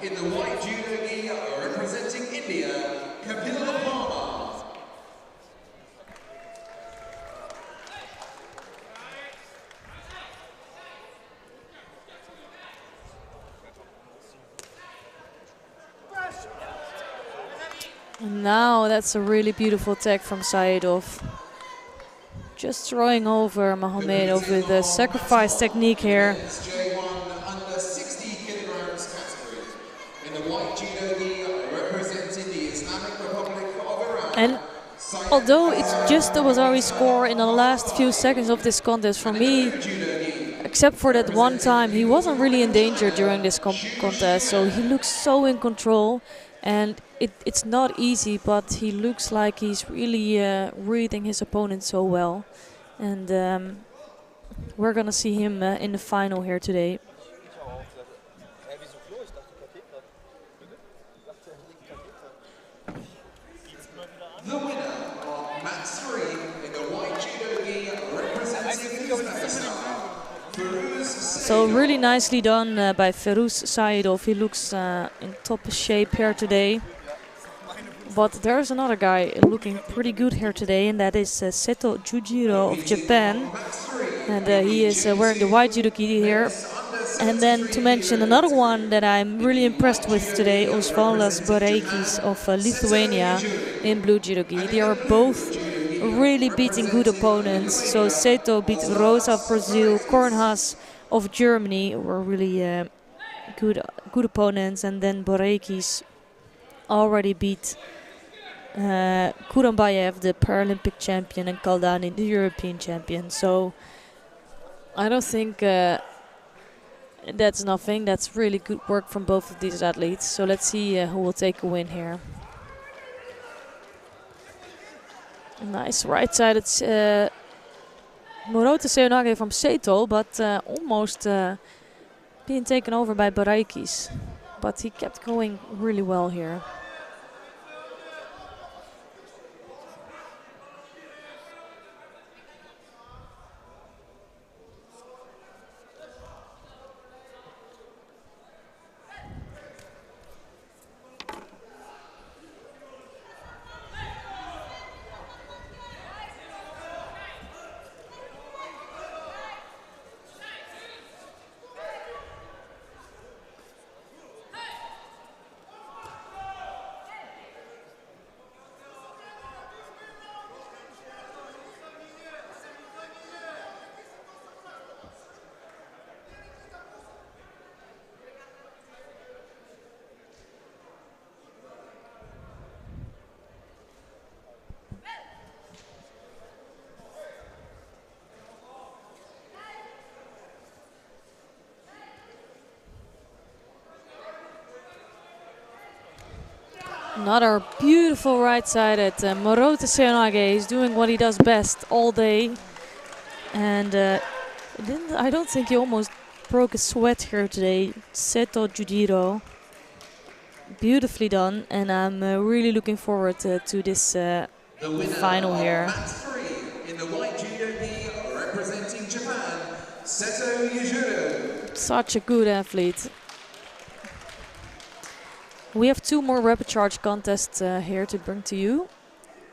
1 in the white judo gi representing India, Kapila Parma. And now that's a really beautiful attack from Saidov. Just throwing over Magomedov with a sacrifice technique here. J1 under 60 kilograms category in the white judo gi representing the Islamic Republic of Iran. And although it's just the Wazawi score in the last few seconds of this contest, for me, except for that one time, he wasn't really in danger during this contest. So he looks so in control, and it's not easy, but he looks like he's really reading his opponent so well. And we're gonna see him in the final here today. The winner of mat 3 in the white judo gi representing Uzbekistan. So really nicely done by Ferouz Saidov. He looks in top shape here today. But there's another guy looking pretty good here today, and that is Seto Jujiro of Japan. And he is wearing the white judo gi here. And then to mention another one that I'm really impressed with today, Osvaldas Bareikis of Lithuania in blue judo gi. They are both really beating good opponents. So Seto beat Rosa of Brazil, Kornhas of Germany were really good opponents, and then Bareikis already beat Kurambayev, the Paralympic champion, and Kaldani, the European champion. So I don't think that's nothing. That's really good work from both of these athletes. So let's see who will take a win here. Nice right-sided Morote Seonage from Seto, but almost being taken over by Bareikis. But he kept going really well here. Another beautiful right-sided Morote Seonage is doing what he does best all day. And I don't think he almost broke a sweat here today. Seto Jujiro. Beautifully done, and I'm really looking forward to this final here. Mat 3 in the white judo gi representing Japan, Seto Jujiro. Such a good athlete. We have two more rapid charge contests here to bring to you,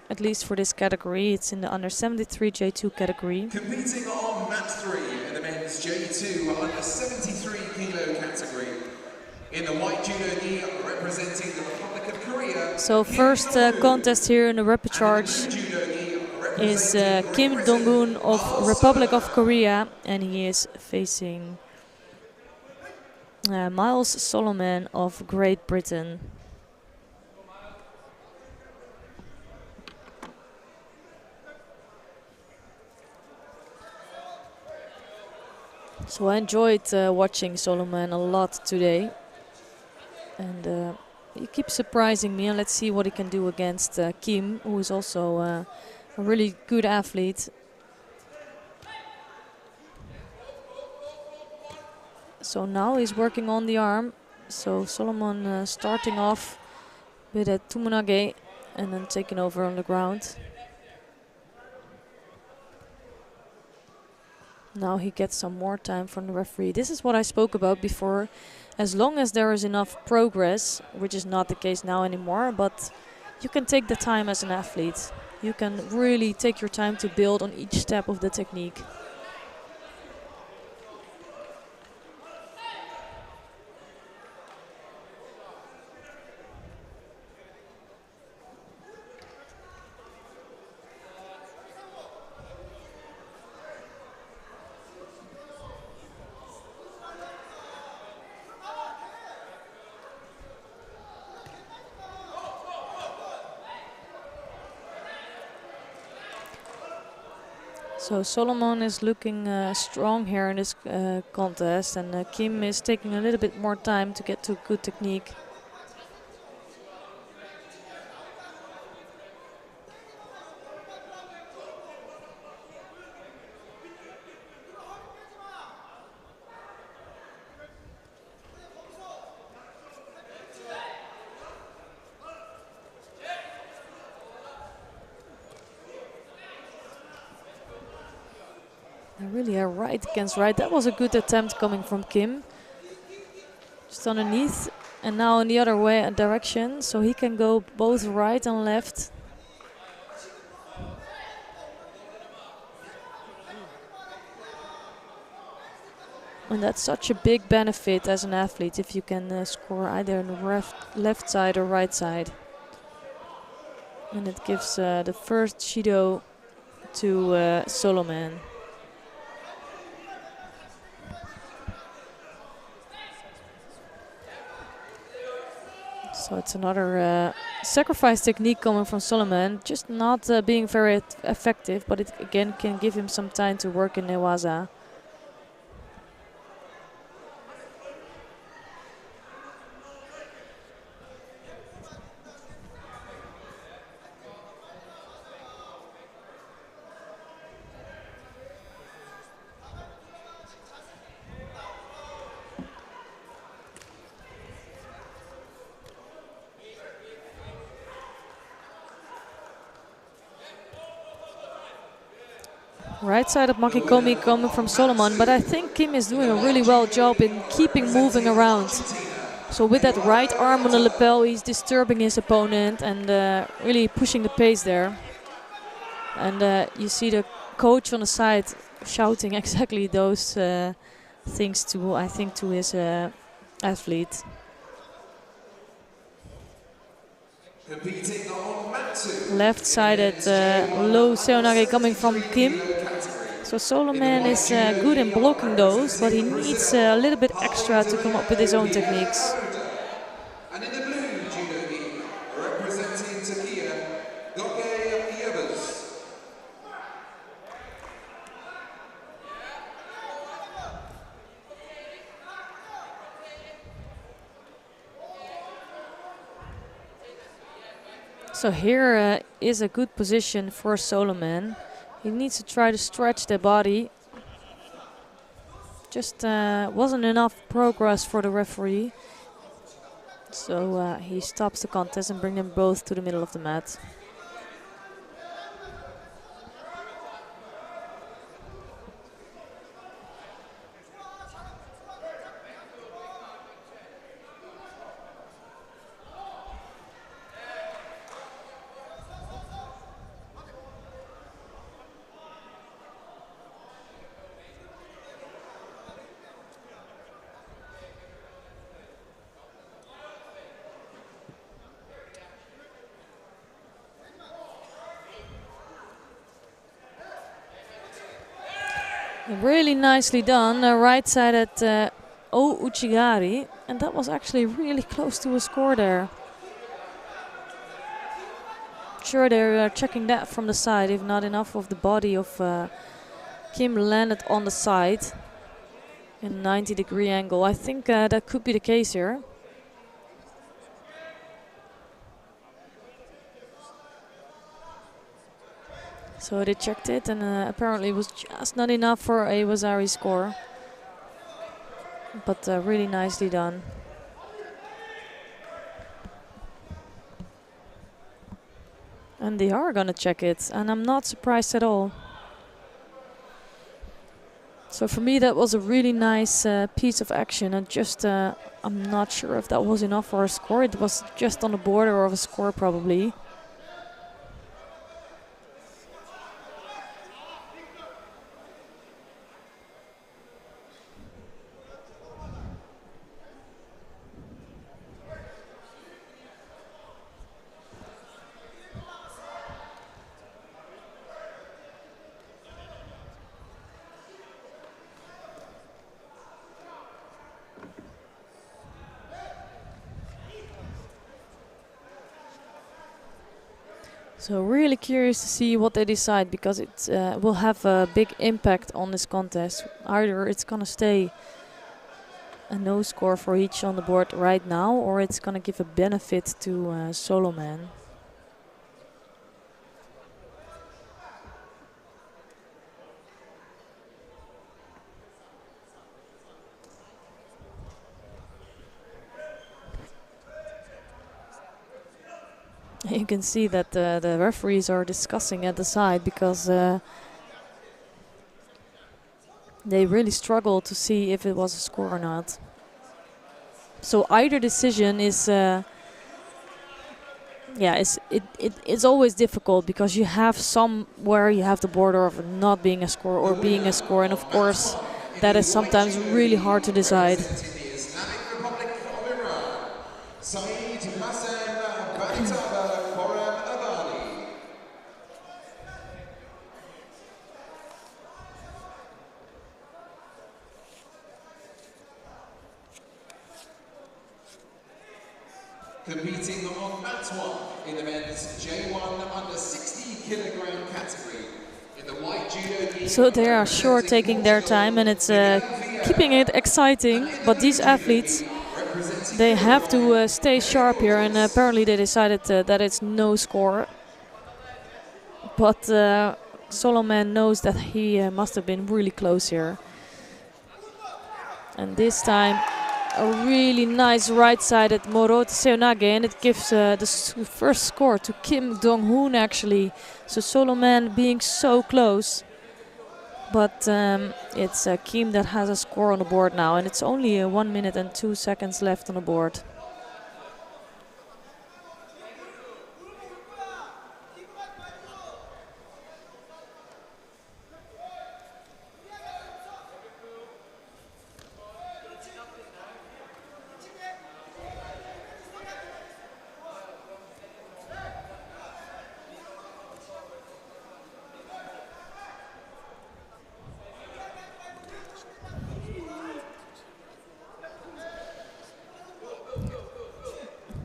at least for this category. It's in the under 73 J2 category. Competing on mat 3 in the men's J2 under 73 kilo category. In the white judo gi representing the Republic of Korea. So first contest here in the rapid charge is Kim Dong-un of Republic of Korea, and he is facing Miles Solomon of Great Britain. So I enjoyed watching Solomon a lot today, and he keeps surprising me, and let's see what he can do against Kim, who is also a really good athlete. So now he's working on the arm, So Solomon starting off with a Tumunage and then taking over on the ground. Now he gets some more time from the referee. This is what I spoke about before. As long as there is enough progress, which is not the case now anymore, but you can take the time as an athlete. You can really take your time to build on each step of the technique. So Solomon is looking strong here in this contest, and Kim is taking a little bit more time to get to good technique. Really a right against right. That was a good attempt coming from Kim. Just underneath, and now in the other way direction, so he can go both right and left. And that's such a big benefit as an athlete if you can score either on the left side or right side. And it gives the first Judo to Solomon. So it's another sacrifice technique coming from Solomon, just not being very effective, but it again can give him some time to work in Newaza. Right side of Makikomi coming from Solomon, but I think Kim is doing a really well job in keeping moving around. So with that right arm on the lapel, he's disturbing his opponent and really pushing the pace there. And you see the coach on the side shouting exactly those things to, I think, to his athlete. Left-sided low seonage coming from Kim. So Solomon is good in blocking those, but he needs a little bit extra to come up with his own techniques. And in the blue judo gi, representing Turkey, Gökay Yıldız. So here is a good position for Solomon. He needs to try to stretch the body. Just wasn't enough progress for the referee. So he stops the contest and brings them both to the middle of the mat. Really nicely done, right side at O Uchigari, and that was actually really close to a score there. Sure, they're checking that from the side, if not enough of the body of Kim landed on the side in a 90-degree angle. I think that could be the case here. So they checked it, and apparently it was just not enough for a Wazari score. But really nicely done. And they are gonna check it, and I'm not surprised at all. So for me, that was a really nice piece of action, and just I'm not sure if that was enough for a score. It was just on the border of a score, probably. So really curious to see what they decide, because it will have a big impact on this contest. Either it's gonna stay a no score for each on the board right now, or it's gonna give a benefit to solo man. You can see that the referees are discussing at the side, because they really struggle to see if it was a score or not. So either decision is, it's always difficult, because you have somewhere you have the border of not being a score or being a score, and of course that is sometimes really hard to decide. Competing on mat 1 in the men's J1 under 60 kilogram category. In the white judo gi. So they are sure taking their time, and it's keeping it exciting. But these athletes, they have to stay sharp here, and apparently they decided that it's no score. But solo man knows that he must have been really close here. And this time, a really nice right-sided Morote Seonage, and it gives the first score to Kim Dong-hoon, actually. So solo man being so close. But it's Kim that has a score on the board now, and it's only 1 minute and 2 seconds left on the board.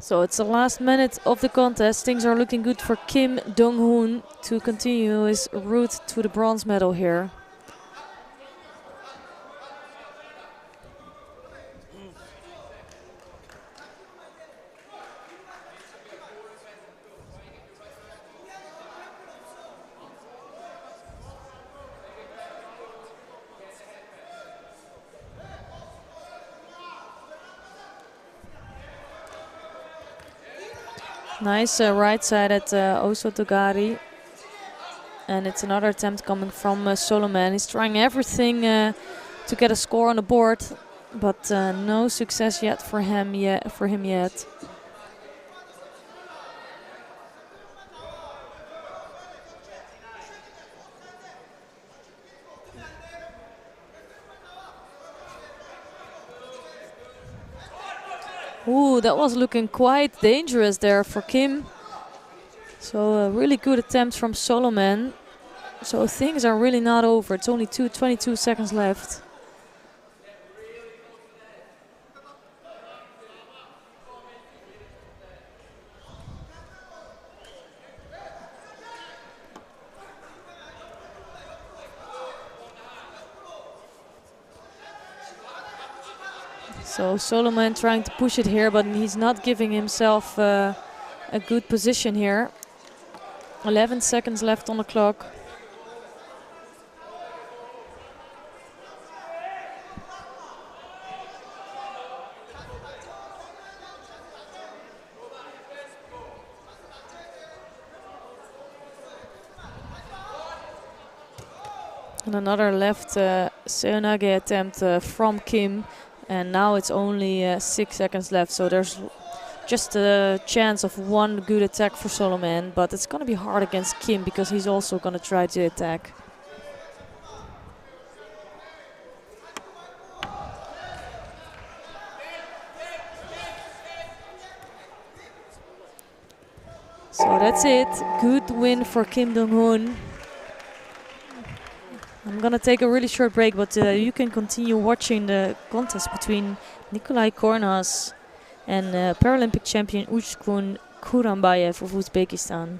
So it's the last minute of the contest. Things are looking good for Kim Dong-hoon to continue his route to the bronze medal here. Nice right side at Osotogari. And it's another attempt coming from solo man. He's trying everything to get a score on the board, but no success yet for him yet. Ooh, that was looking quite dangerous there for Kim. So a really good attempt from solo man. So things are really not over. It's only 22 seconds left. So solo man trying to push it here, but he's not giving himself a good position here. 11 seconds left on the clock. And another left seonage attempt from Kim, and now it's only 6 seconds left, so there's just a chance of one good attack for Solomon, but it's gonna be hard against Kim because he's also gonna try to attack. So that's it. Good win for Kim Dong-hoon. I'm gonna take a really short break, but you can continue watching the contest between Nikolai Kornas and Paralympic champion Uzkun Kurambayev of Uzbekistan.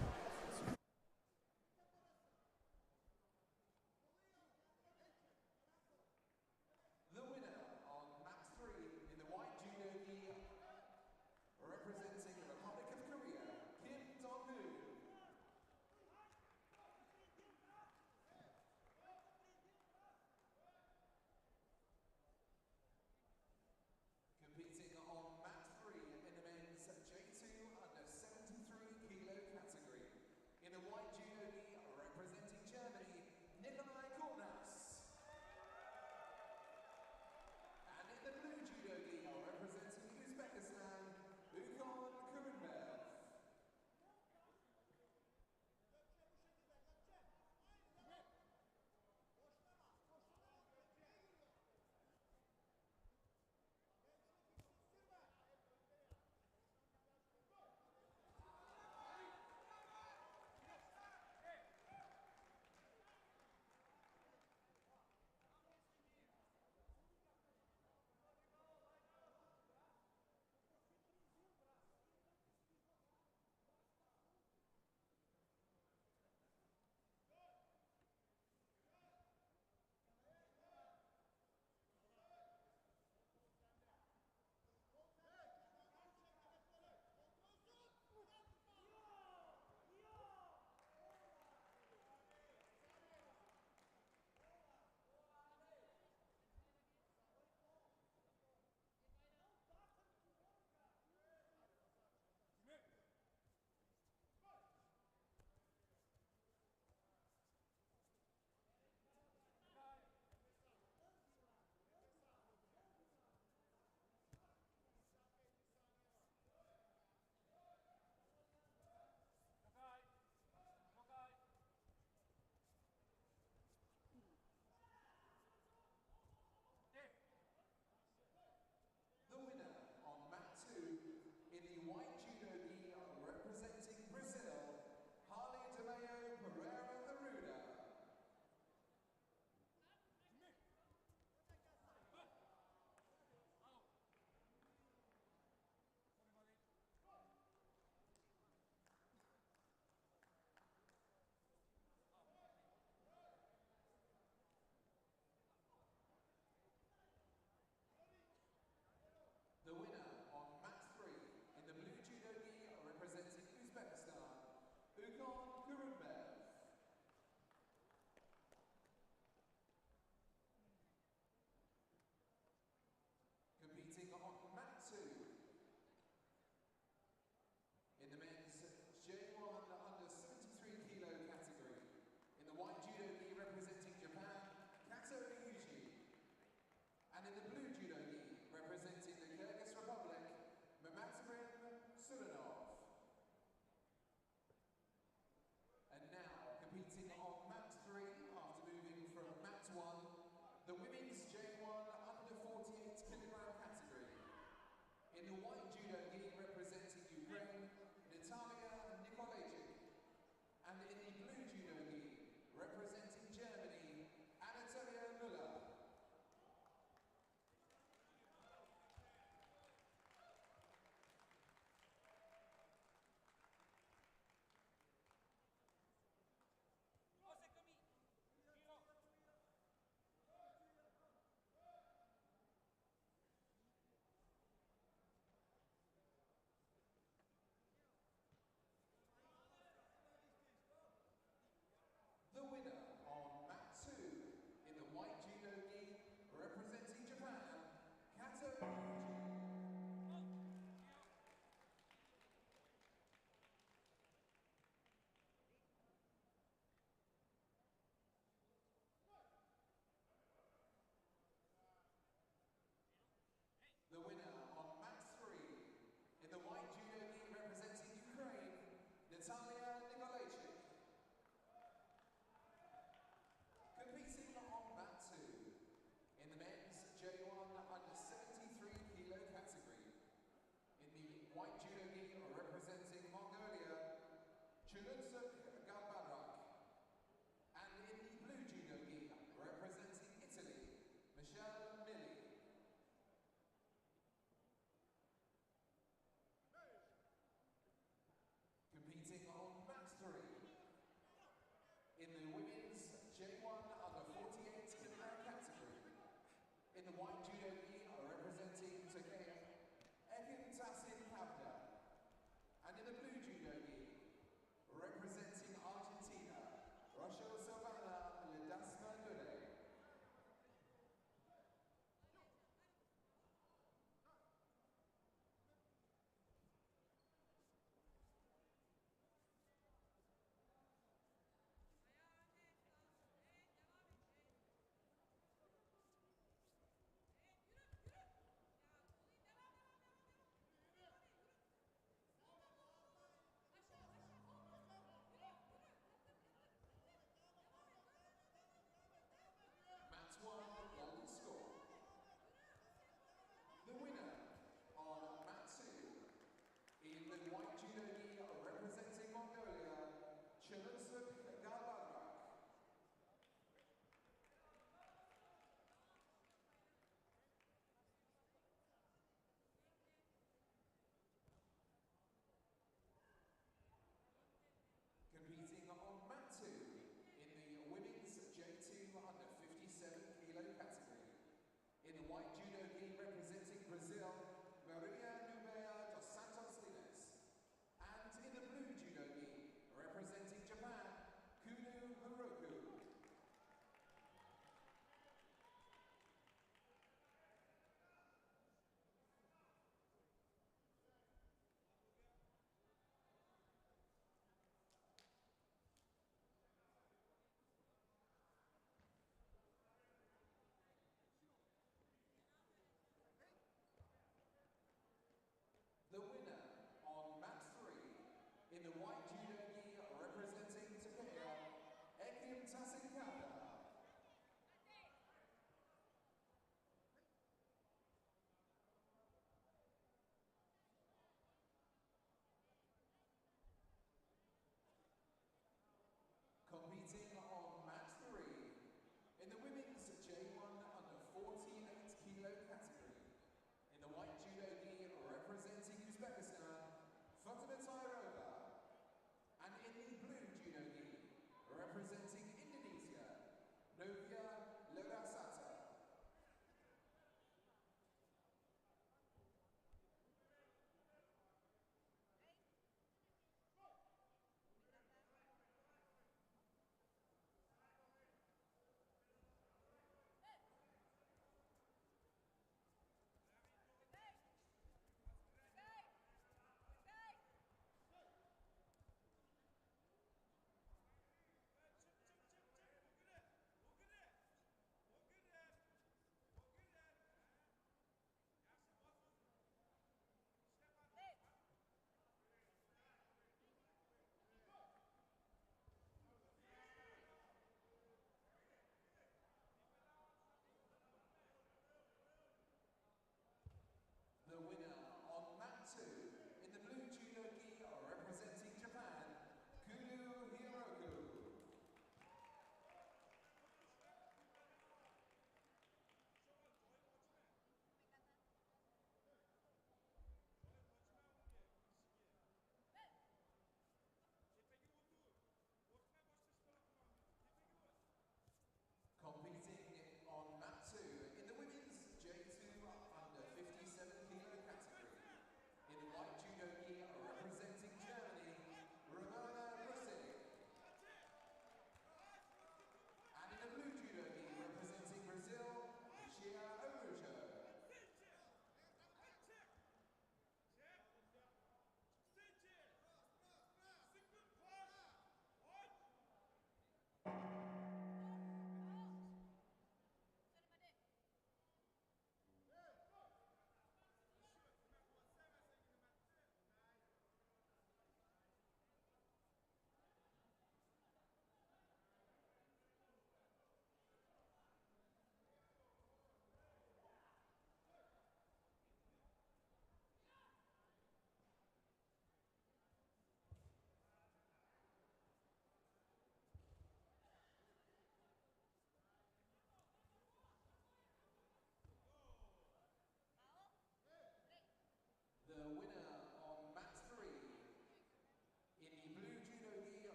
The winner on match 3 in the white judo gi, representing the Republic of Korea, Kim Dong-hoon. Competing on mat 3 in the men's J2 under 73 kilo category.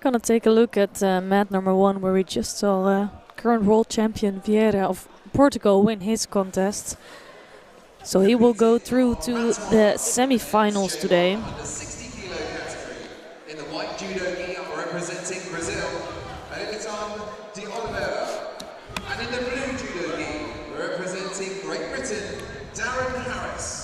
gonna take a look at mat number 1, where we just saw current world champion Vieira of Portugal win his contest. So he will go through to the semi-finals today. In the 60 kilo category, in the white judo gi representing Brazil, Benedicton de Oliveira. And in the blue judo gi representing Great Britain, Darren Harris.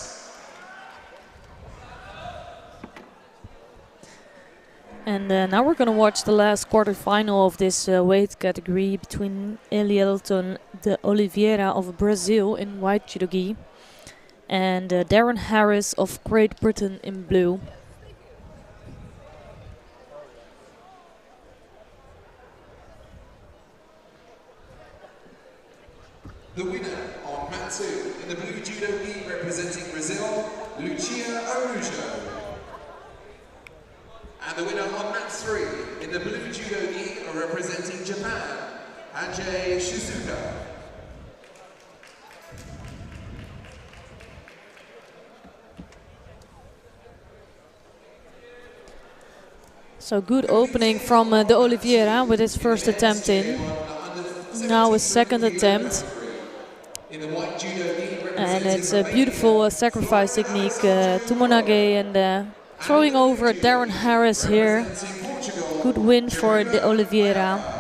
And now we're gonna watch the last quarterfinal of this weight category between Elielton de Oliveira of Brazil in white judo gi and Darren Harris of Great Britain in blue. The winner on mat 2 in the blue judo gi representing Brazil, Lucia Arujo. And the winner on mat 3 in the blue judo gi representing Japan, Ajay Shizuka. So good opening from de Oliveira with his first attempt in. Now his second attempt. And it's a beautiful sacrifice technique to Monage, and throwing over Darren Harris here. Good win for de Oliveira.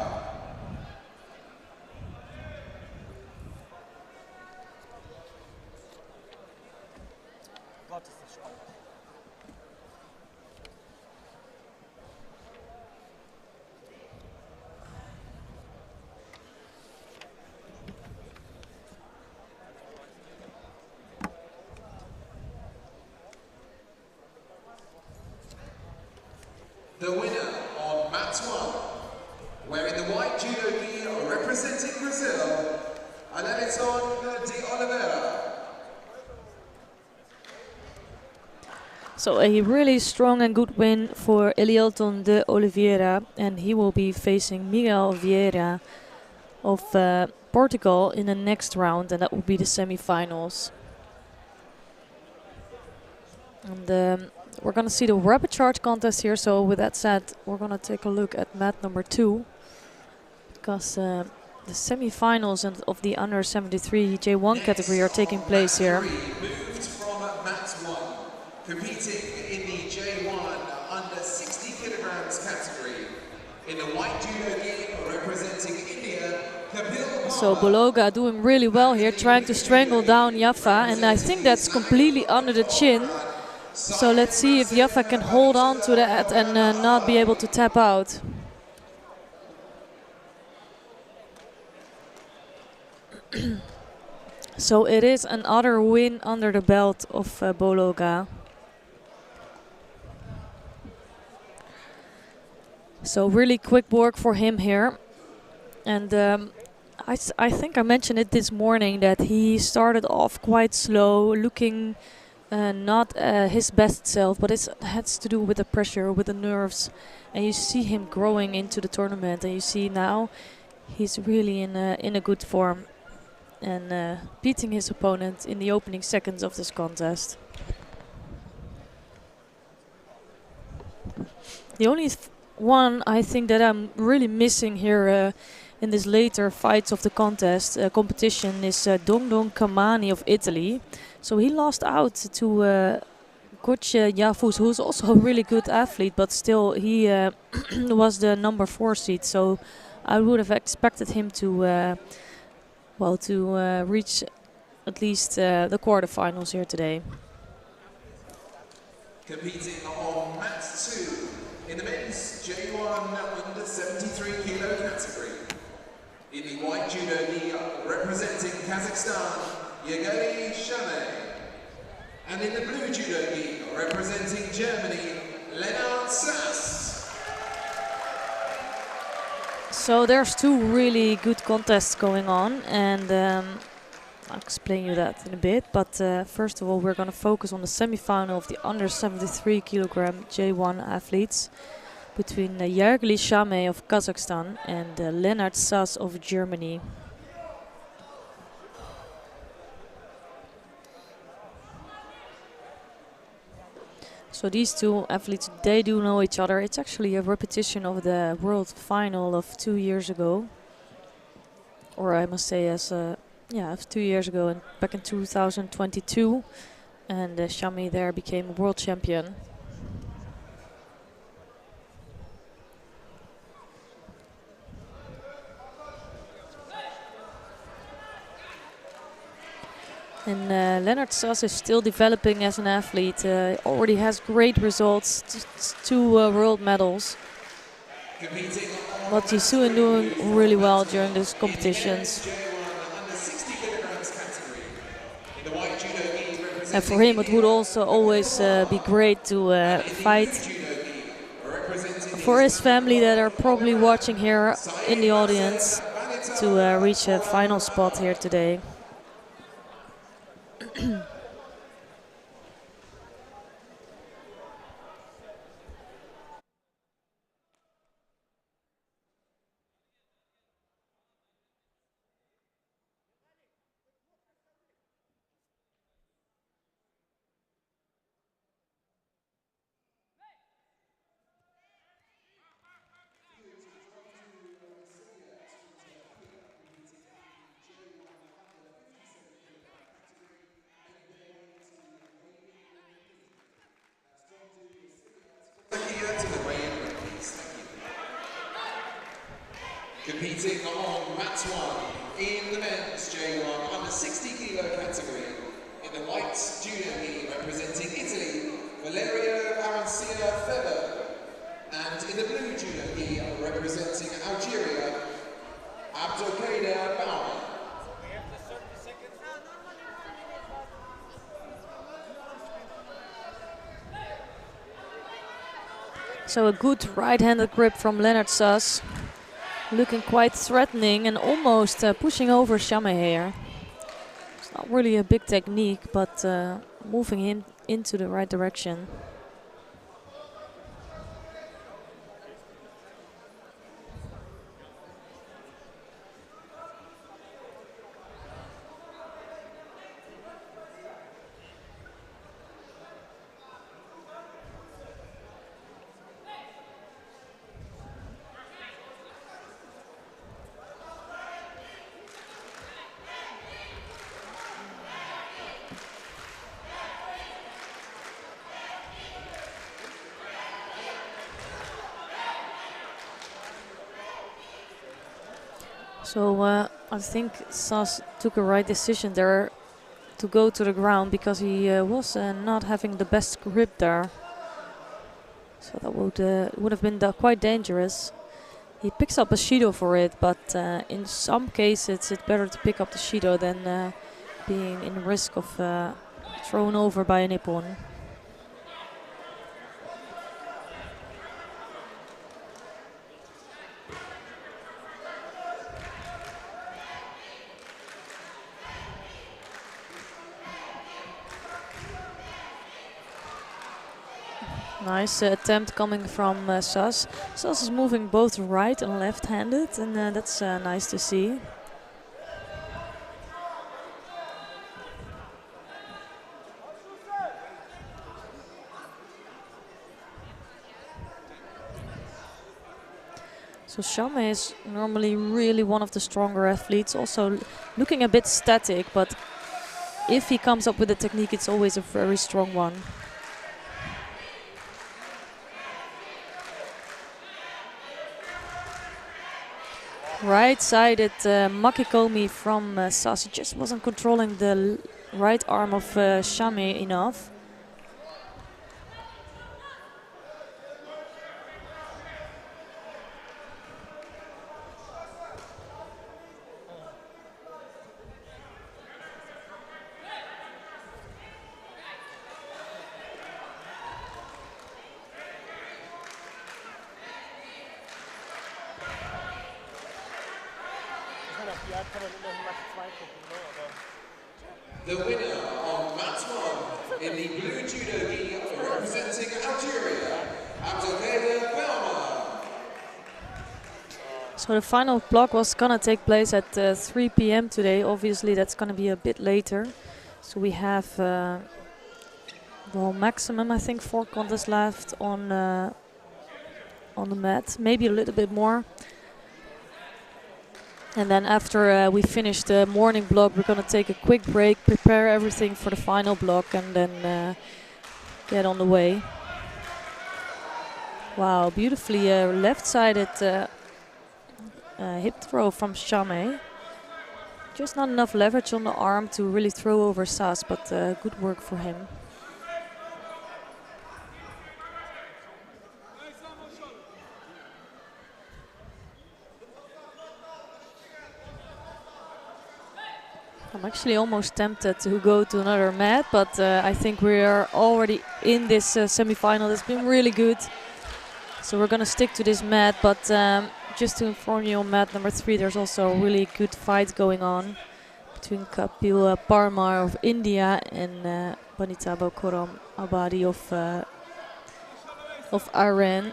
The winner on mat 1, wearing the white judo gi representing Brazil, Elielton de Oliveira. So a really strong and good win for Elielton de Oliveira, and he will be facing Miguel Vieira of Portugal in the next round, and that will be the semi-finals. And we're gonna see the rapid charge contest here. So with that said, we're gonna take a look at mat number 2, because the semi-finals of the under 73 J1 category are taking place here. Moved from mat 1, competing in the J1 under 60 kilograms category, in the white judo gi representing India, Kapil. So Bologa doing really well here, trying to strangle down Jaffa, and I think that's completely under the chin. So let's see if Jaffa can hold on to that and not be able to tap out. So it is another win under the belt of Bologa. So really quick work for him here. And I think I mentioned it this morning that he started off quite slow, looking not his best self, but it has to do with the pressure, with the nerves, and you see him growing into the tournament, and you see now he's really in a good form and beating his opponent in the opening seconds of this contest. The only one I think that I'm really missing here in this later fights of the contest competition is Dongdong Kamani of Italy. So he lost out to Coach Yafus, who's also a really good athlete, but still he was the number 4 seed. So I would have expected him to reach at least the quarterfinals here today. Competing on mat 2 in the men's J1 under 73 kilo category, in the white judo gi representing Kazakhstan, Yegori Shame. And in the blue judo gi representing Germany, Lennart Sass. So there's 2 really good contests going on, and I'll explain you that in a bit. But first of all, we're going to focus on the semi-final of the under 73 kilogram J1 athletes between Yergli Shame of Kazakhstan and Lennart Sass of Germany. So these two athletes, they do know each other. It's actually a repetition of the world final of 2 years ago. Or I must say of 2 years ago, and back in 2022. And Shami there became a world champion. And Leonard Sass is still developing as an athlete. Already has great results, 2 world medals. But he's soon doing really well during these competitions. And for him, it would also always be great to fight for his family that are probably watching here in the audience to reach a final spot here today. Competing on mat 1 in the men's J1 under 60 kilo category. In the white judo gi representing Italy, Valerio Arancia Feber. And in the blue judo gi representing Algeria, Abdelkader Bauer. So a good right-handed grip from Leonard Sass. Looking quite threatening and almost pushing over Shame here. It's not really a big technique, but moving him into the right direction. So I think Sass took a right decision there to go to the ground because he was not having the best grip there. So that would have been quite dangerous. He picks up a Shido for it, but in some cases it's better to pick up the Shido than being in risk of thrown over by a Nippon. Nice attempt coming from Sass. Sass is moving both right and left-handed, and that's nice to see. So Shame is normally really one of the stronger athletes, also looking a bit static, but if he comes up with a technique, it's always a very strong one. Right-sided Makikomi from Sass. He just wasn't controlling the right arm of Shame enough. The winner on mat 1 in the blue judo gi representing Algeria, Abdelkader Bauer. So the final block was gonna take place at 3 p.m. today. Obviously that's gonna be a bit later. So we have well, maximum I think 4 contests left on the mat, maybe a little bit more. And then after we finish the morning block, we're gonna take a quick break, prepare everything for the final block, and then get on the way. Wow, beautifully left-sided hip throw from Chame. Just not enough leverage on the arm to really throw over Sas, but good work for him. I'm actually almost tempted to go to another mat, but I think we are already in this semi-final. It's been really good. So we're gonna stick to this mat, but just to inform you, on mat number 3 there's also a really good fight going on between Kapil Parmar of India and Vanitaba Koram Abadi of Iran.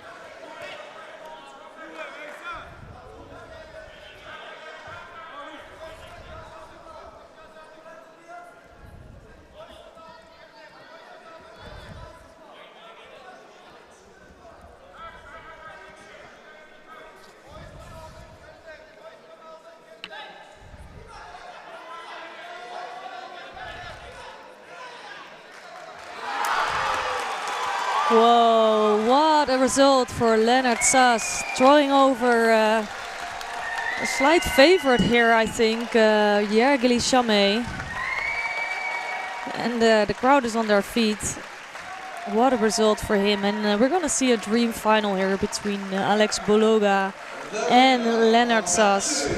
Whoa, what a result for Lennart Sas, throwing over a slight favorite here, I think, Yergeli Chame. And the crowd is on their feet. What a result for him. And we're going to see a dream final here between Alex Bologa and Lennart Sas.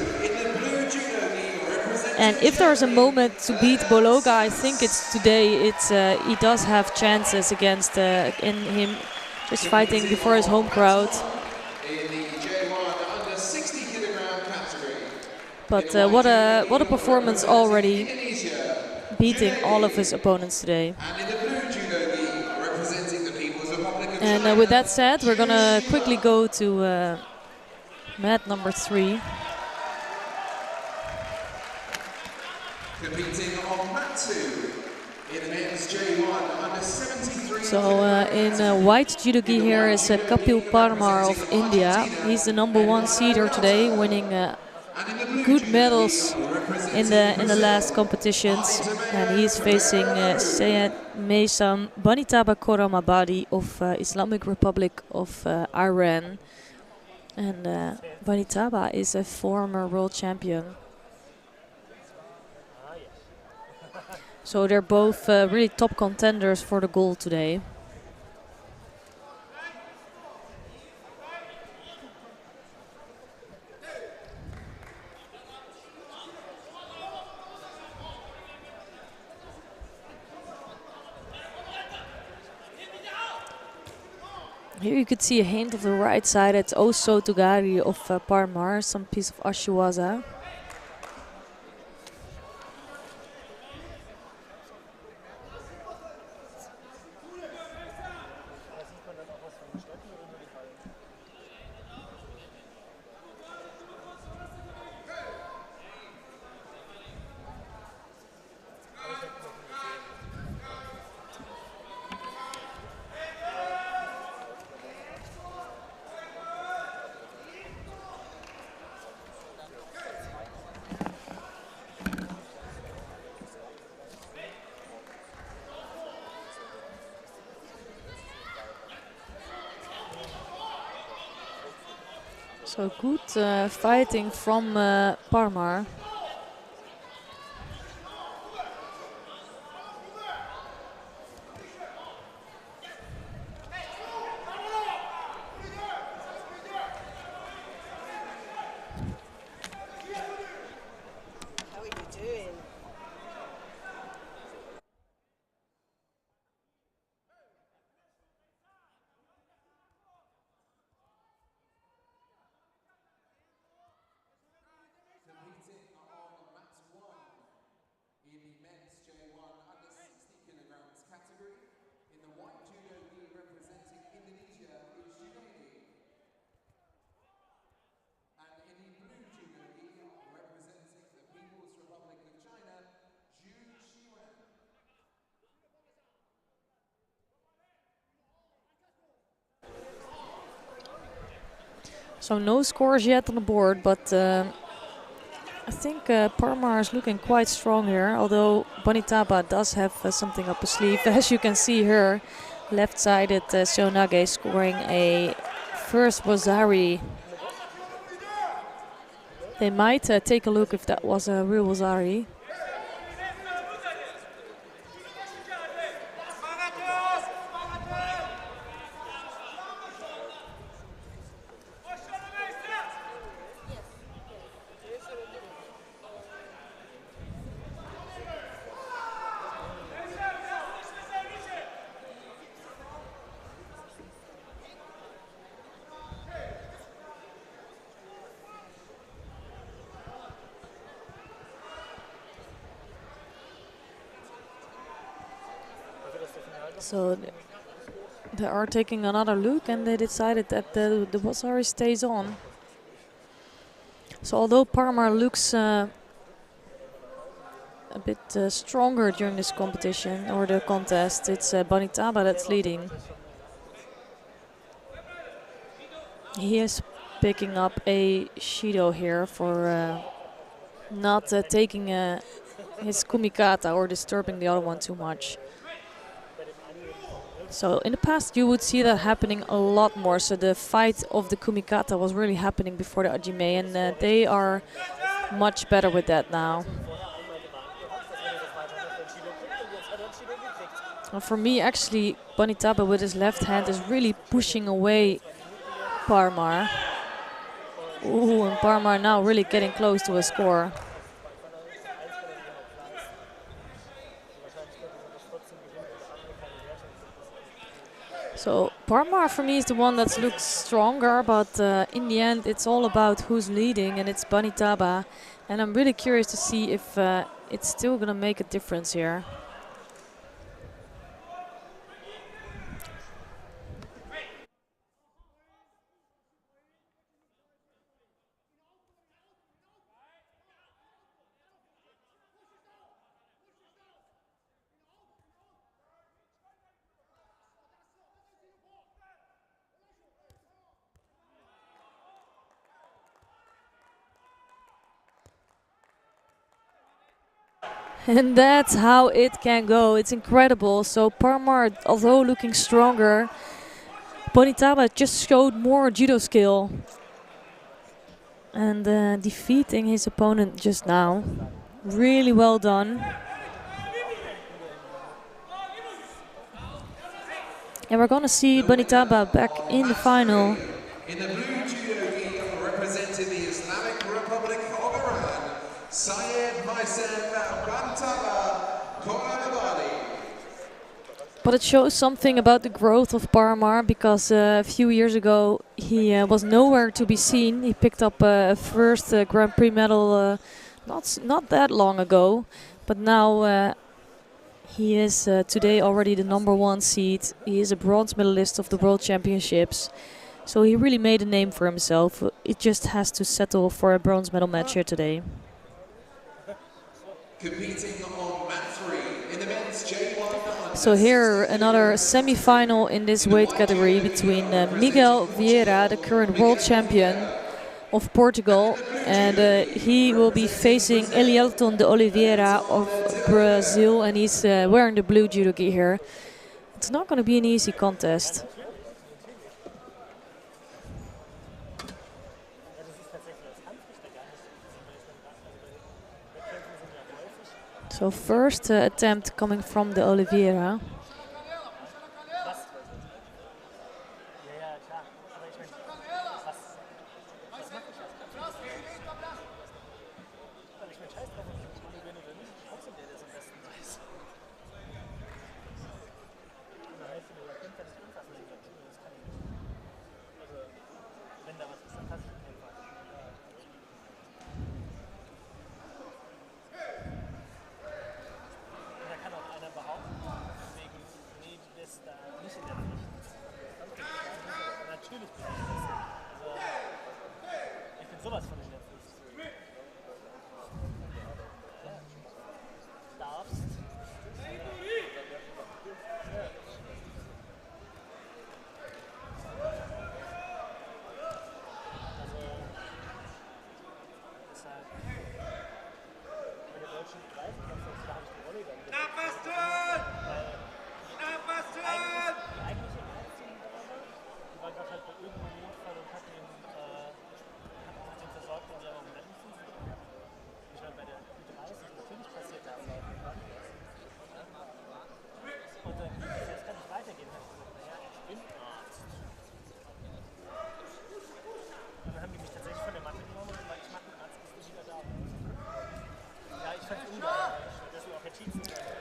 And if there's a moment to beat Bologa, I think it's today. It's he does have chances against in him just fighting before his home crowd. But what a performance already, beating all of his opponents today. And with that said, we're gonna quickly go to mat number 3. Competing on mat 2 in the men's J1 under 73. So in white judo gi here is Kapil Parmar of India. He's the #1 seeder today, winning good medals in the last competitions. And he's facing Syed Meysam Banitaba Koram Abadi of Islamic Republic of Iran. And Banitaba is a former world champion. So they're both really top contenders for the gold today. Here you could see a hint of the right side. It's Oso Tugari of Parmar, some piece of Ashiwaza. So good fighting from Parmar. So no scores yet on the board, but I think Parmar is looking quite strong here, although Bonitaba does have something up his sleeve. As you can see here, left-sided Shonage scoring a first Wazari. They might take a look if that was a real Wazari. So they are taking another look, and they decided that the Wazari stays on. So although Parmar looks a bit stronger during this competition or the contest, it's Bonitaba that's leading. He is picking up a Shido here for not taking his kumikata or disturbing the other one too much. So in the past you would see that happening a lot more. So the fight of the kumikata was really happening before the Ajime, and they are much better with that now. And for me, actually, Bonitaba with his left hand is really pushing away Parmar. Ooh, and Parmar now really getting close to a score. So Parmar for me is the one that looks stronger, but in the end it's all about who's leading, and it's Bonitaba. And I'm really curious to see if it's still gonna make a difference here. And that's how it can go. It's incredible. So Parmar, although looking stronger, Bonitaba just showed more judo skill. And defeating his opponent just now. Really well done. And we're gonna see Bonitaba back in the final. In the blue judo gi, representing the Islamic Republic of Iran, Syed Maisen Bantaba Koramabadi. But it shows something about the growth of Parmar, because a few years ago he was nowhere to be seen. He picked up a first Grand Prix medal not that long ago, but now he is today already the #1 seed. He is a bronze medalist of the World Championships. So he really made a name for himself. It just has to settle for a bronze medal match here today. Competing on mat 3 in the men's J1. So here another semi-final in this weight category between Miguel Vieira, the current world champion of Portugal, and he will be facing Elielton de Oliveira of Brazil, and he's wearing the blue judo gi here. It's not going to be an easy contest. So first attempt coming from the Oliveira.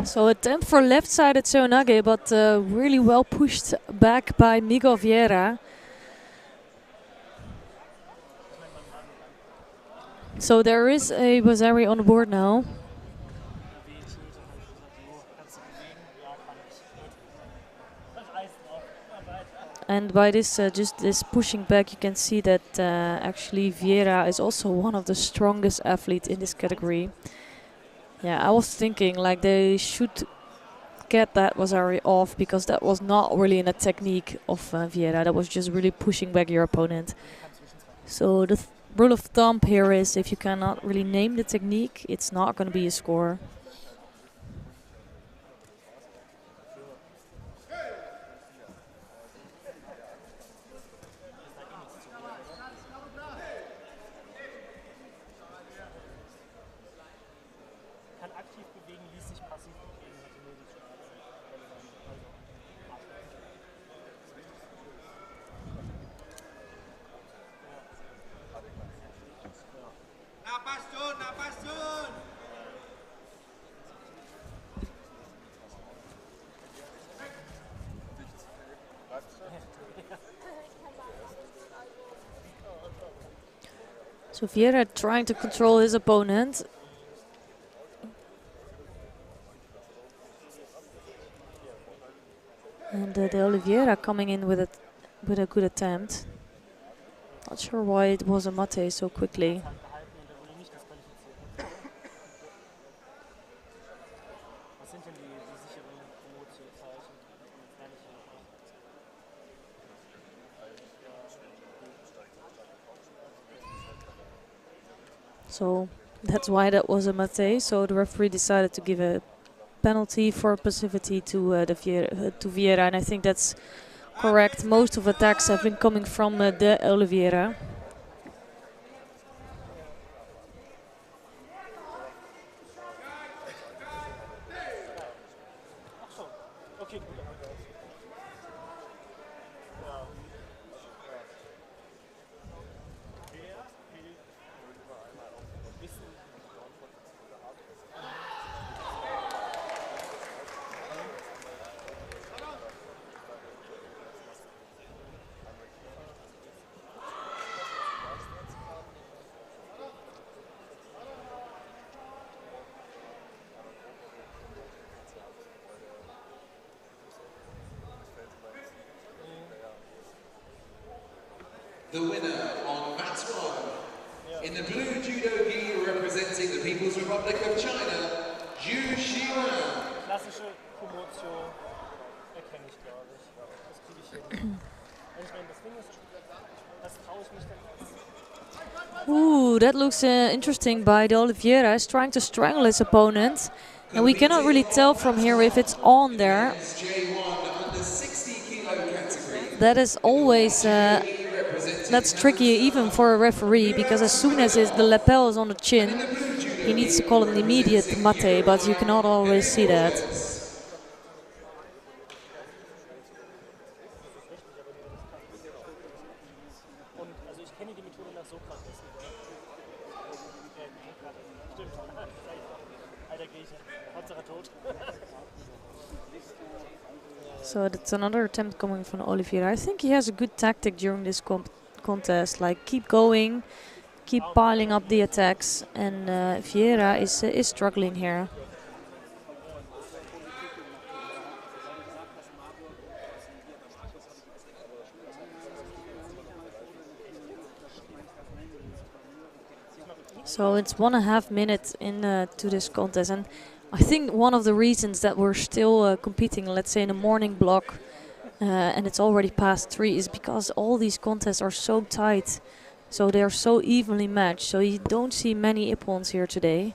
So attempt for left-sided Seoinage, but really well pushed back by Miguel Vieira. So there is a Bazari on the board now. And by this, just this pushing back, you can see that actually Vieira is also one of the strongest athletes in this category. Yeah, I was thinking like they should get that Bazari off, because that was not really in a technique of Vieira. That was just really pushing back your opponent. So the rule of thumb here is if you cannot really name the technique, it's not going to be a score. So Vieira trying to control his opponent. And De Oliveira coming in with a good attempt. Not sure why it was a mate so quickly. So that's why that was a mate. So the referee decided to give a penalty for passivity to Vieira, and I think that's correct. Most of attacks have been coming from De Oliveira. The winner on mat 1, in the blue judo gi representing the People's Republic of China, Zhu Xiwan. Klassische Kommotio erkenne ich, glaube ich. Das kriege ich hin. Ich meine, das Ding ist, das traue ich mich dann. Ooh, that looks interesting by De Oliveira. He's trying to strangle his opponent. And we cannot really tell from here if it's on there. That is always... that's tricky even for a referee, because as soon as the lapel is on the chin, he needs to call an immediate mate, but you cannot always see that. So that's another attempt coming from Oliveira. I think he has a good tactic during this contest, like keep going, keep piling up the attacks, and Vieira is struggling here. So it's 1.5 minutes to this contest, and I think one of the reasons that we're still competing, let's say in the morning block, and it's already past 3, is because all these contests are so tight, so they are so evenly matched. So you don't see many Ippons here today,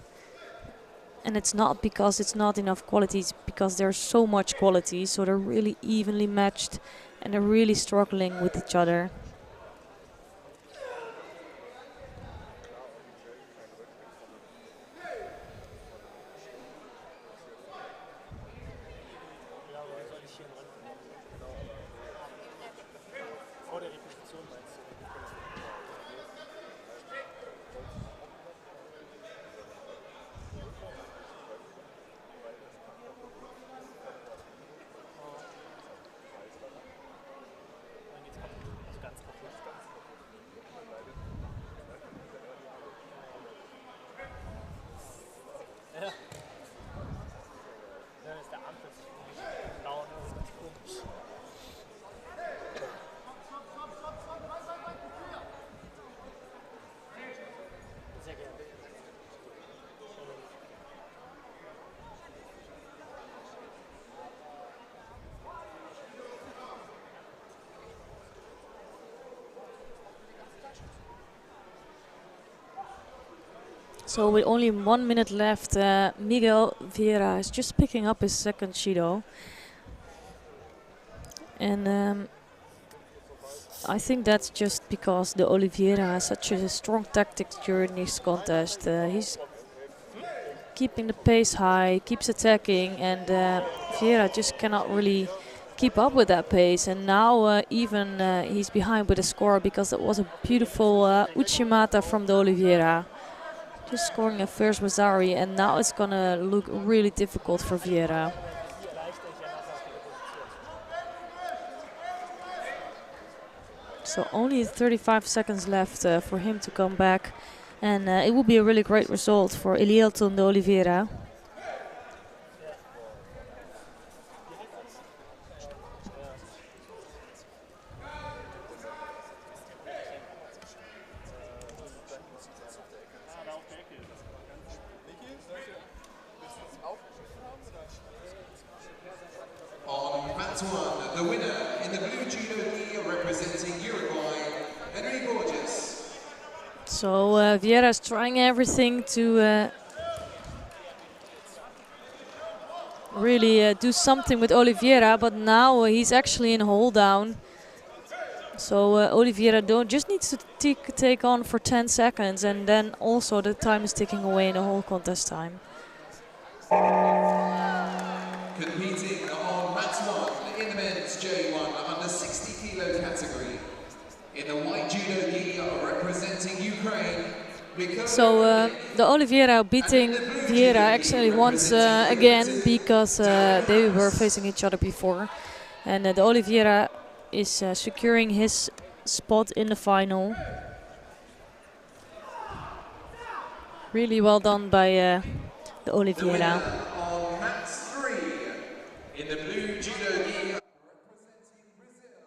and it's not because it's not enough quality, it's because there's so much quality. So they're really evenly matched, and they're really struggling with each other. So with only 1 minute left, Miguel Vieira is just picking up his second Judo. And I think that's just because the Oliveira has such a strong tactics during this contest. He's keeping the pace high, keeps attacking, and Vieira just cannot really keep up with that pace. And now even he's behind with a score because it was a beautiful Uchimata from the Oliveira. Just scoring a first Mazzari, and now it's gonna look really difficult for Vieira. So only 35 seconds left for him to come back. And it will be a really great result for Elielton de Oliveira. On mat one, the winner in the blue judo gi representing Uruguay, Henry Borges. So Vieira is trying everything to really do something with Oliveira, but now he's actually in hold down. So Oliveira just needs to take on for 10 seconds, and then also the time is ticking away in the whole contest time. Competing on mat one in the men's J1 under 60 kilo category. In the white judo gi representing Ukraine. So the Oliveira beating Vieira actually once again because they were facing each other before. And the Oliveira is securing his spot in the final. Really well done by the Oliveira. On mat three in the blue judo gi representing Brazil.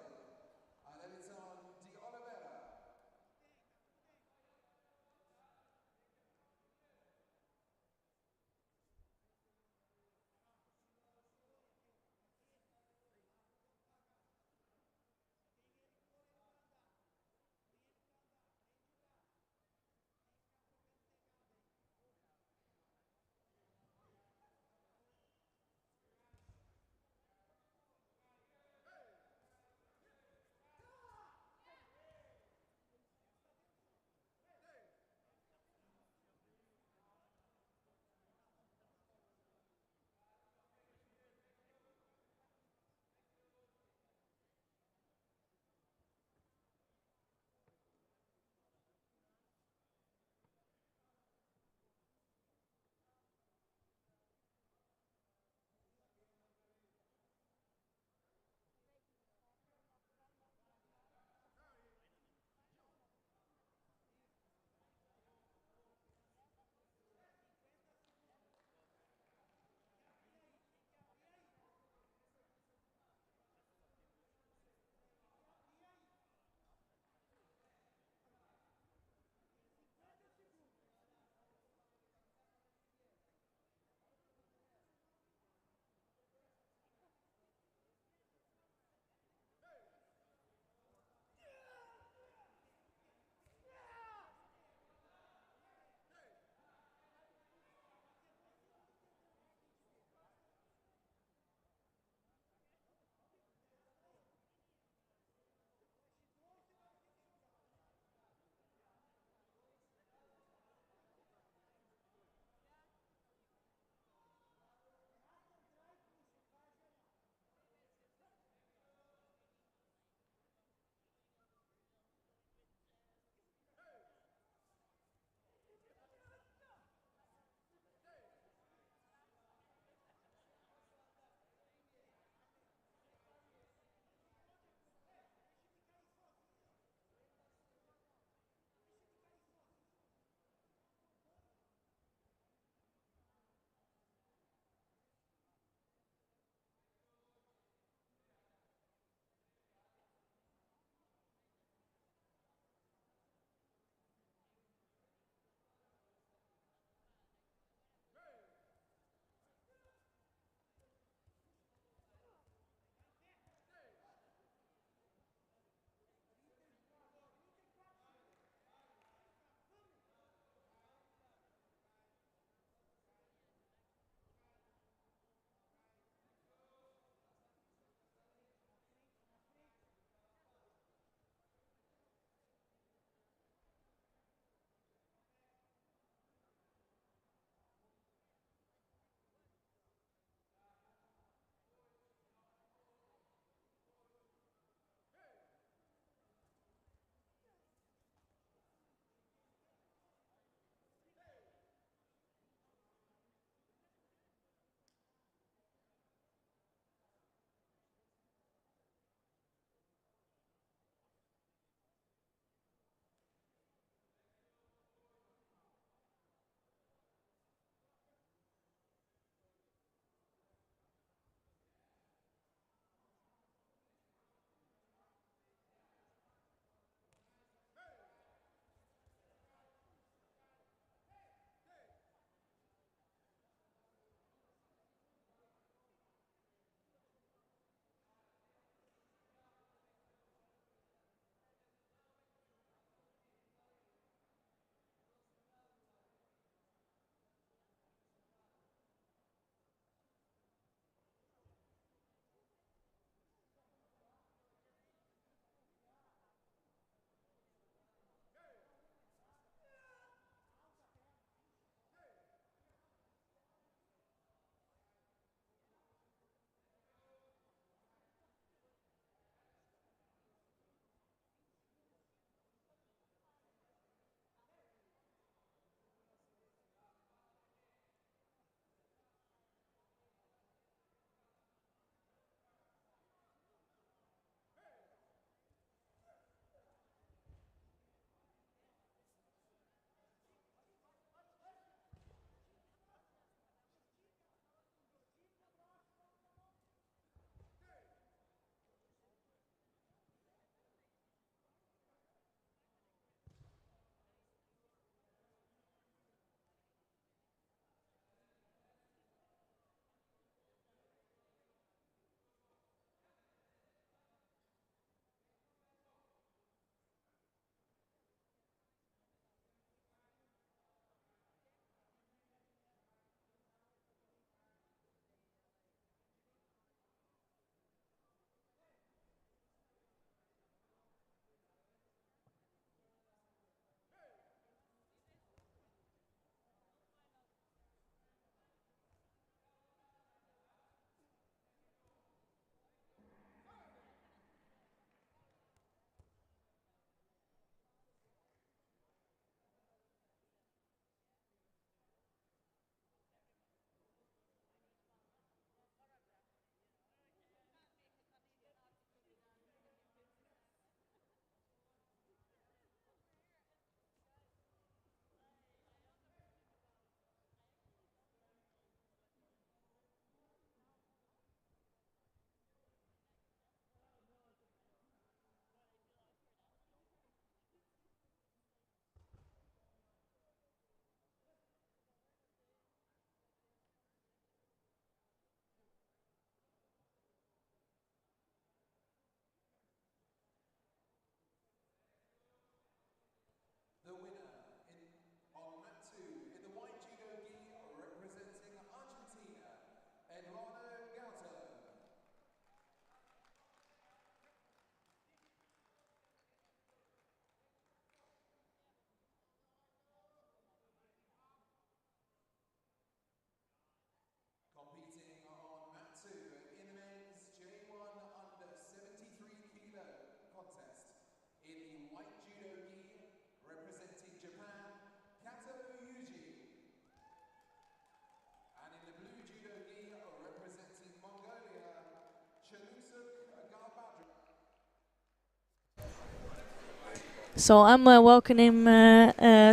So I'm welcoming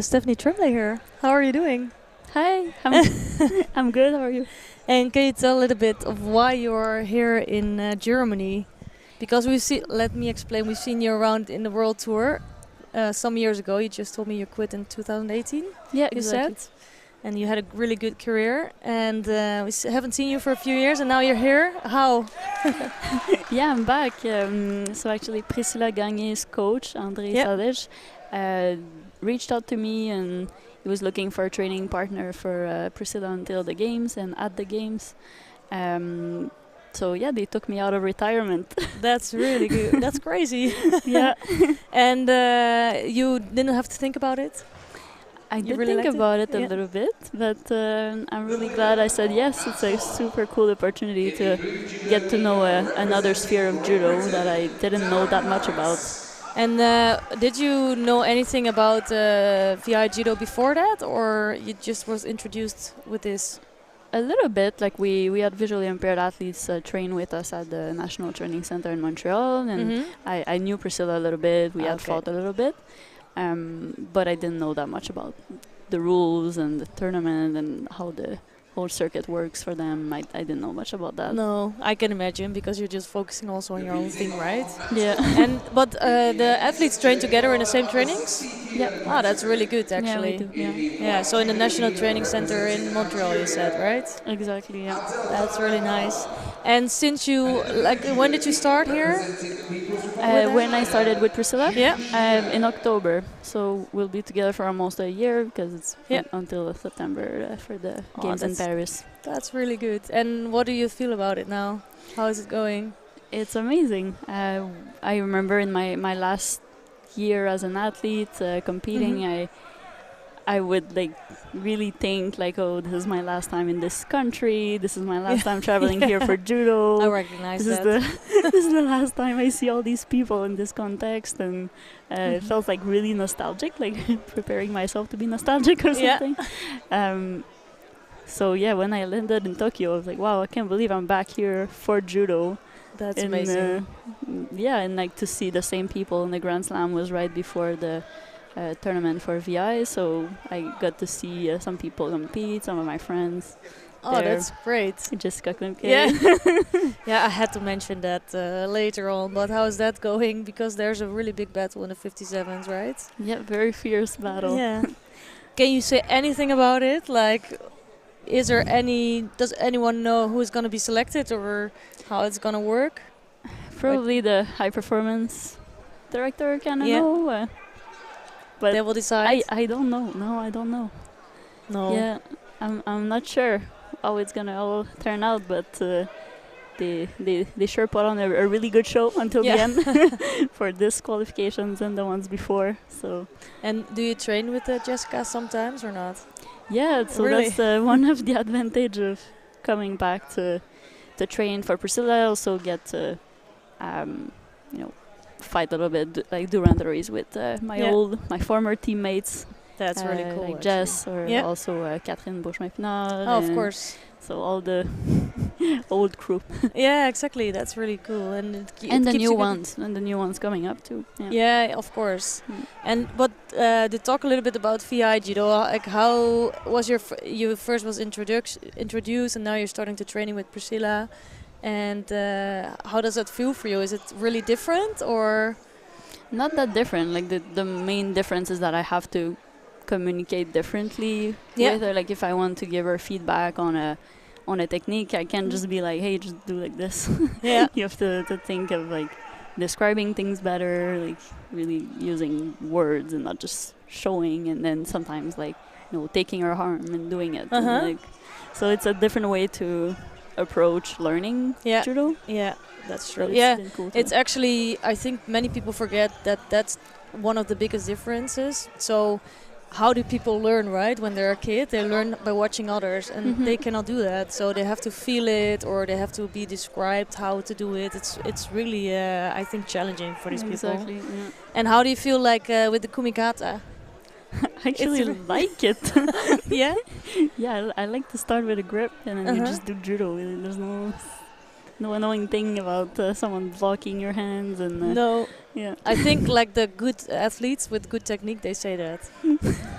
Stephanie Tremblay here. How are you doing? Hi, I'm good. How are you? And can you tell a little bit of why you're here in Germany? Because let me explain, we've seen you around in the world tour some years ago. You just told me you quit in 2018. Yeah, you exactly. said. And you had a really good career. And we haven't seen you for a few years and now you're here. How? Yeah, I'm back. So actually Priscilla Gagné's coach, André Sadej, reached out to me and he was looking for a training partner for Priscilla until the games and at the games. So yeah, they took me out of retirement. That's really good. That's crazy. Yeah. And you didn't have to think about it? I did really think liked about it a Yeah. little bit, but I'm really glad I said yes. It's a super cool opportunity to get to know another sphere of judo that I didn't know that much about. And did you know anything about VI Judo before that, or you just was introduced with this? A little bit, like we had visually impaired athletes train with us at the National Training Center in Montreal, and I knew Priscilla a little bit. We had fought a little bit, but I didn't know that much about the rules and the tournament and how the whole circuit works for them. I didn't know much about that. No, I can imagine, because you're just focusing also on your own thing, right? Yeah. But the athletes train together in the same trainings? Yeah. Oh, that's really good, actually. Yeah, we do. Yeah. Yeah, so in the National Training Center in Montreal, you said, right? Exactly. Yeah. That's really nice. And since you, when did you start here? When I started with Priscilla? Yeah. In October. So we'll be together for almost a year, because it's until September for the games in Paris. That's really good. And what do you feel about it now? How is it going? It's amazing. I remember in my last year as an athlete competing, I would really think oh, this is my last time in this country. This is my last time traveling here for judo. I recognize that. This is the last time I see all these people in this context, and it felt really nostalgic, preparing myself to be nostalgic or something. So yeah, when I landed in Tokyo, I was like, wow, I can't believe I'm back here for judo. That's amazing. And to see the same people in the Grand Slam was right before the tournament for VI, so I got to see some people compete, some of my friends. Oh, that's great. Jessica Klimke. Yeah. Yeah, I had to mention that later on, but how is that going? Because there's a really big battle in the 57s, right? Yeah, very fierce battle. Yeah. Can you say anything about it? Does anyone know who is going to be selected or how it's going to work? Probably the high performance director can know. But they will decide. I don't know. No, I don't know. No. Yeah, I'm not sure how it's gonna all turn out, but they sure put on a really good show until the end for this qualifications and the ones before. So. And do you train with Jessica sometimes or not? Yeah, so really? That's one of the advantage of coming back to train for Priscilla. I also get to fight a little bit, do randories with my former teammates. That's really cool. Like Jess or also Catherine Beauchemin-Pinard. Oh, of course. So all the old crew. Yeah, exactly. That's really cool. And the new ones coming up too. Yeah, of course. But to talk a little bit about VI Judo, how was you first was introduced and now you're starting to training with Priscilla. And how does that feel for you? Is it really different or? Not that different. The main difference is that I have to communicate differently with her. If I want to give her feedback on a technique, I can't just be like, hey, just do like this. Yeah. You have to think of describing things better, really using words and not just showing, and then sometimes taking her arm and doing it. And, so it's a different way to approach learning judo. Yeah, that's true. It's cool it's actually, I think many people forget that that's one of the biggest differences. So how do people learn, right? When they're a kid, they learn by watching others, and they cannot do that. So they have to feel it, or they have to be described how to do it. It's really, I think, challenging for these people. Exactly. Yeah. And how do you feel with the kumikata? I actually like it. Yeah? Yeah, I like to start with a grip and then you just do judo. There's no no annoying thing about someone blocking your hands and No. yeah. I think like the good athletes with good technique, they say that.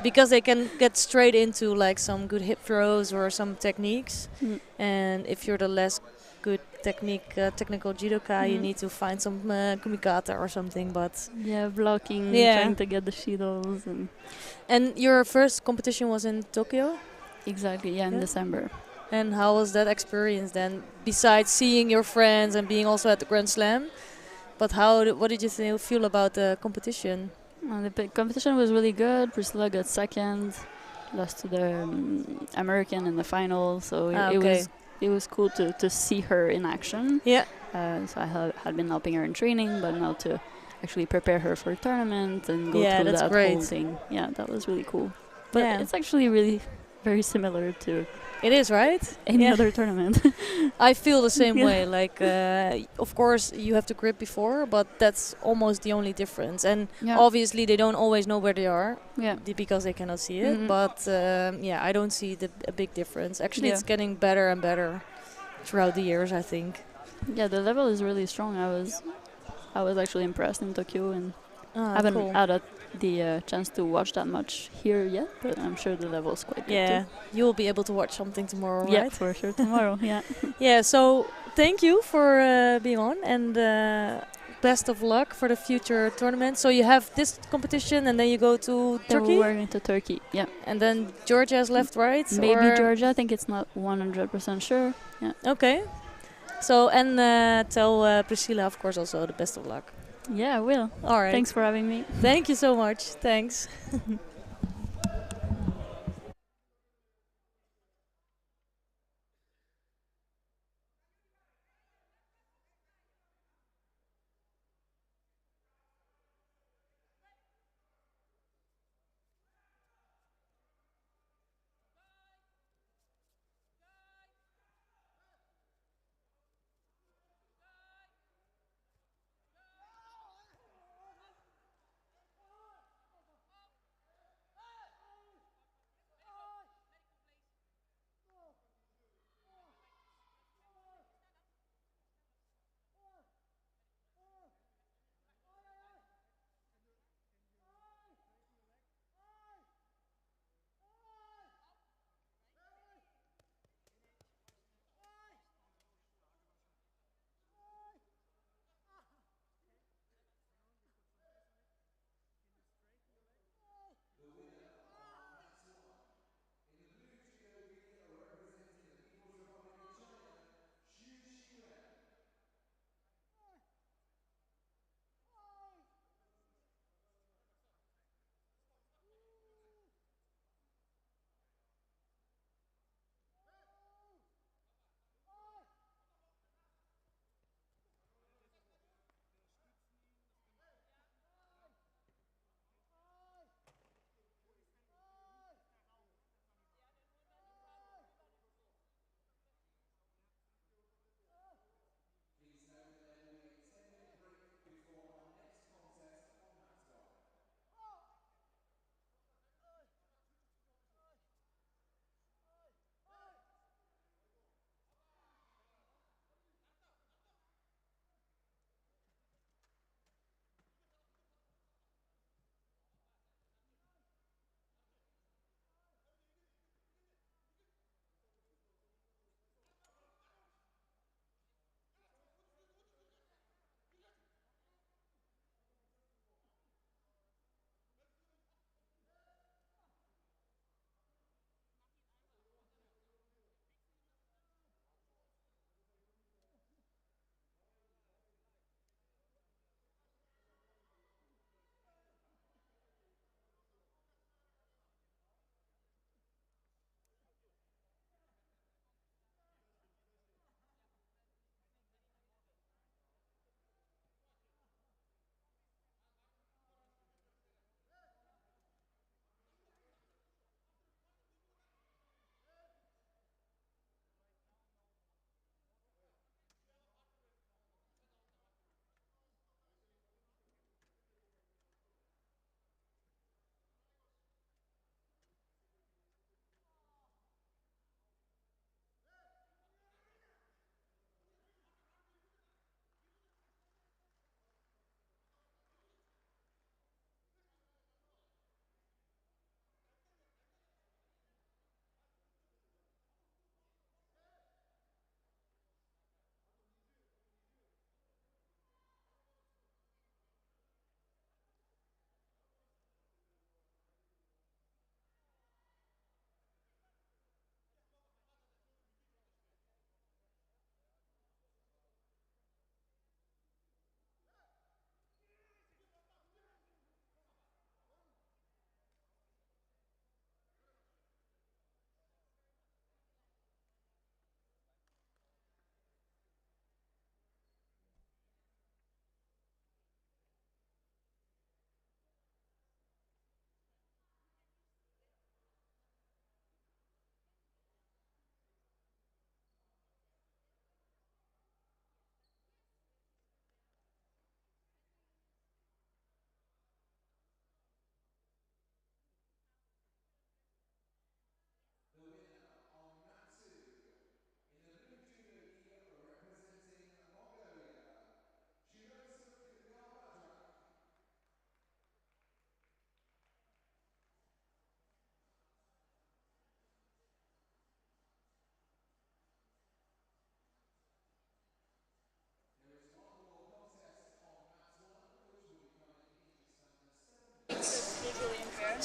Because they can get straight into like some good hip throws or some techniques. Mm. And if you're the less good technical judoka, you need to find some kumikata or something. But Yeah, blocking, Yeah. trying to get the shields and your first competition was in Tokyo. exactly, yeah, in Yeah. December. And how was that experience then? Besides seeing your friends and being also at the Grand Slam, but what did you feel about the competition? The competition was really good. Priscilla got second, lost to the American in the final, so it was cool to see her in action. Yeah. So I had been helping her in training, but now to actually prepare her for a tournament and go Yeah, through that's that great. whole thing. Yeah, that was really cool. But Yeah. it's actually really very similar to It is, right? any other tournament. I feel the same Yeah. way. Like, of course, you have to grip before, but that's almost the only difference. And Yeah. obviously, they don't always know where they are Yeah. because they cannot see it. Mhm. But yeah, I don't see a big difference. Actually, Yeah. it's getting better and better throughout the years, I think. Yeah, the level is really strong. I was actually impressed in Tokyo, and haven't Cool. had the chance to watch that much here yet, but I'm sure the level is quite good Yeah, too. you'll be able to watch something tomorrow, Yeah, right? for sure tomorrow. Yeah. Yeah, so thank you for being on, and best of luck for the future tournament. So you have this competition, and then you go to Then Turkey, we're going to Turkey. Yeah. and then Georgia is left, right? Maybe Or Georgia. I think it's not 100% sure. Yeah. Okay. So, and tell Priscilla, of course, also the best of luck. Yeah, I will. All right. Thanks for having me. Thank you so much. Thanks.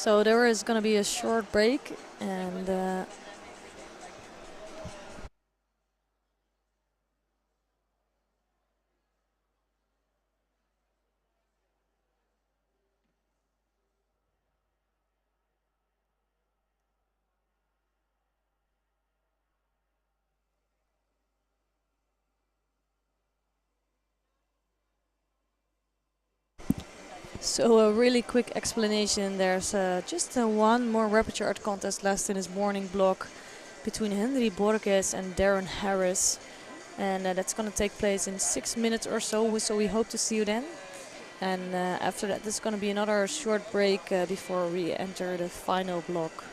So there is going to be a short break, and so a really quick explanation. There's just one more repetition art contest left in this morning block between Henry Borges and Darren Harris. And that's going to take place in 6 minutes or so. So we hope to see you then. And after that, there's going to be another short break before we enter the final block.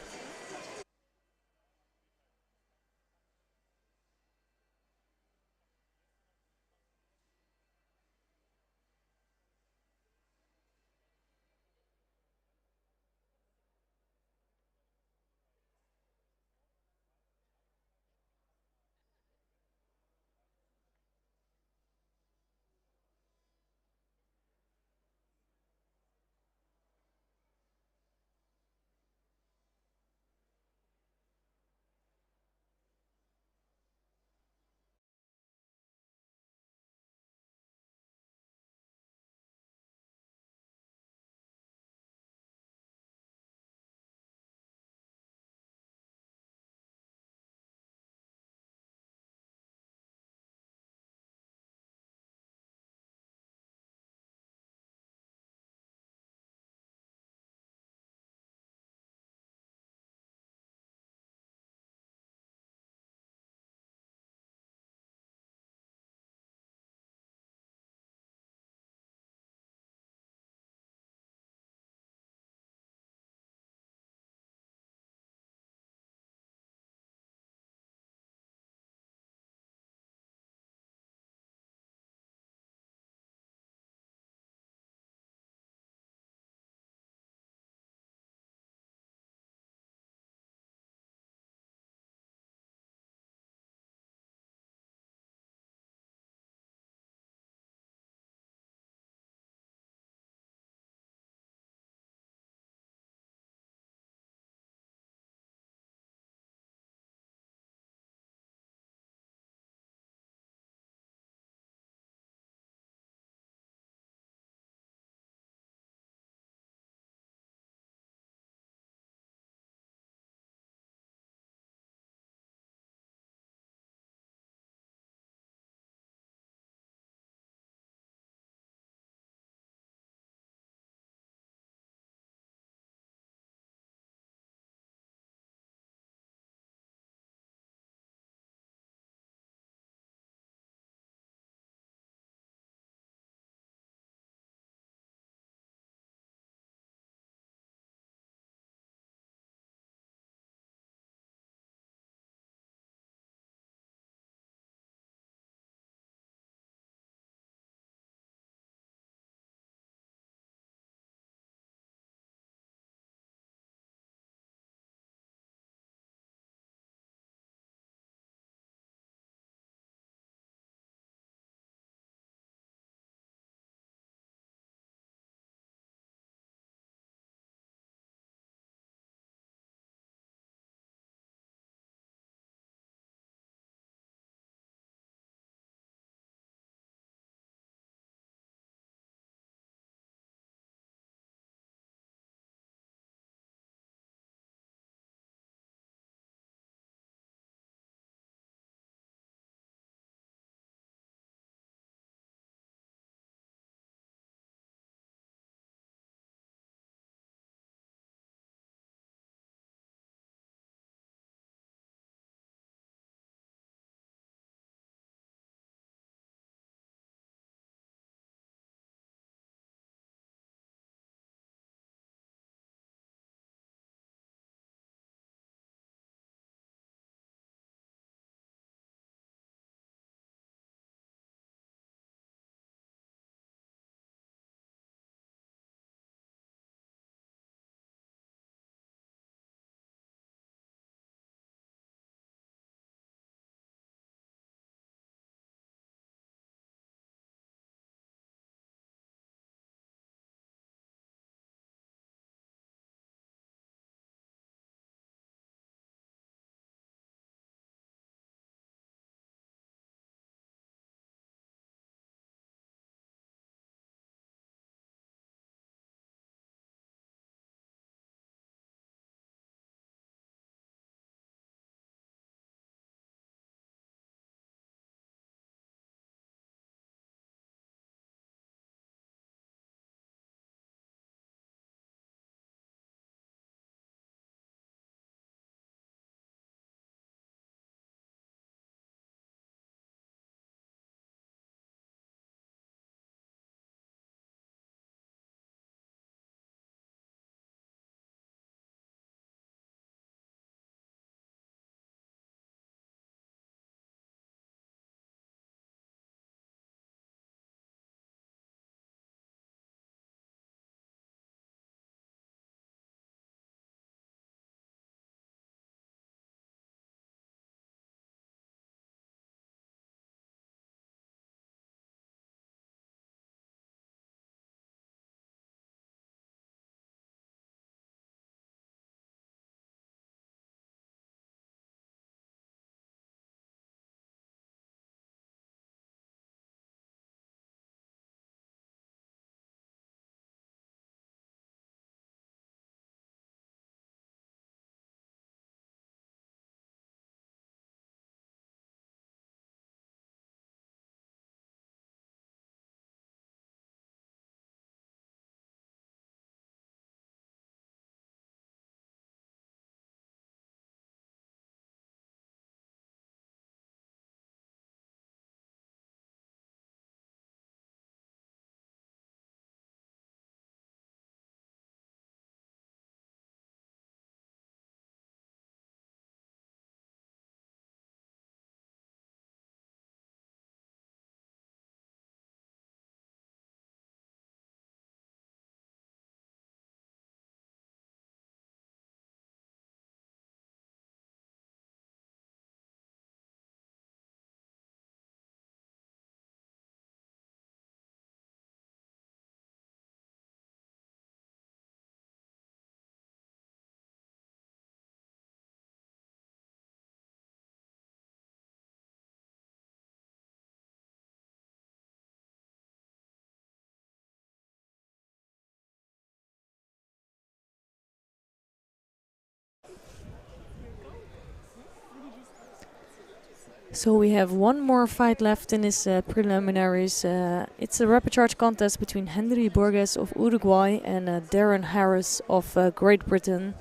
So we have one more fight left in this preliminaries. It's a rapid charge contest between Henry Borges of Uruguay and Darren Harris of Great Britain.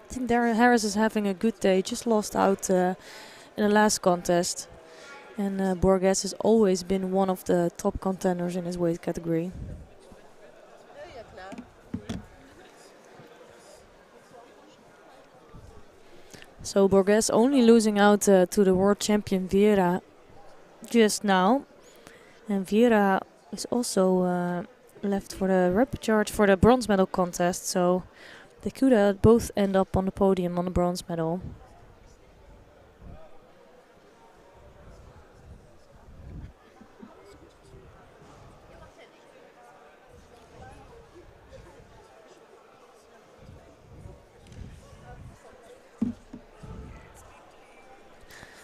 I think Darren Harris is having a good day, just lost out in the last contest. And Borges has always been one of the top contenders in his weight category. So Borges only losing out to the world champion Vieira just now. And Vieira is also left for the rapid charge for the bronze medal contest. So they could both end up on the podium on the bronze medal.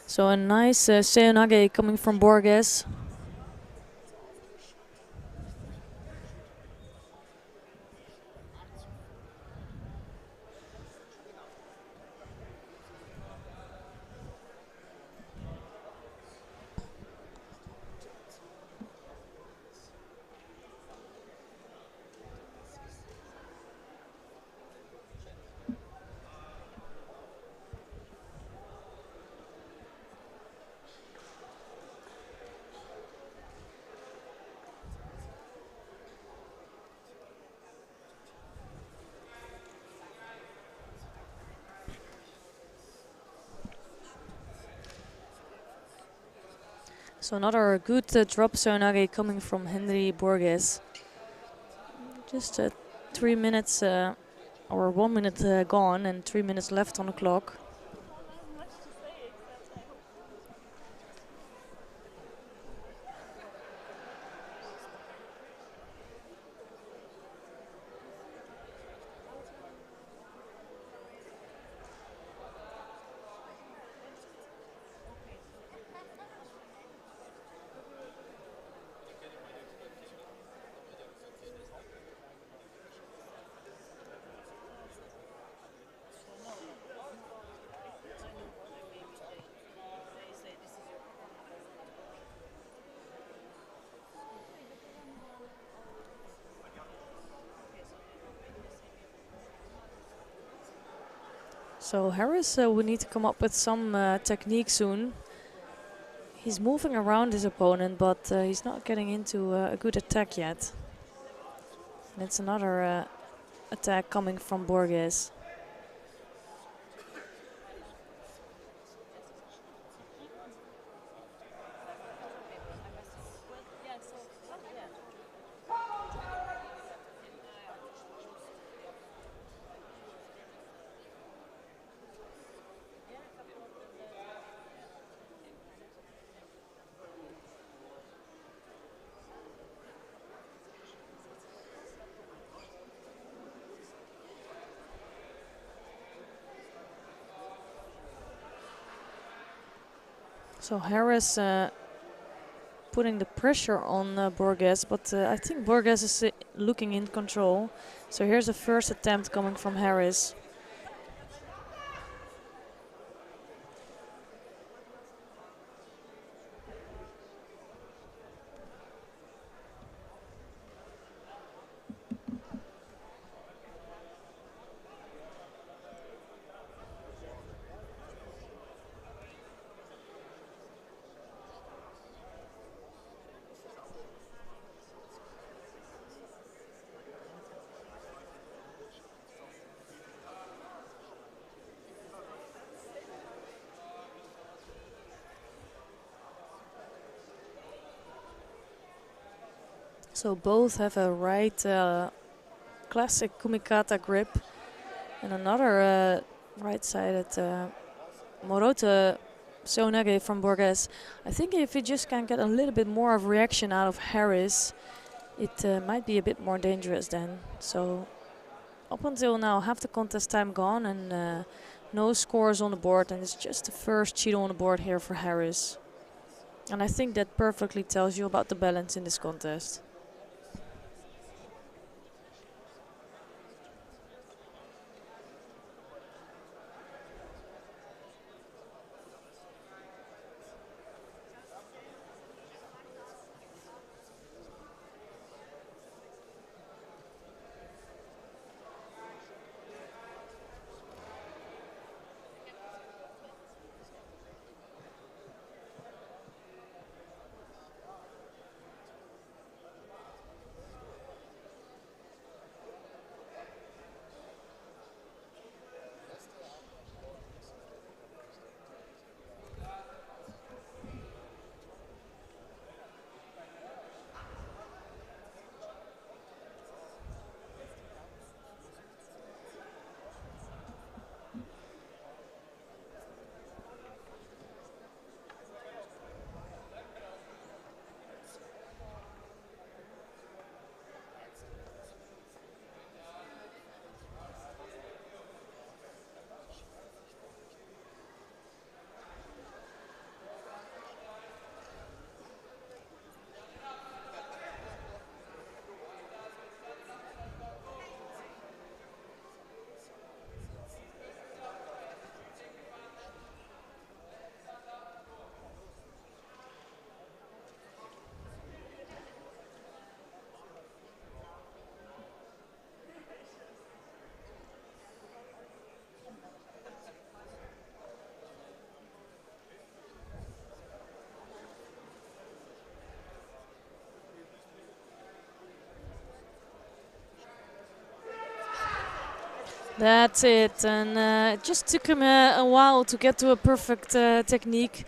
So a nice seonage coming from Borges. So another good drop seonage coming from Henry Borges. Just 3 minutes or 1 minute gone and 3 minutes left on the clock. So Harris will need to come up with some technique soon. He's moving around his opponent, but he's not getting into a good attack yet. And it's another attack coming from Borges. So Harris putting the pressure on Borges, but I think Borges is looking in control. So here's the first attempt coming from Harris. So both have a right classic kumikata grip and another right-sided Morote seonage from Borges. I think if you just can get a little bit more of reaction out of Harris, it might be a bit more dangerous then. So up until now, half the contest time gone and no scores on the board, and it's just the first Judo on the board here for Harris. And I think that perfectly tells you about the balance in this contest. That's it, and it just took him a while to get to a perfect technique.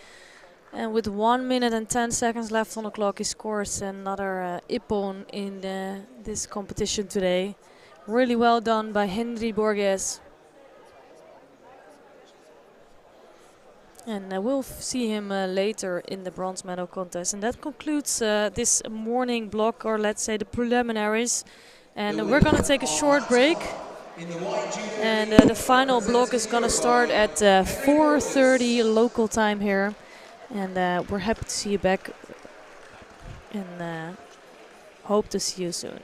And with 1 minute and 10 seconds left on the clock, he scores another ippon in this competition today. Really well done by Henry Borges. And we'll see him later in the bronze medal contest. And that concludes this morning block, or let's say the preliminaries. And we're going to take a short break. And the final block is going to start at 4:30 local time here. And we're happy to see you back. And hope to see you soon.